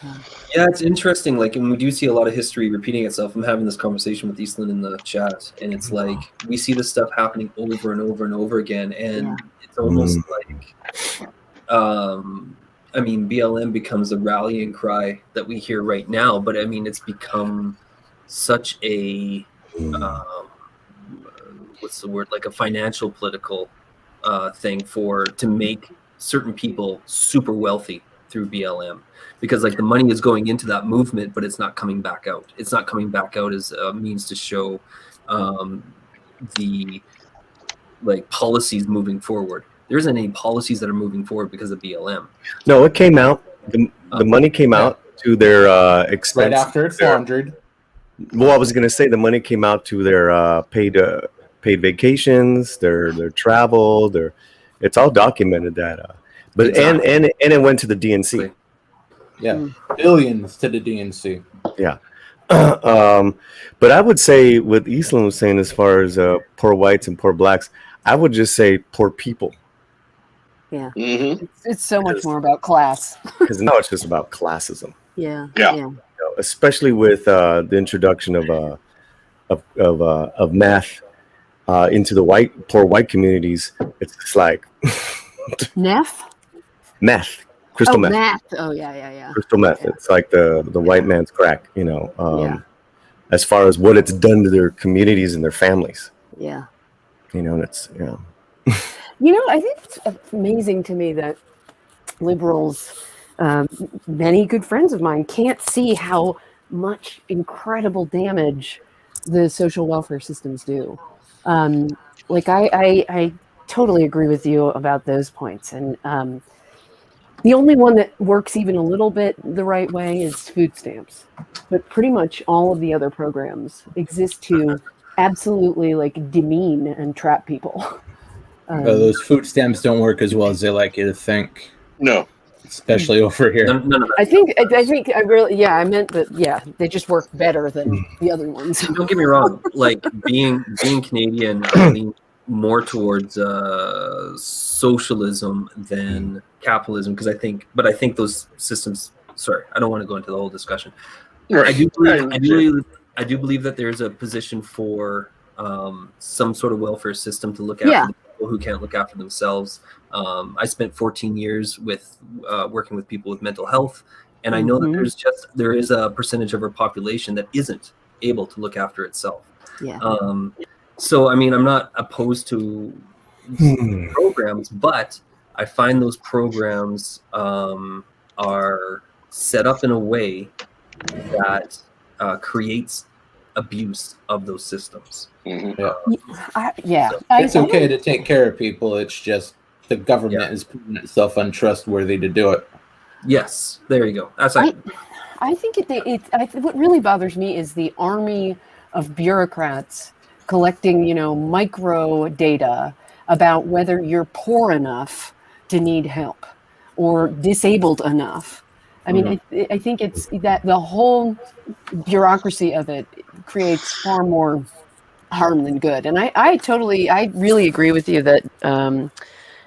Yeah, it's interesting. Like, and we do see a lot of history repeating itself. I'm having this conversation with Eastland in the chat, and it's like we see this stuff happening over and over and over again, and it's almost like, I mean, BLM becomes a rallying cry that we hear right now. But I mean, it's become such a what's the word? Like a financial, political thing to make certain people super wealthy through BLM. Because like the money is going into that movement, but it's not coming back out. It's not coming back out as a means to show the like policies moving forward. There isn't any policies that are moving forward because of BLM. No, it came out. The money came out to their expense. Right after it's laundered. Well, I was going to say the money came out to their paid vacations, their travel, it's all documented that. But exactly. and it went to the DNC. Yeah, billions to the DNC. Yeah. But I would say what Eastland was saying as far as poor whites and poor blacks, I would just say poor people. Yeah. It's so much more about class. Because now it's just about classism. Yeah. Especially with the introduction of math into the poor white communities. It's just like Meth. Crystal meth. Math. Oh yeah. Crystal meth. Yeah. It's like the white man's crack, as far as what it's done to their communities and their families. Yeah. And it's I think it's amazing to me that liberals, many good friends of mine, can't see how much incredible damage the social welfare systems do. I totally agree with you about those points. And the only one that works even a little bit the right way is food stamps. But pretty much all of the other programs exist to absolutely demean and trap people. Those food stamps don't work as well as they like you to think. No. Especially over here. No. I meant that, they just work better than the other ones. Don't get me wrong. Like being Canadian, I lean more towards socialism than capitalism because I think those systems. Sorry, I don't want to go into the whole discussion. Right. I do believe that there's a position for some sort of welfare system to look after the people who can't look after themselves. I spent 14 years working with people with mental health, and I know that there is a percentage of our population that isn't able to look after itself. Yeah. So I mean, I'm not opposed to programs, but I find those programs are set up in a way that creates abuse of those systems. It's okay to take care of people. It's just the government is proving itself untrustworthy to do it. Yes, there you go. That's I think what really bothers me is the army of bureaucrats collecting, micro data about whether you're poor enough to need help or disabled enough. I mean, I think it's that the whole bureaucracy of it creates far more harm than good. And I really agree with you that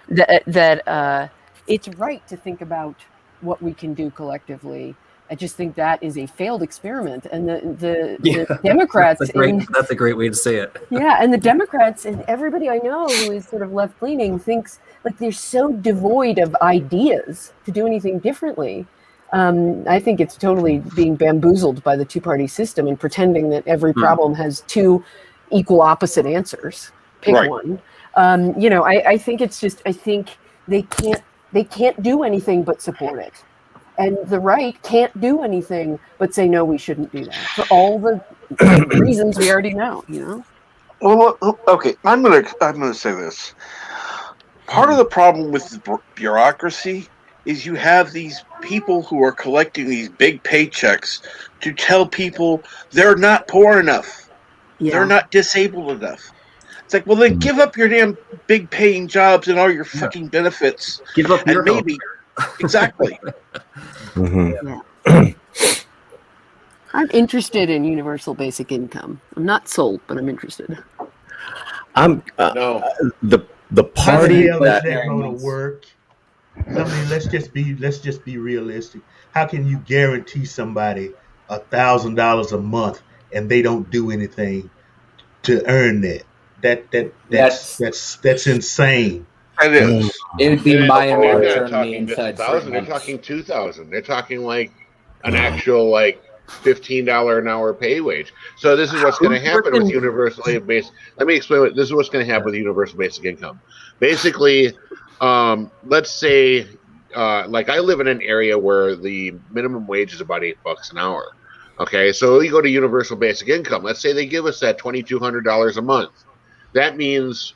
that it's right to think about what we can do collectively. I just think that is a failed experiment, and the Democrats. That's a great way to say it. Yeah, and the Democrats and everybody I know who is sort of left leaning thinks they're so devoid of ideas to do anything differently. I think it's totally being bamboozled by the two-party system and pretending that every problem has two equal opposite answers. Pick one. I think it's just they can't do anything but support it. And the right can't do anything but say, no, we shouldn't do that for all the reasons we already know, Well, okay, I'm gonna say this. Part of the problem with the bureaucracy is you have these people who are collecting these big paychecks to tell people they're not poor enough. Yeah. They're not disabled enough. It's like, well, then give up your damn big paying jobs and all your fucking benefits. Give up your maybe. Exactly. I'm interested in universal basic income. I'm not sold, but I'm interested. The The How the party hell is that that going to work? I mean, let's just be realistic. How can you guarantee somebody $1,000 a month and they don't do anything to earn that? That's insane. It is. It would be And my they're not turning me talking just inside for 1,000. They're months. talking 2,000. They're talking like an actual like $15 an hour pay wage. So this is what's going to happen with universal basic. Let me explain what this is. What's going to happen with universal basic income? Basically, let's say, like I live in an area where the minimum wage is about $8 an hour. Okay, so we go to universal basic income. Let's say they give us that $2,200 a month. That means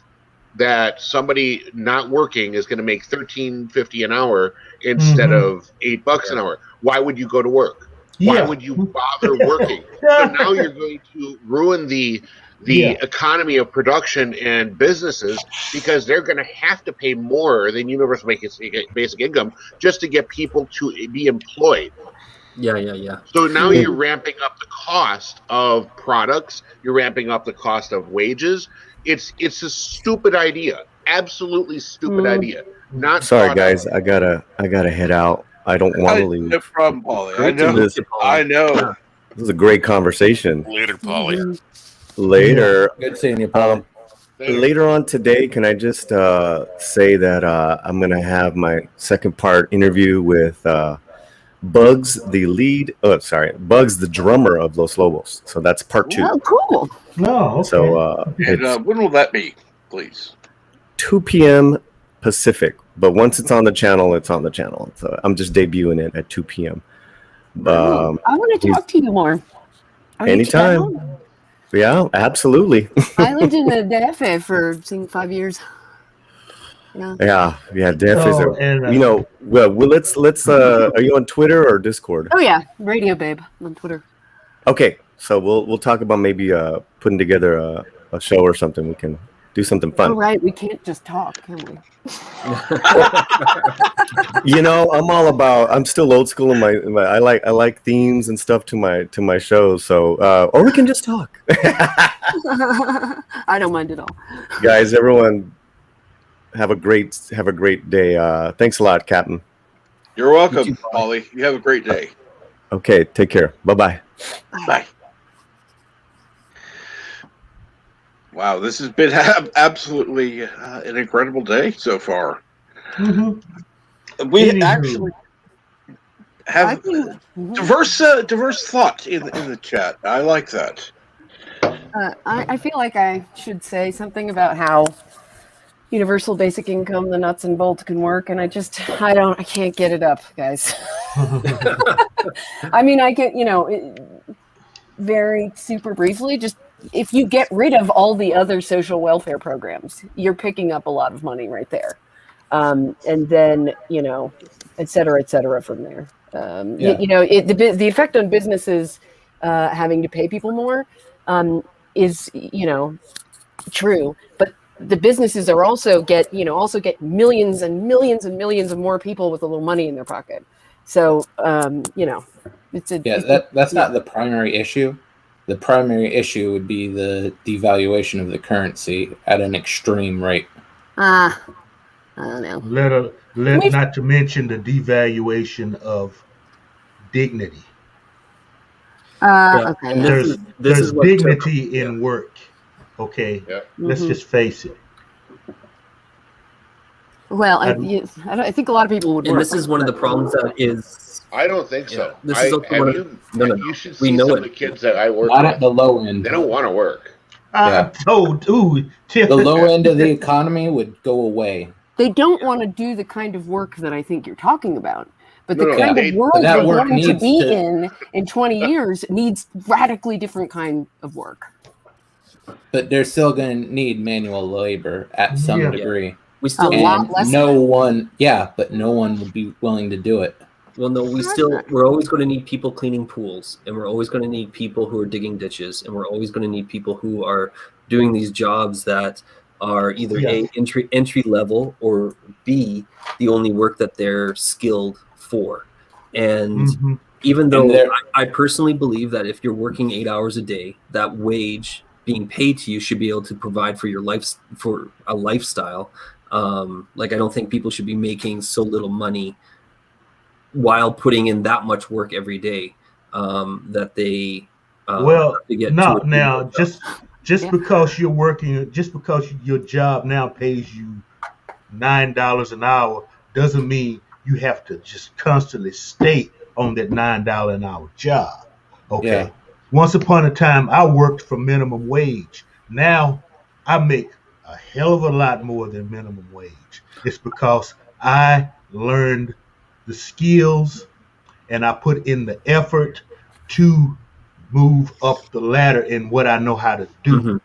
that somebody not working is going to make $13.50 an hour instead of $8 an hour. Why would you go to work? Why would you bother working? So now you're going to ruin the economy of production and businesses because they're going to have to pay more than universal basic income just to get people to be employed. Yeah. So now you're ramping up the cost of products. You're ramping up the cost of wages. It's a stupid idea. Absolutely stupid idea. Not Sorry, thought guys. out. I gotta head out. I don't want to leave. No problem, Paulie. Great to meet you, Paulie. I know. Yeah. This is a great conversation. Later, Polly. Later. Good seeing you, Paul. Later on today, can I just say that I'm going to have my second part interview with Bugs, Bugs, the drummer of Los Lobos. So that's part 2. Oh, cool. No, okay. So And when will that be, please? 2 p.m. Pacific. But once it's on the channel, it's on the channel. So I'm just debuting it at 2 p.m. I want to talk to you more. Are you Anytime. down? Yeah, absolutely. I lived in the DF for 5 years. Yeah. Yeah. Def is So, and, well, let's. Are you on Twitter or Discord? Oh yeah, Radio Babe on Twitter. Okay, so we'll talk about maybe putting together a show or something. We can do something fun. Oh right, we can't just talk, can we? I'm still old school in my I like themes and stuff to my shows. So or we can just talk. I don't mind at all. Guys, everyone, have a great day. Thanks a lot, Captain. You're welcome, Paulie. You have a great day. Okay, take care. Bye-bye. Bye. Wow, this has been absolutely an incredible day so far. Mm-hmm. We actually have diverse thought in the chat. I like that. I feel like I should say something about how universal basic income, the nuts and bolts can work, and I can't get it up, guys. I mean, I can, very super briefly, just if you get rid of all the other social welfare programs, you're picking up a lot of money right there. And then, et cetera from there. The effect on businesses having to pay people more is, true, but the businesses are also get millions and millions and millions of more people with a little money in their pocket. So, that's not the primary issue. The primary issue would be the devaluation of the currency at an extreme rate. I don't know. Not to mention the devaluation of dignity. Okay. There's dignity in work. Okay, let's just face it. Well, I think a lot of people would. And this is one of the problems that is. I don't think so. This is also one of you should see some of the kids that I work Not with. at the low end. They don't want to work. The low end of the economy would go away. They don't want to do the kind of work that I think you're talking about. But the kind of world that we're work going to needs be to- in 20 years needs radically different kind of work. But they're still going to need manual labor at some degree. We still A lot less. But no one would be willing to do it. Well, no, we're always going to need people cleaning pools, and we're always going to need people who are digging ditches, and we're always going to need people who are doing these jobs that are either A, entry level, or B, the only work that they're skilled for. And even though I personally believe that if you're working 8 hours a day, that wage being paid to you should be able to provide for for a lifestyle. Like, I don't think people should be making so little money while putting in that much work every day, that they Well, to get no, to a now decent job. just because you're working, just because your job now pays you $9 an hour, doesn't mean you have to just constantly stay on that $9 an hour job. Okay. Yeah. Once upon a time, I worked for minimum wage. Now I make a hell of a lot more than minimum wage. It's because I learned the skills and I put in the effort to move up the ladder in what I know how to do. Mhm.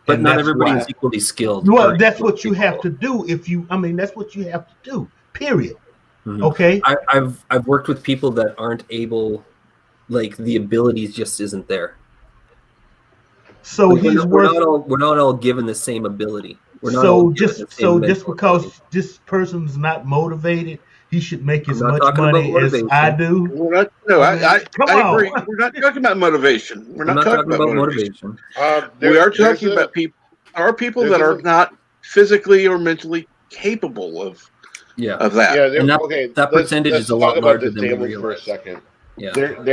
But And not that's everybody why. is equally skilled. Well, or that's equally what you have capable. to do that's what you have to do. Period. Mhm. Okay. I've worked with people that aren't able, like, the abilities just isn't there. So Like, he's we're worth. not all given the same ability. We're not all So given the just same just mental ability. because this person's not motivated, he should make I'm as not much talking about money as I motivation. do. We're not. No, I mean, come I on. agree. We're not talking about motivation. We're I'm not not talking about motivation. We are talking about people. There are people that are not physically or mentally capable of Yeah. that. Yeah, And okay. that percentage Let's is a talk lot about larger than we disabled for a realize. second. Yeah. Go ahead.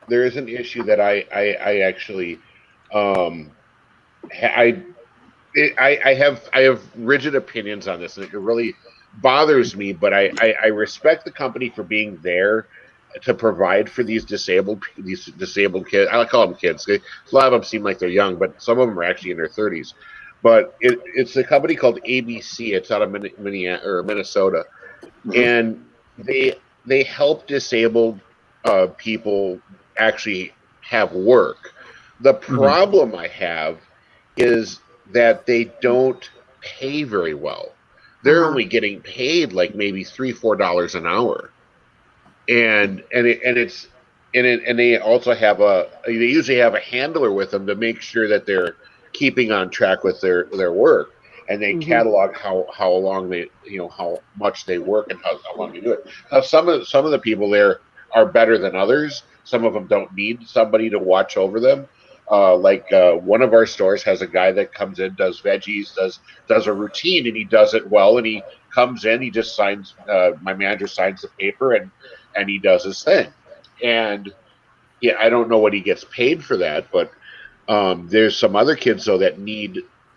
There is an issue that I actually I I have rigid opinions on this, and it really bothers me. But I respect the company for being there to provide for these disabled kids. I call them kids. A lot of them seem like they're young, but some of them are actually in their 30s. But it's a company called ABC. It's out of Minnesota, and they help disabled people actually have work. The problem I have is that they don't pay very well. They're only getting paid like maybe $3-4 an hour, and they also have they usually have a handler with them to make sure that they're keeping on track with their work, and they catalog how long they how much they work and how long they do it. Now some of the people there are better than others. Some of them don't need somebody to watch over them. One of our stores has a guy that comes in, does veggies, does a routine, and he does it well. And he comes in, he just signs. My manager signs the paper, and he does his thing. And yeah, I don't know what he gets paid for that, but there's some other kids though that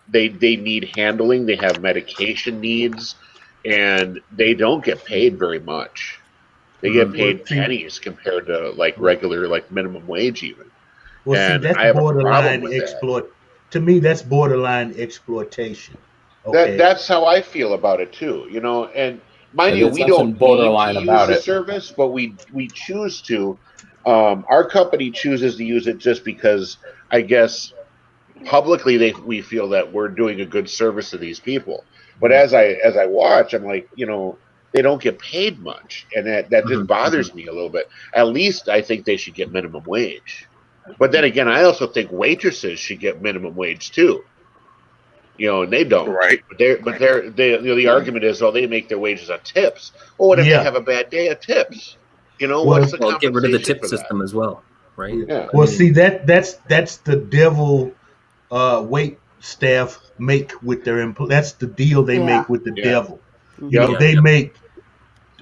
they need handling. They have medication needs, and they don't get paid very much. They get paid pennies compared to like regular minimum wage even. Well, see, And that's I have a problem borderline with that. To me, that's borderline exploitation. Okay. That's how I feel about it too. And mind you, There's we something don't need to borderline use about the it. service, but we choose to. Our company chooses to use it just because I guess publicly we feel that we're doing a good service to these people. But as I watch, I'm like, they don't get paid much, and that just bothers me a little bit. At least I think they should get minimum wage. But then again, I also think waitresses should get minimum wage too. And they don't. Right. The argument is, they make their wages on tips. Well, what if they have a bad day of tips? What's the Well, get rid of the compensation tip for that? system as well, right? Yeah. Well, see, that's the devil wait staff make with their that's the deal they make with the devil. They make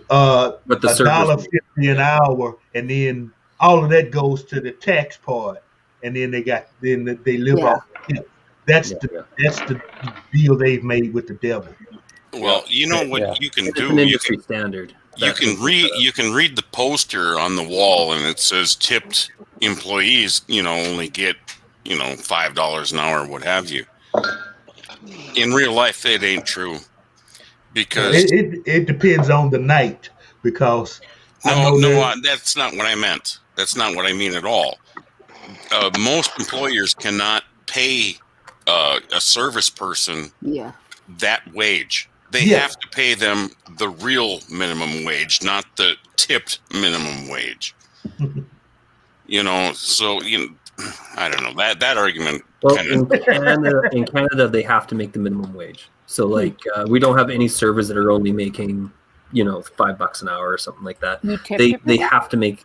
But the $1.50 an hour, and then all of that goes to the tax part, and then they live off the tip. That's the deal they've made with the devil. Well, you know what you can It's do. an industry standard. You can read the poster on the wall, and it says tipped employees, only get $5 an hour, what have you. In real life, it ain't true, because it depends on the night. Because that's not what I meant. That's not what I mean at all. Most employers cannot pay a service person that wage. They have to pay them the real minimum wage, not the tipped minimum wage. So I don't know that argument. Well, in Canada, they have to make the minimum wage. So we don't have any servers that are only making $5 an hour or something like that. They have to make.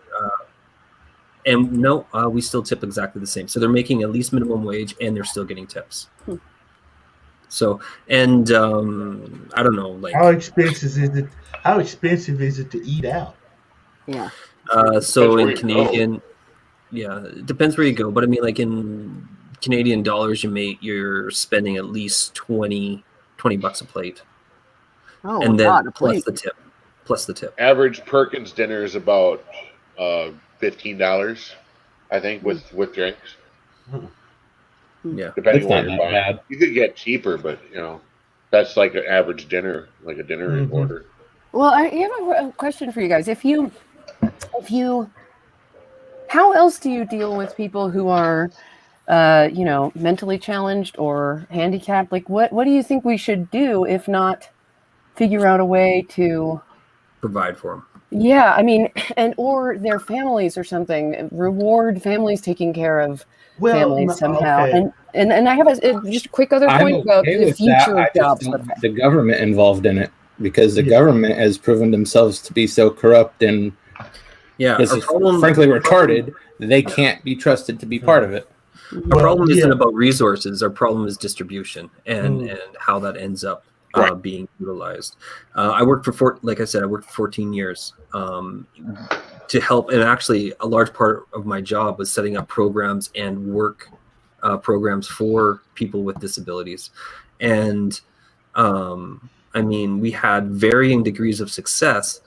And no, we still tip exactly the same. So they're making at least minimum wage, and they're still getting tips. So, and I don't know, like How expensive is it? How expensive is it to eat out? Yeah. so Depends where in you Canadian, yeah, it depends where you go. But I mean, like in Canadian dollars, you're spending at least 20 bucks a plate, Oh, and then God, a plus plate. the tip, plus the tip. Average Perkins dinner is about $15, I think, with drinks. Yeah, Depending That's on what not you're that buying. bad. You could get cheaper, but that's like an average dinner, like a dinner Mhm. order. Well, I have a question for you guys. If you, how else do you deal with people who are, mentally challenged or handicapped? Like, what do you think we should do if not figure out a way to? provide for them. Yeah, I mean, and or their families or something. Reward families taking care of families somehow. Okay. And I have just a quick other I'm point about okay the with that. future I of just jobs. don't want the government involved in it because the Yeah. government has proven themselves to be so corrupt and Yeah, is our problem, frankly retarded. They can't be trusted to be part of it. our problem isn't yeah. about resources. Our problem is distribution and Mm. and how that ends up Right. being utilized. I worked for like I said, I worked 14 years to help, and actually a large part of my job was setting up programs and work programs for people with disabilities. And I mean, we had varying degrees of success,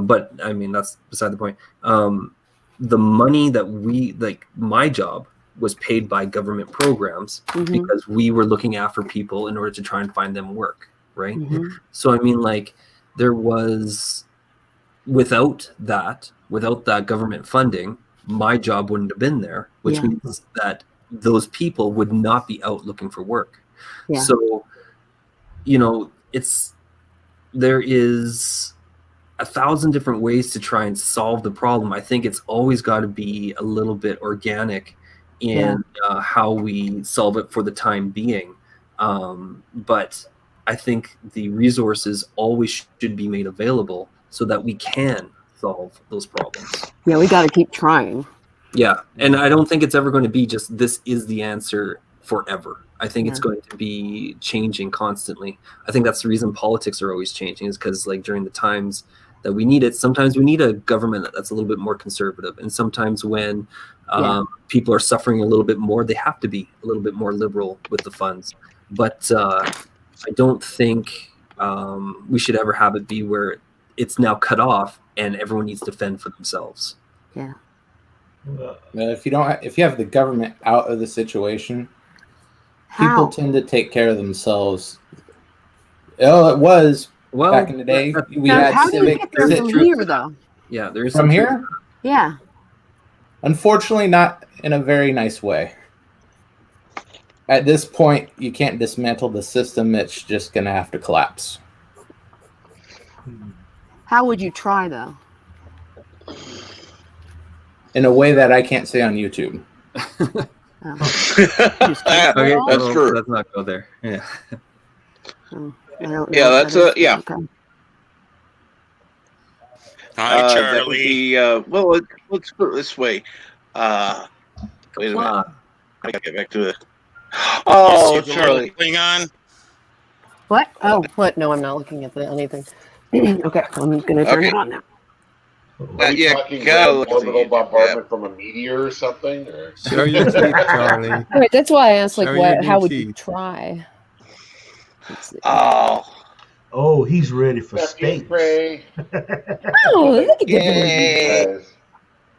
but I mean, that's beside the point. The money that my job was paid by government programs because we were looking after people in order to try and find them work, right? So I mean, like, there was, without that government funding, my job wouldn't have been there, which means that those people would not be out looking for work. Yeah. So, there is 1,000 different ways to try and solve the problem. I think it's always got to be a little bit organic in how we solve it for the time being. But I think the resources always should be made available so that we can solve those problems. Yeah, we got to keep trying. Yeah, and I don't think it's ever going to be just this is the answer forever. I think it's going to be changing constantly. I think that's the reason politics are always changing, is because, like, during the times that we need it, sometimes we need a government that's a little bit more conservative, and sometimes when people are suffering a little bit more, they have to be a little bit more liberal with the funds. But I don't think we should ever have it be where it's now cut off and everyone needs to fend for themselves. Yeah. If you have the government out of the situation, people tend to take care of themselves. Oh, it was back in the day. We had how do you get there from here, though? Yeah, there is from here. Yeah. Unfortunately, not in a very nice way. At this point, you can't dismantle the system. It's just going to have to collapse. How would you try, though? In a way that I can't say on YouTube. Okay, that's true. Let's not go there. Yeah. That's yeah. Okay. Hi, Charlie. That would be, well, let's put it this way. Wait a minute. I gotta get back to it. Oh, You see the Charlie. little thing on? What? Oh, what? No, I'm not looking at anything. Okay, I'm going to turn it on now. Are you talking about orbital bombardment from a meteor or something? Or? Show your teeth, Charlie. All right, that's why I asked, like, Show your how new would you teeth. try? Oh, he's ready for steak. Oh, look at that.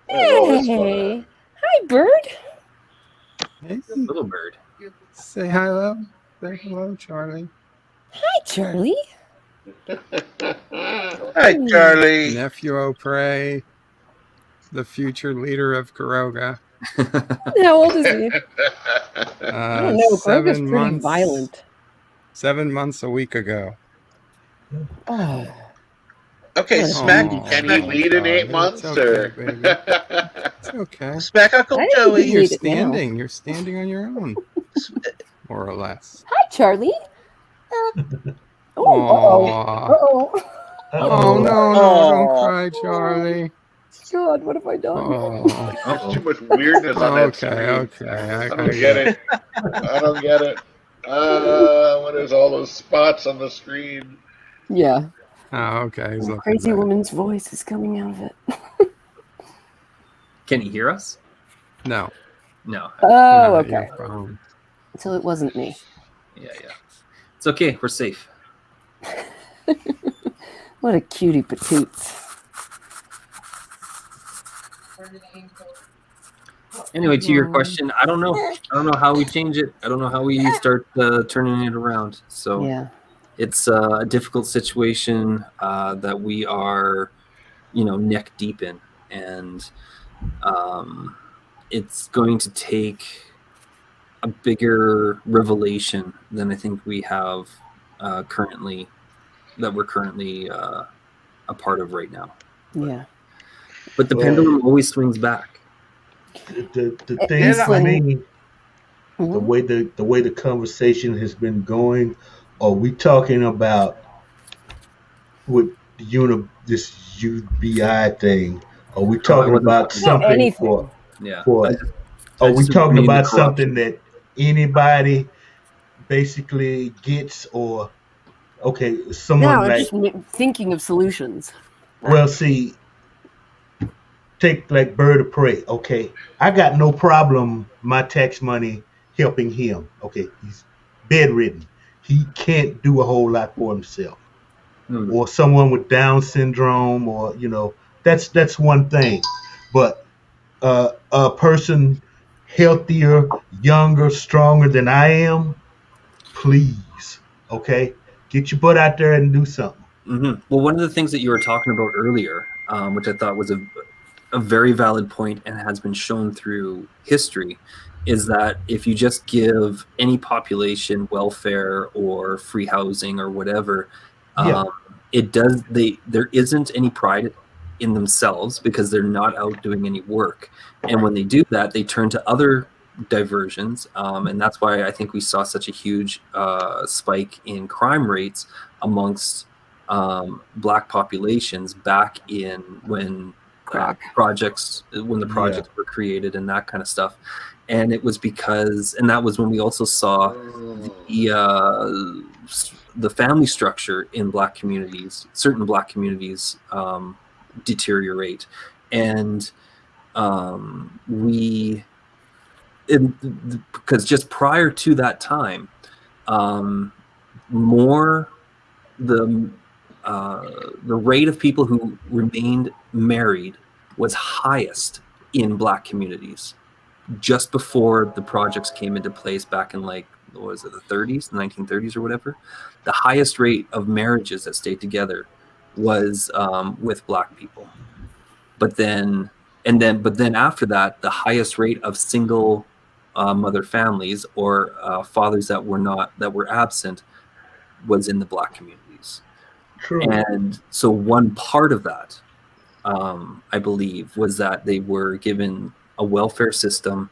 Hey. Hi, bird. Hey, little bird. Say hello. Say hello, Charlie. Hi, Charlie. Hi, Charlie. Nephew O'Prey, the future leader of Kuroga. How old is he? I don't know. Kuroga's pretty violent. 7 months a week ago. Oh. Okay, Smack. Can he lead in 8 months? It's okay, baby. It's okay. Smack Uncle Joey. You're standing. You're standing on your own, more or less. Hi, Charlie. Oh no, don't cry, Charlie. God, what have I done? There's too much weirdness on that screen. Okay. I don't get it. I don't get it. What is all those spots on the screen? Yeah. Oh, okay. He's A looking crazy back. woman's voice is coming out of it. Can you hear us? No. No. Oh, Not your okay. phone. So it wasn't me. Yeah. It's okay. We're safe. What a cutie patoots. Anyway, to your question, I don't know. I don't know how we change it. I don't know how we start turning it around. So Yeah. it's a difficult situation that we are, neck deep in, and it's going to take a bigger revelation than I think we have currently, that we're currently a part of right now. Yeah. But the pendulum always swings back. The thing for me, the way the conversation has been going, are we talking about with this UBI thing? Are we talking about something for? Yeah. Are we talking mean about the something that anybody basically gets, or okay, someone No, I'm like? just thinking of solutions. Well, see, take like Bird of Prey. Okay, I got no problem my tax money helping him. Okay, he's bedridden. He can't do a whole lot for himself. Or someone with Down syndrome, or that's one thing. But a person healthier, younger, stronger than I am, please, okay, get your butt out there and do something. Mm-hmm. Well, one of the things that you were talking about earlier, which I thought was a very valid point and has been shown through history, is that if you just give any population welfare or free housing or whatever, there isn't any pride in themselves because they're not out doing any work. And when they do that, they turn to other diversions. And that's why I think we saw such a huge spike in crime rates amongst Black populations back in when the projects were created and that kind of stuff. And it was because, and that was when we also saw the family structure in Black communities, certain Black communities, deteriorate. And because just prior to that time, the rate of people who remained married was highest in Black communities just before the projects came into place back in the 30s, the 1930s or whatever. The highest rate of marriages that stayed together was with Black people. But then after that, the highest rate of single mother families or fathers that were absent was in the Black communities. True. And so one part of that, I believe, was that they were given a welfare system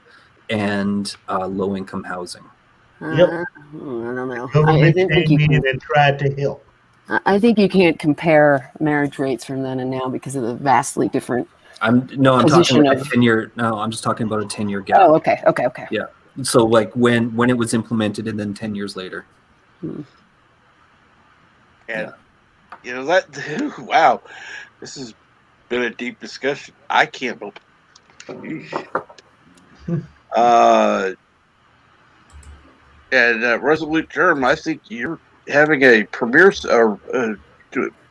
and low-income housing. Yep. I don't know. Government came in and tried to help. I think you can't compare marriage rates from then and now because of the vastly different. I'm talking about a 10-year. No, I'm just talking about a 10-year gap. Oh, okay. Yeah. So like when it was implemented, and then 10 years later. And that wow, this has been a deep discussion. I can't believe. And Resolute Germ, I think you're having a premiere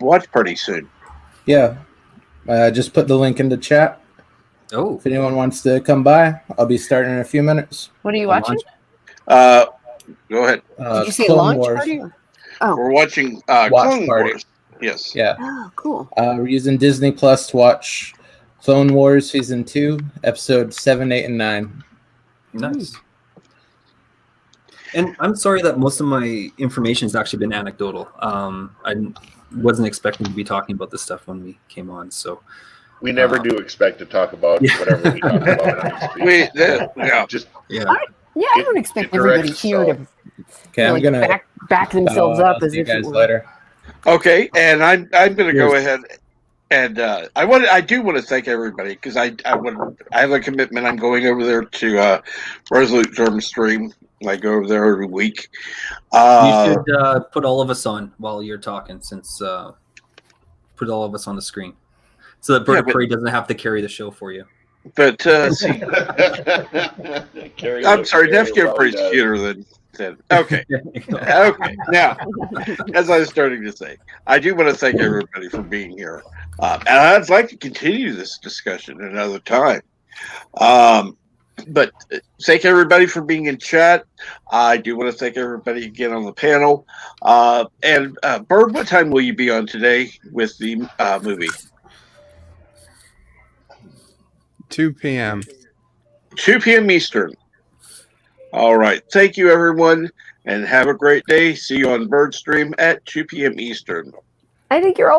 watch party soon. Yeah, just put the link in the chat. Oh, if anyone wants to come by, I'll be starting in a few minutes. What are you watching? Go ahead. Did you say Clone launch Wars. party? Oh, We're watching Watch Clone Party. Wars. Yes. Yeah. oh, cool. We're using Disney Plus to watch Clone Wars Season 2, Episodes 7, 8, and 9. Nice. And I'm sorry that most of my information has actually been anecdotal. I wasn't expecting to be talking about this stuff when we came on, so we never do expect to talk about whatever we talk about. I don't expect everybody here to I'm gonna back themselves up as see you if it guys were. later. Okay, and I'm going to go ahead And I do want to thank everybody because I have a commitment. I'm going over there to Resolute Germ Stream. I go over there every week. You should put all of us on while you're talking, since put all of us on the screen, so that Bird of Prey doesn't have to carry the show for you. But see, I'm sorry, Defco Priest cuter than okay. Okay. Now, as I was starting to say, I do want to thank everybody for being here. And I'd like to continue this discussion another time. But thank everybody for being in chat. I do want to thank everybody again on the panel. And Bird, what time will you be on today with the movie? 2 p.m. 2 p.m. Eastern. All right. Thank you, everyone, and have a great day. See you on Bird Stream at 2 p.m. Eastern. I think you're all